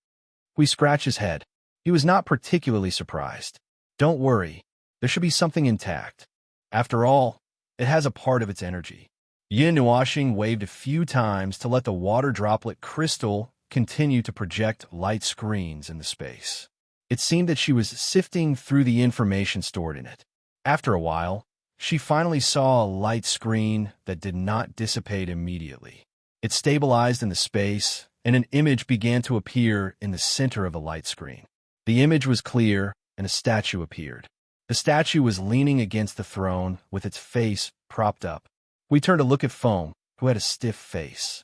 Hui scratched his head. He was not particularly surprised. Don't worry, there should be something intact. After all, it has a part of its energy. Yun Nuashing waved a few times to let the water droplet crystal continue to project light screens in the space. It seemed that she was sifting through the information stored in it. After a while, she finally saw a light screen that did not dissipate immediately. It stabilized in the space, and an image began to appear in the center of the light screen. The image was clear, and a statue appeared. The statue was leaning against the throne with its face propped up. We turned to look at Feng, who had a stiff face.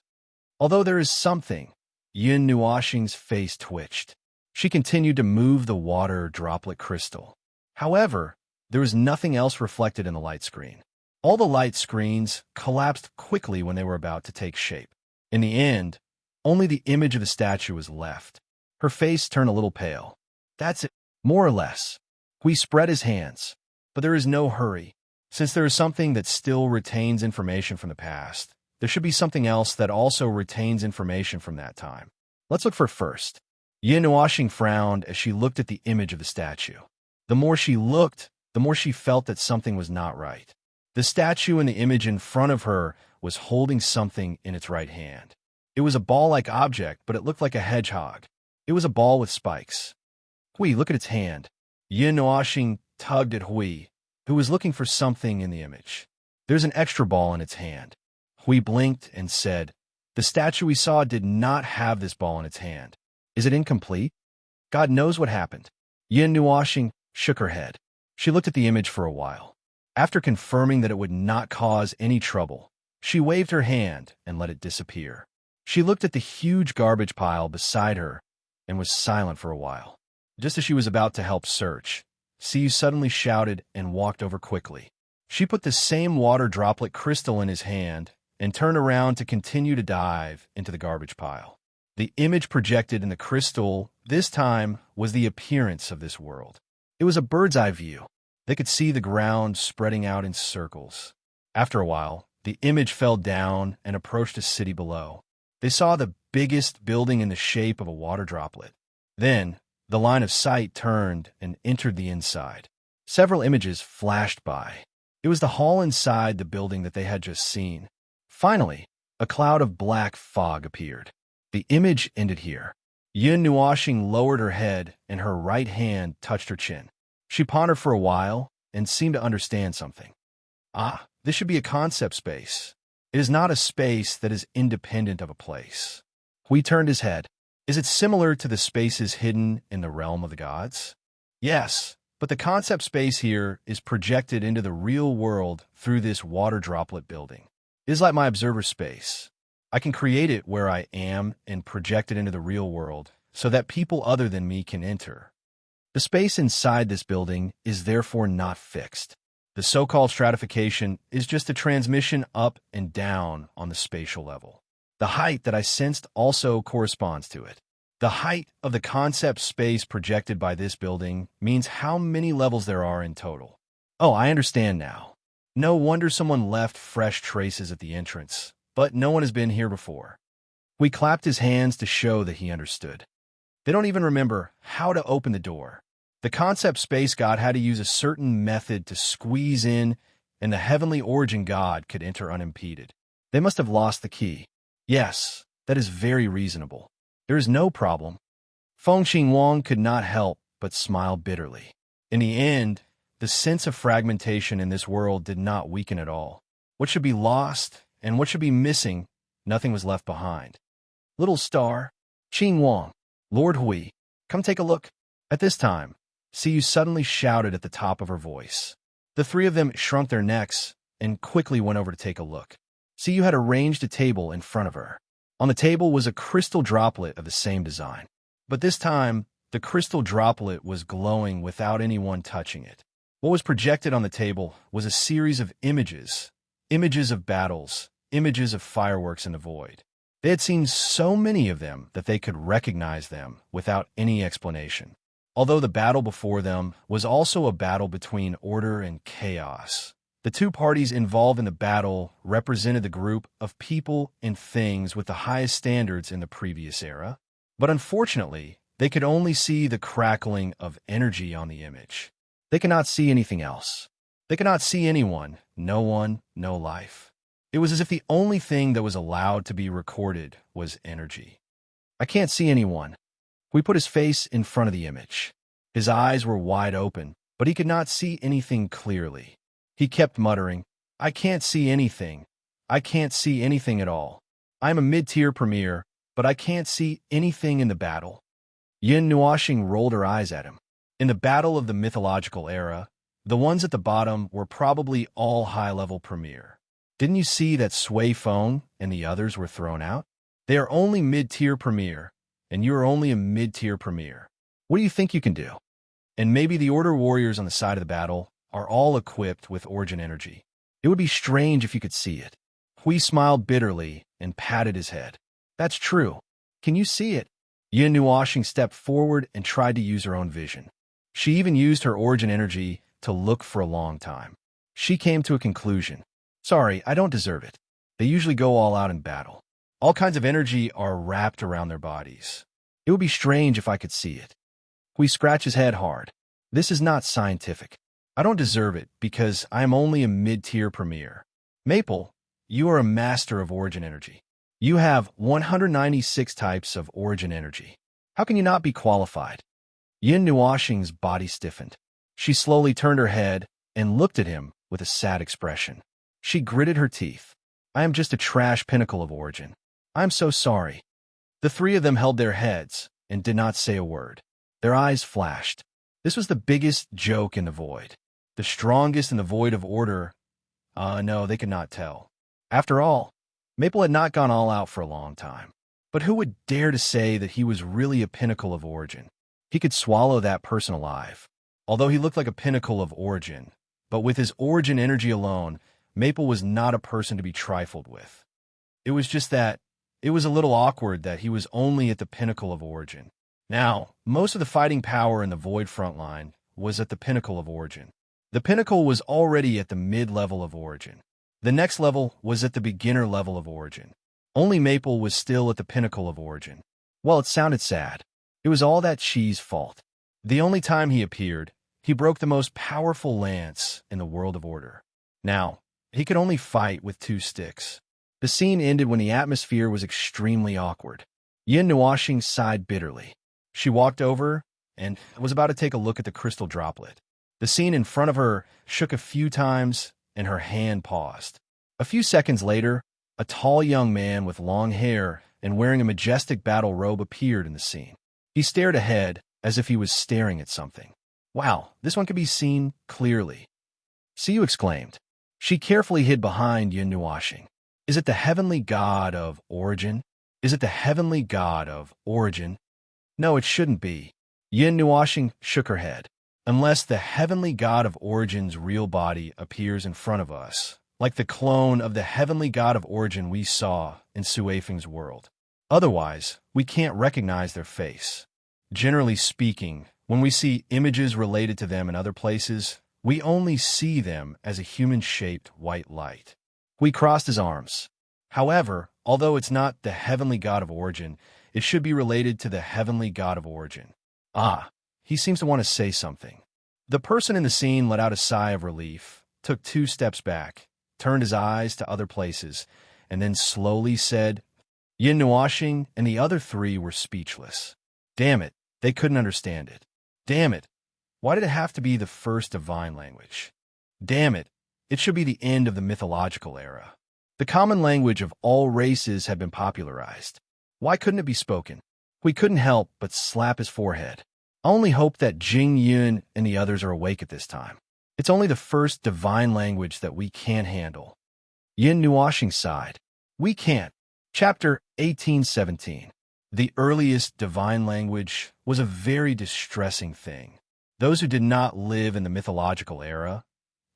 Although there is something, Yun Nuashing's face twitched. She continued to move the water droplet crystal. However, there was nothing else reflected in the light screen. All the light screens collapsed quickly when they were about to take shape. In the end, only the image of the statue was left. Her face turned a little pale. That's it, more or less. Hui spread his hands. But there is no hurry. Since there is something that still retains information from the past, there should be something else that also retains information from that time. Let's look for it first. Yun Nuashing frowned as she looked at the image of the statue. The more she looked, the more she felt that something was not right. The statue in the image in front of her was holding something in its right hand. It was a ball-like object, but it looked like a hedgehog. It was a ball with spikes. Hui, look at its hand. Yun Nuashing tugged at Hui, who was looking for something in the image. There's an extra ball in its hand. Hui blinked and said, the statue we saw did not have this ball in its hand. Is it incomplete? God knows what happened. Yun Nuashing shook her head. She looked at the image for a while. After confirming that it would not cause any trouble, she waved her hand and let it disappear. She looked at the huge garbage pile beside her and was silent for a while. Just as she was about to help search, Siyu suddenly shouted and walked over quickly. She put the same water droplet crystal in his hand and turned around to continue to dive into the garbage pile. The image projected in the crystal this time was the appearance of this world. It was a bird's eye view. They could see the ground spreading out in circles. After a while, the image fell down and approached a city below. They saw the biggest building in the shape of a water droplet. Then, the line of sight turned and entered the inside. Several images flashed by. It was the hall inside the building that they had just seen. Finally, a cloud of black fog appeared. The image ended here. Yun Nuoxing lowered her head and her right hand touched her chin. She pondered for a while and seemed to understand something. Ah, this should be a concept space. It is not a space that is independent of a place. Hui turned his head. Is it similar to the spaces hidden in the realm of the gods? Yes, but the concept space here is projected into the real world through this water droplet building. It is like my observer space. I can create it where I am and project it into the real world so that people other than me can enter. The space inside this building is therefore not fixed. The so-called stratification is just a transmission up and down on the spatial level. The height that I sensed also corresponds to it. The height of the concept space projected by this building means how many levels there are in total. Oh, I understand now. No wonder someone left fresh traces at the entrance, but no one has been here before. We clapped his hands to show that he understood. They don't even remember how to open the door. The concept space god had to use a certain method to squeeze in, and the heavenly origin god could enter unimpeded. They must have lost the key. Yes, that is very reasonable. There is no problem. Feng Xinguang could not help but smile bitterly. In the end, the sense of fragmentation in this world did not weaken at all. What should be lost and what should be missing, nothing was left behind. Little star, Xinguang, Lord Hui, come take a look. At this time, Siyu suddenly shouted at the top of her voice. The three of them shrunk their necks and quickly went over to take a look. Siyu had arranged a table in front of her. On the table was a crystal droplet of the same design. But this time, the crystal droplet was glowing without anyone touching it. What was projected on the table was a series of images of battles, images of fireworks in the void. They had seen so many of them that they could recognize them without any explanation. Although the battle before them was also a battle between order and chaos. The two parties involved in the battle represented the group of people and things with the highest standards in the previous era. But unfortunately, they could only see the crackling of energy on the image. They cannot see anything else. They cannot see anyone, no life. It was as if the only thing that was allowed to be recorded was energy. I can't see anyone. We put his face in front of the image. His eyes were wide open, but he could not see anything clearly. He kept muttering, I can't see anything. I can't see anything at all. I'm a mid-tier premier, but I can't see anything in the battle. Yin Nuoxing rolled her eyes at him. In the battle of the mythological era, the ones at the bottom were probably all high-level premier. Didn't you see that Sui Feng and the others were thrown out? They are only mid-tier premier, and you are only a mid-tier premier. What do you think you can do? And maybe the Order warriors on the side of the battle are all equipped with origin energy. It would be strange if you could see it. Hui smiled bitterly and patted his head. That's true. Can you see it? Yin Nuoxing stepped forward and tried to use her own vision. She even used her origin energy to look for a long time. She came to a conclusion. Sorry, I don't deserve it. They usually go all out in battle. All kinds of energy are wrapped around their bodies. It would be strange if I could see it. Hui scratched his head hard. This is not scientific. I don't deserve it because I am only a mid-tier premier. Maple, you are a master of origin energy. You have 196 types of origin energy. How can you not be qualified? Yin Nuoxing's body stiffened. She slowly turned her head and looked at him with a sad expression. She gritted her teeth. I am just a trash pinnacle of origin. I am so sorry. The three of them held their heads and did not say a word. Their eyes flashed. This was the biggest joke in the void. The strongest in the void of order? No, they could not tell. After all, Maple had not gone all out for a long time. But who would dare to say that he was really a pinnacle of origin? He could swallow that person alive. Although he looked like a pinnacle of origin, but with his origin energy alone, Maple was not a person to be trifled with. It was just that it was a little awkward that he was only at the pinnacle of origin. Now, most of the fighting power in the Void front line was at the pinnacle of origin. The pinnacle was already at the mid-level of origin. The next level was at the beginner level of origin. Only Maple was still at the pinnacle of origin. Well, it sounded sad. It was all that Chi's fault. The only time he appeared, he broke the most powerful lance in the world of order. Now, he could only fight with 2 sticks. The scene ended when the atmosphere was extremely awkward. Yin Nuoxing sighed bitterly. She walked over and was about to take a look at the crystal droplet. The scene in front of her shook a few times, and her hand paused. A few seconds later, a tall young man with long hair and wearing a majestic battle robe appeared in the scene. He stared ahead as if he was staring at something. Wow, this one could be seen clearly. See you, exclaimed. She carefully hid behind Yin Nuoxing. Is it the heavenly god of origin? Is it the heavenly god of origin? No, it shouldn't be. Yin Nuoxing shook her head. Unless the heavenly god of origin's real body appears in front of us, like the clone of the heavenly god of origin we saw in Suifeng's world. Otherwise, we can't recognize their face. Generally speaking, when we see images related to them in other places, we only see them as a human-shaped white light. He crossed his arms. However, although it's not the heavenly god of origin, it should be related to the heavenly god of origin. Ah, he seems to want to say something. The person in the scene let out a sigh of relief, took 2 steps back, turned his eyes to other places, and then slowly said, Yin Nuoxing and the other 3 were speechless. Damn it, they couldn't understand it. Damn it, why did it have to be the first divine language? Damn it, it should be the end of the mythological era. The common language of all races had been popularized. Why couldn't it be spoken? We couldn't help but slap his forehead. I only hope that Jing Yun and the others are awake at this time. It's only the first divine language that we can't handle. Yin Nuoxing sighed. We can't. Chapter 1817. The earliest divine language was a very distressing thing. Those who did not live in the mythological era,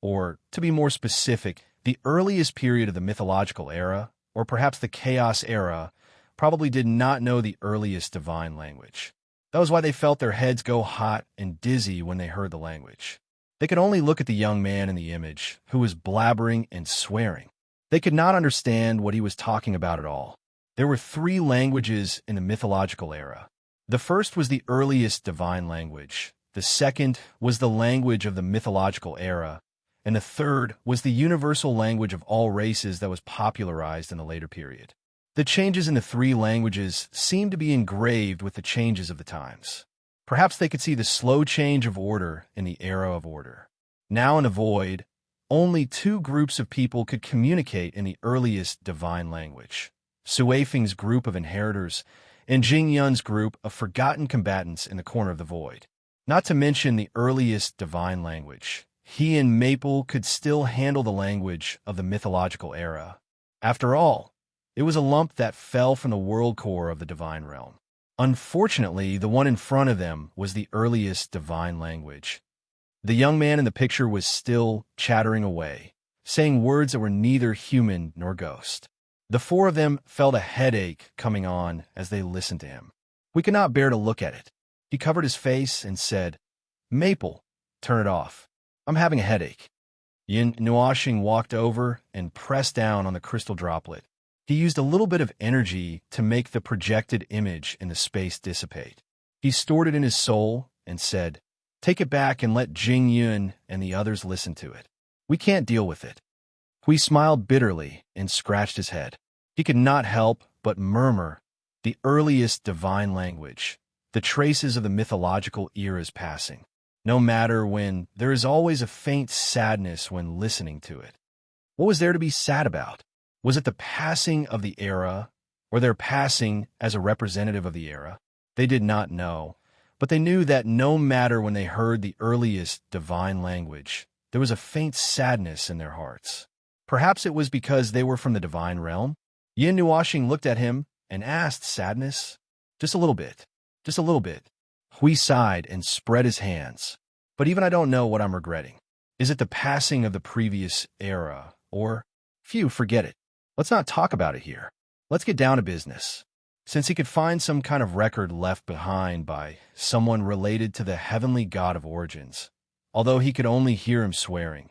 or, to be more specific, the earliest period of the mythological era, or perhaps the chaos era, probably did not know the earliest divine language. That was why they felt their heads go hot and dizzy when they heard the language. They could only look at the young man in the image, who was blabbering and swearing. They could not understand what he was talking about at all. There were 3 languages in the mythological era. The first was the earliest divine language. The second was the language of the mythological era. And the third was the universal language of all races that was popularized in the later period. The changes in the 3 languages seemed to be engraved with the changes of the times. Perhaps they could see the slow change of order in the era of order. Now in the void, only 2 groups of people could communicate in the earliest divine language. Suifeng's group of inheritors and Jing Yun's group of forgotten combatants in the corner of the void. Not to mention the earliest divine language. He and Maple could still handle the language of the mythological era. After all, it was a lump that fell from the world core of the divine realm. Unfortunately, the one in front of them was the earliest divine language. The young man in the picture was still chattering away, saying words that were neither human nor ghost. The 4 of them felt a headache coming on as they listened to him. We could not bear to look at it. He covered his face and said, Maple, turn it off. I'm having a headache. Yin Nuoxing walked over and pressed down on the crystal droplet. He used a little bit of energy to make the projected image in the space dissipate. He stored it in his soul and said, Take it back and let Jing Yun and the others listen to it. We can't deal with it. Hui smiled bitterly and scratched his head. He could not help but murmur, the earliest divine language, the traces of the mythological eras passing. No matter when, there is always a faint sadness when listening to it. What was there to be sad about? Was it the passing of the era, or their passing as a representative of the era? They did not know, but they knew that no matter when they heard the earliest divine language, there was a faint sadness in their hearts. Perhaps it was because they were from the divine realm? Yin Nuashing looked at him and asked, sadness? Just a little bit. Just a little bit. Hui sighed and spread his hands. But even I don't know what I'm regretting. Is it the passing of the previous era? Or, phew, forget it. Let's not talk about it here. Let's get down to business. Since he could find some kind of record left behind by someone related to the heavenly god of origins, although he could only hear him swearing,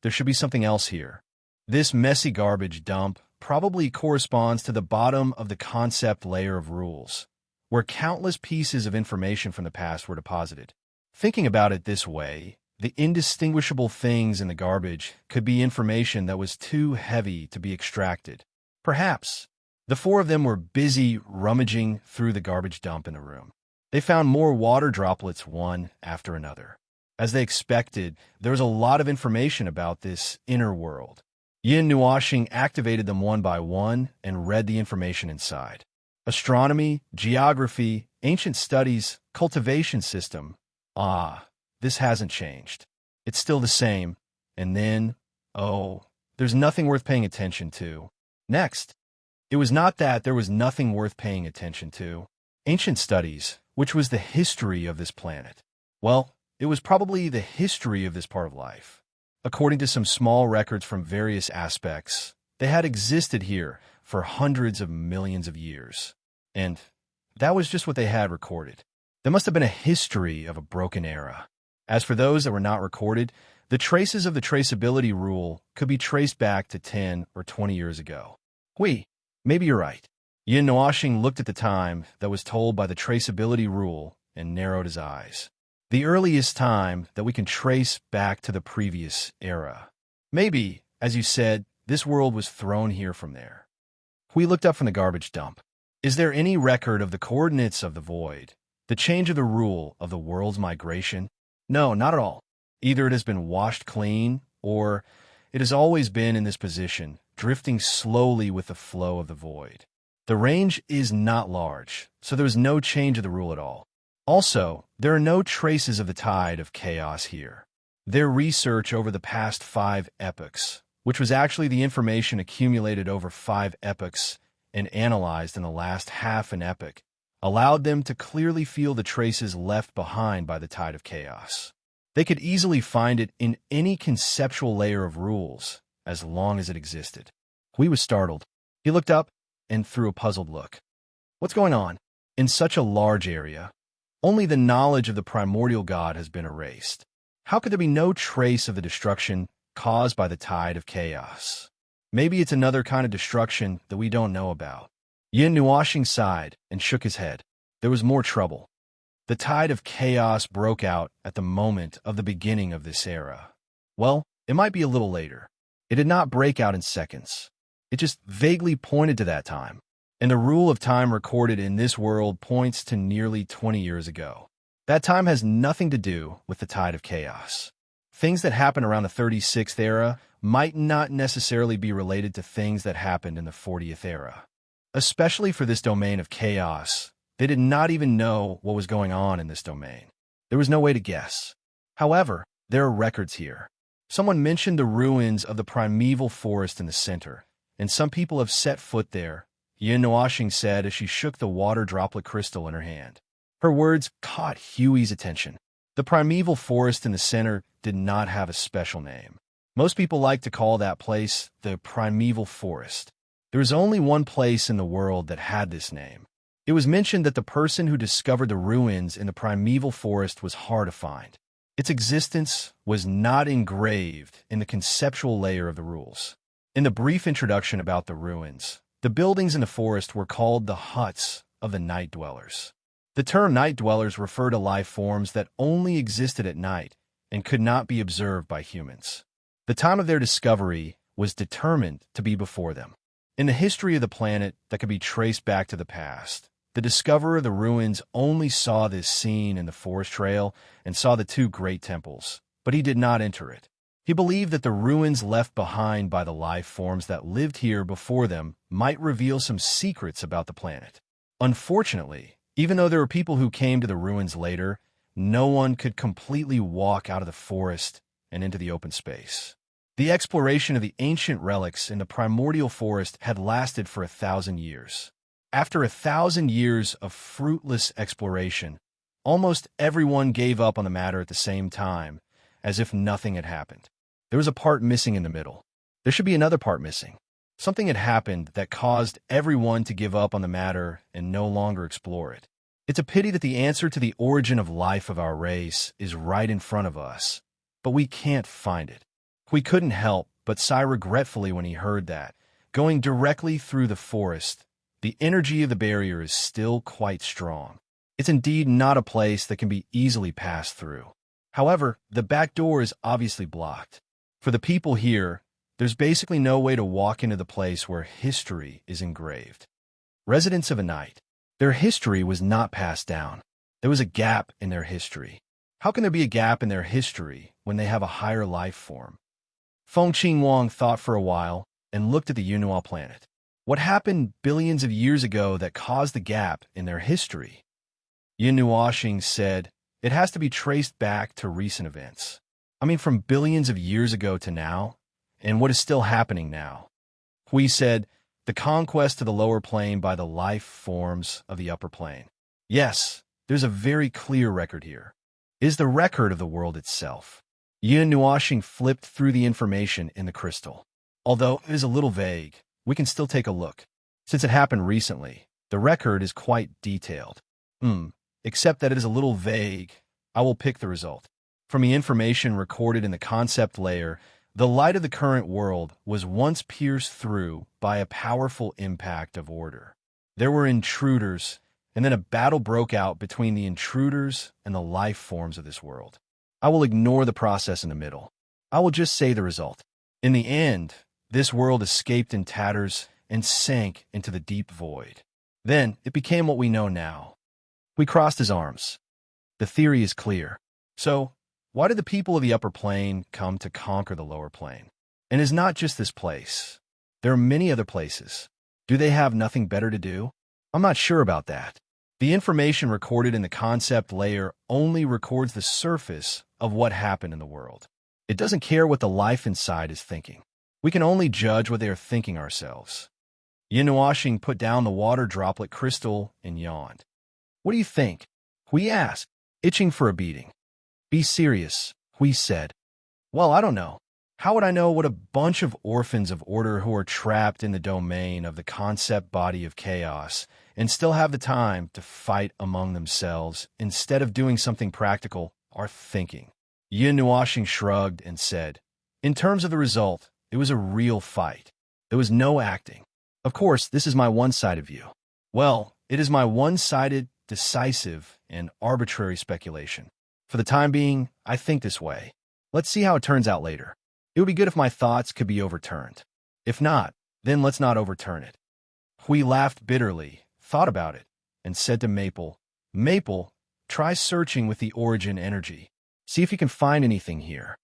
there should be something else here. This messy garbage dump probably corresponds to the bottom of the concept layer of rules, where countless pieces of information from the past were deposited. Thinking about it this way, the indistinguishable things in the garbage could be information that was too heavy to be extracted. Perhaps. The four of them were busy rummaging through the garbage dump in the room. They found more water droplets one after another. As they expected, there was a lot of information about this inner world. Yin Nuashing activated them one by one and read the information inside. Astronomy, geography, ancient studies, cultivation system. Ah, this hasn't changed. It's still the same. And then, oh, there's nothing worth paying attention to. Next. It was not that there was nothing worth paying attention to. Ancient studies, which was the history of this planet. Well, it was probably the history of this part of life. According to some small records from various aspects, they had existed here for hundreds of millions of years. And that was just what they had recorded. There must have been a history of a broken era. As for those that were not recorded, the traces of the traceability rule could be traced back to 10 or 20 years ago. Maybe you're right. Yin Nuashing looked at the time that was told by the traceability rule and narrowed his eyes. The earliest time that we can trace back to the previous era. Maybe, as you said, this world was thrown here from there. Hui looked up from the garbage dump. Is there any record of the coordinates of the void? The change of the rule of the world's migration? No, not at all. Either it has been washed clean, or it has always been in this position, drifting slowly with the flow of the void. The range is not large, so there is no change of the rule at all. Also, there are no traces of the tide of chaos here. Their research over the past 5 epochs, which was actually the information accumulated over 5 epochs and analyzed in the last half an epoch, allowed them to clearly feel the traces left behind by the tide of chaos. They could easily find it in any conceptual layer of rules, as long as it existed. Hui was startled. He looked up and threw a puzzled look. What's going on? In such a large area, only the knowledge of the primordial god has been erased. How could there be no trace of the destruction caused by the tide of chaos? Maybe it's another kind of destruction that we don't know about. Yin Nuashing sighed and shook his head. There was more trouble. The tide of chaos broke out at the moment of the beginning of this era. Well, it might be a little later. It did not break out in seconds. It just vaguely pointed to that time. And the rule of time recorded in this world points to nearly 20 years ago. That time has nothing to do with the tide of chaos. Things that happened around the 36th era might not necessarily be related to things that happened in the 40th era. Especially for this domain of chaos, they did not even know what was going on in this domain. There was no way to guess. However, there are records here. Someone mentioned the ruins of the primeval forest in the center, and some people have set foot there, Yin Nuashing said as she shook the water droplet crystal in her hand. Her words caught Huey's attention. The primeval forest in the center did not have a special name. Most people like to call that place the primeval forest. There is only one place in the world that had this name. It was mentioned that the person who discovered the ruins in the primeval forest was hard to find. Its existence was not engraved in the conceptual layer of the rules. In the brief introduction about the ruins, the buildings in the forest were called the huts of the night dwellers. The term night dwellers refer to life forms that only existed at night and could not be observed by humans. The time of their discovery was determined to be before them. In the history of the planet that could be traced back to the past, the discoverer of the ruins only saw this scene in the forest trail and saw the 2 great temples, but he did not enter it. He believed that the ruins left behind by the life forms that lived here before them might reveal some secrets about the planet. Unfortunately, even though there were people who came to the ruins later, no one could completely walk out of the forest and into the open space. The exploration of the ancient relics in the primordial forest had lasted for 1,000 years. After 1,000 years of fruitless exploration, almost everyone gave up on the matter at the same time, as if nothing had happened. There was a part missing in the middle. There should be another part missing. Something had happened that caused everyone to give up on the matter and no longer explore it. It's a pity that the answer to the origin of life of our race is right in front of us, but we can't find it. We couldn't help but sigh regretfully when he heard that, going directly through the forest, the energy of the barrier is still quite strong. It's indeed not a place that can be easily passed through. However, the back door is obviously blocked. For the people here, there's basically no way to walk into the place where history is engraved. Residents of a night. Their history was not passed down. There was a gap in their history. How can there be a gap in their history when they have a higher life form? Feng Qingwang thought for a while and looked at the Yunhua planet. What happened billions of years ago that caused the gap in their history? Yunhua said, it has to be traced back to recent events. I mean, from billions of years ago to now, and what is still happening now. Hui said, the conquest of the lower plane by the life forms of the upper plane. Yes, there's a very clear record here. It is the record of the world itself. Yunhua flipped through the information in the crystal. Although it is a little vague, we can still take a look. Since it happened recently, the record is quite detailed. Except that it is a little vague, I will pick the result. From the information recorded in the concept layer, the light of the current world was once pierced through by a powerful impact of order. There were intruders, and then a battle broke out between the intruders and the life forms of this world. I will ignore the process in the middle. I will just say the result. In the end, this world escaped in tatters and sank into the deep void. Then it became what we know now. We crossed his arms. The theory is clear. So, why did the people of the upper plane come to conquer the lower plane? And it's not just this place. There are many other places. Do they have nothing better to do? I'm not sure about that. The information recorded in the concept layer only records the surface of what happened in the world. It doesn't care what the life inside is thinking. We can only judge what they are thinking ourselves. Yunhua put down the water droplet crystal and yawned. What do you think? Hui asked, itching for a beating. Be serious, Hui said. Well, I don't know. How would I know what a bunch of orphans of order who are trapped in the domain of the concept body of chaos and still have the time to fight among themselves instead of doing something practical are thinking? Yunhua shrugged and said, in terms of the result, it was a real fight. There was no acting. Of course, this is my one-sided view. Well, it is my one-sided, decisive, and arbitrary speculation. For the time being, I think this way. Let's see how it turns out later. It would be good if my thoughts could be overturned. If not, then let's not overturn it. Hui laughed bitterly, thought about it, and said to Maple, Maple, try searching with the origin energy. See if you can find anything here.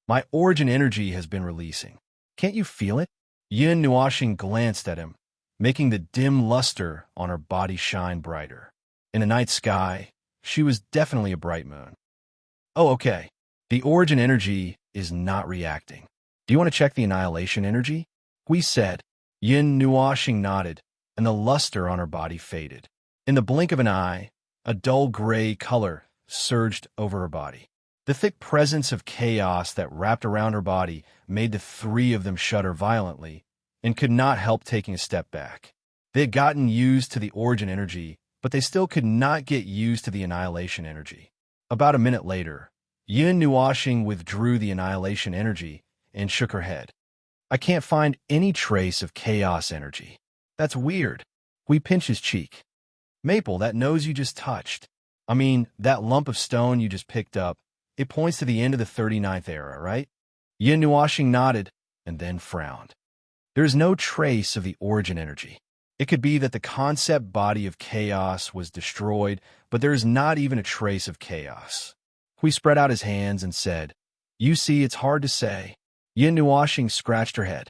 My origin energy has been releasing. Can't you feel it? Yunhua glanced at him, making the dim luster on her body shine brighter. In the night sky, she was definitely a bright moon. Oh, okay. The origin energy is not reacting. Do you want to check the annihilation energy? Hui said. Yunhua nodded, and the luster on her body faded. In the blink of an eye, a dull gray color surged over her body. The thick presence of chaos that wrapped around her body made the three of them shudder violently and could not help taking a step back. They had gotten used to the origin energy, but they still could not get used to the annihilation energy. About a minute later, Yunhua withdrew the annihilation energy and shook her head. I can't find any trace of chaos energy. That's weird. Hui pinched his cheek. Maple, that nose you just touched. I mean, that lump of stone you just picked up, it points to the end of the 39th era, right? Yunhua nodded and then frowned. There is no trace of the origin energy. It could be that the concept body of chaos was destroyed, but there is not even a trace of chaos. Hui spread out his hands and said, You see, it's hard to say. Yunhua scratched her head.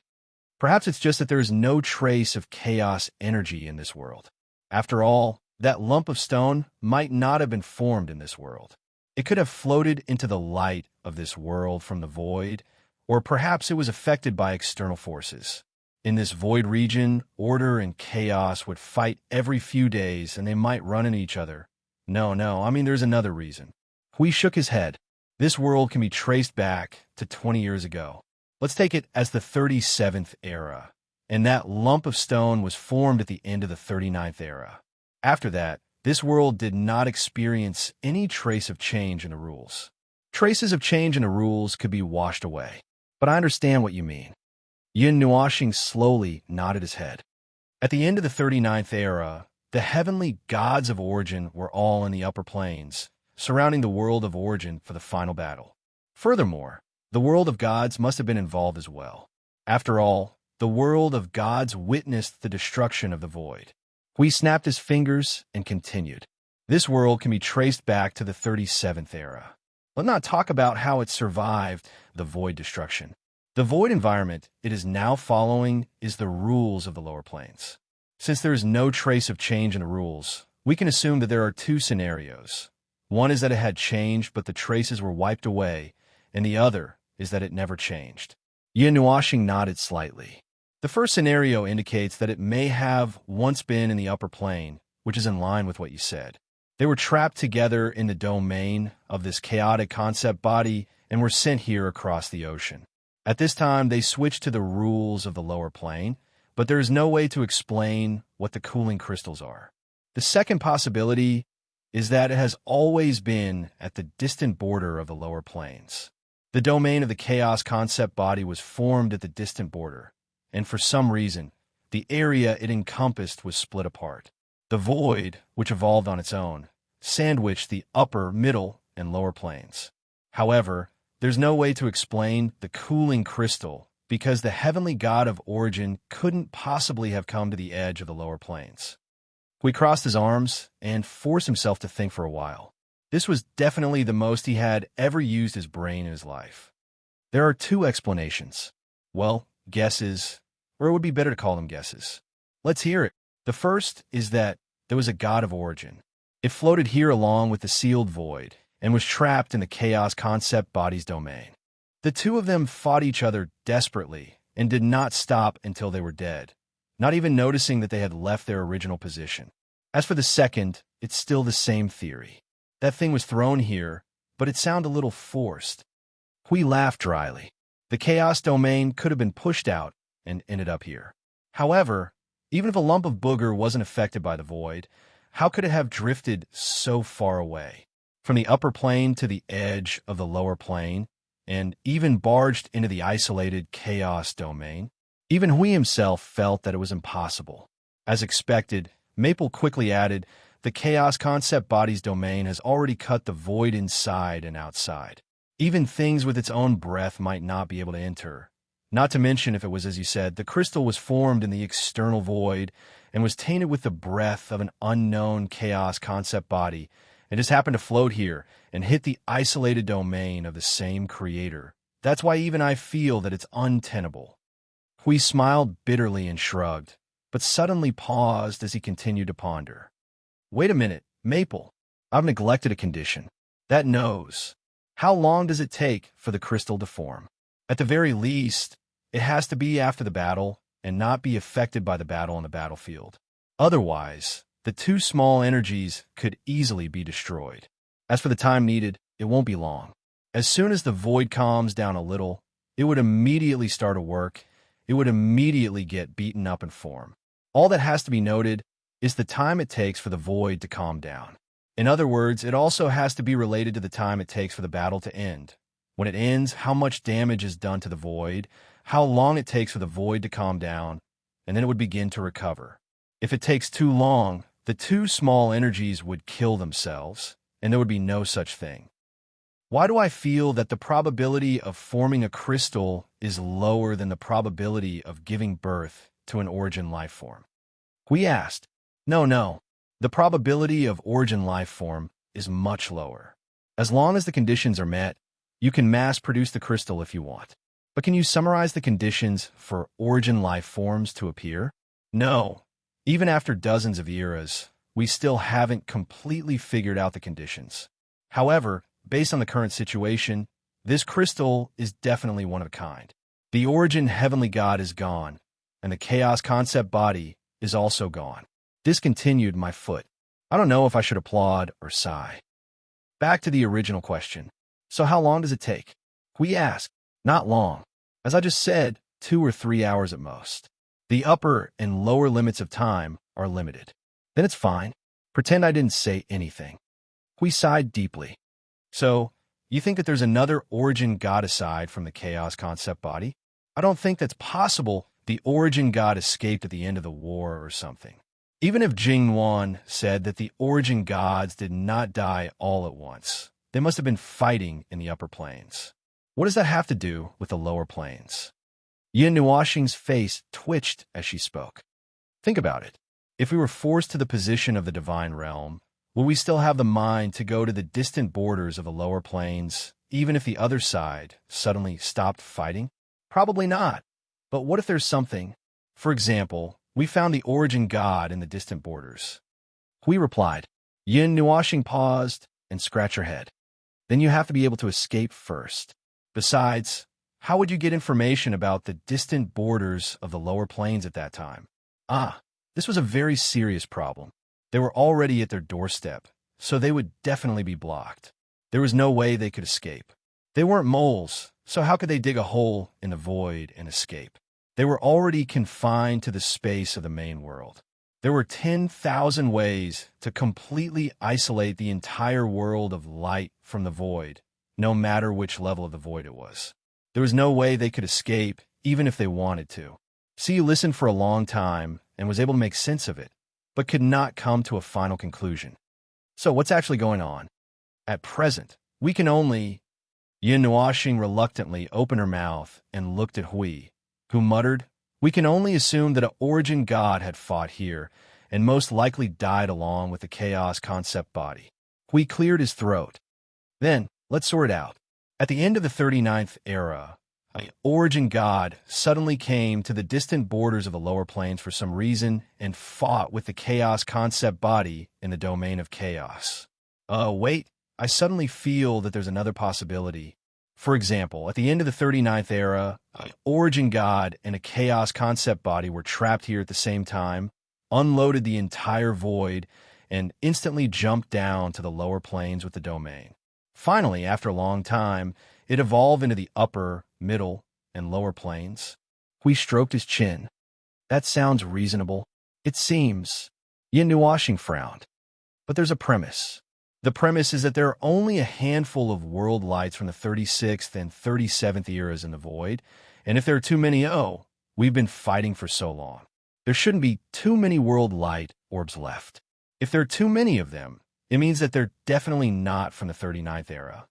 Perhaps it's just that there is no trace of chaos energy in this world. After all, that lump of stone might not have been formed in this world. It could have floated into the light of this world from the void, or perhaps it was affected by external forces. In this void region, order and chaos would fight every few days, and they might run into each other. No, I mean there's another reason. Hui shook his head. This world can be traced back to 20 years ago. Let's take it as the 37th era, and that lump of stone was formed at the end of the 39th era. After that, this world did not experience any trace of change in the rules. Traces of change in the rules could be washed away. But I understand what you mean. Yin Nuoxing slowly nodded his head. At the end of the 39th era, the heavenly gods of origin were all in the upper planes, surrounding the world of origin for the final battle. Furthermore, the world of gods must have been involved as well. After all, the world of gods witnessed the destruction of the void. Hui snapped his fingers and continued. This world can be traced back to the 37th era. Let's not talk about how it survived the void destruction. The void environment it is now following is the rules of the lower planes. Since there is no trace of change in the rules, we can assume that there are two scenarios. One is that it had changed, but the traces were wiped away, and the other is that it never changed. Yin Nuoxing nodded slightly. The first scenario indicates that it may have once been in the upper plane, which is in line with what you said. They were trapped together in the domain of this chaotic concept body and were sent here across the ocean. At this time, they switched to the rules of the lower plane, but there is no way to explain what the cooling crystals are. The second possibility is that it has always been at the distant border of the lower planes. The domain of the chaos concept body was formed at the distant border, and for some reason, the area it encompassed was split apart. The void, which evolved on its own, sandwiched the upper, middle, and lower planes. However, there's no way to explain the cooling crystal because the heavenly god of origin couldn't possibly have come to the edge of the lower planes. He crossed his arms and forced himself to think for a while. This was definitely the most he had ever used his brain in his life. There are two explanations. Well, guesses, or it would be better to call them guesses. Let's hear it. The first is that there was a god of origin. It floated here along with the sealed void and was trapped in the chaos concept body's domain. The two of them fought each other desperately and did not stop until they were dead, not even noticing that they had left their original position. As for the second, it's still the same theory. That thing was thrown here, but it sounded a little forced. Hui laughed dryly. The chaos domain could have been pushed out and ended up here. However, even if a lump of booger wasn't affected by the void, how could it have drifted so far away? From the upper plane to the edge of the lower plane, and even barged into the isolated chaos domain? Even Hui himself felt that it was impossible. As expected, Maple quickly added, the chaos concept body's domain has already cut the void inside and outside. Even things with its own breath might not be able to enter. Not to mention, if it was as you said, the crystal was formed in the external void and was tainted with the breath of an unknown chaos concept body, and just happened to float here and hit the isolated domain of the same creator. That's why even I feel that it's untenable. Hui smiled bitterly and shrugged, but suddenly paused as he continued to ponder. Wait a minute, Maple. I've neglected a condition. That nose. How long does it take for the crystal to form? At the very least, it has to be after the battle and not be affected by the battle on the battlefield. Otherwise, the two small energies could easily be destroyed. As for the time needed, it won't be long. As soon as the void calms down a little, it would immediately start to work. It would immediately get beaten up and form. All that has to be noted is the time it takes for the void to calm down. In other words, it also has to be related to the time it takes for the battle to end. When it ends, how much damage is done to the void, how long it takes for the void to calm down, and then it would begin to recover. If it takes too long, the two small energies would kill themselves, and there would be no such thing. Why do I feel that the probability of forming a crystal is lower than the probability of giving birth to an origin life form? We asked. No. The probability of origin life form is much lower. As long as the conditions are met, you can mass-produce the crystal if you want. But can you summarize the conditions for origin life forms to appear? No. Even after dozens of eras, we still haven't completely figured out the conditions. However, based on the current situation, this crystal is definitely one of a kind. The origin heavenly god is gone, and the chaos concept body is also gone. Discontinued my foot. I don't know if I should applaud or sigh. Back to the original question. So how long does it take? We ask. Not long. As I just said, 2 or 3 hours at most. The upper and lower limits of time are limited. Then it's fine. Pretend I didn't say anything. We sighed deeply. So, you think that there's another origin god aside from the chaos concept body? I don't think that's possible. The origin god escaped at the end of the war or something. Even if Jing Yuan said that the origin gods did not die all at once, they must have been fighting in the upper planes. What does that have to do with the lower planes? Yin Nuoxing's face twitched as she spoke. Think about it. If we were forced to the position of the divine realm, will we still have the mind to go to the distant borders of the lower planes, even if the other side suddenly stopped fighting? Probably not. But what if there's something? For example, we found the origin god in the distant borders. Hui replied. Yin Nuoxing paused and scratched her head. Then you have to be able to escape first. Besides, how would you get information about the distant borders of the lower planes at that time? This was a very serious problem. They were already at their doorstep, so they would definitely be blocked. There was no way they could escape. They weren't moles, so how could they dig a hole in the void and escape? They were already confined to the space of the main world. There were 10,000 ways to completely isolate the entire world of light from the void, no matter which level of the void it was. There was no way they could escape, even if they wanted to. Siyu listened for a long time and was able to make sense of it, but could not come to a final conclusion. So what's actually going on? At present, we can only... Yin Nuoxing reluctantly opened her mouth and looked at Hui, who muttered, we can only assume that an origin god had fought here, and most likely died along with the chaos concept body. Hui cleared his throat. Then, let's sort it out. At the end of the 39th era, an origin god suddenly came to the distant borders of the lower planes for some reason and fought with the chaos concept body in the domain of chaos. Wait, I suddenly feel that there's another possibility. For example, at the end of the 39th era, an origin god and a chaos concept body were trapped here at the same time, unloaded the entire void, and instantly jumped down to the lower planes with the domain. Finally, after a long time, it evolved into the upper, middle, and lower planes. Hui stroked his chin. That sounds reasonable. It seems. Yin Nuoxing frowned. But there's a premise. The premise is that there are only a handful of world lights from the 36th and 37th eras in the void, and if there are too many, we've been fighting for so long. There shouldn't be too many world light orbs left. If there are too many of them, it means that they're definitely not from the 39th era.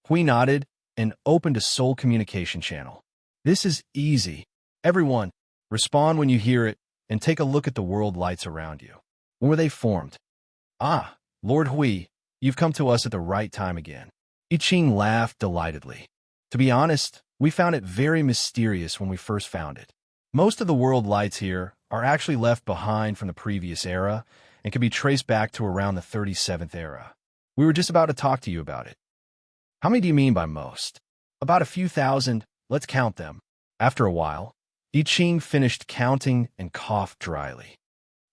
Hui nodded and opened a soul communication channel. This is easy. Everyone, respond when you hear it, and take a look at the world lights around you. When were they formed? Lord Hui, you've come to us at the right time again. I Ching laughed delightedly. To be honest, we found it very mysterious when we first found it. Most of the world lights here are actually left behind from the previous era and can be traced back to around the 37th era. We were just about to talk to you about it. How many do you mean by most? About a few thousand. Let's count them. After a while, I Ching finished counting and coughed dryly.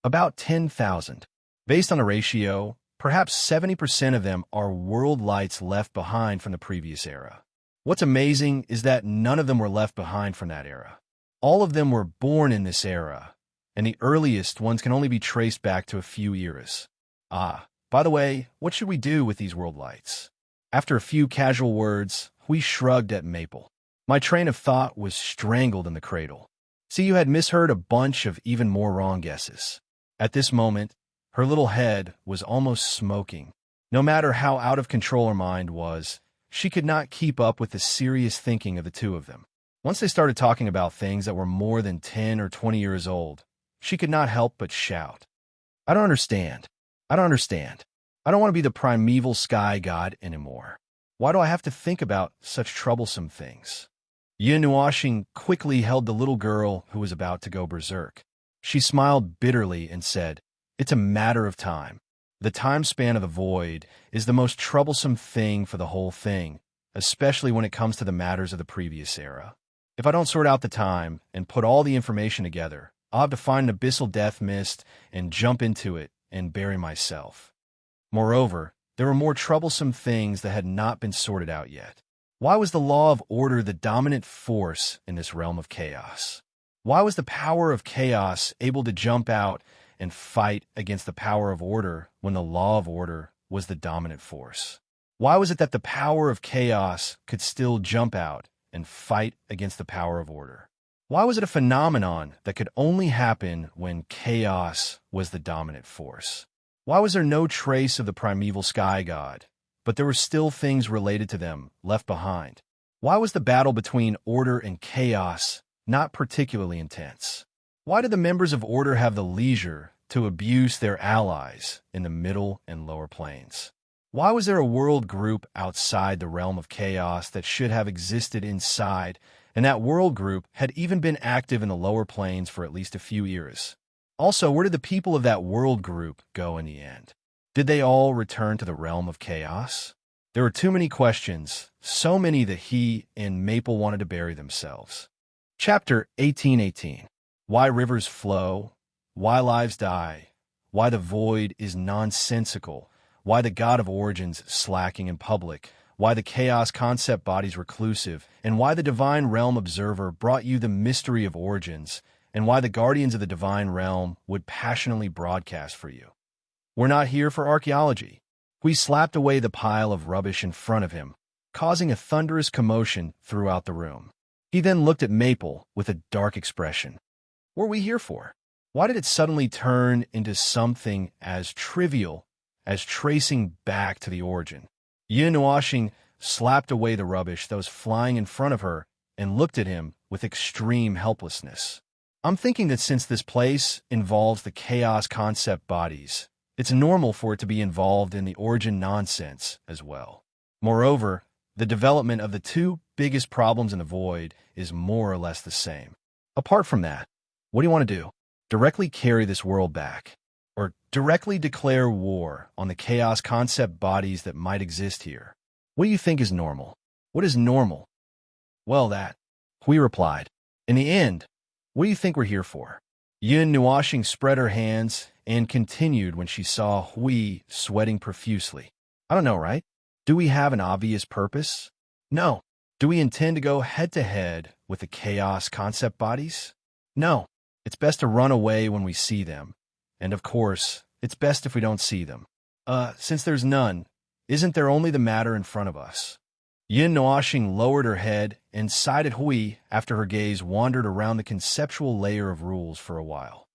About 10,000. Based on a ratio, perhaps 70% of them are world lights left behind from the previous era. What's amazing is that none of them were left behind from that era. All of them were born in this era, and the earliest ones can only be traced back to a few eras. By the way, what should we do with these world lights? After a few casual words, we shrugged at Maple. My train of thought was strangled in the cradle. See, you had misheard a bunch of even more wrong guesses. At this moment, her little head was almost smoking. No matter how out of control her mind was, she could not keep up with the serious thinking of the two of them. Once they started talking about things that were more than 10 or 20 years old, she could not help but shout. I don't understand. I don't understand. I don't want to be the primeval sky god anymore. Why do I have to think about such troublesome things? Yin Nuoxing quickly held the little girl who was about to go berserk. She smiled bitterly and said, It's a matter of time. The time span of the void is the most troublesome thing for the whole thing, especially when it comes to the matters of the previous era. If I don't sort out the time and put all the information together, I'll have to find an abyssal death mist and jump into it and bury myself. Moreover, there were more troublesome things that had not been sorted out yet. Why was the law of order the dominant force in this realm of chaos? Why was the power of chaos able to jump out and fight against the power of order when the law of order was the dominant force? Why was it that the power of chaos could still jump out and fight against the power of order? Why was it a phenomenon that could only happen when chaos was the dominant force? Why was there no trace of the primeval sky god, but there were still things related to them left behind? Why was the battle between order and chaos not particularly intense? Why did the members of order have the leisure to abuse their allies in the middle and lower planes? Why was there a world group outside the realm of chaos that should have existed inside, and that world group had even been active in the lower planes for at least a few years? Also, where did the people of that world group go in the end? Did they all return to the realm of chaos? There were too many questions, so many that he and Maple wanted to bury themselves. Chapter 1818. Why rivers flow, why lives die, why the void is nonsensical, why the god of origins slacking in public, why the chaos concept body's reclusive, and why the divine realm observer brought you the mystery of origins, and why the guardians of the divine realm would passionately broadcast for you. We're not here for archaeology. We slapped away the pile of rubbish in front of him, causing a thunderous commotion throughout the room. He then looked at Maple with a dark expression. What were we here for? Why did it suddenly turn into something as trivial as tracing back to the origin? Yin Washing slapped away the rubbish that was flying in front of her and looked at him with extreme helplessness. I'm thinking that since this place involves the chaos concept bodies, it's normal for it to be involved in the origin nonsense as well. Moreover, the development of the two biggest problems in the void is more or less the same. Apart from that, what do you want to do? Directly carry this world back? Or directly declare war on the chaos concept bodies that might exist here? What do you think is normal? What is normal? Well, that, Hui replied. In the end, what do you think we're here for? Yin Nuashing spread her hands and continued when she saw Hui sweating profusely. I don't know, right? Do we have an obvious purpose? No. Do we intend to go head-to-head with the chaos concept bodies? No. It's best to run away when we see them. And of course, it's best if we don't see them. Since there's none, isn't there only the matter in front of us? Yin Noashing lowered her head and sighed at Hui after her gaze wandered around the conceptual layer of rules for a while.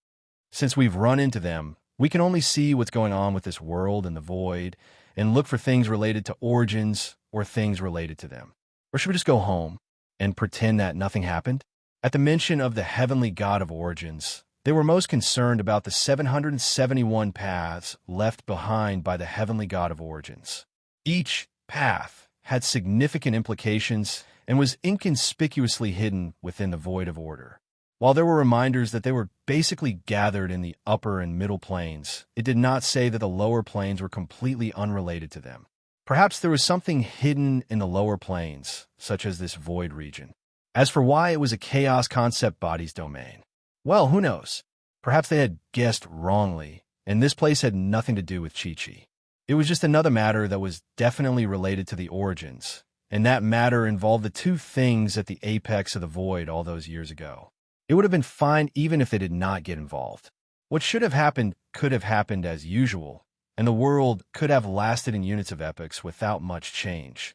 Since we've run into them, we can only see what's going on with this world and the void, and look for things related to origins or things related to them. Or should we just go home and pretend that nothing happened? At the mention of the heavenly god of origins, they were most concerned about the 771 paths left behind by the heavenly god of origins. Each path had significant implications and was inconspicuously hidden within the void of order. While there were reminders that they were basically gathered in the upper and middle planes, it did not say that the lower planes were completely unrelated to them. Perhaps there was something hidden in the lower planes, such as this void region. As for why it was a chaos concept body's domain, well, who knows? Perhaps they had guessed wrongly, and this place had nothing to do with Chi-Chi. It was just another matter that was definitely related to the origins, and that matter involved the two things at the apex of the void all those years ago. It would have been fine even if they did not get involved. What should have happened could have happened as usual, and the world could have lasted in units of epochs without much change.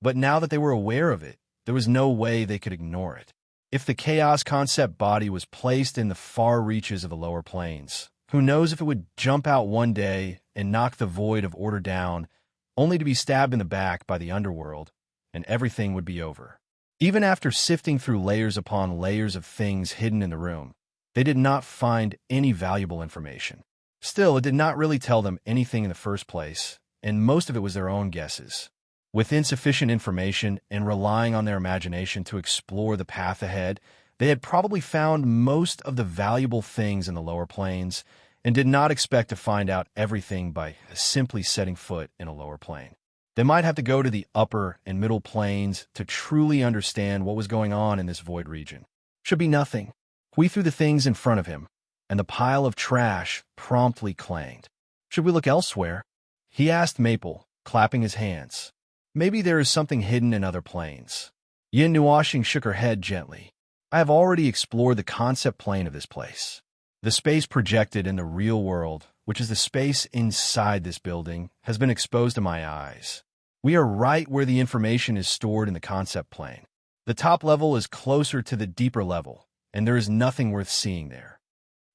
But now that they were aware of it, there was no way they could ignore it. If the chaos concept body was placed in the far reaches of the lower planes, who knows if it would jump out one day and knock the void of order down, only to be stabbed in the back by the underworld, and everything would be over. Even after sifting through layers upon layers of things hidden in the room, they did not find any valuable information. Still, it did not really tell them anything in the first place, and most of it was their own guesses. With insufficient information and relying on their imagination to explore the path ahead, they had probably found most of the valuable things in the lower planes, and did not expect to find out everything by simply setting foot in a lower plane. They might have to go to the upper and middle planes to truly understand what was going on in this void region. Should be nothing. We threw the things in front of him, and the pile of trash promptly clanged. Should we look elsewhere? He asked Maple, clapping his hands. Maybe there is something hidden in other planes. Yin Nuashing shook her head gently. I have already explored the concept plane of this place. The space projected in the real world, which is the space inside this building, has been exposed to my eyes. We are right where the information is stored in the concept plane. The top level is closer to the deeper level, and there is nothing worth seeing there.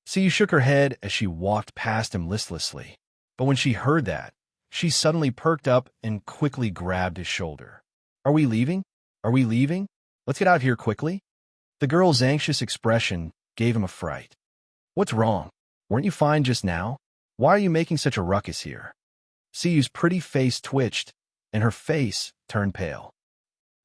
Siyu shook her head as she walked past him listlessly. But when she heard that, she suddenly perked up and quickly grabbed his shoulder. Are we leaving? Are we leaving? Let's get out of here quickly. The girl's anxious expression gave him a fright. What's wrong? Weren't you fine just now? Why are you making such a ruckus here? Siyu's pretty face twitched, and her face turned pale.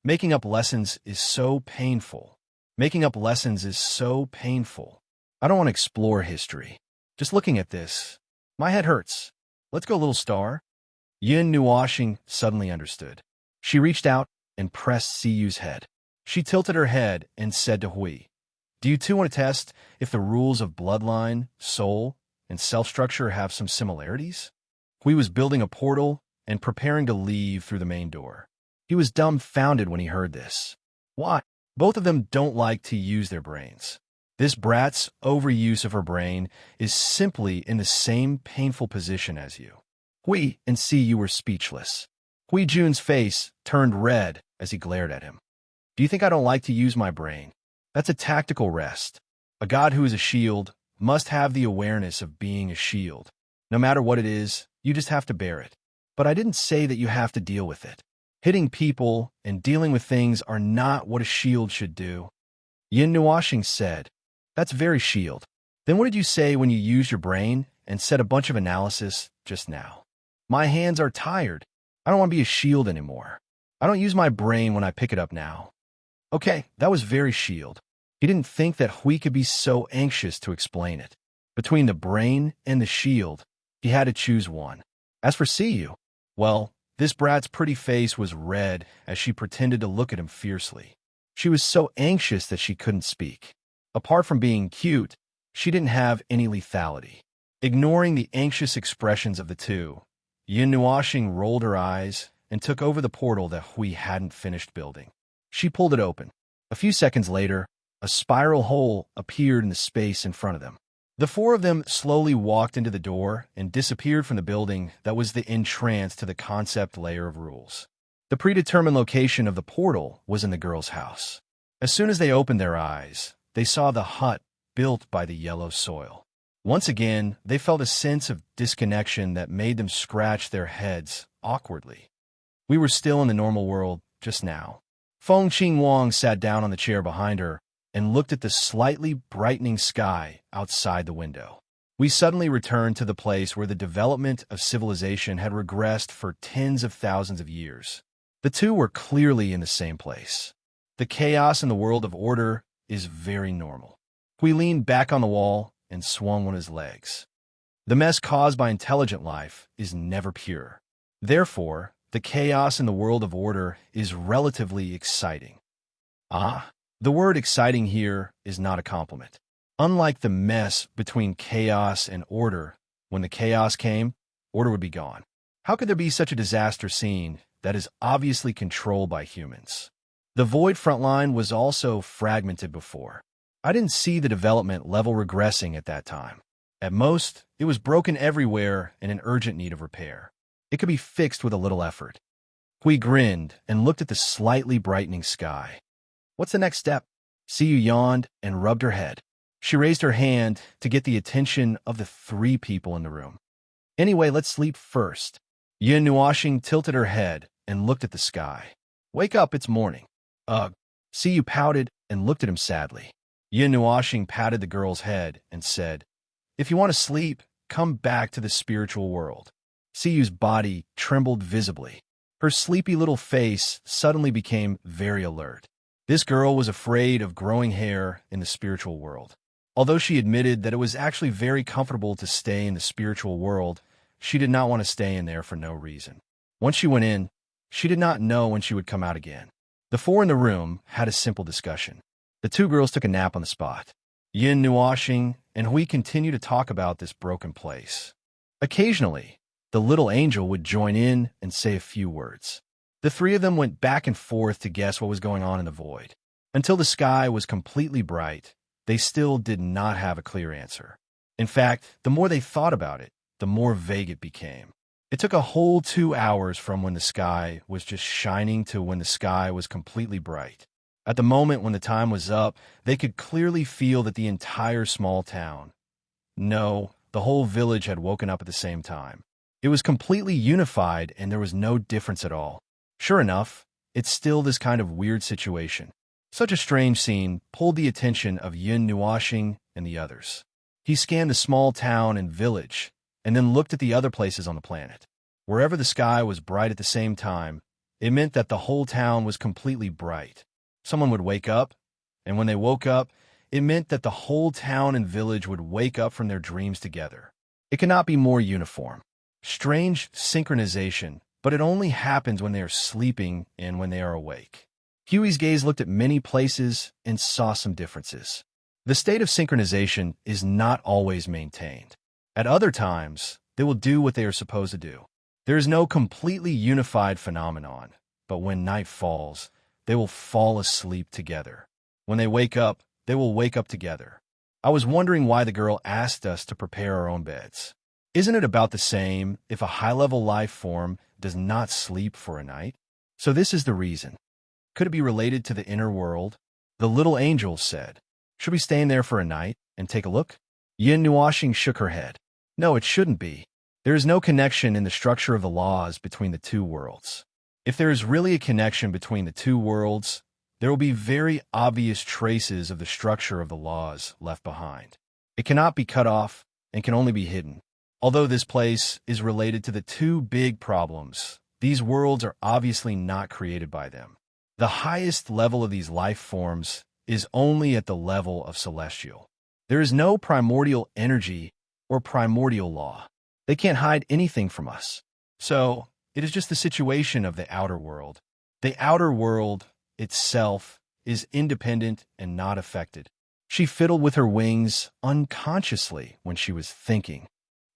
Making up lessons is so painful. Making up lessons is so painful. I don't want to explore history. Just looking at this, my head hurts. Let's go, little star. Yin Nuashing suddenly understood. She reached out and pressed Siyu's head. She tilted her head and said to Hui, do you two want to test if the rules of bloodline, soul, and self-structure have some similarities? Hui was building a portal and preparing to leave through the main door. He was dumbfounded when he heard this. Why? Both of them don't like to use their brains. This brat's overuse of her brain is simply in the same painful position as you. Hui and Siyu were speechless. Hui Jun's face turned red as he glared at him. Do you think I don't like to use my brain? That's a tactical rest. A god who is a shield must have the awareness of being a shield. No matter what it is, you just have to bear it. But I didn't say that you have to deal with it. Hitting people and dealing with things are not what a shield should do. Yin Nuashing said, that's very shield. Then what did you say when you used your brain and said a bunch of analysis just now? My hands are tired. I don't want to be a shield anymore. I don't use my brain when I pick it up now. Okay, that was very shield. He didn't think that Hui could be so anxious to explain it. Between the brain and the shield, he had to choose one. As for Siyu, well, this brat's pretty face was red as she pretended to look at him fiercely. She was so anxious that she couldn't speak. Apart from being cute, she didn't have any lethality. Ignoring the anxious expressions of the two, Yin Nuashing rolled her eyes and took over the portal that Hui hadn't finished building. She pulled it open. A few seconds later, a spiral hole appeared in the space in front of them. The four of them slowly walked into the door and disappeared from the building that was the entrance to the concept layer of rules. The predetermined location of the portal was in the girl's house. As soon as they opened their eyes, they saw the hut built by the yellow soil. Once again, they felt a sense of disconnection that made them scratch their heads awkwardly. We were still in the normal world just now. Feng Qingwang sat down on the chair behind her and looked at the slightly brightening sky outside the window. We suddenly returned to the place where the development of civilization had regressed for tens of thousands of years. The two were clearly in the same place. The chaos in the world of order is very normal. Hui leaned back on the wall and swung one of his legs. The mess caused by intelligent life is never pure. Therefore, the chaos in the world of order is relatively exciting. The word exciting here is not a compliment. Unlike the mess between chaos and order, when the chaos came, order would be gone. How could there be such a disaster scene that is obviously controlled by humans? The void frontline was also fragmented before. I didn't see the development level regressing at that time. At most, it was broken everywhere and in urgent need of repair. It could be fixed with a little effort. Hui grinned and looked at the slightly brightening sky. What's the next step? Siyu yawned and rubbed her head. She raised her hand to get the attention of the three people in the room. Anyway, let's sleep first. Yin Nuashing tilted her head and looked at the sky. Wake up, it's morning. Ugh. Siyu pouted and looked at him sadly. Yin Nuashing patted the girl's head and said, if you want to sleep, come back to the spiritual world. Siyu's body trembled visibly. Her sleepy little face suddenly became very alert. This girl was afraid of growing hair in the spiritual world. Although she admitted that it was actually very comfortable to stay in the spiritual world, she did not want to stay in there for no reason. Once she went in, she did not know when she would come out again. The four in the room had a simple discussion. The two girls took a nap on the spot. Yin Nuashing and Hui continued to talk about this broken place. Occasionally, the little angel would join in and say a few words. The three of them went back and forth to guess what was going on in the void. Until the sky was completely bright, they still did not have a clear answer. In fact, the more they thought about it, the more vague it became. It took a whole 2 hours from when the sky was just shining to when the sky was completely bright. At the moment when the time was up, they could clearly feel that the entire small town, no, the whole village had woken up at the same time. It was completely unified and there was no difference at all. Sure enough, it's still this kind of weird situation. Such a strange scene pulled the attention of Yin Nuashing and the others. He scanned the small town and village, and then looked at the other places on the planet. Wherever the sky was bright at the same time, it meant that the whole town was completely bright. Someone would wake up, and when they woke up, it meant that the whole town and village would wake up from their dreams together. It cannot be more uniform. Strange synchronization, but it only happens when they are sleeping and when they are awake. Huey's gaze looked at many places and saw some differences. The state of synchronization is not always maintained. At other times, they will do what they are supposed to do. There is no completely unified phenomenon, but when night falls, they will fall asleep together. When they wake up, they will wake up together. I was wondering why the girl asked us to prepare our own beds. Isn't it about the same if a high-level life form does not sleep for a night? So this is the reason. Could it be related to the inner world? The little angel said. Should we stay in there for a night and take a look? Yin Nuashing shook her head. No, it shouldn't be. There is no connection in the structure of the laws between the two worlds. If there is really a connection between the two worlds, there will be very obvious traces of the structure of the laws left behind. It cannot be cut off and can only be hidden. Although this place is related to the two big problems, these worlds are obviously not created by them. The highest level of these life forms is only at the level of celestial. There is no primordial energy or primordial law. They can't hide anything from us. So, it is just the situation of the outer world. The outer world itself is independent and not affected. She fiddled with her wings unconsciously when she was thinking.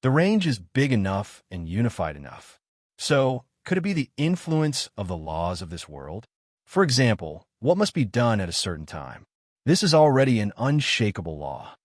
The range is big enough and unified enough. So, could it be the influence of the laws of this world? For example, what must be done at a certain time? This is already an unshakable law.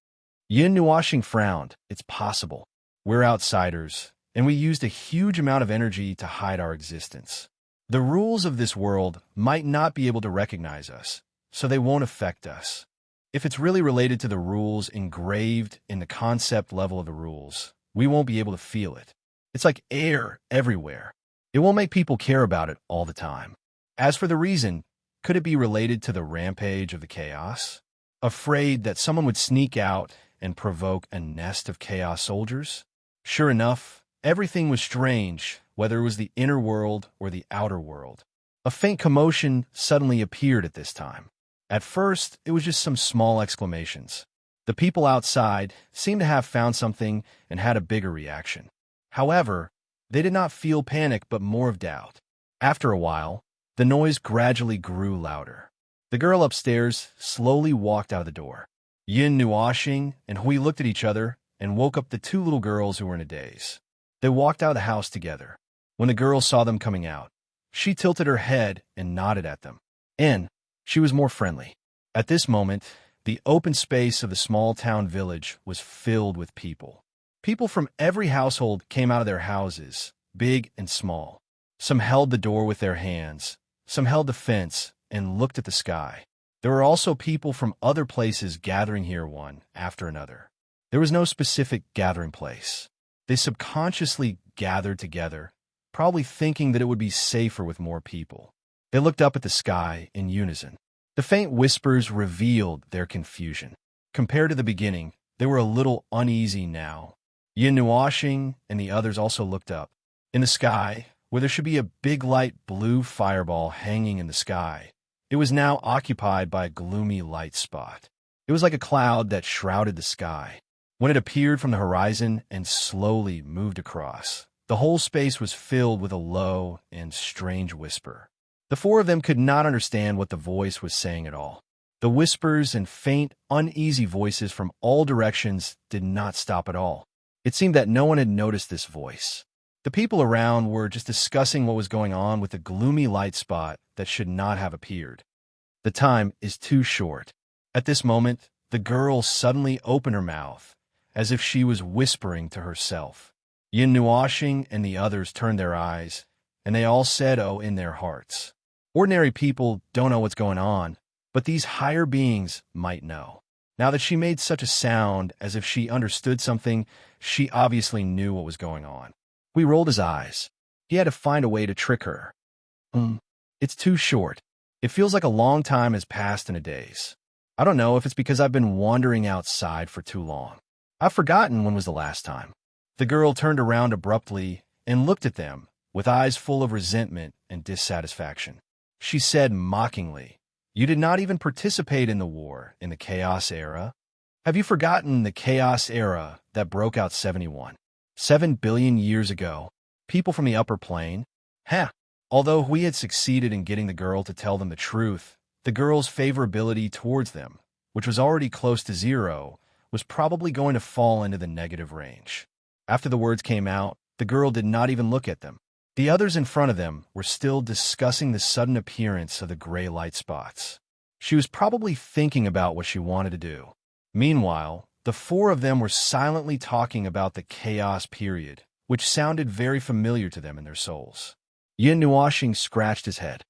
Yin Nuashing frowned. It's possible. We're outsiders, and we used a huge amount of energy to hide our existence. The rules of this world might not be able to recognize us, so they won't affect us. If it's really related to the rules engraved in the concept level of the rules, we won't be able to feel it. It's like air everywhere. It won't make people care about it all the time. As for the reason, could it be related to the rampage of the chaos? Afraid that someone would sneak out and provoke a nest of chaos soldiers? Sure enough, everything was strange, whether it was the inner world or the outer world. A faint commotion suddenly appeared at this time. At first, it was just some small exclamations. The people outside seemed to have found something and had a bigger reaction. However, they did not feel panic but more of doubt. After a while, the noise gradually grew louder. The girl upstairs slowly walked out of the door. Yin Nuashing and Hui looked at each other and woke up the two little girls who were in a daze. They walked out of the house together. When the girl saw them coming out, she tilted her head and nodded at them. And she was more friendly. At this moment, the open space of the small town village was filled with people. People from every household came out of their houses, big and small. Some held the door with their hands. Some held the fence and looked at the sky. There were also people from other places gathering here one after another. There was no specific gathering place. They subconsciously gathered together, probably thinking that it would be safer with more people. They looked up at the sky in unison. The faint whispers revealed their confusion. Compared to the beginning, they were a little uneasy now. Yin Nuashing and the others also looked up. In the sky, where there should be a big light blue fireball hanging in the sky, it was now occupied by a gloomy light spot. It was like a cloud that shrouded the sky. When it appeared from the horizon and slowly moved across, the whole space was filled with a low and strange whisper. The four of them could not understand what the voice was saying at all. The whispers and faint, uneasy voices from all directions did not stop at all. It seemed that no one had noticed this voice. The people around were just discussing what was going on with the gloomy light spot that should not have appeared. The time is too short. At this moment, the girl suddenly opened her mouth, as if she was whispering to herself. Yin Nuashing and the others turned their eyes, and they all said, "Oh," in their hearts. Ordinary people don't know what's going on, but these higher beings might know. Now that she made such a sound as if she understood something, she obviously knew what was going on. He rolled his eyes. He had to find a way to trick her. It's too short. It feels like a long time has passed in a daze. I don't know if it's because I've been wandering outside for too long. I've forgotten when was the last time. The girl turned around abruptly and looked at them with eyes full of resentment and dissatisfaction. She said mockingly, "You did not even participate in the war in the Chaos Era? Have you forgotten the Chaos Era that broke out 7 billion years ago? People from the upper plane? Heh." Although we had succeeded in getting the girl to tell them the truth, the girl's favorability towards them, which was already close to zero, was probably going to fall into the negative range. After the words came out, the girl did not even look at them. The others in front of them were still discussing the sudden appearance of the gray light spots. She was probably thinking about what she wanted to do. Meanwhile, the four of them were silently talking about the chaos period, which sounded very familiar to them in their souls. Yin Nuashing scratched his head.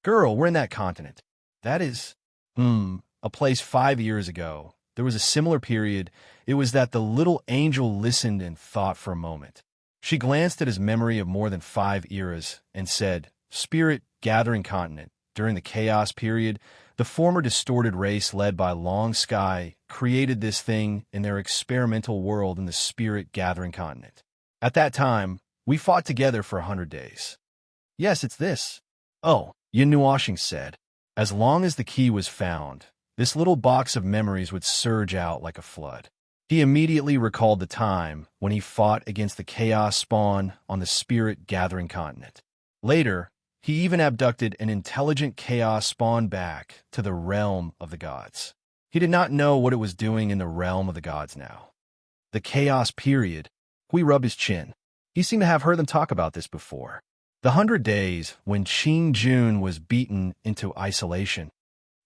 "Girl, we're in that continent. That is, a place 5 years ago. There was a similar period. It was that the little angel listened and thought for a moment. She glanced at his memory of more than 5 eras and said, Spirit Gathering Continent. During the chaos period, the former distorted race led by Long Sky created this thing in their experimental world in the Spirit Gathering Continent. At that time, we fought together for 100 days. Yes, it's this." "Oh," Yin Nuashing said. As long as the key was found, this little box of memories would surge out like a flood. He immediately recalled the time when he fought against the Chaos Spawn on the Spirit Gathering Continent. Later, he even abducted an intelligent Chaos Spawn back to the realm of the gods. He did not know what it was doing in the realm of the gods now. The Chaos Period. Hui rubbed his chin. He seemed to have heard them talk about this before. The 100 days when Qing Jun was beaten into isolation.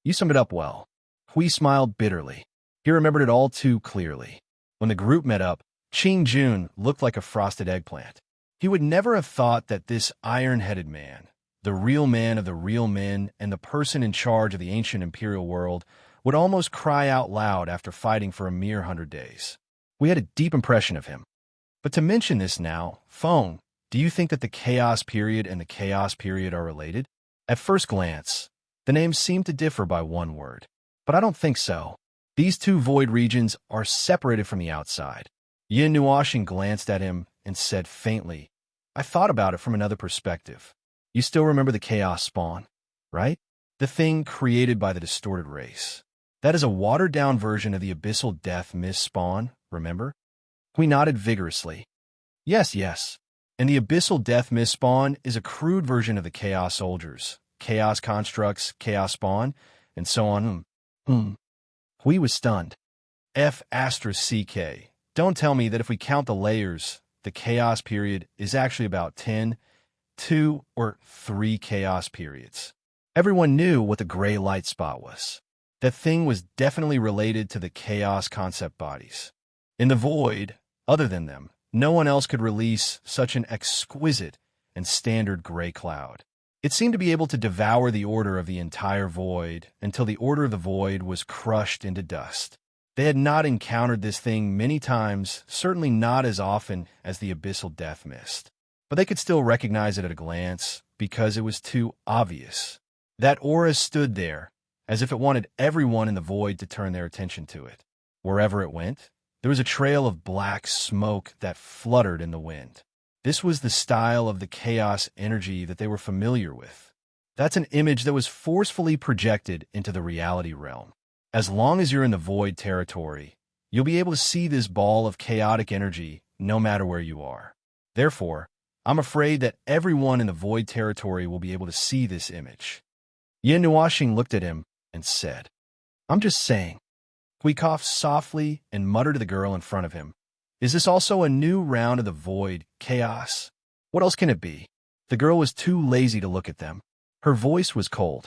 You summed it up well. Hui smiled bitterly. He remembered it all too clearly. When the group met up, Qing Jun looked like a frosted eggplant. He would never have thought that this iron-headed man, the real man of the real men and the person in charge of the ancient imperial world, would almost cry out loud after fighting for a mere 100 days. We had a deep impression of him. But to mention this now, Phone, do you think that the Chaos Period and the Chaos Period are related? At first glance, the names seem to differ by one word. But I don't think so. These two void regions are separated from the outside. Yin Nuashing glanced at him and said faintly, "I thought about it from another perspective. You still remember the Chaos Spawn, right? The thing created by the distorted race. That is a watered-down version of the abyssal death mist spawn, remember?" We nodded vigorously. Yes. And the abyssal death mist spawn is a crude version of the Chaos Soldiers, Chaos Constructs, Chaos Spawn, and so on. Hui was stunned. F***. Don't tell me that if we count the layers, the Chaos Period is actually about 10, 2, or 3 Chaos Periods. Everyone knew what the gray light spot was. That thing was definitely related to the Chaos concept bodies. In the void, other than them, no one else could release such an exquisite and standard gray cloud. It seemed to be able to devour the order of the entire void until the order of the void was crushed into dust. They had not encountered this thing many times, certainly not as often as the abyssal death mist. But they could still recognize it at a glance because it was too obvious. That aura stood there, as if it wanted everyone in the void to turn their attention to it. Wherever it went, there was a trail of black smoke that fluttered in the wind. This was the style of the chaos energy that they were familiar with. That's an image that was forcefully projected into the reality realm. As long as you're in the void territory, you'll be able to see this ball of chaotic energy no matter where you are. Therefore, I'm afraid that everyone in the void territory will be able to see this image. Yin Nuashing looked at him and said, I'm just saying. He coughed softly and muttered to the girl in front of him, Is this also a new round of the void chaos? What else can it be? The girl was too lazy to look at them. Her voice was cold.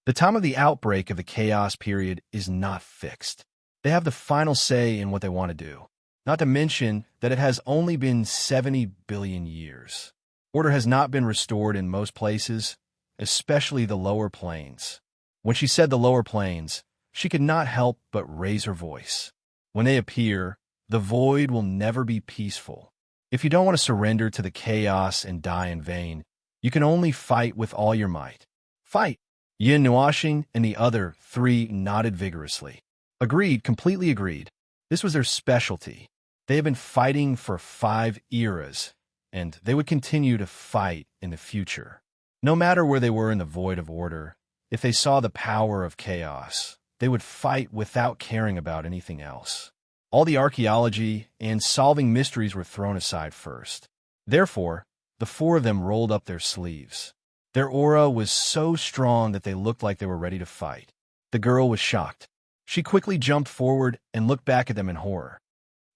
The time of the outbreak of the chaos period is not fixed. They have the final say in what they want to do. Not to mention that it has only been 70 billion years. Order has not been restored in most places, especially the lower planes. When she said the lower planes, she could not help but raise her voice. When they appear, the void will never be peaceful. If you don't want to surrender to the chaos and die in vain, you can only fight with all your might. Fight! Yin Nuashing and the other three nodded vigorously. Agreed, completely agreed. This was their specialty. They had been fighting for 5 eras, and they would continue to fight in the future. No matter where they were in the void of order, if they saw the power of chaos, they would fight without caring about anything else. All the archaeology and solving mysteries were thrown aside first. Therefore, the 4 of them rolled up their sleeves. Their aura was so strong that they looked like they were ready to fight. The girl was shocked. She quickly jumped forward and looked back at them in horror.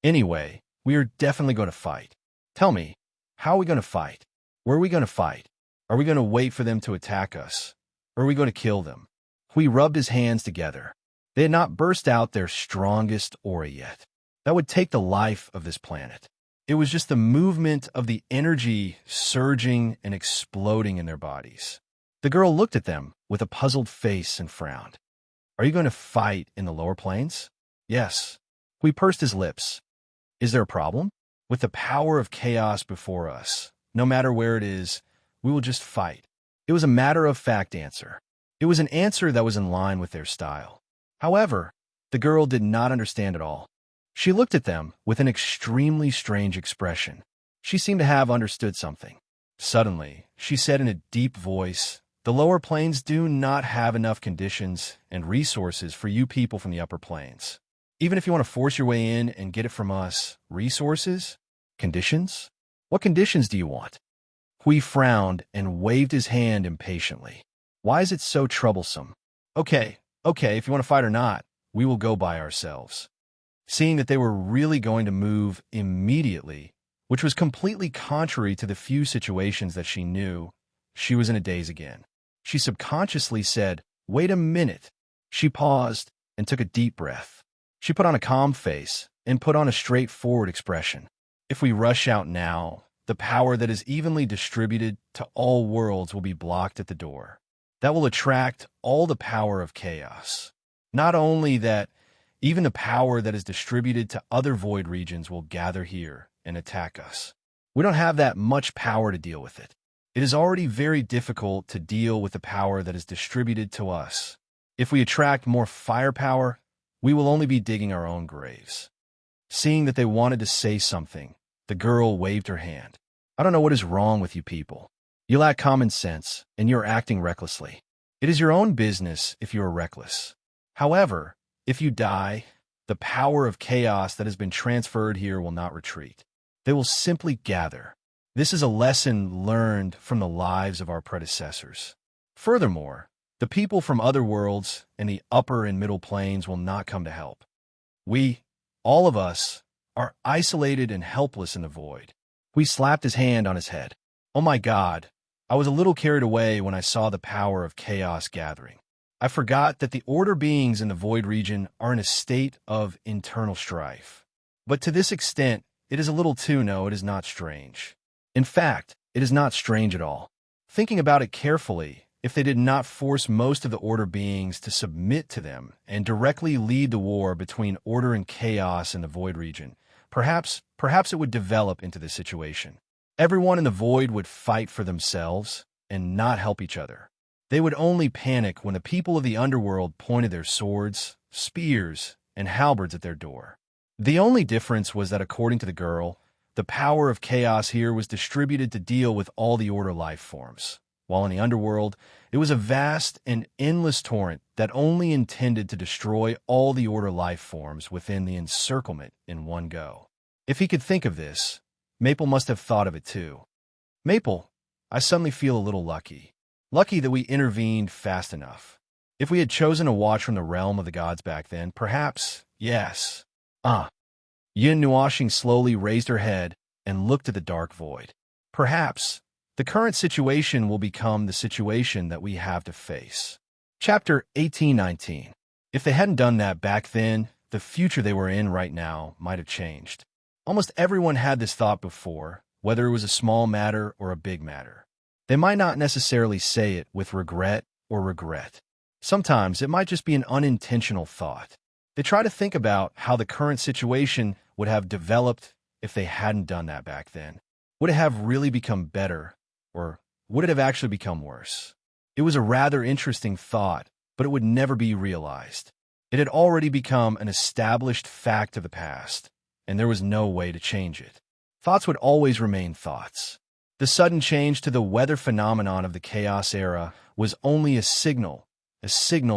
Anyway, we are definitely going to fight. Tell me, how are we going to fight? Where are we going to fight? Are we going to wait for them to attack us? Or are we going to kill them? Hui rubbed his hands together. They had not burst out their strongest aura yet. That would take the life of this planet. It was just the movement of the energy surging and exploding in their bodies. The girl looked at them with a puzzled face and frowned. Are you going to fight in the lower planes? Yes. Hui pursed his lips. Is there a problem? With the power of chaos before us, no matter where it is, we will just fight. It was a matter-of-fact answer. It was an answer that was in line with their style. However, the girl did not understand at all. She looked at them with an extremely strange expression. She seemed to have understood something. Suddenly, she said in a deep voice, The lower planes do not have enough conditions and resources for you people from the upper planes. Even if you want to force your way in and get it from us, resources? Conditions? What conditions do you want? Hui frowned and waved his hand impatiently. Why is it so troublesome? Okay, if you want to fight or not, we will go by ourselves. Seeing that they were really going to move immediately, which was completely contrary to the few situations that she knew, she was in a daze again. She subconsciously said, Wait a minute. She paused and took a deep breath. She put on a calm face and put on a straightforward expression. If we rush out now, the power that is evenly distributed to all worlds will be blocked at the door. That will attract all the power of chaos. Not only that, even the power that is distributed to other void regions will gather here and attack us. We don't have that much power to deal with it. It is already very difficult to deal with the power that is distributed to us. If we attract more firepower, we will only be digging our own graves. Seeing that they wanted to say something, the girl waved her hand. I don't know what is wrong with you people. You lack common sense, and you are acting recklessly. It is your own business if you are reckless. However, if you die, the power of chaos that has been transferred here will not retreat. They will simply gather. This is a lesson learned from the lives of our predecessors. Furthermore, the people from other worlds and the upper and middle planes will not come to help. We, all of us, are isolated and helpless in the void. He slapped his hand on his head. Oh my God, I was a little carried away when I saw the power of chaos gathering. I forgot that the order beings in the void region are in a state of internal strife. But to this extent, it is a little too no, it is not strange. In fact, it is not strange at all. Thinking about it carefully, if they did not force most of the order beings to submit to them and directly lead the war between order and chaos in the void region, perhaps it would develop into this situation. Everyone in the void would fight for themselves and not help each other. They would only panic when the people of the underworld pointed their swords, spears, and halberds at their door. The only difference was that according to the girl, the power of chaos here was distributed to deal with all the order life forms, while in the underworld, it was a vast and endless torrent that only intended to destroy all the Order life forms within the encirclement in one go. If he could think of this, Maple must have thought of it too. Maple, I suddenly feel a little lucky. Lucky that we intervened fast enough. If we had chosen to watch from the realm of the gods back then, perhaps, yes. Yin Nuashing slowly raised her head and looked at the dark void. Perhaps the current situation will become the situation that we have to face. Chapter 1819. If they hadn't done that back then, the future they were in right now might have changed. Almost everyone had this thought before, whether it was a small matter or a big matter. They might not necessarily say it with regret or regret. Sometimes it might just be an unintentional thought. They try to think about how the current situation would have developed if they hadn't done that back then. Would it have really become better, or would it have actually become worse? It was a rather interesting thought, but it would never be realized. It had already become an established fact of the past, and there was no way to change it. Thoughts would always remain thoughts. The sudden change to the weather phenomenon of the Chaos era was only a signal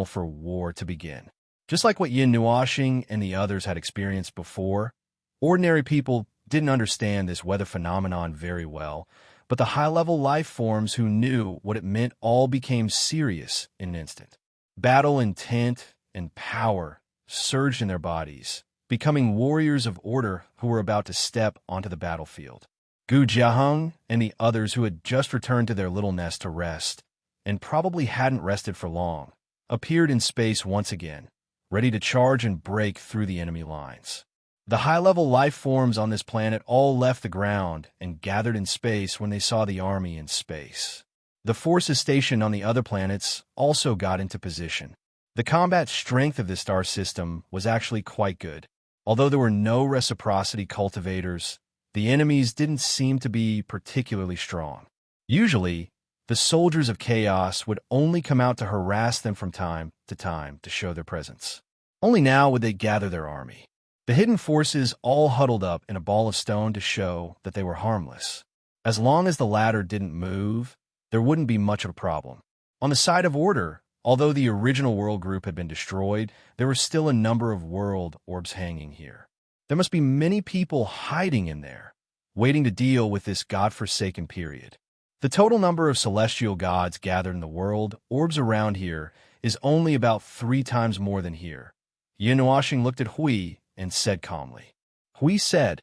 for war to begin. Just like what Yin Nuashing and the others had experienced before, ordinary people didn't understand this weather phenomenon very well, but the high-level life forms who knew what it meant all became serious in an instant. Battle intent and power surged in their bodies, becoming warriors of order who were about to step onto the battlefield. Gu Jiaheng and the others who had just returned to their little nest to rest, and probably hadn't rested for long, appeared in space once again, ready to charge and break through the enemy lines. The high-level life forms on this planet all left the ground and gathered in space when they saw the army in space. The forces stationed on the other planets also got into position. The combat strength of this star system was actually quite good. Although there were no reciprocity cultivators, the enemies didn't seem to be particularly strong. Usually, the soldiers of chaos would only come out to harass them from time to show their presence. Only now would they gather their army. The hidden forces all huddled up in a ball of stone to show that they were harmless. As long as the latter didn't move, there wouldn't be much of a problem. On the side of Order, although the original world group had been destroyed, there were still a number of world orbs hanging here. There must be many people hiding in there, waiting to deal with this godforsaken period. The total number of celestial gods gathered in the world orbs around here is only about 3 times more than here. Yin Nuashing looked at Hui and said calmly. Hui said,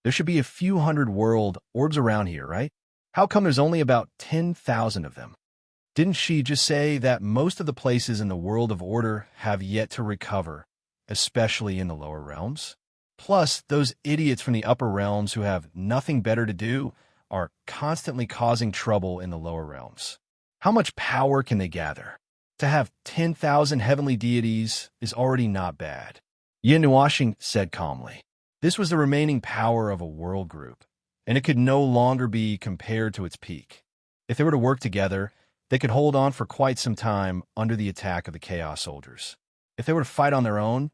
there should be a few hundred world orbs around here, right? How come there's only about 10,000 of them? Didn't she just say that most of the places in the world of Order have yet to recover, especially in the lower realms? Plus, those idiots from the upper realms who have nothing better to do are constantly causing trouble in the lower realms. How much power can they gather? To have 10,000 heavenly deities is already not bad. Yin Nuashing said calmly. This was the remaining power of a world group, and it could no longer be compared to its peak. If they were to work together, they could hold on for quite some time under the attack of the Chaos soldiers. If they were to fight on their own,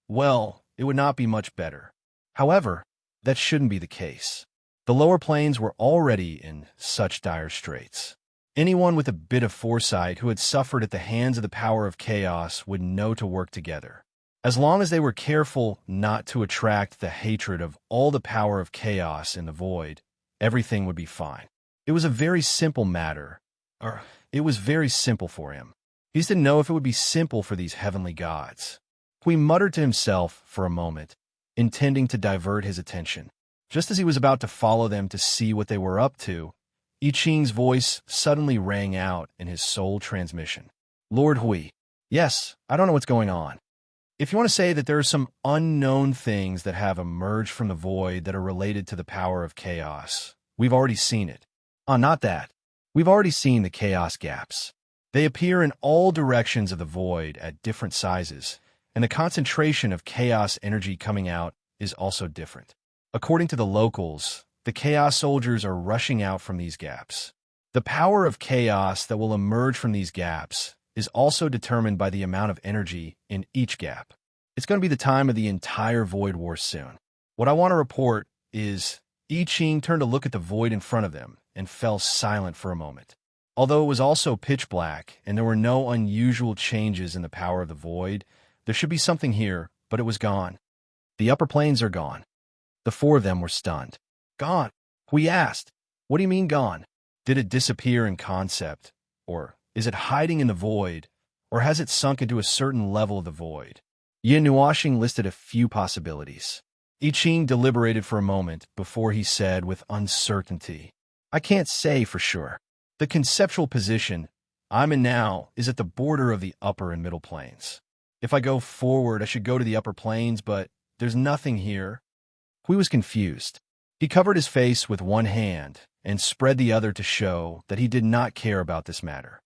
well, it would not be much better. However, that shouldn't be the case. The lower planes were already in such dire straits. Anyone with a bit of foresight who had suffered at the hands of the power of chaos would know to work together. As long as they were careful not to attract the hatred of all the power of chaos in the void, everything would be fine. It was a very simple matter, or it was very simple for him. He just didn't know if it would be simple for these heavenly gods. He muttered to himself for a moment, intending to divert his attention. Just as he was about to follow them to see what they were up to, I Ching's voice suddenly rang out in his soul transmission. Lord Hui, yes, I don't know what's going on. If you want to say that there are some unknown things that have emerged from the void that are related to the power of chaos, we've already seen it. Not that. We've already seen the chaos gaps. They appear in all directions of the void at different sizes, and the concentration of chaos energy coming out is also different. According to the locals, the chaos soldiers are rushing out from these gaps. The power of chaos that will emerge from these gaps is also determined by the amount of energy in each gap. It's going to be the time of the entire Void War soon. What I want to report is I Ching turned to look at the void in front of them and fell silent for a moment. Although it was also pitch black and there were no unusual changes in the power of the void, there should be something here, but it was gone. The upper planes are gone. The four of them were stunned. Gone? We asked. What do you mean gone? Did it disappear in concept? Or is it hiding in the void? Or has it sunk into a certain level of the void? Yin Nuoxing listed a few possibilities. I Ching deliberated for a moment before he said with uncertainty, I can't say for sure. The conceptual position I'm in now is at the border of the upper and middle planes. If I go forward, I should go to the upper planes, but there's nothing here. Hui was confused. He covered his face with one hand and spread the other to show that he did not care about this matter.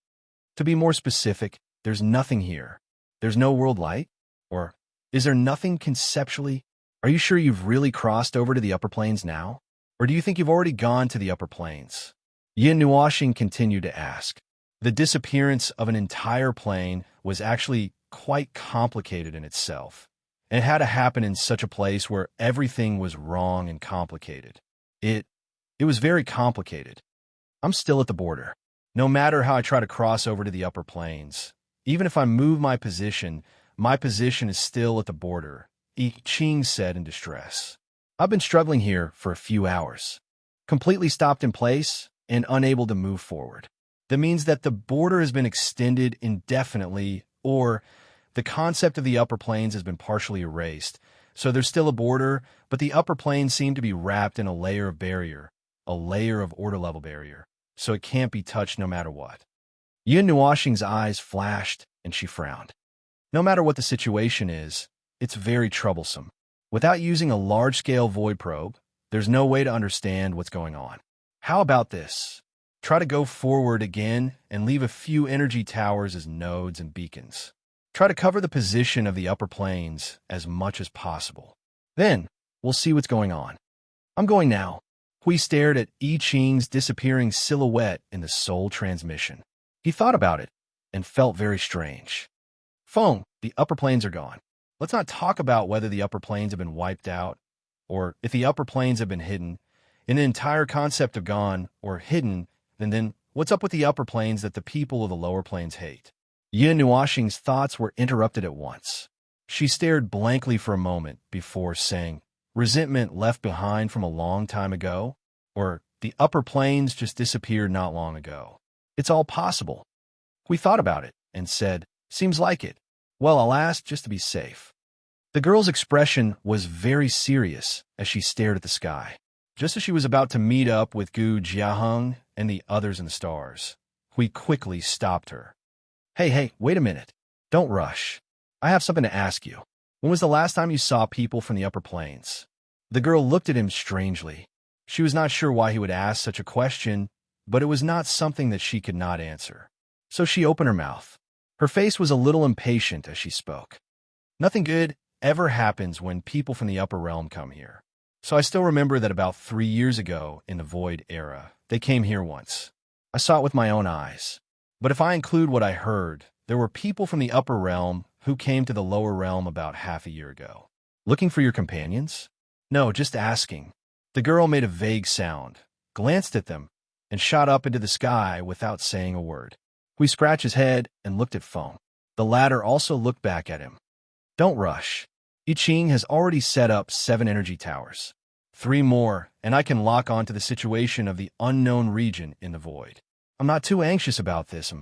To be more specific, there's nothing here. There's no world light? Or is there nothing conceptually? Are you sure you've really crossed over to the upper planes now? Or do you think you've already gone to the upper planes? Yin Nuoxing continued to ask. The disappearance of an entire plane was actually quite complicated in itself, and it had to happen in such a place where everything was wrong and complicated. It was very complicated. I'm still at the border. No matter how I try to cross over to the upper planes, even if I move my position is still at the border, I Ching said in distress. I've been struggling here for a few hours, completely stopped in place and unable to move forward. That means that the border has been extended indefinitely, or the concept of the upper planes has been partially erased. So there's still a border, but the upper planes seem to be wrapped in a layer of barrier, a layer of order level barrier, so it can't be touched no matter what. Yin Nuoxing's eyes flashed, and she frowned. No matter what the situation is, it's very troublesome. Without using a large-scale void probe, there's no way to understand what's going on. How about this? Try to go forward again and leave a few energy towers as nodes and beacons. Try to cover the position of the upper planes as much as possible. Then, we'll see what's going on. I'm going now. Hui stared at I Ching's disappearing silhouette in the soul transmission. He thought about it and felt very strange. Feng, the upper planes are gone. Let's not talk about whether the upper planes have been wiped out or if the upper planes have been hidden. In the entire concept of gone or hidden, then what's up with the upper planes that the people of the lower planes hate? Yin Nuoxing's thoughts were interrupted at once. She stared blankly for a moment before saying, resentment left behind from a long time ago? Or the upper planes just disappeared not long ago? It's all possible. We thought about it and said, seems like it. Well, I'll ask just to be safe. The girl's expression was very serious as she stared at the sky. Just as she was about to meet up with Gu Jiaheng and the others in the stars, Hui quickly stopped her. Hey, wait a minute. Don't rush. I have something to ask you. When was the last time you saw people from the upper planes? The girl looked at him strangely. She was not sure why he would ask such a question, but it was not something that she could not answer. So she opened her mouth. Her face was a little impatient as she spoke. Nothing good ever happens when people from the upper realm come here. So I still remember that about 3 years ago in the Void era, they came here once. I saw it with my own eyes. But if I include what I heard, there were people from the upper realm who came to the lower realm about half a year ago. Looking for your companions? No, just asking. The girl made a vague sound, glanced at them, and shot up into the sky without saying a word. Hui scratched his head and looked at Feng. The latter also looked back at him. Don't rush. I Ching has already set up 7 energy towers. 3 more, and I can lock onto the situation of the unknown region in the void. I'm not too anxious about this.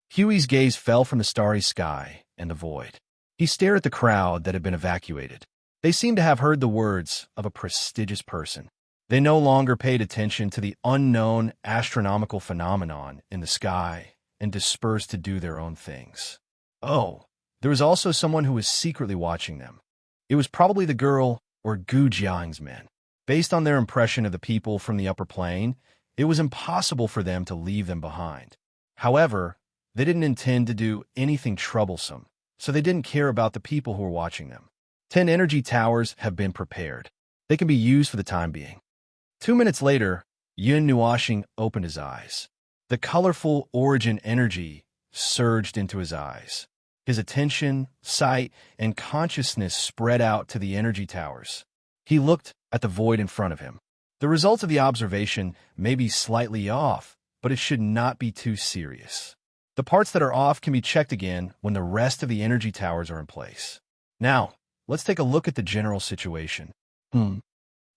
Huey's gaze fell from the starry sky and the void. He stared at the crowd that had been evacuated. They seemed to have heard the words of a prestigious person. They no longer paid attention to the unknown astronomical phenomenon in the sky and dispersed to do their own things. Oh, there was also someone who was secretly watching them. It was probably the girl or Gu Jiang's men. Based on their impression of the people from the upper plane, it was impossible for them to leave them behind. However, they didn't intend to do anything troublesome, so they didn't care about the people who were watching them. 10 energy towers have been prepared. They can be used for the time being. 2 minutes later, Yin Nuoxing opened his eyes. The colorful origin energy surged into his eyes. His attention, sight, and consciousness spread out to the energy towers. He looked at the void in front of him. The results of the observation may be slightly off, but it should not be too serious. The parts that are off can be checked again when the rest of the energy towers are in place. Now, let's take a look at the general situation. Yin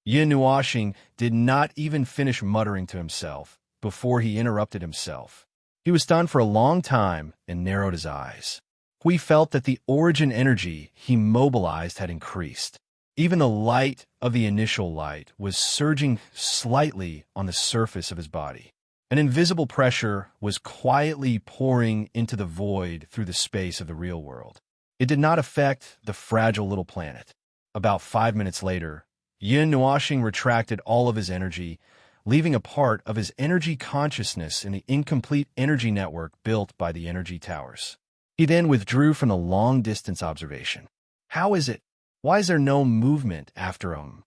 Nuashing did not even finish muttering to himself before he interrupted himself. He was stunned for a long time and narrowed his eyes. Hui felt that the origin energy he mobilized had increased. Even the light of the initial light was surging slightly on the surface of his body. An invisible pressure was quietly pouring into the void through the space of the real world. It did not affect the fragile little planet. About 5 minutes later, Yin Nuashing retracted all of his energy, leaving a part of his energy consciousness in the incomplete energy network built by the energy towers. He then withdrew from the long-distance observation. How is it? Why is there no movement after him?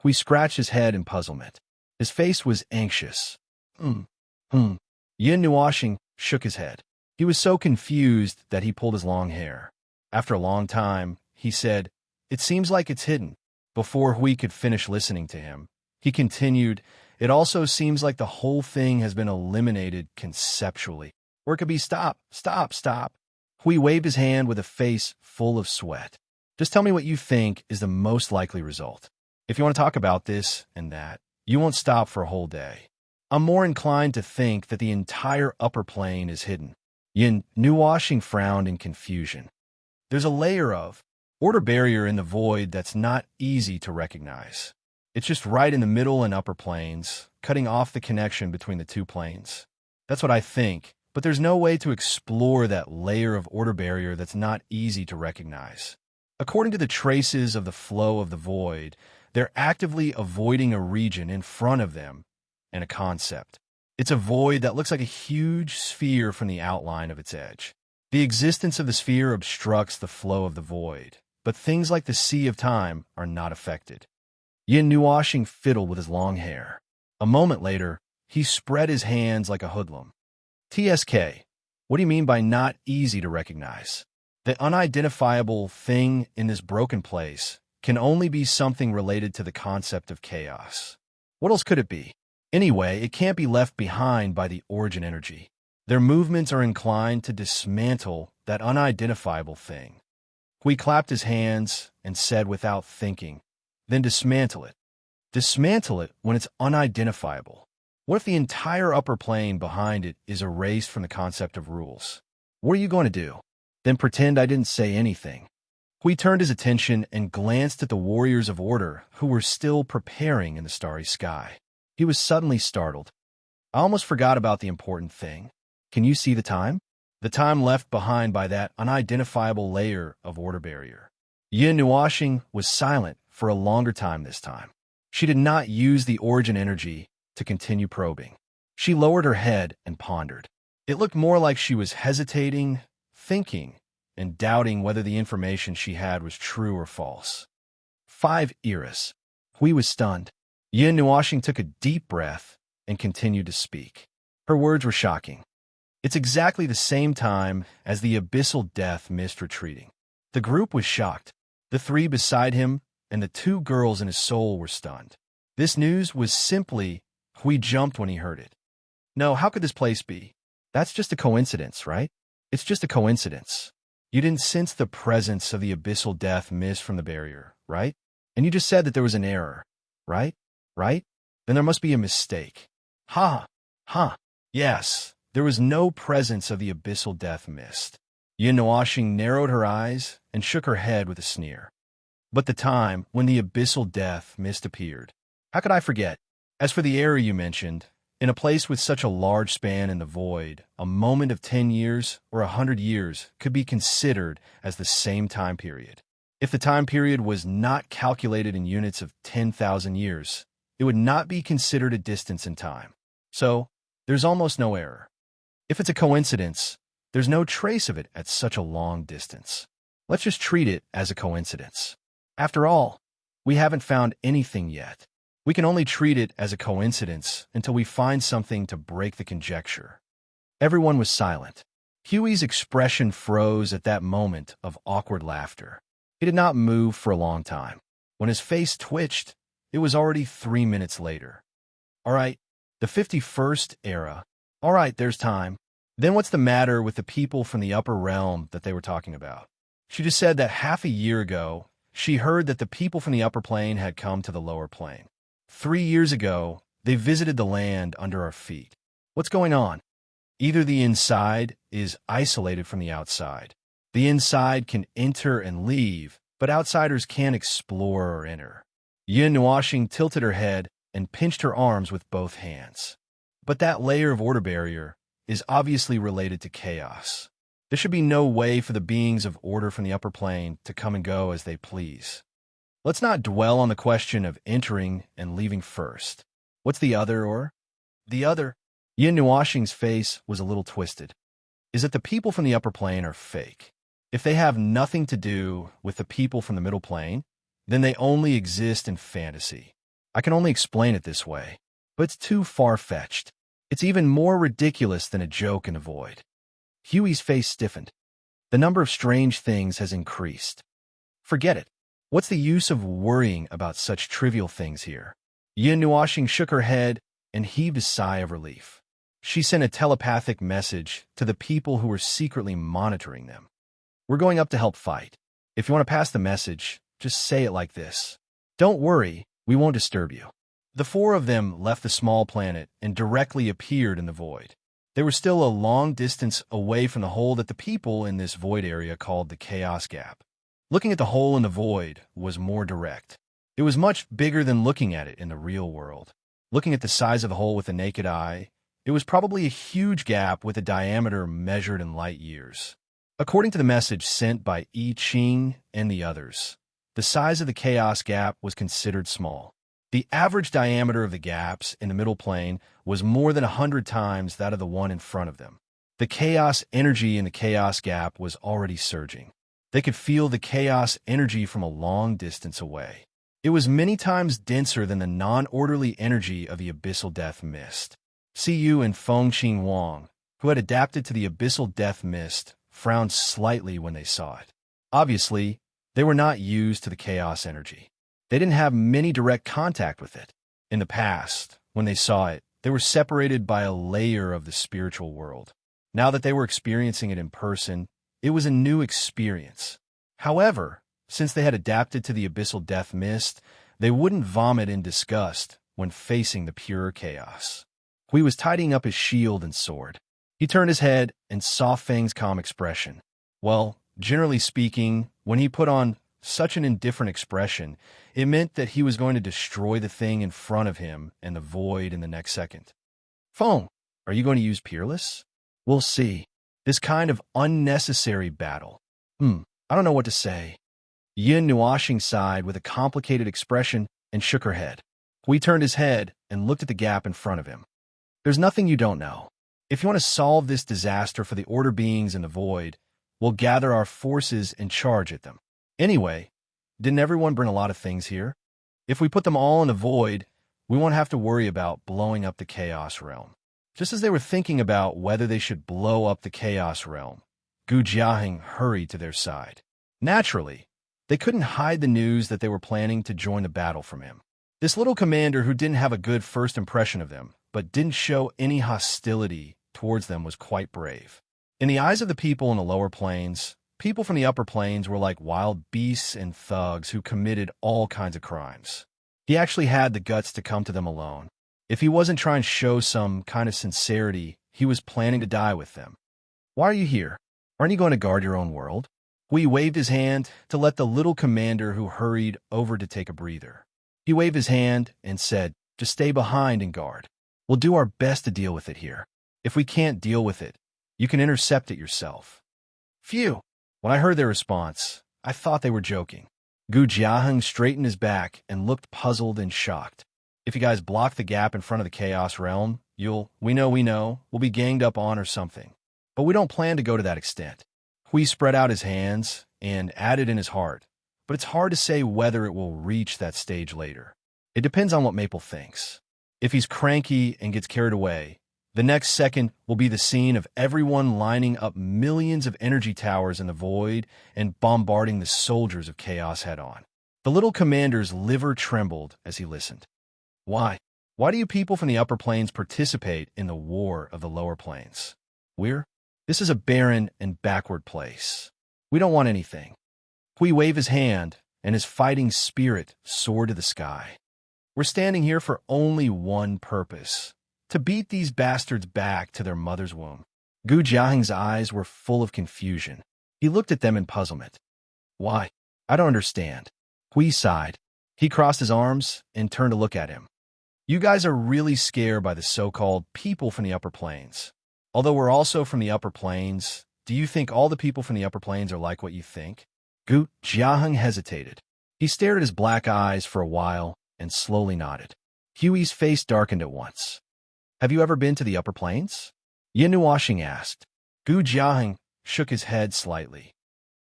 Hui scratched his head in puzzlement. His face was anxious. Yin Nuashing shook his head. He was so confused that he pulled his long hair. After a long time, he said, "It seems like it's hidden." Before Hui could finish listening to him, he continued, "It also seems like the whole thing has been eliminated conceptually. Or it could be stop. Hui waved his hand with a face full of sweat. Just tell me what you think is the most likely result. If you want to talk about this and that, you won't stop for a whole day. I'm more inclined to think that the entire upper plane is hidden." Yin Nuashing frowned in confusion. There's a layer of order barrier in the void that's not easy to recognize. It's just right in the middle and upper planes, cutting off the connection between the two planes. That's what I think, but there's no way to explore that layer of order barrier that's not easy to recognize. According to the traces of the flow of the void, they're actively avoiding a region in front of them and a concept. It's a void that looks like a huge sphere from the outline of its edge. The existence of the sphere obstructs the flow of the void, but things like the sea of time are not affected. Yin Nuashing fiddled with his long hair. A moment later, he spread his hands like a hoodlum. "TSK, what do you mean by not easy to recognize? The unidentifiable thing in this broken place can only be something related to the concept of chaos. What else could it be? Anyway, it can't be left behind by the origin energy. Their movements are inclined to dismantle that unidentifiable thing." Hui clapped his hands and said without thinking, "Then dismantle it. Dismantle it when it's unidentifiable. What if the entire upper plane behind it is erased from the concept of rules? What are you going to do? Then pretend I didn't say anything." Hui turned his attention and glanced at the warriors of order who were still preparing in the starry sky. He was suddenly startled. "I almost forgot about the important thing. Can you see the time? The time left behind by that unidentifiable layer of order barrier." Yin Nuashing was silent for a longer time this time. She did not use the origin energy to continue probing. She lowered her head and pondered. It looked more like she was hesitating, thinking, and doubting whether the information she had was true or false. 5 eras. Hui was stunned. Yin Nuashing took a deep breath and continued to speak. Her words were shocking. "It's exactly the same time as the abyssal death mist retreating." The group was shocked. The 3 beside him and the 2 girls in his soul were stunned. This news was simply, Hui jumped when he heard it. "No, how could this place be? That's just a coincidence, right? It's just a coincidence. You didn't sense the presence of the abyssal death mist from the barrier, right? And you just said that there was an error, right? Right? Then there must be a mistake." Yes, there was no presence of the abyssal death mist. Yin Nuashing narrowed her eyes and shook her head with a sneer. "But the time when the abyssal death mist appeared. How could I forget? As for the error you mentioned, in a place with such a large span in the void, a moment of 10 years or 100 years could be considered as the same time period. If the time period was not calculated in units of 10,000 years, it would not be considered a distance in time. So, there's almost no error. If it's a coincidence, there's no trace of it at such a long distance. Let's just treat it as a coincidence. After all, we haven't found anything yet. We can only treat it as a coincidence until we find something to break the conjecture." Everyone was silent. Huey's expression froze at that moment of awkward laughter. He did not move for a long time. When his face twitched, it was already 3 minutes later. "All right, The 51st era. All right, there's time. Then what's the matter with the people from the upper realm that they were talking about? She just said that half a year ago, she heard that the people from the upper plane had come to the lower plane. 3 years ago, they visited the land under our feet. What's going on? Either the inside is isolated from the outside. The inside can enter and leave, but outsiders can't explore or enter. Yin Nuashing tilted her head and pinched her arms with both hands. But that layer of order barrier is obviously related to chaos. There should be no way for the beings of order from the upper plane to come and go as they please. Let's not dwell on the question of entering and leaving first. What's the other or? The other? Yin Nuashing's face was a little twisted. Is that the people from the upper plane are fake. If they have nothing to do with the people from the middle plane, then they only exist in fantasy. I can only explain it this way, but it's too far-fetched. It's even more ridiculous than a joke in the void. Huey's face stiffened. The number of strange things has increased. Forget it. What's the use of worrying about such trivial things here? Yin Nuashing shook her head and heaved a sigh of relief. She sent a telepathic message to the people who were secretly monitoring them. We're going up to help fight. If you want to pass the message, just say it like this. Don't worry, we won't disturb you. The four of them left the small planet and directly appeared in the void. They were still a long distance away from the hole that the people in this void area called the Chaos Gap. Looking at the hole in the void was more direct. It was much bigger than looking at it in the real world. Looking at the size of the hole with the naked eye, it was probably a huge gap with a diameter measured in light years. According to the message sent by I Ching and the others, the size of the Chaos Gap was considered small. The average diameter of the gaps in the middle plane was more than 100 times that of the one in front of them. The chaos energy in the Chaos Gap was already surging. They could feel the chaos energy from a long distance away. It was many times denser than the non-orderly energy of the abyssal death mist. Siyu and Feng Qing Wang, who had adapted to the abyssal death mist, frowned slightly when they saw it. Obviously, they were not used to the chaos energy. They didn't have many direct contact with it. In the past, when they saw it, they were separated by a layer of the spiritual world. Now that they were experiencing it in person, it was a new experience. However, since they had adapted to the abyssal death mist, they wouldn't vomit in disgust when facing the pure chaos. Hui was tidying up his shield and sword. He turned his head and saw Feng's calm expression. Well, generally speaking, when he put on such an indifferent expression, it meant that he was going to destroy the thing in front of him and the void in the next second. Feng, are you going to use Peerless? We'll see. This kind of unnecessary battle. I don't know what to say. Yin Nuashing sighed with a complicated expression and shook her head. Hui turned his head and looked at the gap in front of him. There's nothing you don't know. If you want to solve this disaster for the order beings in the void, we'll gather our forces and charge at them. Anyway, didn't everyone bring a lot of things here? If we put them all in the void, we won't have to worry about blowing up the Chaos Realm. Just as they were thinking about whether they should blow up the Chaos Realm, Gu Jiaheng hurried to their side. Naturally, they couldn't hide the news that they were planning to join the battle from him. This little commander who didn't have a good first impression of them, but didn't show any hostility towards them was quite brave. In the eyes of the people in the lower planes, people from the upper planes were like wild beasts and thugs who committed all kinds of crimes. He actually had the guts to come to them alone. If he wasn't trying to show some kind of sincerity, he was planning to die with them. Why are you here? Aren't you going to guard your own world? Hui waved his hand to let the little commander who hurried over to take a breather. He waved his hand and said, just stay behind and guard. We'll do our best to deal with it here. If we can't deal with it, you can intercept it yourself. Phew! When I heard their response, I thought they were joking. Gu Jiaheng straightened his back and looked puzzled and shocked. If you guys block the gap in front of the Chaos Realm, we know, we'll be ganged up on or something. But we don't plan to go to that extent. Hui spread out his hands and added in his heart, but it's hard to say whether it will reach that stage later. It depends on what Maple thinks. If he's cranky and gets carried away, the next second will be the scene of everyone lining up millions of energy towers in the void and bombarding the soldiers of chaos head-on. The little commander's liver trembled as he listened. Why? Why do you people from the upper planes participate in the war of the lower planes? This is a barren and backward place. We don't want anything. Hui waved his hand, and his fighting spirit soared to the sky. We're standing here for only one purpose: to beat these bastards back to their mother's womb. Gu Jiaheng's eyes were full of confusion. He looked at them in puzzlement. Why? I don't understand. Hui sighed. He crossed his arms and turned to look at him. You guys are really scared by the so-called people from the upper planes. Although we're also from the upper planes, do you think all the people from the upper planes are like what you think? Gu Jiaheng hesitated. He stared at his black eyes for a while and slowly nodded. Huey's face darkened at once. Have you ever been to the upper planes? Yin Nuoxing asked. Gu Jiaheng shook his head slightly.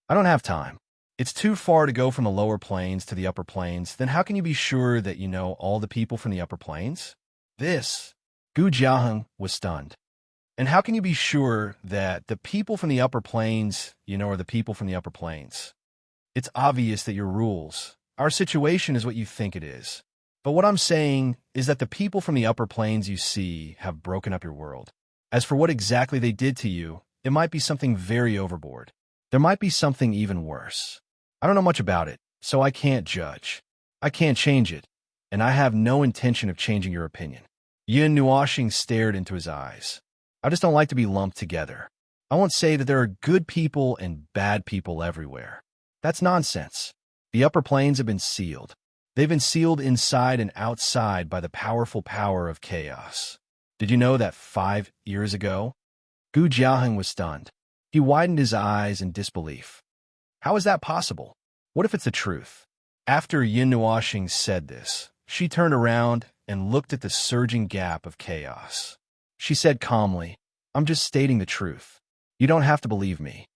I don't have time. It's too far to go from the lower planes to the upper planes. Then how can you be sure that you know all the people from the upper planes? Gu Jiaheng was stunned. And how can you be sure that the people from the upper planes, are the people from the upper planes? It's obvious that your rules, our situation is what you think it is. But what I'm saying is that the people from the upper planes you see have broken up your world. As for what exactly they did to you, it might be something very overboard. There might be something even worse. I don't know much about it, so I can't judge. I can't change it, and I have no intention of changing your opinion. Yin Nuoxing stared into his eyes. I just don't like to be lumped together. I won't say that there are good people and bad people everywhere. That's nonsense. The upper planes have been sealed. They've been sealed inside and outside by the powerful power of chaos. Did you know that 5 years ago? Gu Jiaheng was stunned. He widened his eyes in disbelief. How is that possible? What if it's the truth? After Yin Nuoxing said this, she turned around and looked at the surging gap of chaos. She said calmly, I'm just stating the truth. You don't have to believe me.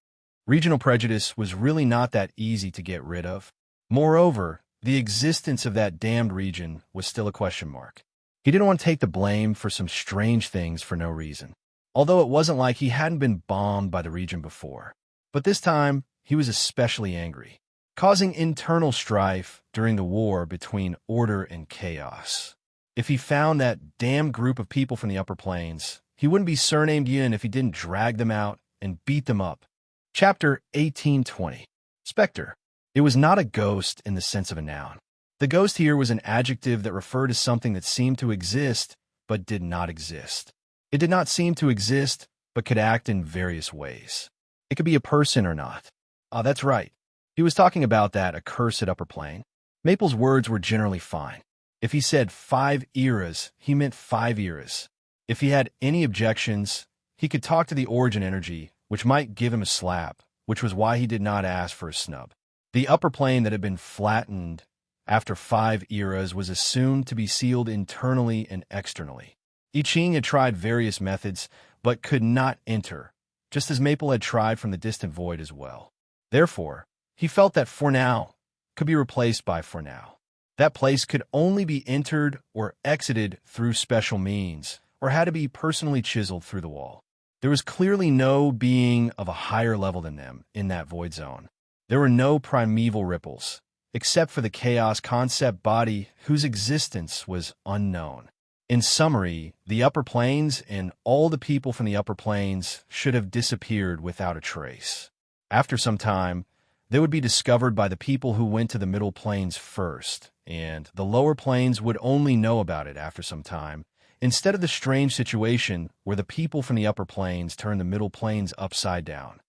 Regional prejudice was really not that easy to get rid of. Moreover, the existence of that damned region was still a question mark. He didn't want to take the blame for some strange things for no reason. Although it wasn't like he hadn't been bombed by the region before. But this time, he was especially angry, causing internal strife during the war between order and chaos. If he found that damn group of people from the upper planes, he wouldn't be surnamed Yin if he didn't drag them out and beat them up. Chapter 1820. Spectre. It was not a ghost in the sense of a noun. The ghost here was an adjective that referred to something that seemed to exist but did not exist. It did not seem to exist but could act in various ways. It could be a person or not. That's right. He was talking about that accursed upper plane. Maple's words were generally fine. If he said 5 eras, he meant 5 eras. If he had any objections, he could talk to the origin energy, which might give him a slap, which was why he did not ask for a snub. The upper plane that had been flattened after 5 eras was assumed to be sealed internally and externally. I Ching had tried various methods, but could not enter, just as Maple had tried from the distant void as well. Therefore, he felt that for now could be replaced by for now. That place could only be entered or exited through special means, or had to be personally chiseled through the wall. There was clearly no being of a higher level than them in that void zone. There were no primeval ripples, except for the chaos concept body whose existence was unknown. In summary, the upper planes and all the people from the upper planes should have disappeared without a trace. After some time, they would be discovered by the people who went to the middle planes first, and the lower planes would only know about it after some time, instead of the strange situation where the people from the upper planes turned the middle planes upside down.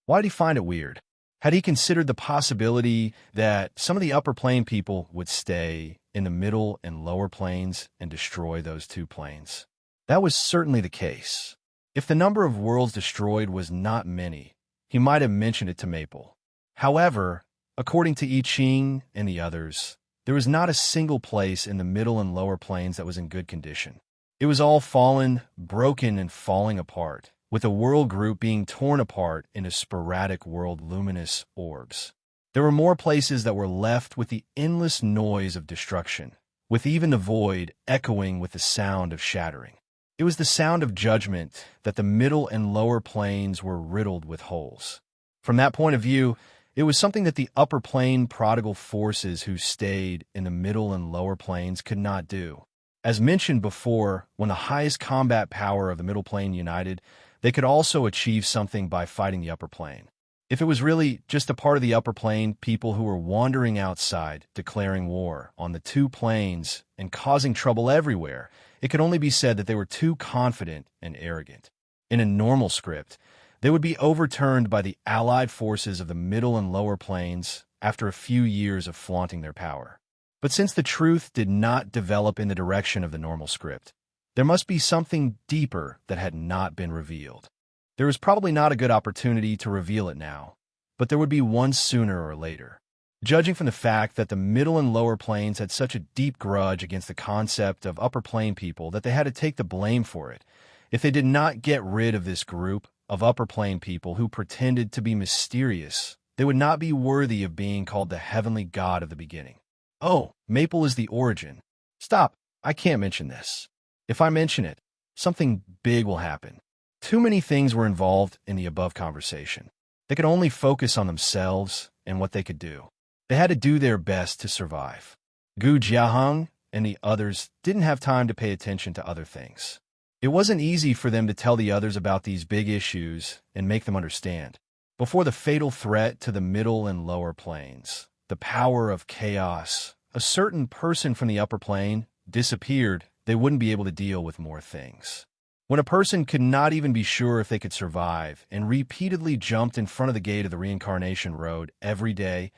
Why did he find it weird? Had he considered the possibility that some of the upper plane people would stay in the middle and lower planes and destroy those two planes? That was certainly the case. If the number of worlds destroyed was not many, he might have mentioned it to Maple. However, according to I Ching and the others, there was not a single place in the middle and lower planes that was in good condition. It was all fallen, broken, and falling apart, with the world group being torn apart into sporadic world luminous orbs. There were more places that were left with the endless noise of destruction, with even the void echoing with the sound of shattering. It was the sound of judgment that the middle and lower planes were riddled with holes. From that point of view, it was something that the upper plane prodigal forces who stayed in the middle and lower planes could not do. As mentioned before, when the highest combat power of the middle plane united, they could also achieve something by fighting the upper plane. If it was really just a part of the upper plane, people who were wandering outside, declaring war on the two planes and causing trouble everywhere, it could only be said that they were too confident and arrogant. In a normal script, they would be overturned by the allied forces of the middle and lower planes after a few years of flaunting their power. But since the truth did not develop in the direction of the normal script, there must be something deeper that had not been revealed. There was probably not a good opportunity to reveal it now, but there would be one sooner or later. Judging from the fact that the middle and lower planes had such a deep grudge against the concept of upper plane people that they had to take the blame for it, if they did not get rid of this group of upper plane people who pretended to be mysterious, they would not be worthy of being called the heavenly god of the beginning. Oh, Maple is the origin. Stop, I can't mention this. If I mention it, something big will happen. Too many things were involved in the above conversation. They could only focus on themselves and what they could do. They had to do their best to survive. Gu Jiaheng and the others didn't have time to pay attention to other things. It wasn't easy for them to tell the others about these big issues and make them understand. Before the fatal threat to the middle and lower planes, the power of chaos, a certain person from the upper plane disappeared, they wouldn't be able to deal with more things. When a person could not even be sure if they could survive and repeatedly jumped in front of the gate of the reincarnation road every day,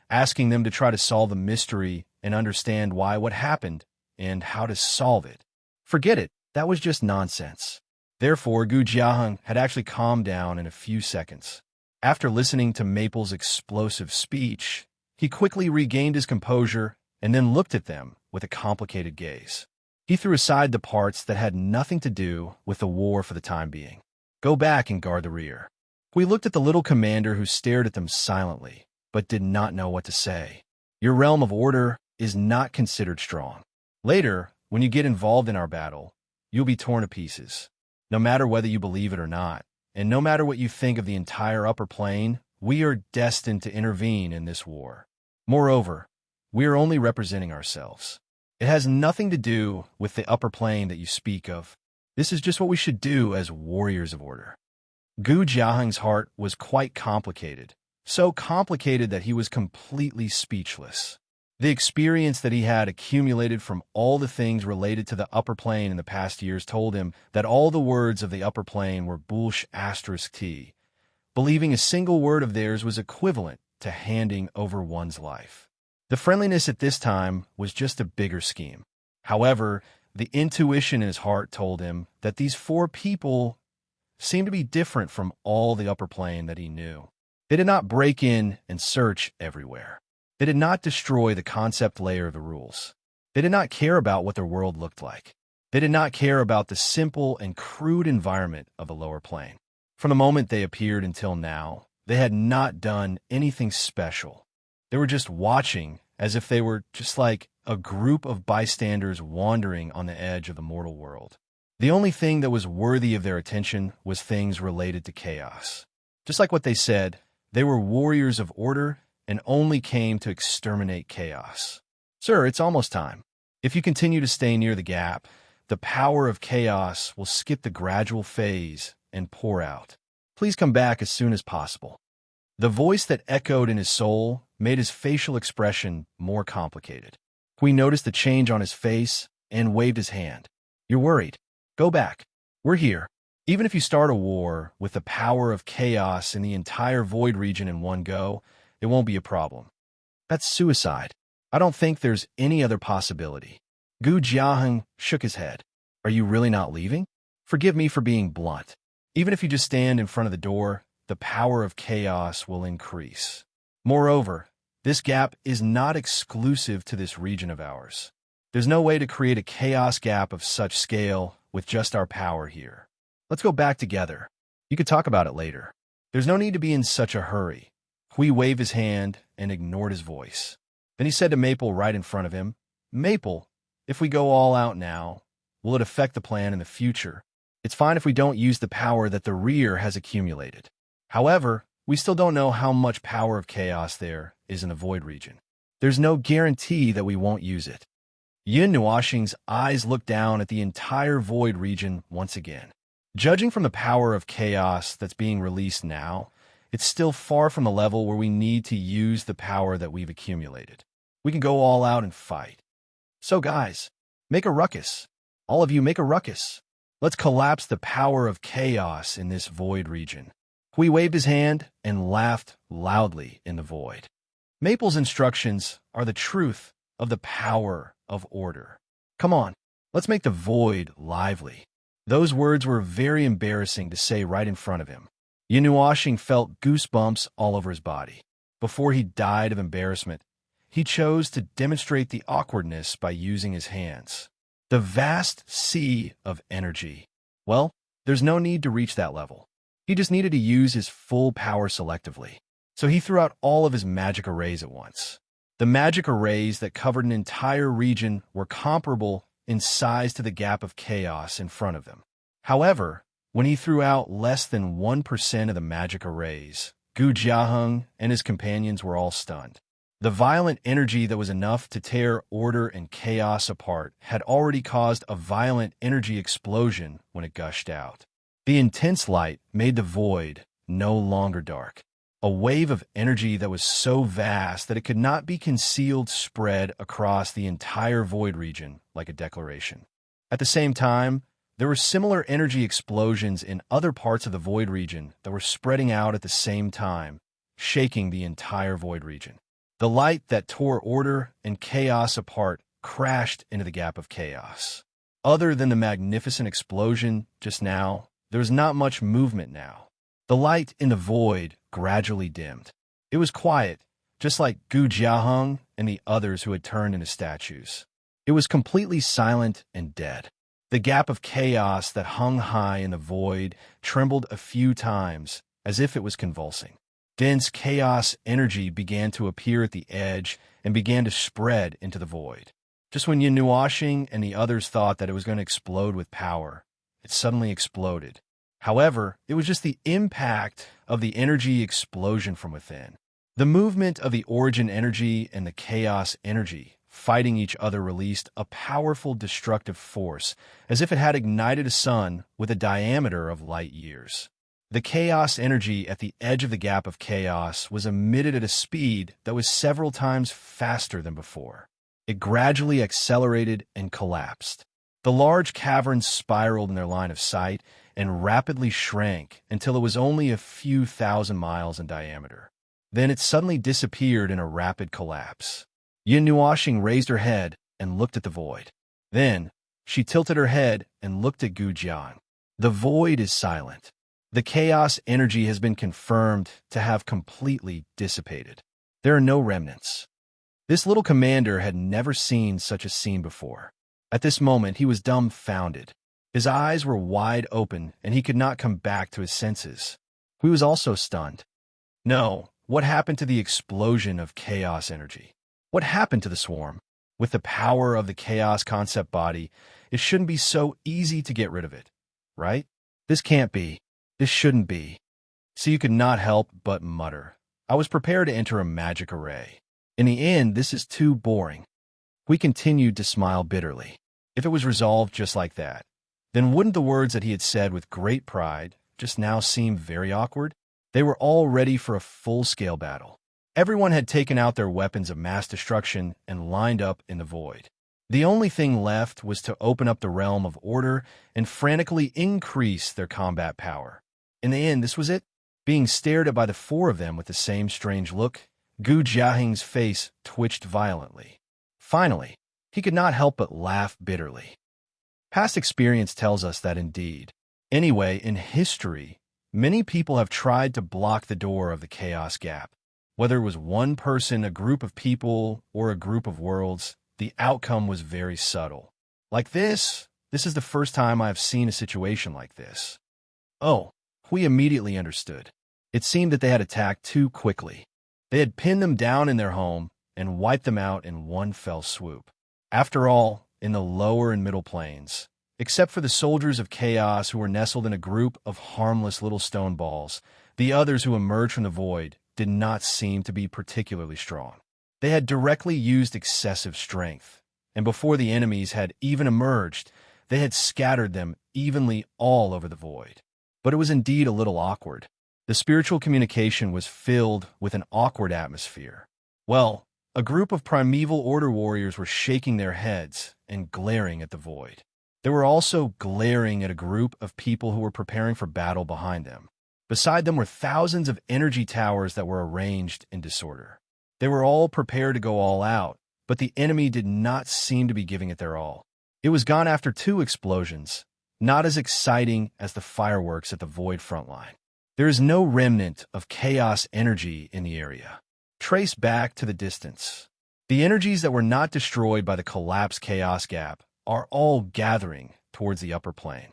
asking them to try to solve the mystery and understand why what happened and how to solve it. Forget it, that was just nonsense. Therefore, Gu Jiaheng had actually calmed down in a few seconds. After listening to Maple's explosive speech, he quickly regained his composure and then looked at them with a complicated gaze. He threw aside the parts that had nothing to do with the war for the time being. Go back and guard the rear. We looked at the little commander who stared at them silently, but did not know what to say. Your realm of order is not considered strong. Later, when you get involved in our battle, you'll be torn to pieces. No matter whether you believe it or not, and no matter what you think of the entire upper plane, we are destined to intervene in this war. Moreover, we are only representing ourselves. It has nothing to do with the upper plane that you speak of. This is just what we should do as warriors of order. Gu Jiaheng's heart was quite complicated, so complicated that he was completely speechless. The experience that he had accumulated from all the things related to the upper plane in the past years told him that all the words of the upper plane were bullsh*t. Believing a single word of theirs was equivalent to handing over one's life. The friendliness at this time was just a bigger scheme. However, the intuition in his heart told him that these four people seemed to be different from all the upper plane that he knew. They did not break in and search everywhere. They did not destroy the concept layer of the rules. They did not care about what their world looked like. They did not care about the simple and crude environment of the lower plane. From the moment they appeared until now, they had not done anything special. They were just watching as if they were just like a group of bystanders wandering on the edge of the mortal world. The only thing that was worthy of their attention was things related to chaos. Just like what they said, they were warriors of order and only came to exterminate chaos. Sir, it's almost time. If you continue to stay near the gap, the power of chaos will skip the gradual phase and pour out. Please come back as soon as possible. The voice that echoed in his soul made his facial expression more complicated. Hui noticed the change on his face and waved his hand. You're worried. Go back. We're here. Even if you start a war with the power of chaos in the entire void region in one go, it won't be a problem. That's suicide. I don't think there's any other possibility. Gu Jiaheng shook his head. Are you really not leaving? Forgive me for being blunt. Even if you just stand in front of the door, the power of chaos will increase. Moreover, this gap is not exclusive to this region of ours. There's no way to create a chaos gap of such scale with just our power here. Let's go back together. You could talk about it later. There's no need to be in such a hurry. Hui waved his hand and ignored his voice. Then he said to Maple right in front of him, Maple, if we go all out now, will it affect the plan in the future? It's fine if we don't use the power that the rear has accumulated. However, we still don't know how much power of chaos there is in the void region. There's no guarantee that we won't use it. Yin Nuashing's eyes looked down at the entire void region once again. Judging from the power of chaos that's being released now, it's still far from the level where we need to use the power that we've accumulated. We can go all out and fight. So guys, make a ruckus. All of you make a ruckus. Let's collapse the power of chaos in this void region. Hui waved his hand and laughed loudly in the void. Maple's instructions are the truth of the power of order. Come on, let's make the void lively. Those words were very embarrassing to say right in front of him. Yinuashing felt goosebumps all over his body. Before he died of embarrassment, he chose to demonstrate the awkwardness by using his hands. The vast sea of energy. Well, there's no need to reach that level. He just needed to use his full power selectively. So he threw out all of his magic arrays at once. The magic arrays that covered an entire region were comparable in size to the gap of chaos in front of them. However, when he threw out less than 1% of the magic arrays, Gu Jiaheng and his companions were all stunned. The violent energy that was enough to tear order and chaos apart had already caused a violent energy explosion when it gushed out. The intense light made the void no longer dark. A wave of energy that was so vast that it could not be concealed spread across the entire void region like a declaration. At the same time, there were similar energy explosions in other parts of the void region that were spreading out at the same time, shaking the entire void region. The light that tore order and chaos apart crashed into the gap of chaos. Other than the magnificent explosion just now, there was not much movement now. The light in the void gradually dimmed. It was quiet, just like Gu Jiaheng and the others who had turned into statues. It was completely silent and dead. The gap of chaos that hung high in the void trembled a few times, as if it was convulsing. Dense chaos energy began to appear at the edge and began to spread into the void. Just when Yinuashing and the others thought that it was going to explode with power, it suddenly exploded. However, it was just the impact of the energy explosion from within. The movement of the origin energy and the chaos energy fighting each other released a powerful destructive force, as if it had ignited a sun with a diameter of light years. The chaos energy at the edge of the gap of chaos was emitted at a speed that was several times faster than before. It gradually accelerated and collapsed. The large caverns spiraled in their line of sight and rapidly shrank until it was only a few thousand miles in diameter. Then it suddenly disappeared in a rapid collapse. Yinuashing raised her head and looked at the void. Then, she tilted her head and looked at Gu Jian. The void is silent. The chaos energy has been confirmed to have completely dissipated. There are no remnants. This little commander had never seen such a scene before. At this moment, he was dumbfounded. His eyes were wide open, and he could not come back to his senses. He was also stunned. No, what happened to the explosion of chaos energy? What happened to the swarm? With the power of the chaos concept body, it shouldn't be so easy to get rid of it, right? This can't be. This shouldn't be. So you could not help but mutter. I was prepared to enter a magic array. In the end, this is too boring. We continued to smile bitterly. If it was resolved just like that, then wouldn't the words that he had said with great pride just now seem very awkward? They were all ready for a full-scale battle. Everyone had taken out their weapons of mass destruction and lined up in the void. The only thing left was to open up the realm of order and frantically increase their combat power. In the end, this was it. Being stared at by the four of them with the same strange look, Gu Jiaheng's face twitched violently. Finally, he could not help but laugh bitterly. Past experience tells us that indeed. Anyway, in history, many people have tried to block the door of the chaos gap. Whether it was one person, a group of people, or a group of worlds, the outcome was very subtle. Like this is the first time I have seen a situation like this. Oh, we immediately understood. It seemed that they had attacked too quickly. They had pinned them down in their home and wiped them out in one fell swoop. After all, in the lower and middle planes, except for the soldiers of chaos who were nestled in a group of harmless little stone balls, the others who emerged from the void did not seem to be particularly strong. They had directly used excessive strength. and before the enemies had even emerged, they had scattered them evenly all over the void. But it was indeed a little awkward. The spiritual communication was filled with an awkward atmosphere. Well, a group of primeval order warriors were shaking their heads and glaring at the void. They were also glaring at a group of people who were preparing for battle behind them. Beside them were thousands of energy towers that were arranged in disorder. They were all prepared to go all out, but the enemy did not seem to be giving it their all. It was gone after 2 explosions, not as exciting as the fireworks at the void front line. There is no remnant of chaos energy in the area. Trace back to the distance. The energies that were not destroyed by the collapsed chaos gap are all gathering towards the upper plane.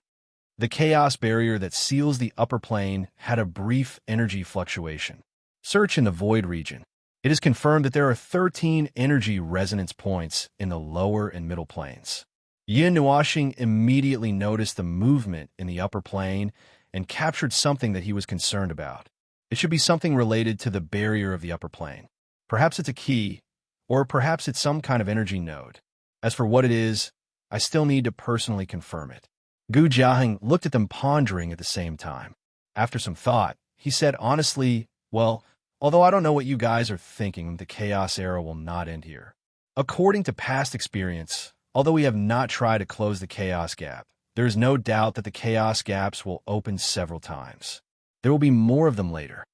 The chaos barrier that seals the upper plane had a brief energy fluctuation. Search in the void region. It is confirmed that there are 13 energy resonance points in the lower and middle planes. Yin Nuoxing immediately noticed the movement in the upper plane and captured something that he was concerned about. It should be something related to the barrier of the upper plane. Perhaps it's a key, or perhaps it's some kind of energy node. As for what it is, I still need to personally confirm it. Gu Jiaheng looked at them pondering at the same time. After some thought, he said honestly, well, although I don't know what you guys are thinking, the chaos era will not end here. According to past experience, although we have not tried to close the chaos gap, there is no doubt that the chaos gaps will open several times. There will be more of them later.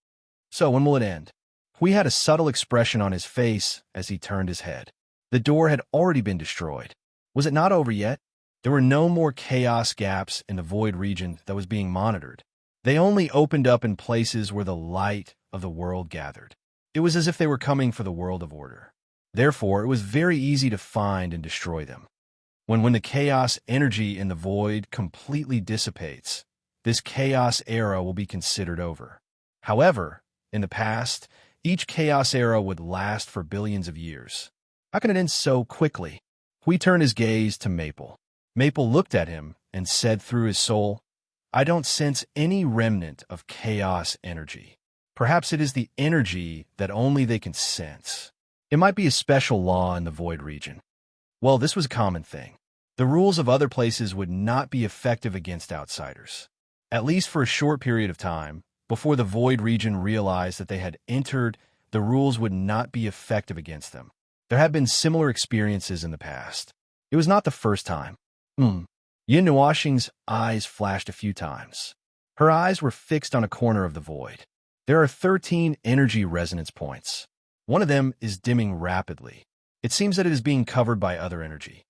So when will it end? Hui had a subtle expression on his face as he turned his head. The door had already been destroyed. Was it not over yet? There were no more chaos gaps in the void region that was being monitored. They only opened up in places where the light of the world gathered. It was as if they were coming for the world of order. Therefore, it was very easy to find and destroy them. When the chaos energy in the void completely dissipates, this chaos era will be considered over. However, in the past, each chaos era would last for billions of years. How can it end so quickly? Hui turned his gaze to Maple. Maple looked at him and said through his soul, I don't sense any remnant of chaos energy. Perhaps it is the energy that only they can sense. It might be a special law in the void region. Well, this was a common thing. The rules of other places would not be effective against outsiders. At least for a short period of time, before the void region realized that they had entered, the rules would not be effective against them. There have been similar experiences in the past. It was not the first time. Yin Nuoxing's eyes flashed a few times. Her eyes were fixed on a corner of the void. There are 13 energy resonance points. One of them is dimming rapidly. It seems that it is being covered by other energy.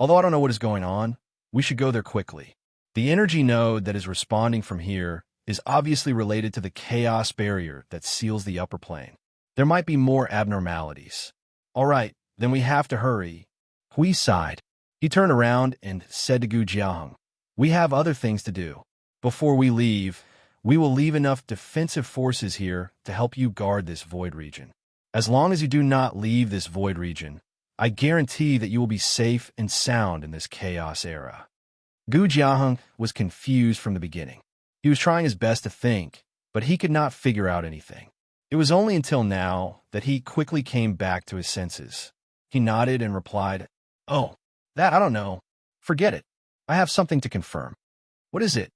Although I don't know what is going on, we should go there quickly. The energy node that is responding from here is obviously related to the chaos barrier that seals the upper plane. There might be more abnormalities. All right, then we have to hurry. Hui sighed. He turned around and said to Gu Jiaheng, we have other things to do. Before we leave, we will leave enough defensive forces here to help you guard this void region. As long as you do not leave this void region, I guarantee that you will be safe and sound in this chaos era. Gu Jiaheng was confused from the beginning. He was trying his best to think, but he could not figure out anything. It was only until now that he quickly came back to his senses. He nodded and replied, oh, that I don't know. Forget it. I have something to confirm. What is it?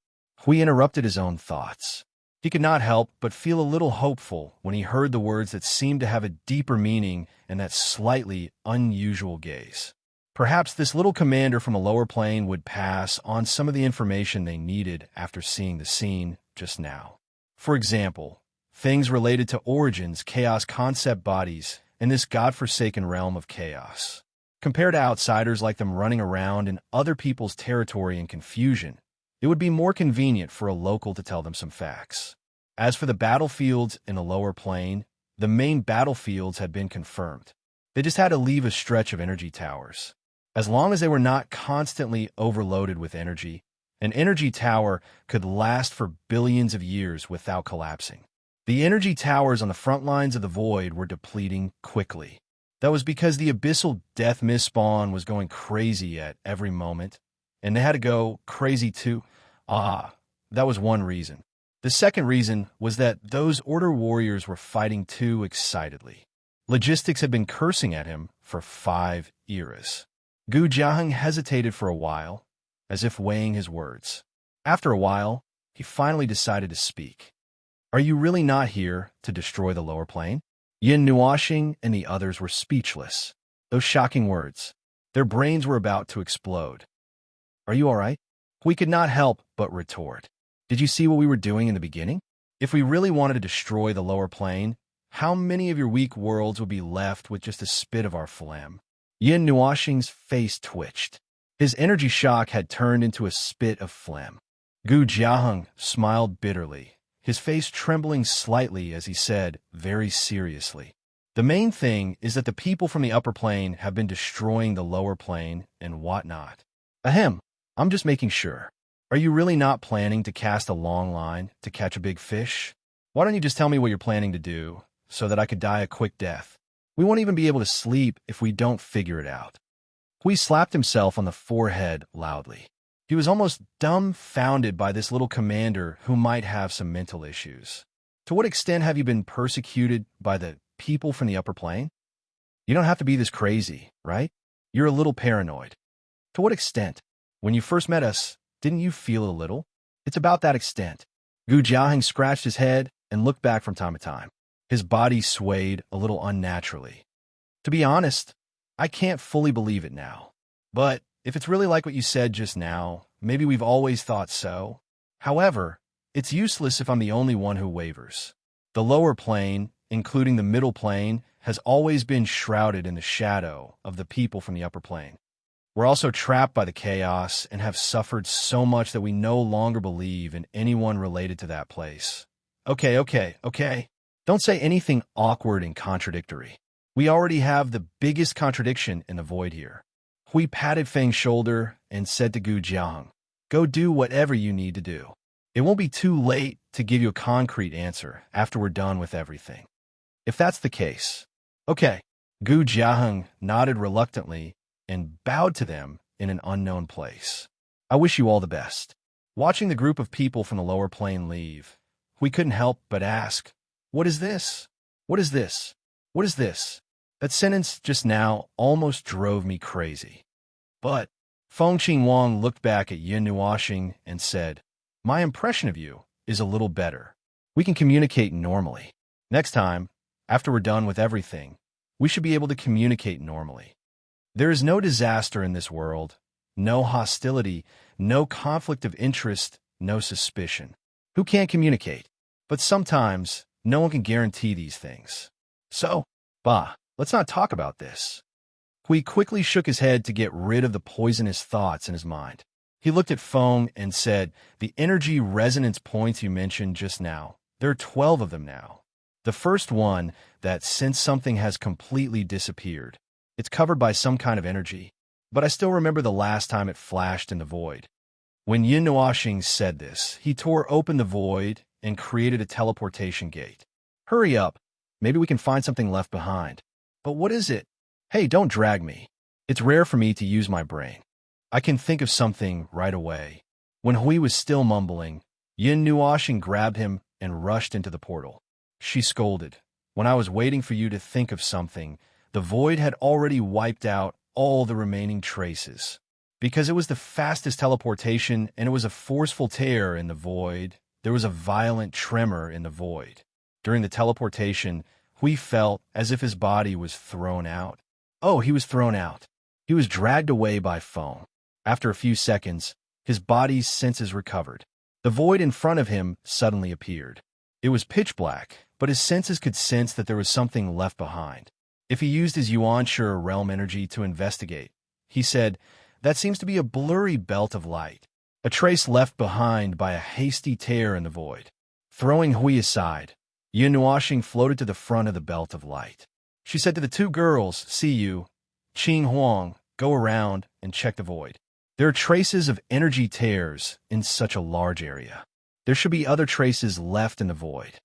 Hui interrupted his own thoughts. He could not help but feel a little hopeful when he heard the words that seemed to have a deeper meaning in that slightly unusual gaze. Perhaps this little commander from a lower plane would pass on some of the information they needed after seeing the scene just now. For example, things related to origins, chaos concept bodies, and this godforsaken realm of chaos. Compared to outsiders like them running around in other people's territory in confusion, it would be more convenient for a local to tell them some facts. As for the battlefields in the lower plane, the main battlefields had been confirmed. They just had to leave a stretch of energy towers. As long as they were not constantly overloaded with energy, an energy tower could last for billions of years without collapsing. The energy towers on the front lines of the void were depleting quickly. That was because the abyssal death mist spawn was going crazy at every moment, and they had to go crazy too. That was one reason. The second reason was that those order warriors were fighting too excitedly. Logistics had been cursing at him for 5 eras. Gu Jiaheng hesitated for a while, as if weighing his words. After a while, he finally decided to speak. Are you really not here to destroy the lower plane? Yin Nuoxing and the others were speechless. Those shocking words. Their brains were about to explode. Are you all right? We could not help but retort. Did you see what we were doing in the beginning? If we really wanted to destroy the lower plane, how many of your weak worlds would be left with just a spit of our phlegm? Yin Nuoxing's face twitched. His energy shock had turned into a spit of phlegm. Gu Jiaheng smiled bitterly, his face trembling slightly as he said, very seriously, the main thing is that the people from the upper plane have been destroying the lower plane and whatnot. Ahem, I'm just making sure. Are you really not planning to cast a long line to catch a big fish? Why don't you just tell me what you're planning to do, so that I could die a quick death? We won't even be able to sleep if we don't figure it out. Hui slapped himself on the forehead loudly. He was almost dumbfounded by this little commander who might have some mental issues. To what extent have you been persecuted by the people from the upper plane? You don't have to be this crazy, right? You're a little paranoid. To what extent? When you first met us, didn't you feel a little? It's about that extent. Gu Jiaheng scratched his head and looked back from time to time. His body swayed a little unnaturally. To be honest, I can't fully believe it now. But if it's really like what you said just now, maybe we've always thought so. However, it's useless if I'm the only one who wavers. The lower plane, including the middle plane, has always been shrouded in the shadow of the people from the upper plane. We're also trapped by the chaos and have suffered so much that we no longer believe in anyone related to that place. Okay. Don't say anything awkward and contradictory. We already have the biggest contradiction in the void here. Hui patted Feng's shoulder and said to Gu Jiaheng, go do whatever you need to do. It won't be too late to give you a concrete answer after we're done with everything. If that's the case. Okay. Gu Jiaheng nodded reluctantly and bowed to them in an unknown place. I wish you all the best. Watching the group of people from the lower plane leave, we couldn't help but ask, what is this? What is this? What is this? That sentence just now almost drove me crazy. But Feng Qingwang looked back at Yin Nuoxing and said, my impression of you is a little better. We can communicate normally. Next time, after we're done with everything, we should be able to communicate normally. There is no disaster in this world, no hostility, no conflict of interest, no suspicion. Who can't communicate? But sometimes, no one can guarantee these things. So, let's not talk about this. Hui quickly shook his head to get rid of the poisonous thoughts in his mind. He looked at Feng and said, the energy resonance points you mentioned just now, there are 12 of them now. The first one, that since something has completely disappeared, it's covered by some kind of energy, but I still remember the last time it flashed in the void. When Yin Nuoxing said this, he tore open the void and created a teleportation gate. Hurry up, maybe we can find something left behind. But what is it? Hey, don't drag me. It's rare for me to use my brain. I can think of something right away. When Hui was still mumbling, Yin Nuoxing grabbed him and rushed into the portal. She scolded. When I was waiting for you to think of something, the void had already wiped out all the remaining traces. Because it was the fastest teleportation and it was a forceful tear in the void, there was a violent tremor in the void. During the teleportation, Hui felt as if his body was thrown out. Oh, he was thrown out. He was dragged away by foam. After a few seconds, his body's senses recovered. The void in front of him suddenly appeared. It was pitch black, but his senses could sense that there was something left behind. If he used his Yuanshi realm energy to investigate, he said, that seems to be a blurry belt of light, a trace left behind by a hasty tear in the void. Throwing Hui aside, Yin Nuoxing floated to the front of the belt of light. She said to the two girls, see you, Qing Huang, go around and check the void. There are traces of energy tears in such a large area. There should be other traces left in the void.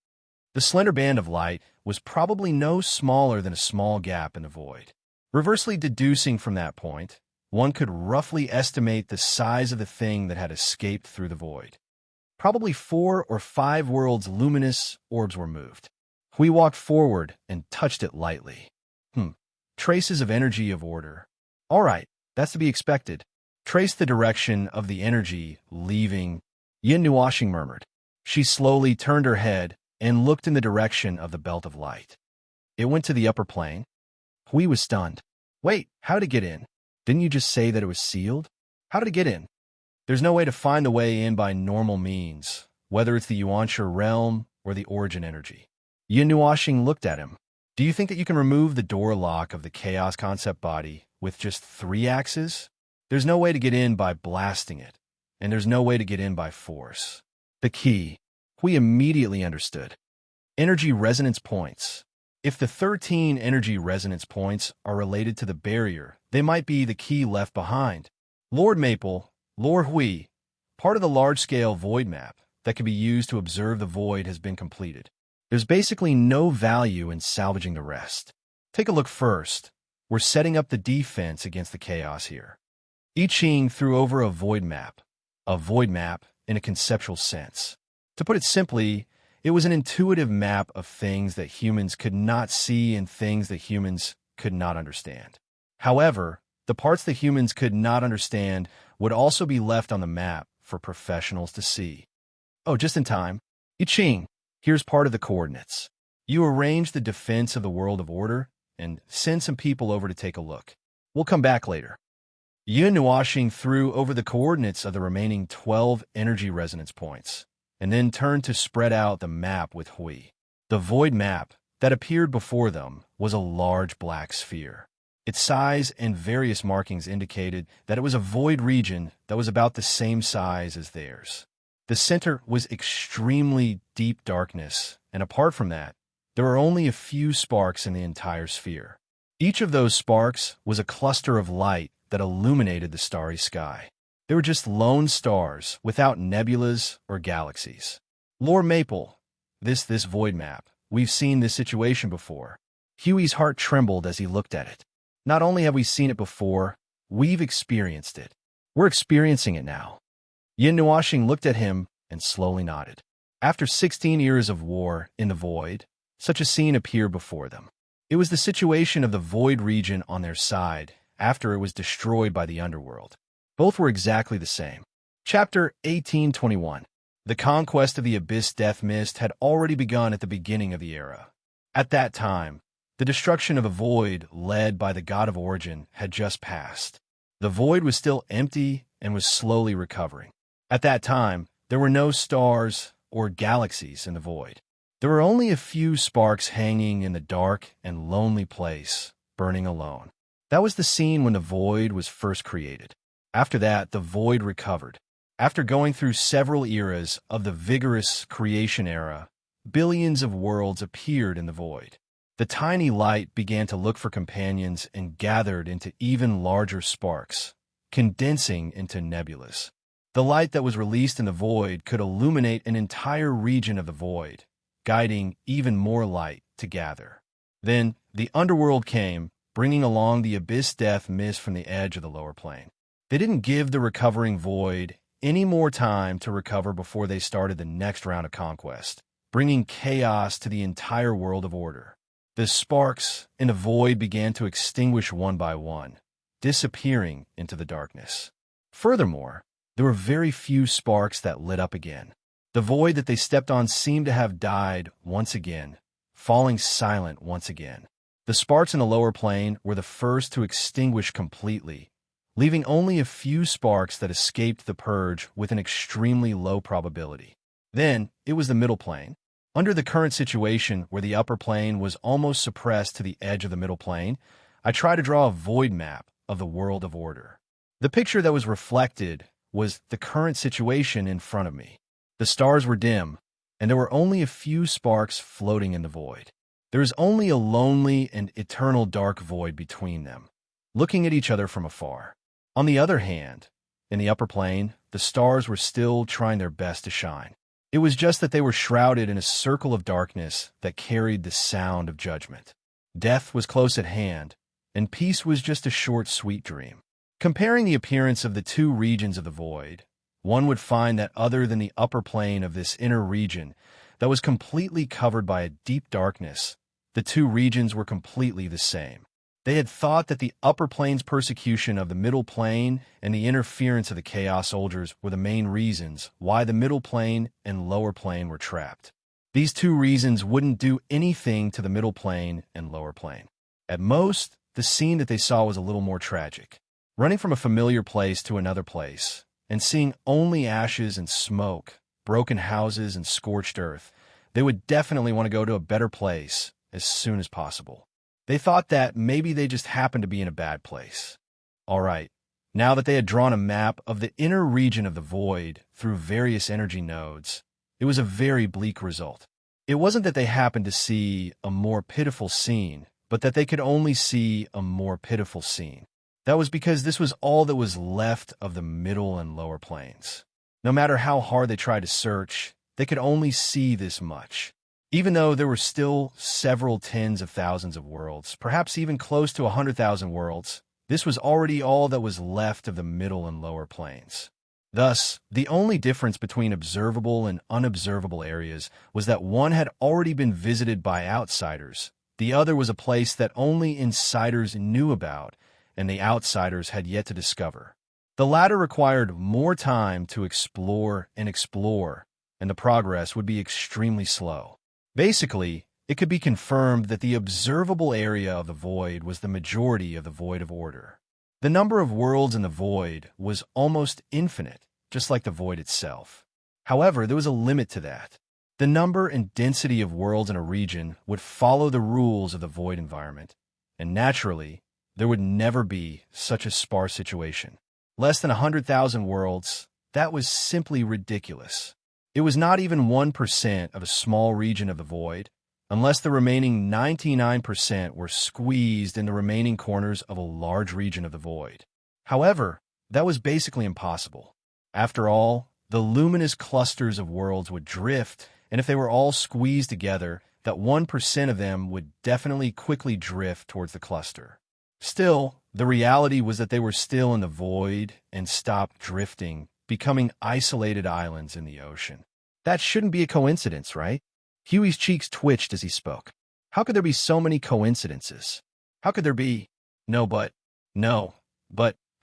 The slender band of light was probably no smaller than a small gap in the void. Reversely deducing from that point, one could roughly estimate the size of the thing that had escaped through the void. Probably 4 or 5 worlds' luminous orbs were moved. Hui walked forward and touched it lightly. Traces of energy of order. All right, That's to be expected. Trace the direction of the energy leaving, Yin Nuashing murmured. She slowly turned her head and looked in the direction of the belt of light. It went to the upper plane. Hui was stunned. Wait, how did it get in? Didn't you just say that it was sealed? How did it get in? There's no way to find the way in by normal means, whether it's the Yuanshu realm or the origin energy. Yin Nuashing looked at him. Do you think that you can remove the door lock of the chaos concept body with just 3 axes? There's no way to get in by blasting it, and there's no way to get in by force. The key, Hui immediately understood. Energy resonance points. If the 13 energy resonance points are related to the barrier, they might be the key left behind. Lord Maple, Lord Hui, part of the large-scale void map that can be used to observe the void has been completed. There's basically no value in salvaging the rest. Take a look first. We're setting up the defense against the chaos here. I Ching threw over a void map in a conceptual sense. To put it simply, it was an intuitive map of things that humans could not see and things that humans could not understand. However, the parts that humans could not understand would also be left on the map for professionals to see. Oh, just in time. I Ching, here's part of the coordinates. You arrange the defense of the world of order and send some people over to take a look. We'll come back later. Yin Nuashing threw over the coordinates of the remaining 12 energy resonance points, and then turned to spread out the map with Hui. The void map that appeared before them was a large black sphere. Its size and various markings indicated that it was a void region that was about the same size as theirs. The center was extremely deep darkness, and apart from that, there were only a few sparks in the entire sphere. Each of those sparks was a cluster of light that illuminated the starry sky. They were just lone stars without nebulas or galaxies. Lord Maple, this void map, we've seen this situation before. Huey's heart trembled as he looked at it. Not only have we seen it before, we've experienced it. We're experiencing it now. Yin Nuashing looked at him and slowly nodded. After 16 years of war in the void, such a scene appeared before them. It was the situation of the void region on their side after it was destroyed by the underworld. Both were exactly the same. Chapter 1821. The conquest of the Abyss Death Mist had already begun at the beginning of the era. At that time, the destruction of a void led by the god of origin had just passed. The void was still empty and was slowly recovering. At that time, there were no stars or galaxies in the void. There were only a few sparks hanging in the dark and lonely place, burning alone. That was the scene when the void was first created. After that, the void recovered. After going through several eras of the vigorous creation era, billions of worlds appeared in the void. The tiny light began to look for companions and gathered into even larger sparks, condensing into nebulas. The light that was released in the void could illuminate an entire region of the void, guiding even more light to gather. Then, the underworld came, bringing along the abyss death mist from the edge of the lower plane. They didn't give the recovering void any more time to recover before they started the next round of conquest, bringing chaos to the entire world of order. The sparks in the void began to extinguish one by one, disappearing into the darkness. Furthermore, there were very few sparks that lit up again. The void that they stepped on seemed to have died once again, falling silent once again. The sparks in the lower plane were the first to extinguish completely, leaving only a few sparks that escaped the purge with an extremely low probability. Then, it was the middle plane. Under the current situation where the upper plane was almost suppressed to the edge of the middle plane, I tried to draw a void map of the world of order. The picture that was reflected was the current situation in front of me. The stars were dim, and there were only a few sparks floating in the void. There is only a lonely and eternal dark void between them, looking at each other from afar. On the other hand, in the upper plane, the stars were still trying their best to shine. It was just that they were shrouded in a circle of darkness that carried the sound of judgment. Death was close at hand, and peace was just a short, sweet dream. Comparing the appearance of the two regions of the void, one would find that other than the upper plane of this inner region that was completely covered by a deep darkness, the two regions were completely the same. They had thought that the upper plane's persecution of the middle plane and the interference of the Chaos soldiers were the main reasons why the middle plane and lower plane were trapped. These two reasons wouldn't do anything to the middle plane and lower plane. At most, the scene that they saw was a little more tragic. Running from a familiar place to another place, and seeing only ashes and smoke, broken houses and scorched earth, they would definitely want to go to a better place as soon as possible. They thought that maybe they just happened to be in a bad place. All right, now that they had drawn a map of the inner region of the void through various energy nodes, it was a very bleak result. It wasn't that they happened to see a more pitiful scene, but that they could only see a more pitiful scene. That was because this was all that was left of the middle and lower planes. No matter how hard they tried to search, they could only see this much. Even though there were still several tens of thousands of worlds, perhaps even close to 100,000 worlds, this was already all that was left of the middle and lower planes. Thus, the only difference between observable and unobservable areas was that one had already been visited by outsiders, the other was a place that only insiders knew about, and the outsiders had yet to discover. The latter required more time to explore, and the progress would be extremely slow. Basically, it could be confirmed that the observable area of the void was the majority of the void of order. The number of worlds in the void was almost infinite, just like the void itself. However, there was a limit to that. The number and density of worlds in a region would follow the rules of the void environment, and naturally, there would never be such a sparse situation. Less than 100,000 worlds, that was simply ridiculous. It was not even 1% of a small region of the void, unless the remaining 99% were squeezed in the remaining corners of a large region of the void. However, that was basically impossible. After all, the luminous clusters of worlds would drift, and if they were all squeezed together, that 1% of them would definitely quickly drift towards the cluster. Still, the reality was that they were still in the void and stopped drifting, becoming isolated islands in the ocean. That shouldn't be a coincidence, right? Huey's cheeks twitched as he spoke. How could there be so many coincidences? How could there be?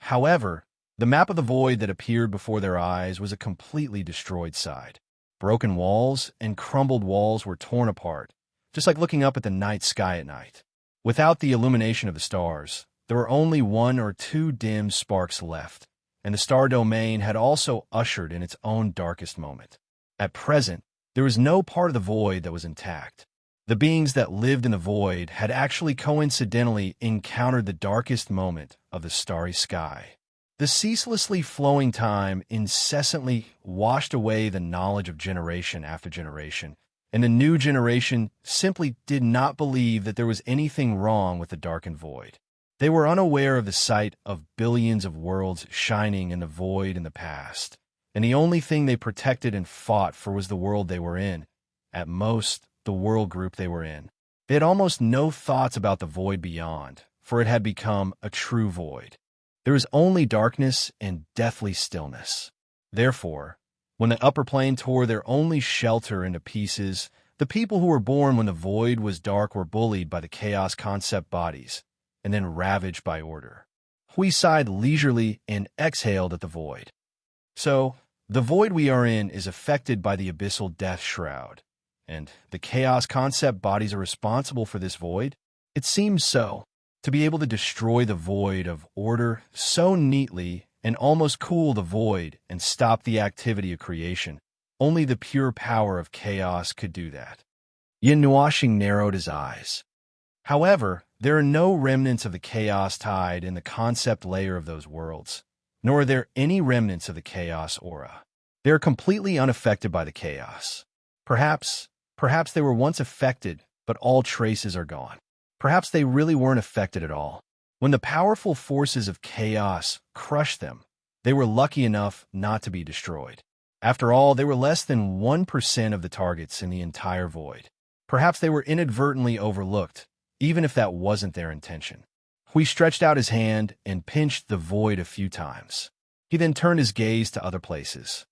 However, the map of the void that appeared before their eyes was a completely destroyed side. Broken walls and crumbled walls were torn apart, just like looking up at the night sky at night. Without the illumination of the stars, there were only 1 or 2 dim sparks left, and the star domain had also ushered in its own darkest moment. At present, there was no part of the void that was intact. The beings that lived in the void had actually coincidentally encountered the darkest moment of the starry sky. The ceaselessly flowing time incessantly washed away the knowledge of generation after generation, and the new generation simply did not believe that there was anything wrong with the darkened void. They were unaware of the sight of billions of worlds shining in the void in the past, and the only thing they protected and fought for was the world they were in, at most, the world group they were in. They had almost no thoughts about the void beyond, for it had become a true void. There was only darkness and deathly stillness. Therefore, when the upper plane tore their only shelter into pieces, the people who were born when the void was dark were bullied by the chaos concept bodies, and then ravaged by order. We sighed leisurely and exhaled at the void. So, the void we are in is affected by the abyssal death shroud, and the chaos concept bodies are responsible for this void? It seems so. To be able to destroy the void of order so neatly and almost cool the void and stop the activity of creation, only the pure power of chaos could do that. Yin Nuashing narrowed his eyes. However, there are no remnants of the chaos tide in the concept layer of those worlds, nor are there any remnants of the chaos aura. They are completely unaffected by the chaos. Perhaps they were once affected, but all traces are gone. Perhaps they really weren't affected at all. When the powerful forces of chaos crushed them, they were lucky enough not to be destroyed. After all, they were less than 1% of the targets in the entire void. Perhaps they were inadvertently overlooked, even if that wasn't their intention. Hui stretched out his hand and pinched the void a few times. He then turned his gaze to other places.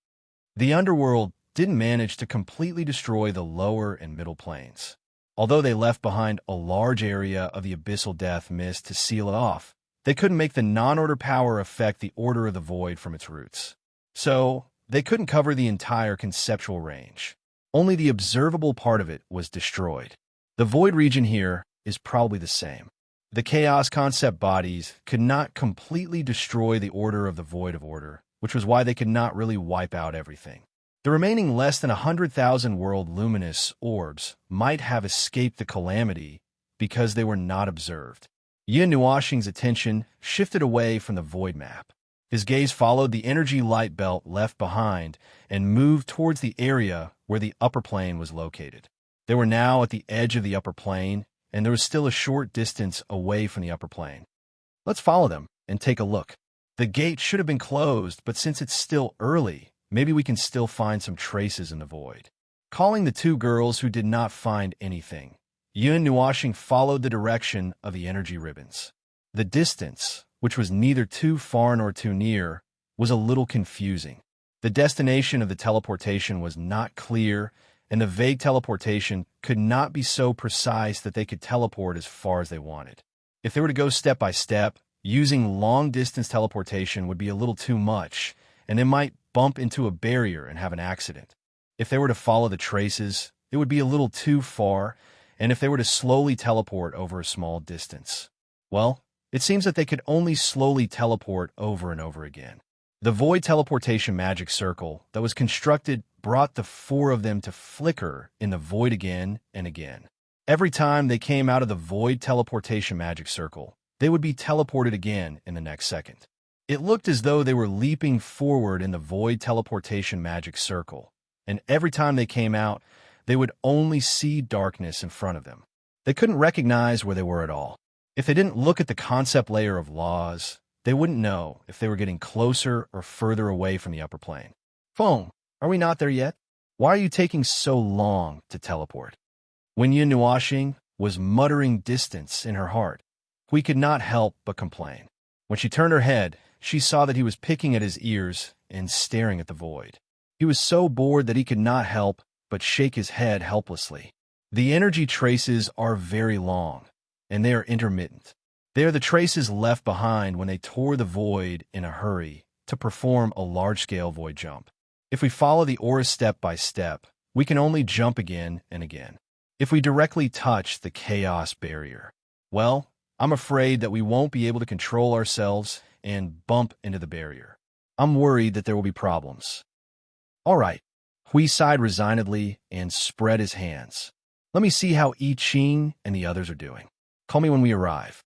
The underworld didn't manage to completely destroy the lower and middle planes. Although they left behind a large area of the abyssal death mist to seal it off, they couldn't make the non-order power affect the order of the void from its roots. So, they couldn't cover the entire conceptual range. Only the observable part of it was destroyed. The void region here is probably the same. The chaos concept bodies could not completely destroy the order of the void of order, which was why they could not really wipe out everything. The remaining less than 100,000 world luminous orbs might have escaped the calamity because they were not observed. Yin Nuoxing's attention shifted away from the void map. His gaze followed the energy light belt left behind and moved towards the area where the upper plane was located. They were now at the edge of the upper plane, and there was still a short distance away from the upper plane. Let's follow them and take a look. The gate should have been closed, but since it's still early, maybe we can still find some traces in the void. Calling the two girls who did not find anything, Yin Nuoxing followed the direction of the energy ribbons. The distance, which was neither too far nor too near, was a little confusing. The destination of the teleportation was not clear, and the vague teleportation could not be so precise that they could teleport as far as they wanted. If they were to go step by step, using long-distance teleportation would be a little too much, and they might bump into a barrier and have an accident. If they were to follow the traces, it would be a little too far, and if they were to slowly teleport over a small distance, well, it seems that they could only slowly teleport over and over again. The void teleportation magic circle that was constructed brought the four of them to flicker in the void again and again. Every time they came out of the void teleportation magic circle, they would be teleported again in the next second. It looked as though they were leaping forward in the void teleportation magic circle, and every time they came out, they would only see darkness in front of them. They couldn't recognize where they were at all. If they didn't look at the concept layer of laws, they wouldn't know if they were getting closer or further away from the upper plane. Phone, are we not there yet? Why are you taking so long to teleport? When Yin Nuoxing was muttering distance in her heart, Hui could not help but complain. When she turned her head, she saw that he was picking at his ears and staring at the void. He was so bored that he could not help but shake his head helplessly. The energy traces are very long, and they are intermittent. They are the traces left behind when they tore the void in a hurry to perform a large-scale void jump. If we follow the aura step by step, we can only jump again and again. If we directly touch the chaos barrier, well, I'm afraid that we won't be able to control ourselves and bump into the barrier. I'm worried that there will be problems. All right, Hui sighed resignedly and spread his hands. Let me see how I Ching and the others are doing. Call me when we arrive.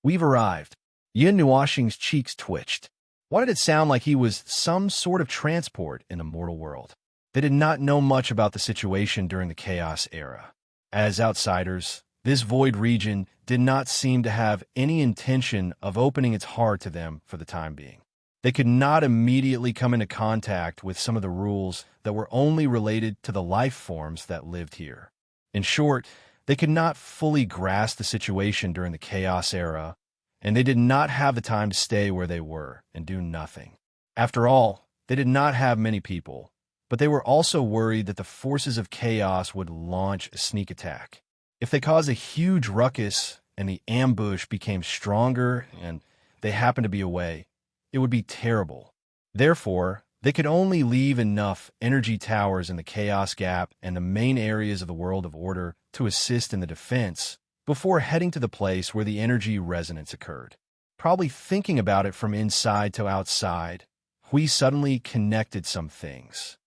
We've arrived. Yin Nuoxing's cheeks twitched. Why did it sound like he was some sort of transport in the mortal world? They did not know much about the situation during the Chaos era. As outsiders, this void region did not seem to have any intention of opening its heart to them for the time being. They could not immediately come into contact with some of the rules that were only related to the life forms that lived here. In short, they could not fully grasp the situation during the Chaos era, and they did not have the time to stay where they were and do nothing. After all, they did not have many people, but they were also worried that the forces of chaos would launch a sneak attack. If they caused a huge ruckus and the ambush became stronger and they happened to be away, it would be terrible. Therefore, they could only leave enough energy towers in the Chaos Gap and the main areas of the world of order to assist in the defense before heading to the place where the energy resonance occurred. Probably thinking about it from inside to outside, Hui suddenly connected some things.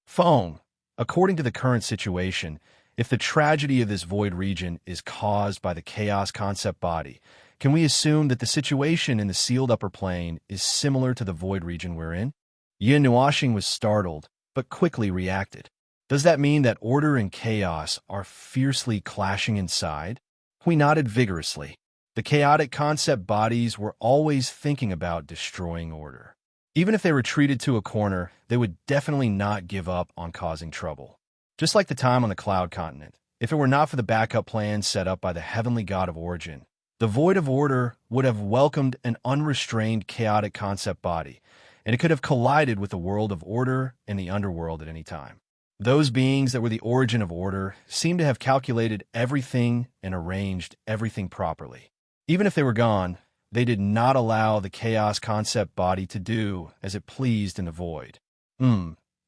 Phone, according to the current situation, if the tragedy of this void region is caused by the chaos concept body, can we assume that the situation in the sealed upper plane is similar to the void region we're in? Yin Nuoxing was startled, but quickly reacted. Does that mean that order and chaos are fiercely clashing inside? Hui nodded vigorously. The chaotic concept bodies were always thinking about destroying order. Even if they retreated to a corner, they would definitely not give up on causing trouble. Just like the time on the Cloud Continent, if it were not for the backup plan set up by the heavenly god of origin, the void of order would have welcomed an unrestrained chaotic concept body, and it could have collided with the world of order and the underworld at any time. Those beings that were the origin of order seemed to have calculated everything and arranged everything properly. Even if they were gone, they did not allow the chaos concept body to do as it pleased in the void.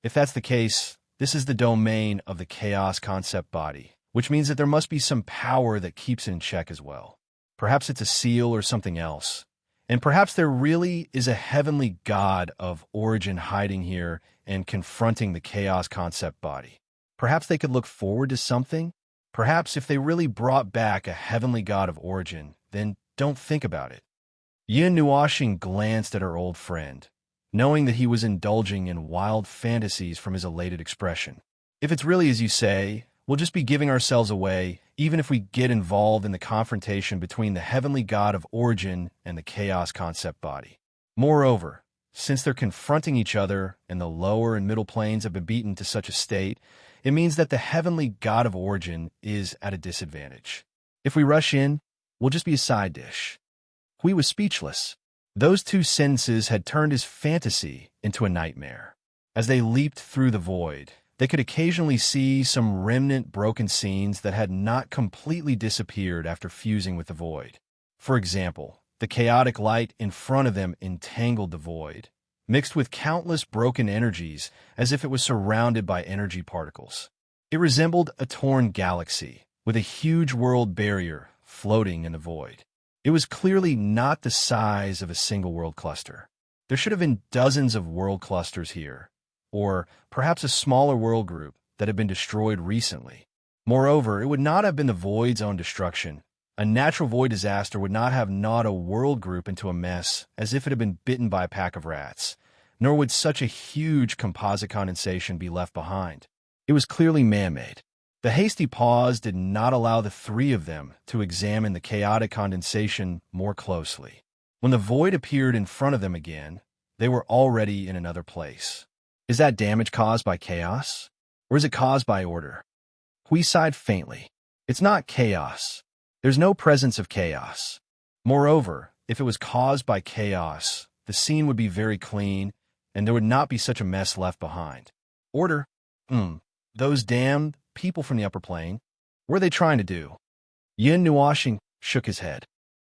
If that's the case, this is the domain of the chaos concept body, which means that there must be some power that keeps it in check as well. Perhaps it's a seal or something else. And perhaps there really is a heavenly god of origin hiding here and confronting the chaos concept body. Perhaps they could look forward to something. Perhaps if they really brought back a heavenly god of origin, then don't think about it. Yin Nuoxing glanced at her old friend, knowing that he was indulging in wild fantasies from his elated expression. If it's really as you say, we'll just be giving ourselves away, even if we get involved in the confrontation between the heavenly god of origin and the chaos concept body. Moreover, since they're confronting each other and the lower and middle planes have been beaten to such a state, it means that the heavenly god of origin is at a disadvantage. If we rush in, we'll just be a side dish. Hui was speechless. Those two sentences had turned his fantasy into a nightmare. As they leaped through the void, they could occasionally see some remnant broken scenes that had not completely disappeared after fusing with the void. For example, the chaotic light in front of them entangled the void, mixed with countless broken energies as if it was surrounded by energy particles. It resembled a torn galaxy, with a huge world barrier floating in the void. It was clearly not the size of a single world cluster. There should have been dozens of world clusters here, or perhaps a smaller world group that had been destroyed recently. Moreover, it would not have been the void's own destruction. A natural void disaster would not have gnawed a world group into a mess as if it had been bitten by a pack of rats, nor would such a huge composite condensation be left behind. It was clearly man-made. The hasty pause did not allow the three of them to examine the chaotic condensation more closely. When the void appeared in front of them again, they were already in another place. Is that damage caused by chaos? Or is it caused by order? Hui sighed faintly. It's not chaos. There's no presence of chaos. Moreover, if it was caused by chaos, the scene would be very clean, and there would not be such a mess left behind. Order? Those damned people from the upper plane? What are they trying to do? Yin Nuoxing shook his head.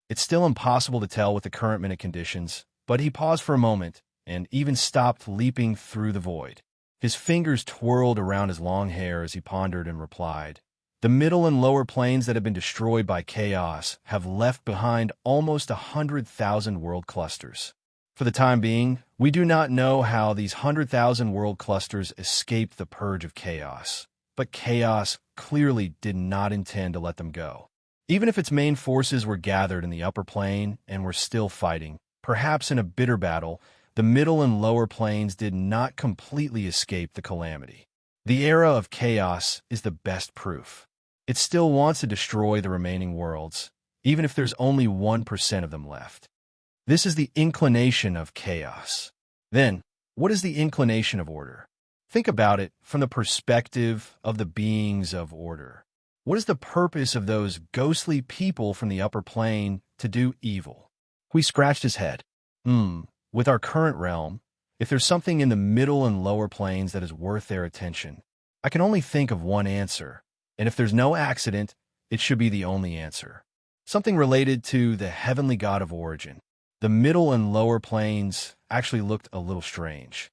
It's still impossible to tell with the current minute conditions, but he paused for a moment and even stopped leaping through the void. His fingers twirled around his long hair as he pondered and replied, "The middle and lower planes that have been destroyed by chaos have left behind almost 100,000 world clusters. For the time being, we do not know how these 100,000 world clusters escaped the purge of chaos. But chaos clearly did not intend to let them go. Even if its main forces were gathered in the upper plane and were still fighting, perhaps in a bitter battle, the middle and lower planes did not completely escape the calamity. The era of chaos is the best proof. It still wants to destroy the remaining worlds, even if there's only 1% of them left. This is the inclination of chaos. Then, what is the inclination of order? Think about it from the perspective of the beings of order. What is the purpose of those ghostly people from the upper plane to do evil? Hui scratched his head. With our current realm, if there's something in the middle and lower planes that is worth their attention, I can only think of one answer. And if there's no accident, it should be the only answer. Something related to the heavenly god of origin. The middle and lower planes actually looked a little strange.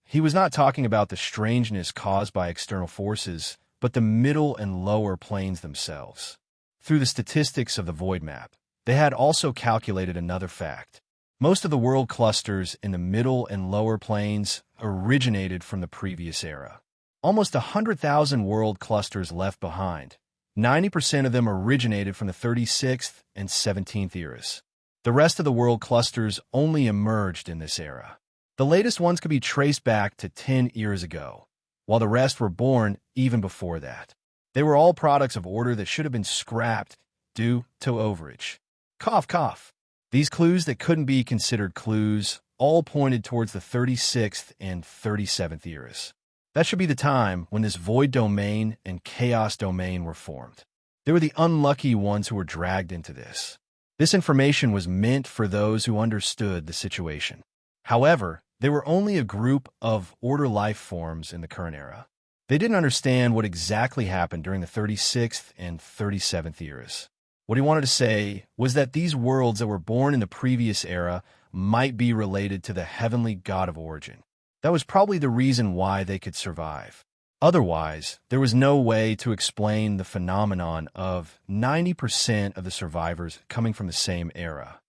He was not talking about the strangeness caused by external forces, but the middle and lower planes themselves. Through the statistics of the void map, they had also calculated another fact. Most of the world clusters in the middle and lower planes originated from the previous era. Almost 100,000 world clusters left behind. 90% of them originated from the 36th and 17th eras. The rest of the world clusters only emerged in this era. The latest ones could be traced back to 10 years ago, while the rest were born even before that. They were all products of order that should have been scrapped due to overage. Cough, cough. These clues that couldn't be considered clues all pointed towards the 36th and 37th eras. That should be the time when this void domain and chaos domain were formed. They were the unlucky ones who were dragged into this. This information was meant for those who understood the situation. However, They were only a group of order life forms in the current era. They didn't understand what exactly happened during the 36th and 37th eras. What he wanted to say was that these worlds that were born in the previous era might be related to the heavenly god of origin. That was probably the reason why they could survive. Otherwise, there was no way to explain the phenomenon of 90% of the survivors coming from the same era.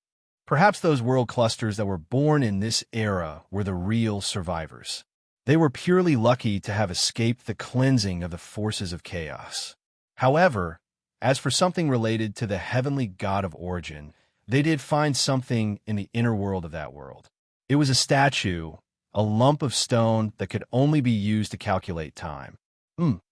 Perhaps those world clusters that were born in this era were the real survivors. They were purely lucky to have escaped the cleansing of the forces of chaos. However, as for something related to the heavenly god of origin, they did find something in the inner world of that world. It was a statue, a lump of stone that could only be used to calculate time.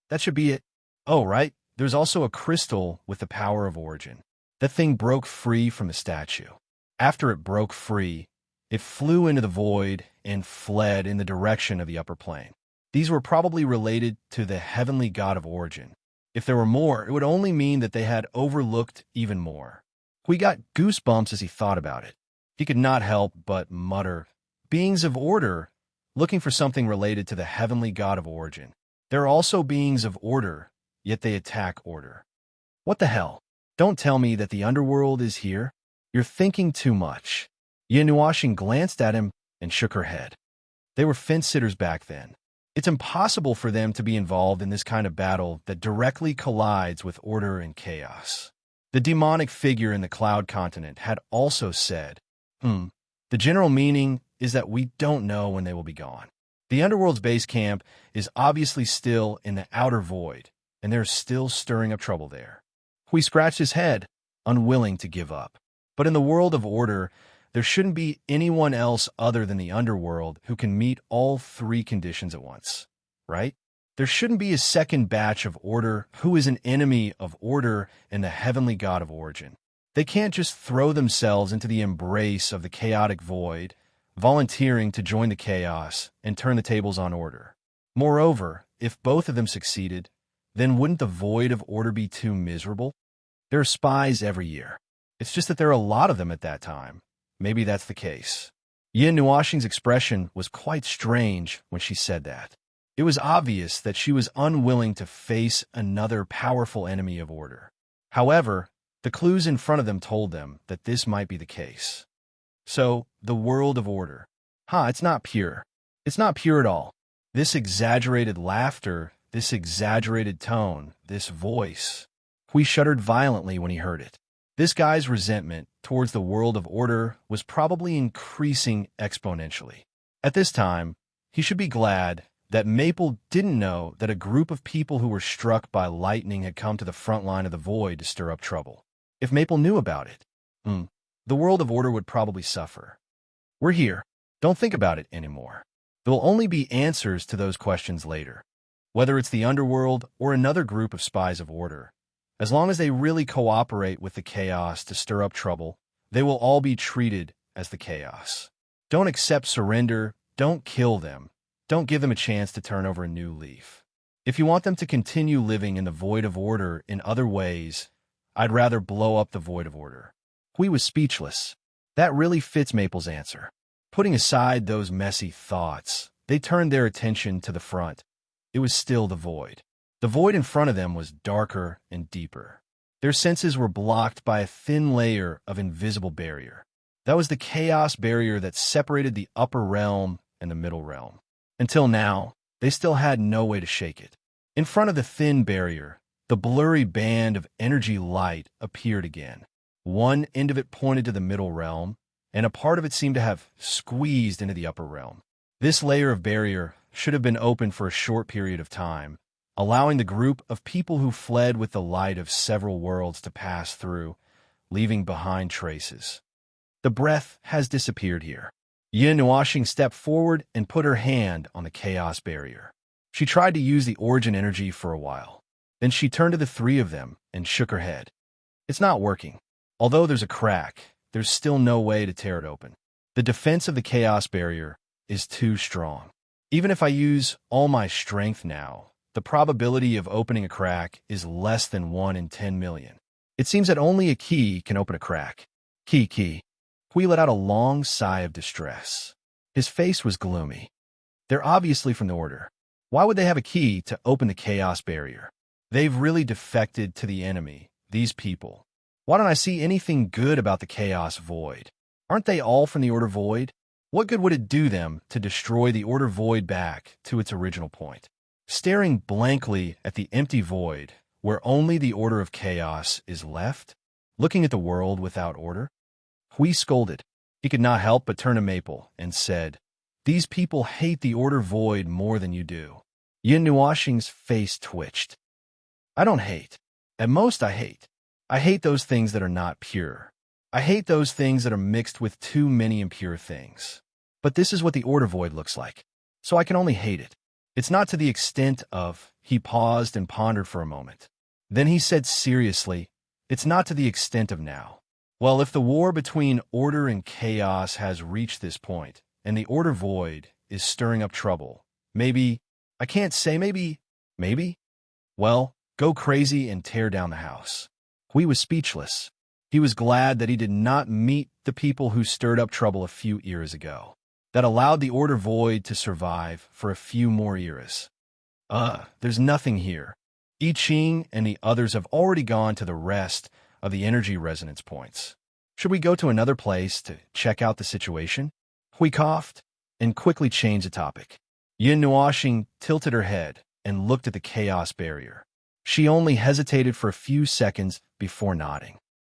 That should be it. Oh, right, there's also a crystal with the power of origin. That thing broke free from the statue. After it broke free, it flew into the void and fled in the direction of the upper plane. These were probably related to the heavenly god of origin. If there were more, it would only mean that they had overlooked even more. He got goosebumps as he thought about it. He could not help but mutter, beings of order, looking for something related to the heavenly god of origin. There are also beings of order, yet they attack order. What the hell? Don't tell me that the underworld is here. You're thinking too much. Yenuashing glanced at him and shook her head. They were fence-sitters back then. It's impossible for them to be involved in this kind of battle that directly collides with order and chaos. The demonic figure in the cloud continent had also said, the general meaning is that we don't know when they will be gone. The underworld's base camp is obviously still in the outer void, and they're still stirring up trouble there. Hui scratched his head, unwilling to give up. But in the world of order, there shouldn't be anyone else other than the underworld who can meet all three conditions at once, right? There shouldn't be a second batch of order who is an enemy of order and the heavenly god of origin. They can't just throw themselves into the embrace of the chaotic void, volunteering to join the chaos and turn the tables on order. Moreover, if both of them succeeded, then wouldn't the void of order be too miserable? There are spies every year. It's just that there are a lot of them at that time. Maybe that's the case. Yin Nuashing's expression was quite strange when she said that. It was obvious that she was unwilling to face another powerful enemy of order. However, the clues in front of them told them that this might be the case. So, the world of order. It's not pure. It's not pure at all. This exaggerated laughter, this exaggerated tone, this voice. Hui shuddered violently when he heard it. This guy's resentment towards the world of order was probably increasing exponentially. At this time, he should be glad that Maple didn't know that a group of people who were struck by lightning had come to the front line of the void to stir up trouble. If Maple knew about it, the world of order would probably suffer. We're here. Don't think about it anymore. There will only be answers to those questions later. Whether it's the underworld or another group of spies of order, as long as they really cooperate with the chaos to stir up trouble, they will all be treated as the chaos. Don't accept surrender, don't kill them, don't give them a chance to turn over a new leaf. If you want them to continue living in the void of order in other ways, I'd rather blow up the void of order. Hui was speechless. That really fits Maple's answer. Putting aside those messy thoughts, they turned their attention to the front. It was still the void. The void in front of them was darker and deeper. Their senses were blocked by a thin layer of invisible barrier. That was the chaos barrier that separated the upper realm and the middle realm. Until now, they still had no way to shake it. In front of the thin barrier, the blurry band of energy light appeared again. One end of it pointed to the middle realm, and a part of it seemed to have squeezed into the upper realm. This layer of barrier should have been open for a short period of time, allowing the group of people who fled with the light of several worlds to pass through, leaving behind traces. The breath has disappeared here. Yin Nuashing stepped forward and put her hand on the chaos barrier. She tried to use the origin energy for a while. Then she turned to the three of them and shook her head. It's not working. Although there's a crack, there's still no way to tear it open. The defense of the chaos barrier is too strong. Even if I use all my strength now, the probability of opening a crack is less than 1 in 10 million. It seems that only a key can open a crack. Key. Hui let out a long sigh of distress. His face was gloomy. They're obviously from the Order. Why would they have a key to open the chaos barrier? They've really defected to the enemy, these people. Why don't I see anything good about the chaos void? Aren't they all from the Order void? What good would it do them to destroy the Order void back to its original point? Staring blankly at the empty void, where only the Order of Chaos is left, looking at the world without order, Hui scolded. He could not help but turn to Maple and said, "These people hate the Order void more than you do." Yin Nuoxing's face twitched. "I don't hate. At most I hate. I hate those things that are not pure. I hate those things that are mixed with too many impure things. But this is what the Order void looks like, so I can only hate it. It's not to the extent of—" He paused and pondered for a moment. Then he said seriously, "It's not to the extent of now. Well, if the war between Order and Chaos has reached this point, and the Order void is stirring up trouble, maybe, I can't say maybe, well, go crazy and tear down the house." Hui was speechless. He was glad that he did not meet the people who stirred up trouble a few eras ago, that allowed the Order void to survive for a few more eras. There's nothing here. I Ching and the others have already gone to the rest of the energy resonance points. Should we go to another place to check out the situation? Hui coughed and quickly changed the topic. Yin Nuoxing tilted her head and looked at the chaos barrier. She only hesitated for a few seconds before nodding.